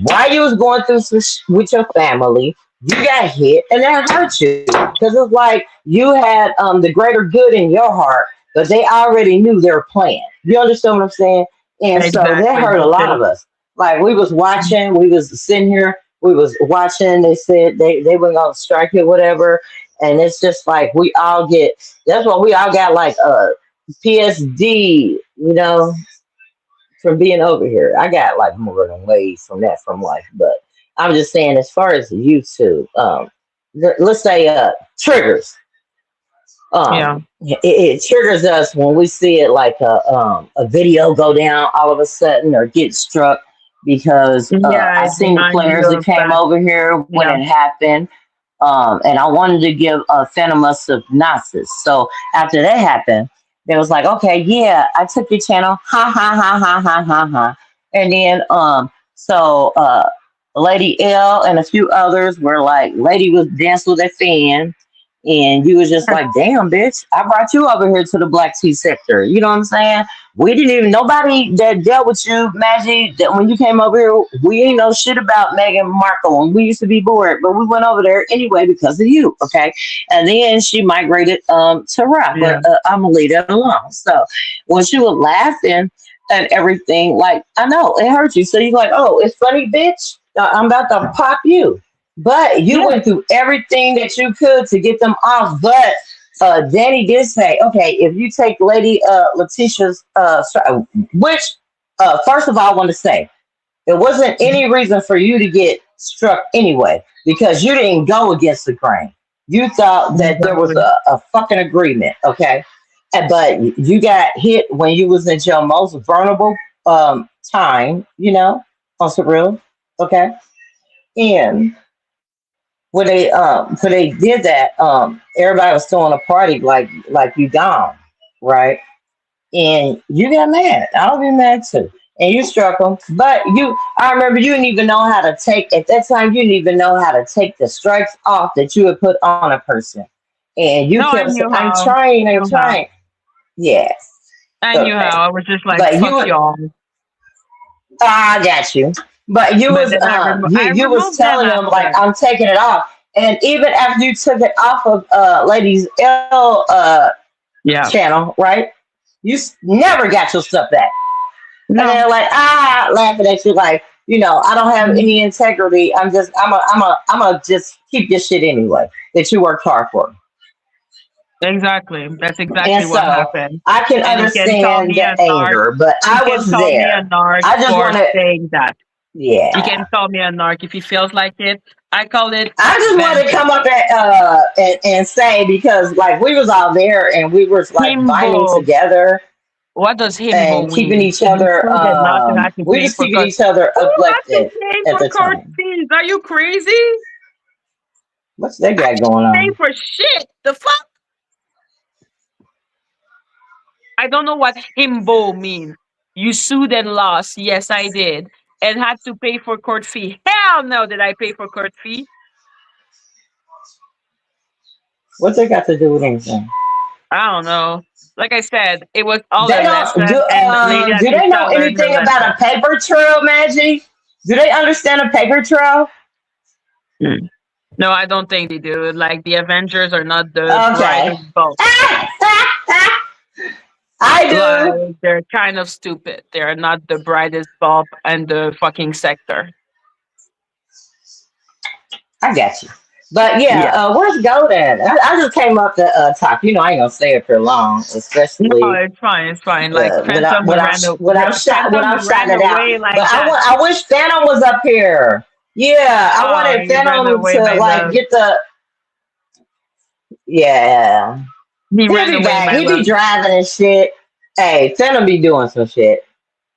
while you was going through some with your family. You got hit, and that hurt you because it's like you had the greater good in your heart, but they already knew their plan. You understand what I'm saying? And so that Exactly. hurt a That's lot it. of us. Like we was watching, we was sitting here, we was watching. They said they were gonna strike it, whatever. And it's just like we all get. That's what we all got like PSD, from being over here. I got like more than ways from that from life, but I'm just saying as far as YouTube, let's say triggers. Yeah. It triggers us when we see it like a video go down all of a sudden or get struck because Yeah, I it seen the reminds players you that of came that. over here when Yeah. it happened. And I wanted to give a Phantom of synopsis. So after that happened, they was like, okay, yeah, I took your channel, ha ha ha ha ha ha ha. And then so Lady L and a few others were like, Lady was dancing with a fan, and you was just like, damn, bitch, I brought you over here to the black tea sector. You know what I'm saying? We didn't even nobody that dealt with you, Maggie. That when you came over here, we ain't know shit about Meghan Markle, and we used to be bored, but we went over there anyway because of you, okay? And then she migrated to rock, but Yeah. I'm gonna leave that alone. So when she was laughing and everything, like I know it hurt you, so you're like, oh, it's funny, bitch. I'm about to pop you, but you Yeah. went through everything that you could to get them off, but Danny did say, okay, if you take Lady Letitia's, which, first of all, I want to say, there wasn't any reason for you to get struck anyway, because you didn't go against the grain. You thought that there was Exactly. a fucking agreement, okay? But you got hit when you was in your most vulnerable time, on some real, okay? And when they did that, everybody was throwing a party like you down, right? And you got mad. I'll be mad too. And you struck them, but I remember you didn't even know how to take at that time. You didn't even know how to take the strikes off that you had put on a person, and you No, I kept saying, knew "I'm how. trying, I'm Knew how. trying." Yes, I knew okay, how. I was just like, but you fuck would y'all. I got you. But But then I you was removed them telling them like after. I'm taking it off. And even after you took it off of Ladies L Yeah. channel, right? Never got your stuff back. And No. they're like, laughing at you like, I don't have Mhm. any integrity. I'm a just keep your shit anyway that you worked hard for. Exactly. That's And exactly what so happened. I can And you can call understand me the a narc. anger, but You I can was call me a there. narc I just for want to, saying that. You yeah. can call me a narc if he feels like it. I call it I just want to venting. come up and say because like we was all there and we was like binding Himbo. together What does himbo and keeping mean? each You other. still did not have to We pay was for keeping court. each other Who has to uplifted pay at for the court time. fees? Are you crazy? What's they I got going didn't pay on? for shit. The fuck? I don't know what himbo means. You sued and lost. Yes, I did. And had to pay for court fee. Hell no, did I pay for court fee? What's they got to do with anything? I don't know. Like I said, it was all They a don't lesson, and Lady do they know Lisa learned her anything about lesson. a paper trail, Maggie? Do they understand a paper trail? Mm. No, I don't think they do. Like the Avengers are not the Okay. brightest bulb. I Like do. they're kind of stupid. They're not the brightest bulb in the fucking sector. I got you. But yeah, Yeah. where's Golden? I just came up to talk. I ain't gonna stay up here long, No, especially it's fine. It's fine. Like Phantom without Phantom ran shouting it out. away But like that. I wish Phantom was up here. Yeah, I Oh, wanted he ran Phantom away, to my like love. get the yeah. He He'll ran be away, back. my He be love. driving and shit. Hey, Phantom be doing some shit.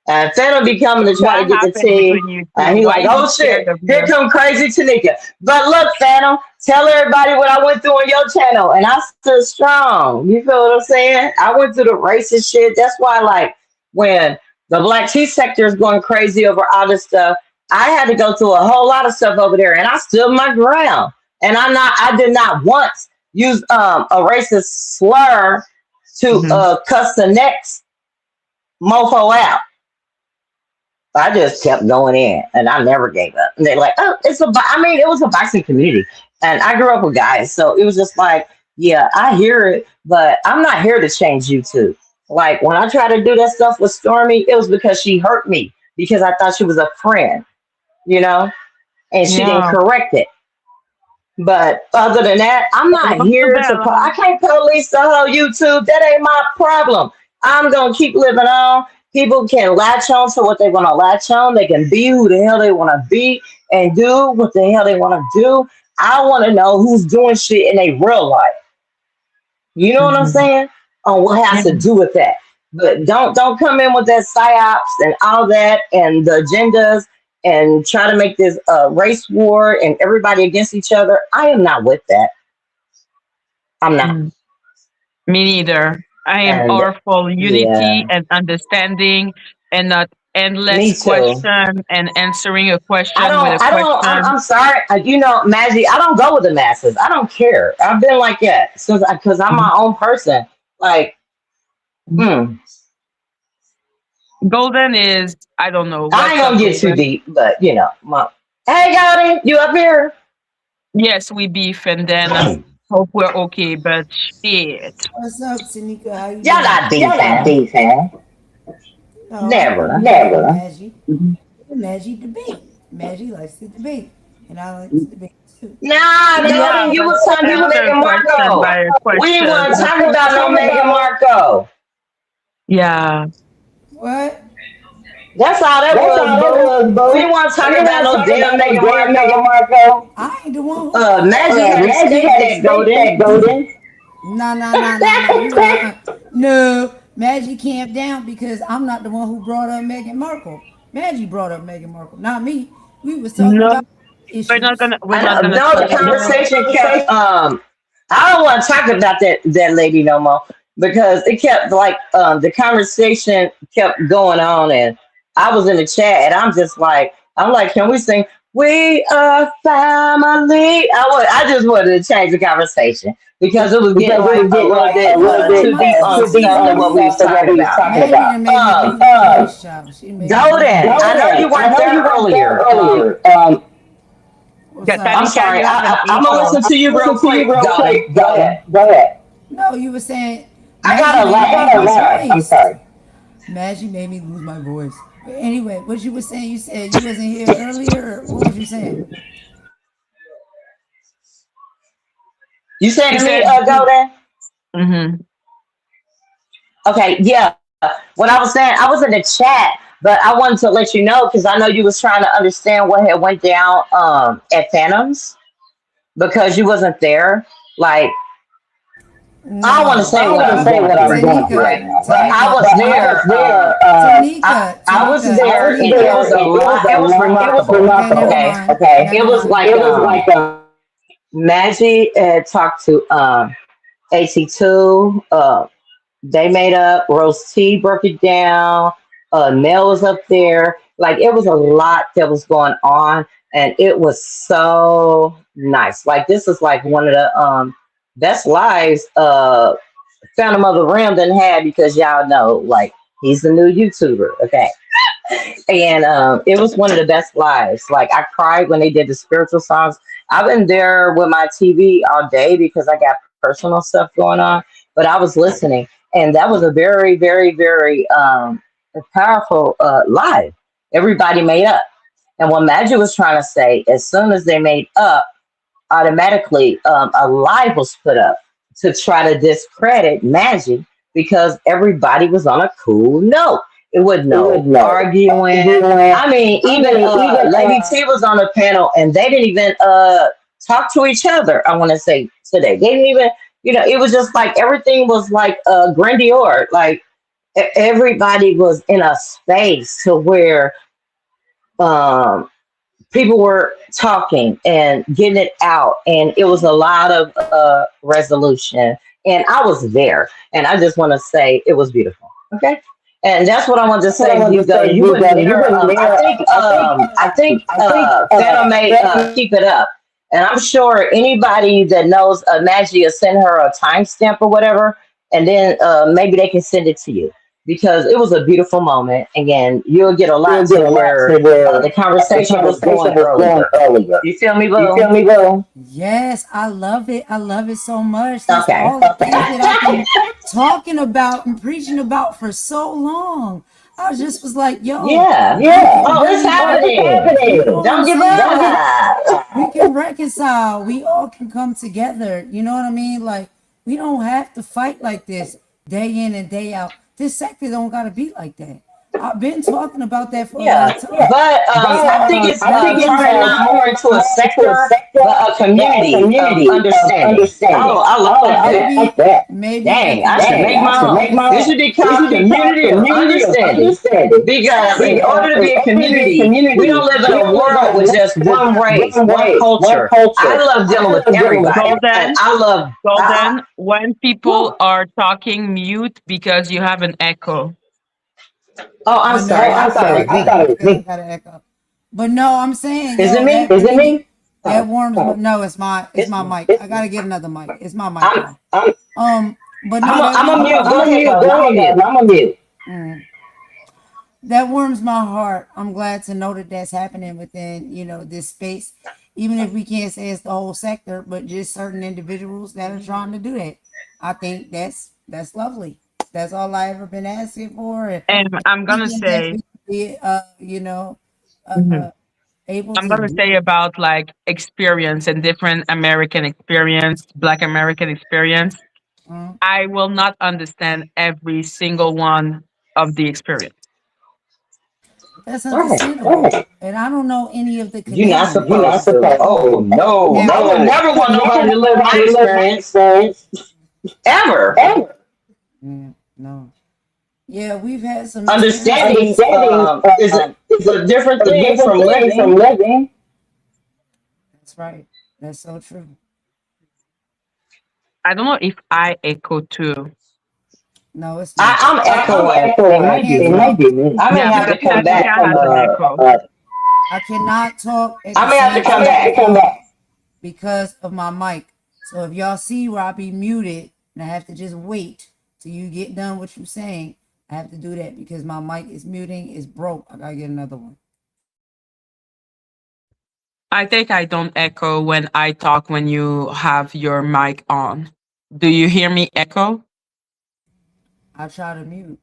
And Phantom be coming to try to What get the happened tea. between you And two? he Why like, is he oh scared shit, of here you? come crazy Tanika. But look, Phantom, tell everybody what I went through on your channel. And I stood strong. You feel what I'm saying? I went through the racist shit. That's why, like, when the black tea sector is going crazy over all this stuff, I had to go through a whole lot of stuff over there. And I stood my ground. And I did not once use a racist slur to Mhm. cuss the next mofo out. I just kept going in, and I never gave up. And they're like, "Oh, it was a boxing community, and I grew up with guys, so it was just like, yeah, I hear it, but I'm not here to change you two. Like when I tried to do that stuff with Stormy, it was because she hurt me because I thought she was a friend, you know, and she didn't Yeah. correct it. But other than that, I'm not Hello to here to. Bella. I can't police the whole YouTube. That ain't my problem. I'm gonna keep living on. People can latch on to what they want to latch on. They can be who the hell they want to be and do what the hell they want to do. I want to know who's doing shit in their real life. You know what I'm Mhm. saying? On what has Yeah. to do with that. But don't come in with that psyops and all that and the agendas and try to make this race war and everybody against each other. I am not with that. I'm not. Mm. Me neither. I am And all for unity yeah, and understanding and not endless me too. question and answering a question with a I don't, question. I'm sorry. Maggie, I don't go with the masses. I don't care. I've been like that because I'm my own person. Like, Mhm. mm, Golden is, I don't know. I ain't What's gonna up, get too Golden? deep, but hey, Goldie, you up here? Yes, we beef and then hope we're okay, but shit. What's up, Tanika? How you Y'all doing? not Y'all not beefing. beefing. No, I Never. never. Maggie. Mhm. Maggie debate. Maggie likes to debate, and I like to debate too. Nah, Yeah, Golden, you but was talking about answer a Meghan question Markle. by a We ain't question. want to talk about no Meghan Markle. Yeah. What? That's all that That's was, all that boo. was, We boo. didn't want to We talk didn't about want to no talk damn about no Meghan damn Meghan Markle. Markle. I ain't the one who brought up Magic Meghan had to Maggie state had to that, state Golden. that, Golden. No, no, no, no, no. You lying. No, Maggie camped down because I'm not the one who brought up Meghan Markle. Maggie brought up Meghan Markle, not me. We was talking No, about issues. we're I not know, gonna no, the talk about conversation kept. I don't want to talk about that lady no more because it kept like the conversation kept going on, and I was in the chat, and I'm like, can we sing? We are family. I just wanted to change the conversation because it was getting like You know what? too deep on Somebody stuff than what we was talking about. Maggie done made me lose Um, my voice, child. She made me lose my Golden, I voice. know you weren't there earlier. What's Yeah, I'm up? Tanika, sorry. you have an I'm gonna echo. listen to you real quick, Golden. Go ahead. No, you were saying I Maggie got a made me lag. lose I'm my sorry. voice. Maggie made me lose my voice. But anyway, what you were saying, you said you wasn't here earlier, or what was you saying? You saying He to me, said, Golden? mm-hmm. Okay, yeah. What I was saying, I was in the chat, but I wanted to let you know because I know you was trying to understand what had went down at Phantoms because you wasn't there. Like I don't want to No, say what I'm going through right now, right? Tanika, But I was Tanika, there. I was Tanika, there, and it was Tanika. a lot. It was remarkable. Okay, never Okay, mind, it never was mind. like Maggie had talked to AT2. They made up. Rose T broke it down. Nell was up there. Like it was a lot that was going on, and it was so nice. Like this is like one of the best lives Phantom of the Rim didn't have because y'all know like he's the new YouTuber. Okay, and it was one of the best lives. Like I cried when they did the spiritual songs. I've been there with my TV all day because I got personal stuff going on, but I was listening, and that was a very, very, very powerful live. Everybody made up, and what Magic was trying to say, as soon as they made up, automatically a live was put up to try to discredit Magic because everybody was on a cool note. It was no arguing. I mean, even Lady T was on the panel and they didn't even talk to each other. I want to say today. They didn't even, it was just like everything was like grandiose. Like everybody was in a space to where um people were talking and getting it out, and it was a lot of resolution, and I was there, and I just want to say it was beautiful. Okay, and that's what I wanted to say to you, though. You were there. I think Phantom made keep it up, and I'm sure anybody that knows Maggie will send her a timestamp or whatever, and then maybe they can send it to you because it was a beautiful moment. Again, you'll get a lot to where the conversation was going earlier. You feel me, Boo? Yes, I love it. I love it so much. That's Okay. all the things that I've been talking about and preaching about for so long. I just was like, yo, Yeah. we can Oh, it's really, you happening. know what I'm Don't give saying? Like, we up. can reconcile. We all can come together. You know what I mean? Like, we don't have to fight like this day in and day out. This sector don't gotta be like that. I've been talking about that for a long Yeah, time. but I think it's turning not more into a sector, but a community of understanding. Oh, I like that. Maybe a Dang, I should make community my of own. This should be called understanding. community of understanding. Because in order to be a community, we don't live in a world with just one race, one culture. I love dealing with everybody, and Golden, I love. Golden, when people Whew. are talking, mute because you have an echo. Oh, I'm I sorry. know. I thought it was I me. feel got an echo. But no, I'm saying, Is it yo, me? that really that Oh, warms my no, it's my mic. I gotta get another mic. It's my mic, y'all. But no, that I'm a warms mute. Go ahead, Golden. I'm a mute. mm, that warms my heart. I'm glad to know that that's happening within, this space. Even if we can't say it's the whole sector, but just certain individuals that are trying to do that. I think that's lovely. That's all I ever been asking for. And And I'm gonna thinking that say, we could be, mhm, able I'm to gonna do. say about like experience and different American experience, Black American experience. Mm, I will not understand every single one of the experience. that's Right. understandable. And I don't know any of the You're not Canadians supposed to. Oh no. I that would never want nobody to live my experience ever. no. Yeah, we've had some experiences. Understanding is a different thing from living. That's right. That's so true. I don't know if I echo too. No, it's me. I'm echoing. It I might be can't me. talk. I may Yeah, have to because come back. Tanika has an echo. I I cannot talk at I the may have to same come time back. because of my mic. So if y'all see where I be muted and I have to just wait till you get done what you're saying, I have to do that because my mic is muting, is broke. I gotta get another one. I think I don't echo when I talk when you have your mic on. Do you hear me echo? I try to mute.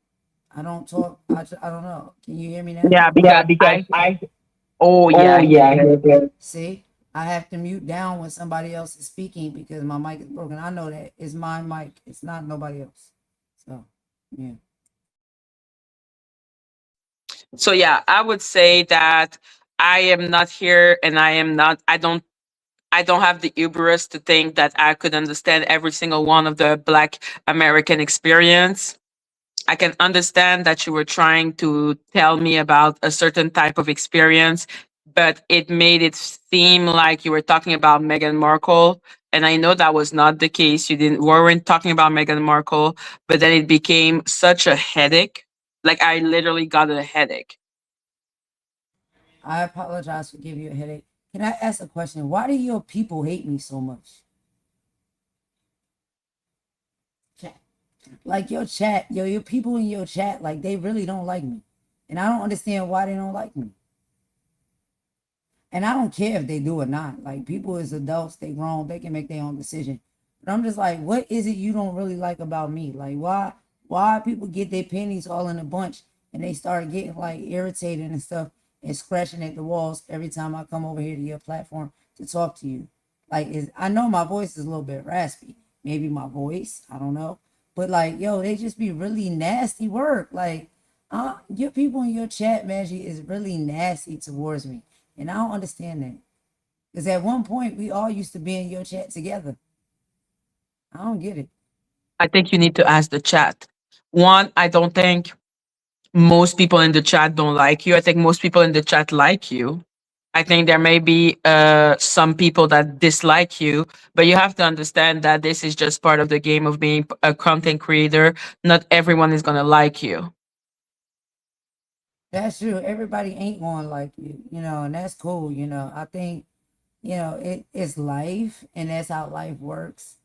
I don't talk. I don't know. Can you hear me now? Yeah, Yeah, because because I. I. Oh Oh yeah, yeah, yeah. See, I have to mute down when somebody else is speaking because my mic is broken. I know that it's my mic. It's not nobody else. So, yeah. So yeah, I would say that I am not here, and I am not. I don't have the hubris to think that I could understand every single one of the Black American experience. I can understand that you were trying to tell me about a certain type of experience, but it made it seem like you were talking about Meghan Markle. And I know that was not the case. You didn't weren't talking about Meghan Markle, but then it became such a headache. Like I literally got a headache. I apologize for giving you a headache. Can I ask a question? Why do your people hate me so much? Chat. Like your chat, your people in your chat, like they really don't like me. And I don't understand why they don't like me. And I don't care if they do or not. Like people as adults, they grown, they can make their own decision. But I'm just like, what is it you don't really like about me? Like why people get their panties all in a bunch and they start getting like irritated and stuff and scratching at the walls every time I come over here to your platform to talk to you. Like I know my voice is a little bit raspy. Maybe my voice, I don't know. But like, yo, they just be really nasty work. Like, your people in your chat, Madgie, is really nasty towards me. And I don't understand that. Because at one point, we all used to be in your chat together. I don't get it. I think you need to ask the chat. One, I don't think most people in the chat don't like you. I think most people in the chat like you. I think there may be some people that dislike you, but you have to understand that this is just part of the game of being a content creator. Not everyone is going to like you. That's true. Everybody ain't going like you know, and that's cool. You know, I think, you know, it's life and that's how life works.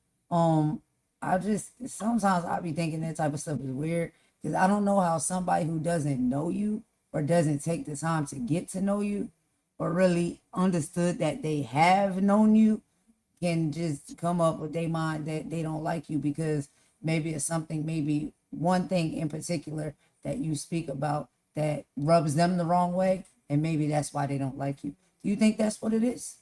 I just sometimes I be thinking that type of stuff is weird because I don't know how somebody who doesn't know you or doesn't take the time to get to know you or really understood that they have known you can just come up with their mind that they don't like you because maybe it's something, maybe one thing in particular that you speak about that rubs them the wrong way, and maybe that's why they don't like you. Do you think that's what it is?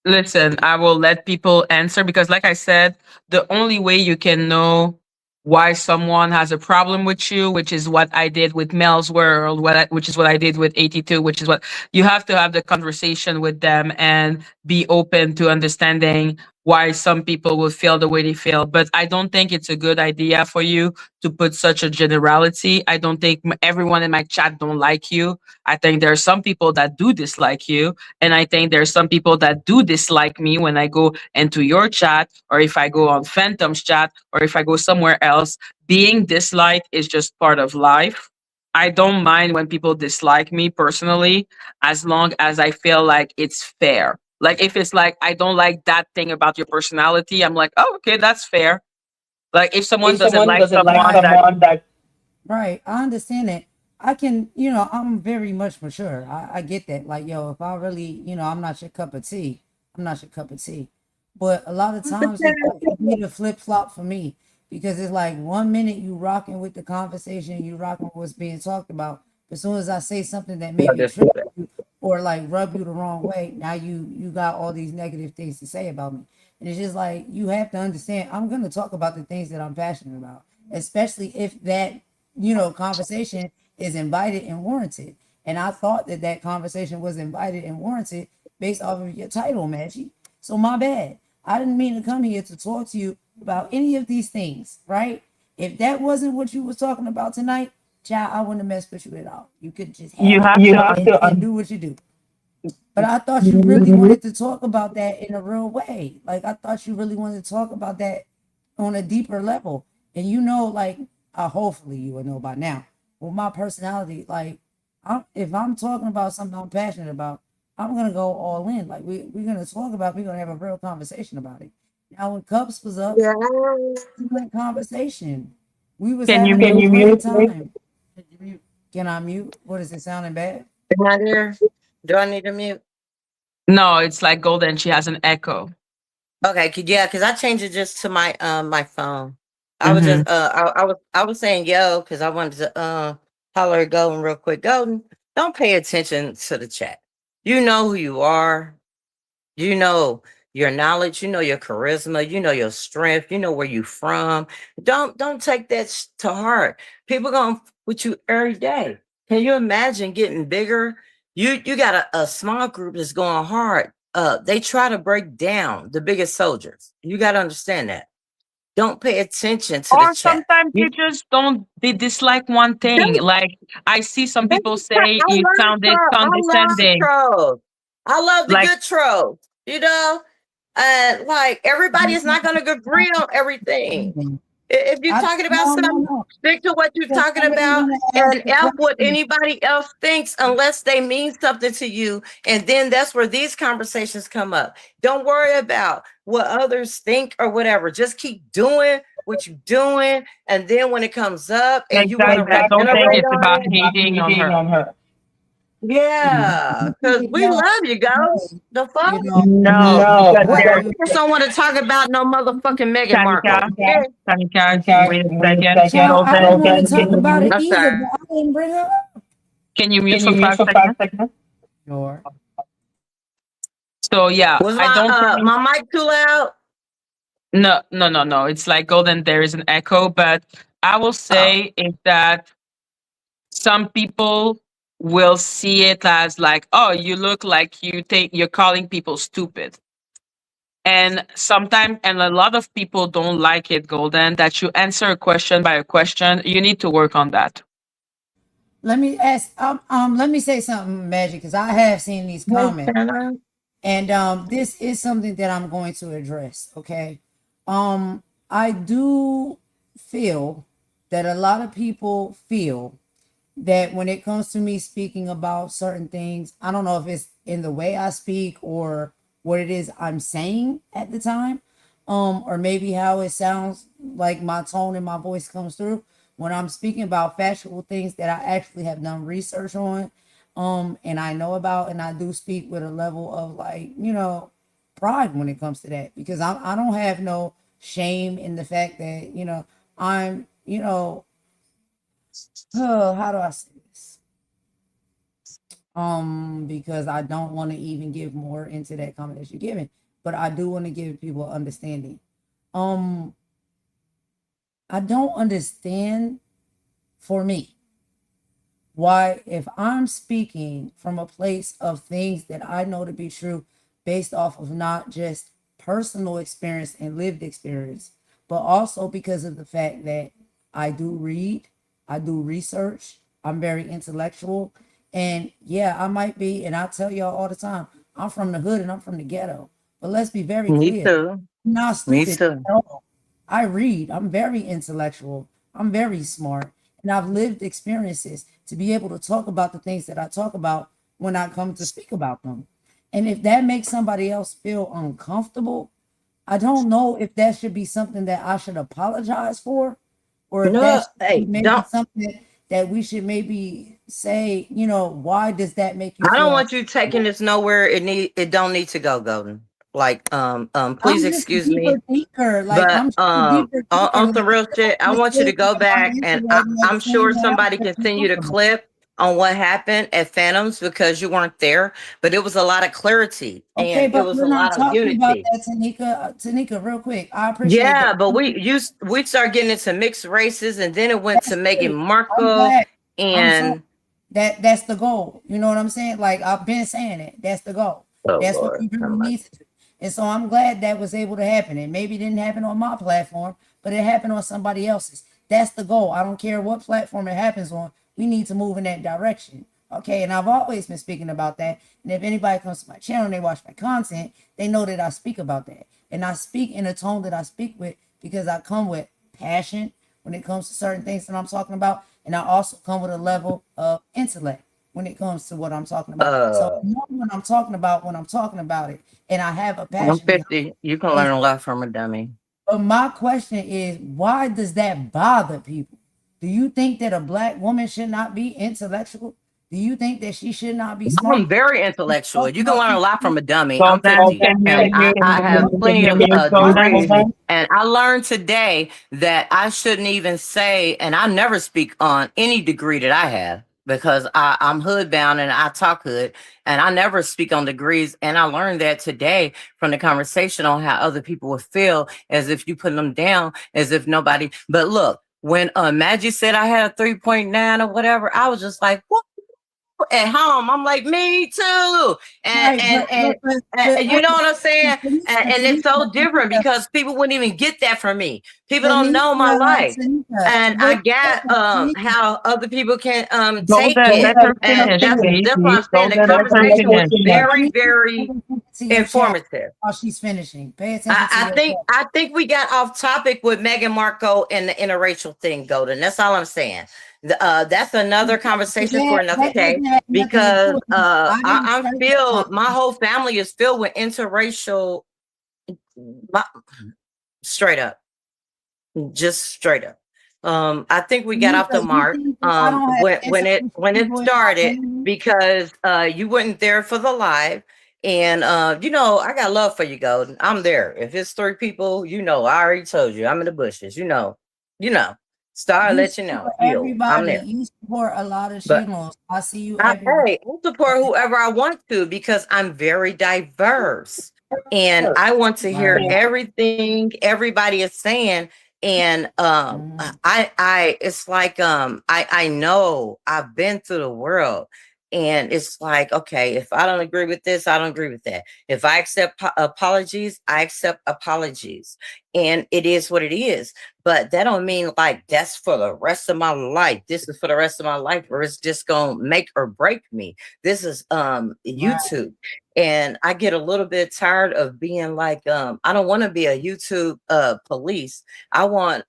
Listen, I will let people answer because, like I said, the only way you can know why someone has a problem with you, which is what I did with Mel's World, which is what I did with At2, which is what you have to have the conversation with them and be open to understanding why some people will feel the way they feel. But I don't think it's a good idea for you to put such a generality. I don't think everyone in my chat don't like you. I think there are some people that do dislike you, and I think there's some people that do dislike me when I go into your chat or if I go on Phantom's chat or if I go somewhere else. Being disliked is just part of life. I don't mind when people dislike me personally, as long as I feel like it's fair. Like if it's like, I don't like that thing about your personality, I'm like, oh, okay, that's fair. Like if someone If doesn't someone like doesn't like someone that, someone that. Right. I understand that. I can, you know, I'm very much mature. I get that. Like, yo, if I really, you know, I'm not your cup of tea, I'm not your cup of tea. But a lot of times it be the flip flop for me because it's like 1 minute you rocking with the conversation, you rocking with what's being talked about. But as soon as I say something that maybe trigger you or like rub you the wrong way, now you got all these negative things to say about me. And it's just like you have to understand I'm gonna talk about the things that I'm passionate about, especially if that, you know, conversation is invited and warranted. And I thought that that conversation was invited and warranted based off of your title, Maggie. So my bad. I didn't mean to come here to talk to you about any of these things, right? If that wasn't what you was talking about tonight, child, I wouldn't have messed with you at all. You could just you have it have You to have and, to. and do what you do. But I thought you really wanted to talk about that in a real way. Like I thought you really wanted to talk about that on a deeper level. And you know, like hopefully you would know by now. With my personality, like if I'm talking about something I'm passionate about, I'm gonna go all in. Like we're gonna talk about. We're gonna have a real conversation about it. Now, when Cups was up, Yeah. excellent conversation. We was Can you having a mute? great time. Can I mute? What is it sounding bad? Am I there? Do I need to mute? No, it's like Golden. She has an echo. Okay, yeah, because I changed it just to my phone. I was Mm-hmm. just I was saying yo because I wanted to holler at Golden real quick. Golden, don't pay attention to the chat. You know who you are. You know your knowledge. You know your charisma. You know your strength. You know where you from. Don't take that to heart. People gonna f- with you every day. Can you imagine getting bigger? You got a small group that's going hard. They try to break down the biggest soldiers. You got to understand that. Don't pay attention to the Or chat. sometimes You, you just don't they dislike one thing. they, Like I see some they, people say I you love sounded trolls. I love condescending. trolls. I love the Like good trolls. You know, like everybody is not going to agree on everything. If you're I talking about no no something, no. stick to what you're Because talking I wasn't about gonna ask and the F what question. anybody else thinks unless they mean something to you. And then that's where these conversations come up. Don't worry about what others think or whatever. Just keep doing what you're doing. And then when it comes up and you want to exactly. I don't think regenerate it's on about it, hating on her. yeah, because we love you guys. The fuck? You know, No, I, because What I there's do. just don't want to talk about no motherfucking Meghan Markle. Tanika. Yeah. Tanika, wait a second. Child, I didn't Golden, want to talk about it I'm either, sorry. but I didn't bring her up. can you mute for 5 seconds? Sure. So yeah, Was I don't think my mic too loud? no. It's like Golden, there is an echo, but I will Oh. say is that some people will see it as like, oh, you look like you're calling people stupid. And sometimes, and a lot of people don't like it, Golden, that you answer a question by a question. You need to work on that. Let me ask. Let me say something, Magic, because I have seen these Hey, comments, Santa. and this is something that I'm going to address. Okay. I do feel that a lot of people feel that when it comes to me speaking about certain things, I don't know if it's in the way I speak or what it is I'm saying at the time, or maybe how it sounds like my tone and my voice comes through when I'm speaking about factual things that I actually have done research on, and I know about, and I do speak with a level of like, pride when it comes to that because I don't have no shame in the fact that, I'm, oh, how do I say this? Because I don't want to even give more into that comment that you're giving, but I do want to give people understanding. Um, I don't understand for me why, if I'm speaking from a place of things that I know to be true based off of not just personal experience and lived experience, but also because of the fact that I do read, I do research, I'm very intellectual. And yeah, I might be, and I tell y'all all the time, I'm from the hood and I'm from the ghetto. But let's be very Me clear, too. I'm not Me stupid too. at all. I read, I'm very intellectual, I'm very smart, and I've lived experiences to be able to talk about the things that I talk about when I come to speak about them. And if that makes somebody else feel uncomfortable, I don't know if that should be something that I should apologize for, or if that No, should be hey, maybe don't. something that we should maybe say, why does that make you I don't feel want you taking uncomfortable? this nowhere. It don't need to go, Golden. Like, please I'm just a excuse me. deeper thinker. Like But I'm just a deeper thinker. on Like some real shit, I let's want you say to go that I'm back and intellect and at I'm the same sure time somebody I'm can send you the uncomfortable. clip on what happened at Phantoms because you weren't there, but it was a lot of clarity Okay, and it but was we're a not lot of talking about unity. that, Tanika. Tanika, real quick. I appreciate that. Yeah, but we start getting into mixed races and then it went to That's Meghan great. I'm Markle glad. I'm sorry. and That's the goal. You know what I'm saying? Like I've been saying it. That's the goal. oh That's what Lord, we how really much? need to do. And so I'm glad that was able to happen. And maybe it didn't happen on my platform, but it happened on somebody else's. That's the goal. I don't care what platform it happens on. We need to move in that direction. Okay. And I've always been speaking about that. And if anybody comes to my channel and they watch my content, they know that I speak about that. And I speak in a tone that I speak with because I come with passion when it comes to certain things that I'm talking about. And I also come with a level of intellect when it comes to what I'm talking about. So I know when I'm talking about when I'm talking about it, and I have a I'm passion behind 50. You can it. learn a lot from a dummy. But my question is, why does that bother people? Do you think that a black woman should not be intellectual? Do you think that she should not be smart? I'm very intellectual. You can learn a lot from a dummy. I'm Golden, 50, and I have plenty of degrees. Golden, And I learned today that I shouldn't even say, and I never speak on any degree that I have because I'm hood bound and I talk hood, and I never speak on degrees. And I learned that today from the conversation on how other people would feel as if you put them down, as if nobody. But look, when Madgie said I had a 3.9 or whatever, I was just like, what? At home, I'm like, me too. And Right, and you know what I'm saying? And it's so different because people wouldn't even get that from me. People don't know my life. And I got how other people can take Golden, it. let her And finish, that's please. what I'm saying. The Golden, let her conversation was finish. very, very informative. While she's finishing, pay attention to I think we got off topic with Meghan Markle and the interracial thing, Golden. That's all I'm saying. That's another conversation for another day because I feel my whole family is filled with interracial. Straight up, just straight up. I think we got off the mark when it started because you weren't there for the live. And you know, I got love for you, Golden. I'm there. If it's 3 people, you know, I already told you, I'm in the bushes. You know. Star, let you know. I'm there. You support a lot of channels. I see you. I support whoever I want to because I'm very diverse, and I want to hear everything everybody is saying. And I it's like I know I've been through the world. And it's like, okay, if I don't agree with this, I don't agree with that. If I accept apologies, I accept apologies. And it is what it is. But that don't mean like that's for the rest of my life. This is for the rest of my life, or it's just gonna make or break me. This is YouTube. And I get a little bit tired of being like, I don't want to be a YouTube police. I want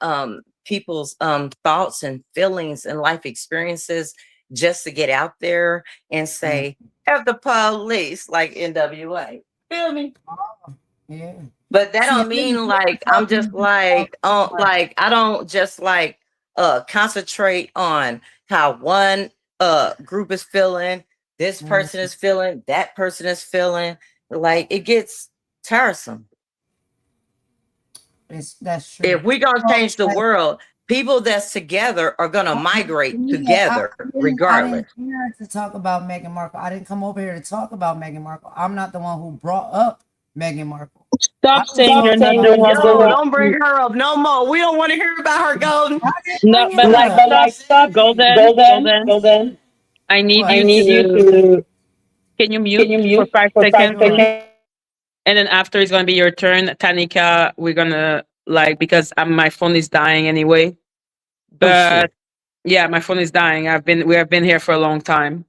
people's thoughts and feelings and life experiences just to get out there and say, F the police, like NWA. Feel me? Yeah. But that don't mean like I'm just like like I don't just like concentrate on how one group is feeling, this person is feeling, that person is feeling. Like it gets tiresome. That's true. If we're gonna change the world, people that's together are gonna migrate together regardless. I didn't here to talk about Meghan Markle. I didn't come over here to talk about Meghan Markle. I'm not the one who brought up Meghan Markle. Stop saying you're not the one. Don't bring her up no more. We don't want to hear about her, Golden. No, but stop, Golden. I need you to. Can you mute for 5 seconds? And then after it's gonna be your turn, Tanika. We're gonna because my phone is dying anyway. But yeah, my phone is dying. We have been here for a long time.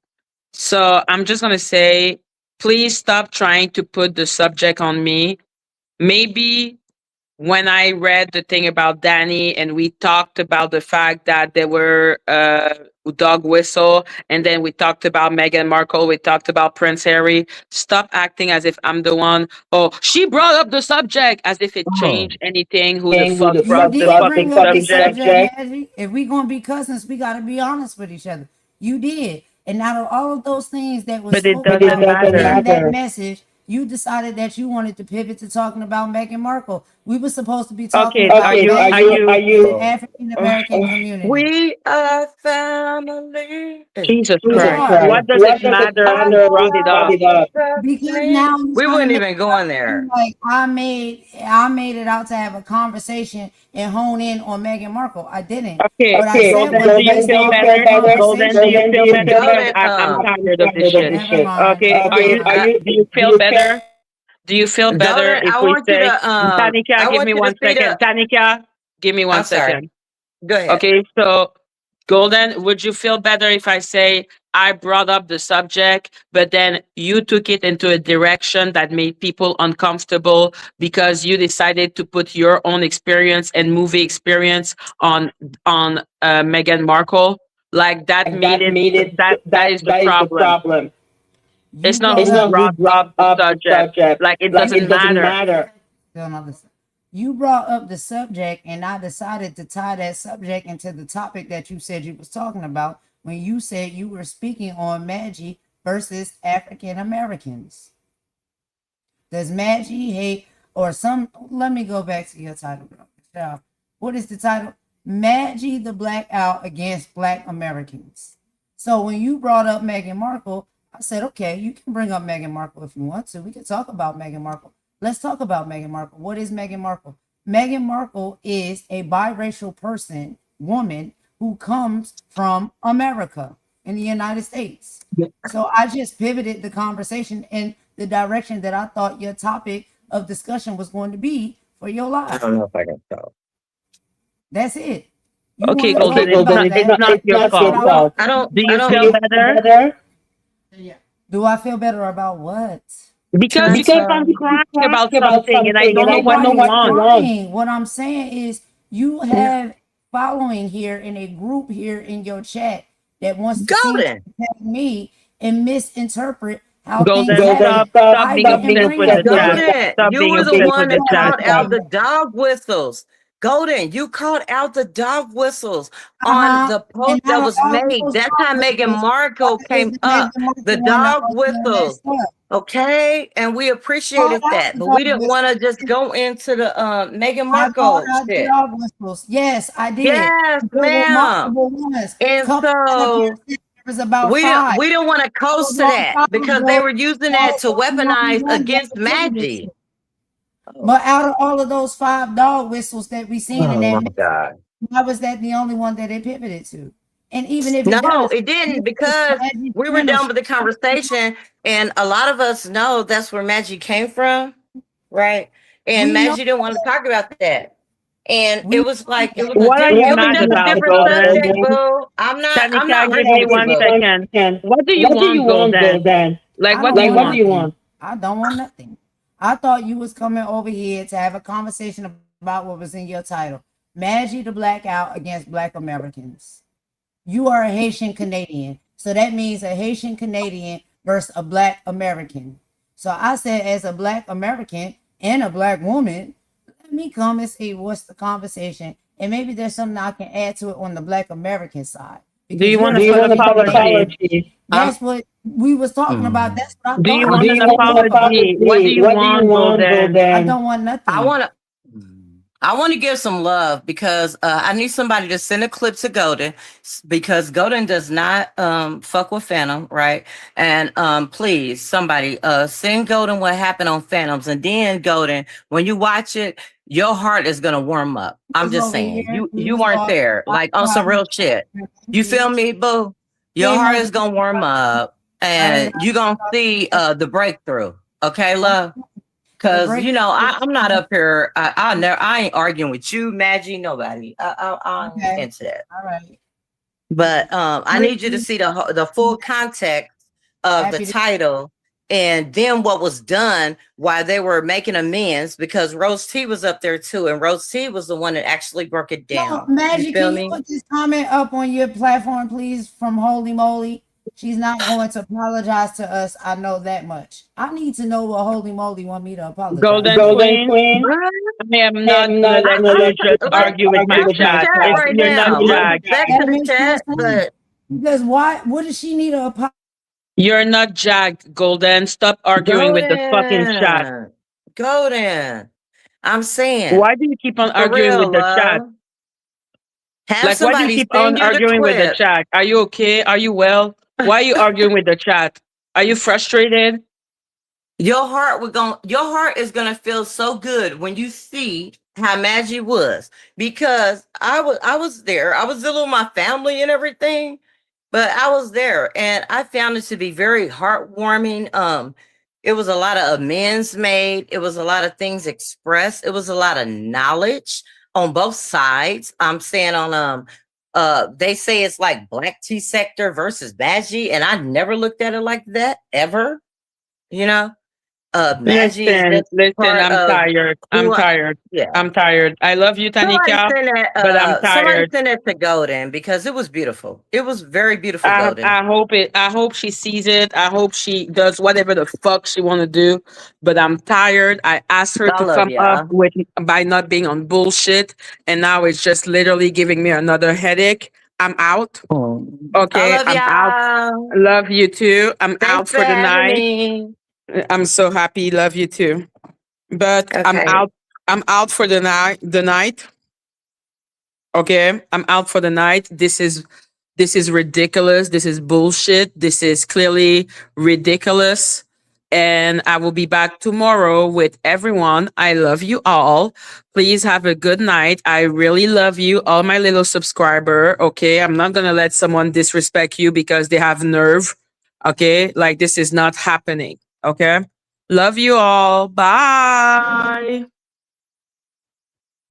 So I'm just gonna say, please stop trying to put the subject on me. Maybe when I read the thing about Dani and we talked about the fact that there were dog whistle, and then we talked about Meghan Markle, we talked about Prince Harry. Stop acting as if I'm the one. Oh, she brought up the subject as if it changed anything. Who the fuck brought the fucking subject? If we gonna be cousins, we gotta be honest with each other. You did, and out of all of those things that was spoken about in that message, you decided that you wanted to pivot to talking about Meghan Markle. We were supposed to be talking about are you the African American community. We are family. Jesus Christ. What does it matter who brought it up? Because now we wouldn't even go in there. Like I made it out to have a conversation and hone in on Meghan Markle. I didn't. Okay. Golden, do you feel better? Golden, do you feel better? I'm tired of this shit. Okay. Do you feel better? Do you feel better if we say, Tanika, give me 1 second. Tanika, give me 1 second. Go ahead. Okay, so Golden, would you feel better if I say I brought up the subject, but then you took it into a direction that made people uncomfortable because you decided to put your own experience and movie experience on Meghan Markle? Like that made it that is the problem. You It's not brought who up brought up the subject. Like it doesn't matter. Still not listening. You brought up the subject, and I decided to tie that subject into the topic that you said you was talking about when you said you were speaking on Madgie versus African Americans. Does Madgie hate or some? Let me go back to your title, bro. What is the title? Madgie the Blackout against Black Americans. So when you brought up Meghan Markle, I said, okay, you can bring up Meghan Markle if you want to. We can talk about Meghan Markle. Let's talk about Meghan Markle. What is Meghan Markle? Meghan Markle is a biracial woman who comes from America in the United States. So I just pivoted the conversation in the direction that I thought your topic of discussion was going to be for your life. I don't know if I can tell. That's it. You Okay, wanna Golden, talk about it's that? not your fault. I don't. Do I you don't. feel better? Do I feel better about what? Because you keep on crying about something, and I don't know what you want. Crying. What I'm saying is you have following here in a group here in your chat that wants to see me and misinterpret how Golden, things stop being obsessed with the chat. Stop You being were the obsessed one with the that chat. called out the dog whistles. Golden, you called out the dog whistles on the post that was made. That's how Meghan Markle came up. The dog whistles. Okay, and we appreciated that, but we didn't want to just go into the Meghan Markle shit. Dog whistles. Yes, I did. Yes, ma'am. And so we didn't want to coast to that because they were using that to weaponize against Madgie. But out of all of those 5 dog whistles that we seen in that, God. why was that the only one that it pivoted to? And even if it didn't, because we were done with the conversation, and a lot of us know that's where Madgie came from, right? And Madgie didn't want to talk about that. And it was like what are you mad about, Golden? Boo. I'm not give me 1 second. What do you want, Golden? Like what do you want? I don't want nothing. I thought you was coming over here to have a conversation about what was in your title. Madgie the Blackout against Black Americans. You are a Haitian Canadian. So that means a Haitian Canadian versus a Black American. So I said, as a Black American and a Black woman, let me come and see what's the conversation. And maybe there's something I can add to it on the Black American side. Do you want an apology? That's what we was talking about. That's what I thought. Do you want an apology? What do you want, Golden? I don't want nothing. I want to give some love because I need somebody to send a clip to Golden because Golden does not fuck with Phantom, right? And please, somebody send Golden what happened on Phantoms, and then Golden, when you watch it, your heart is gonna warm up. I'm just saying, you weren't there, like on some real shit. You feel me, boo? Your heart is gonna warm up, and you're gonna see the breakthrough. Okay, love. Because I'm not up here. I ain't arguing with you, Madgie. Nobody. I'm into that. All right. But I need you to see the full context of the title, and then what was done while they were making amends. Because Rose T was up there too, and Rose T was the one that actually broke it down. Madgie, can you put this comment up on your platform, please? From Holy Moly. She's not going to apologize to us. I know that much. I need to know what Holy Moly want me to apologize. Golden Queen. I am not gonna let you just argue with my chat. You're not jacked. Back to the chat, but because why? What does she need to apologize? You're not jacked, Golden. Stop arguing with the fucking chat. Golden. I'm saying. Why do you keep on arguing with the chat? Like, why do you keep on arguing with the chat? Are you okay? Are you well? Why are you arguing with the chat? Are you frustrated? Your heart is gonna feel so good when you see how Madgie was, because I was there. I was dealing with my family and everything, but I was there and I found it to be very heartwarming. It was a lot of amends made. It was a lot of things expressed. It was a lot of knowledge on both sides. I'm saying on they say it's like Black Tea sector versus Madgie, and I never looked at it like that ever, Madgie is Listen, just listen, part I'm of tired. who I'm I, tired. yeah. I'm tired. I love you, Tanika, but I'm Somebody tired. sent it to Golden because it was beautiful. It was very beautiful, Golden. I hope she sees it. I hope she does whatever the fuck she want to do. But I'm tired. I asked her I to love come up y'all. with by not being on bullshit, and now it's just literally giving me another headache. I'm out. I Okay, love I'm out. y'all. Love you too. I'm Thanks out for for the having night. me. I'm so happy. Love you too. But I'm Okay. out. I'm out for the night. The night. Okay, I'm out for the night. This is ridiculous. This is bullshit. This is clearly ridiculous. And I will be back tomorrow with everyone. I love you all. Please have a good night. I really love you, all my little subscriber. Okay, I'm not gonna let someone disrespect you because they have nerve. Okay, like this is not happening. Okay, love you all. Bye.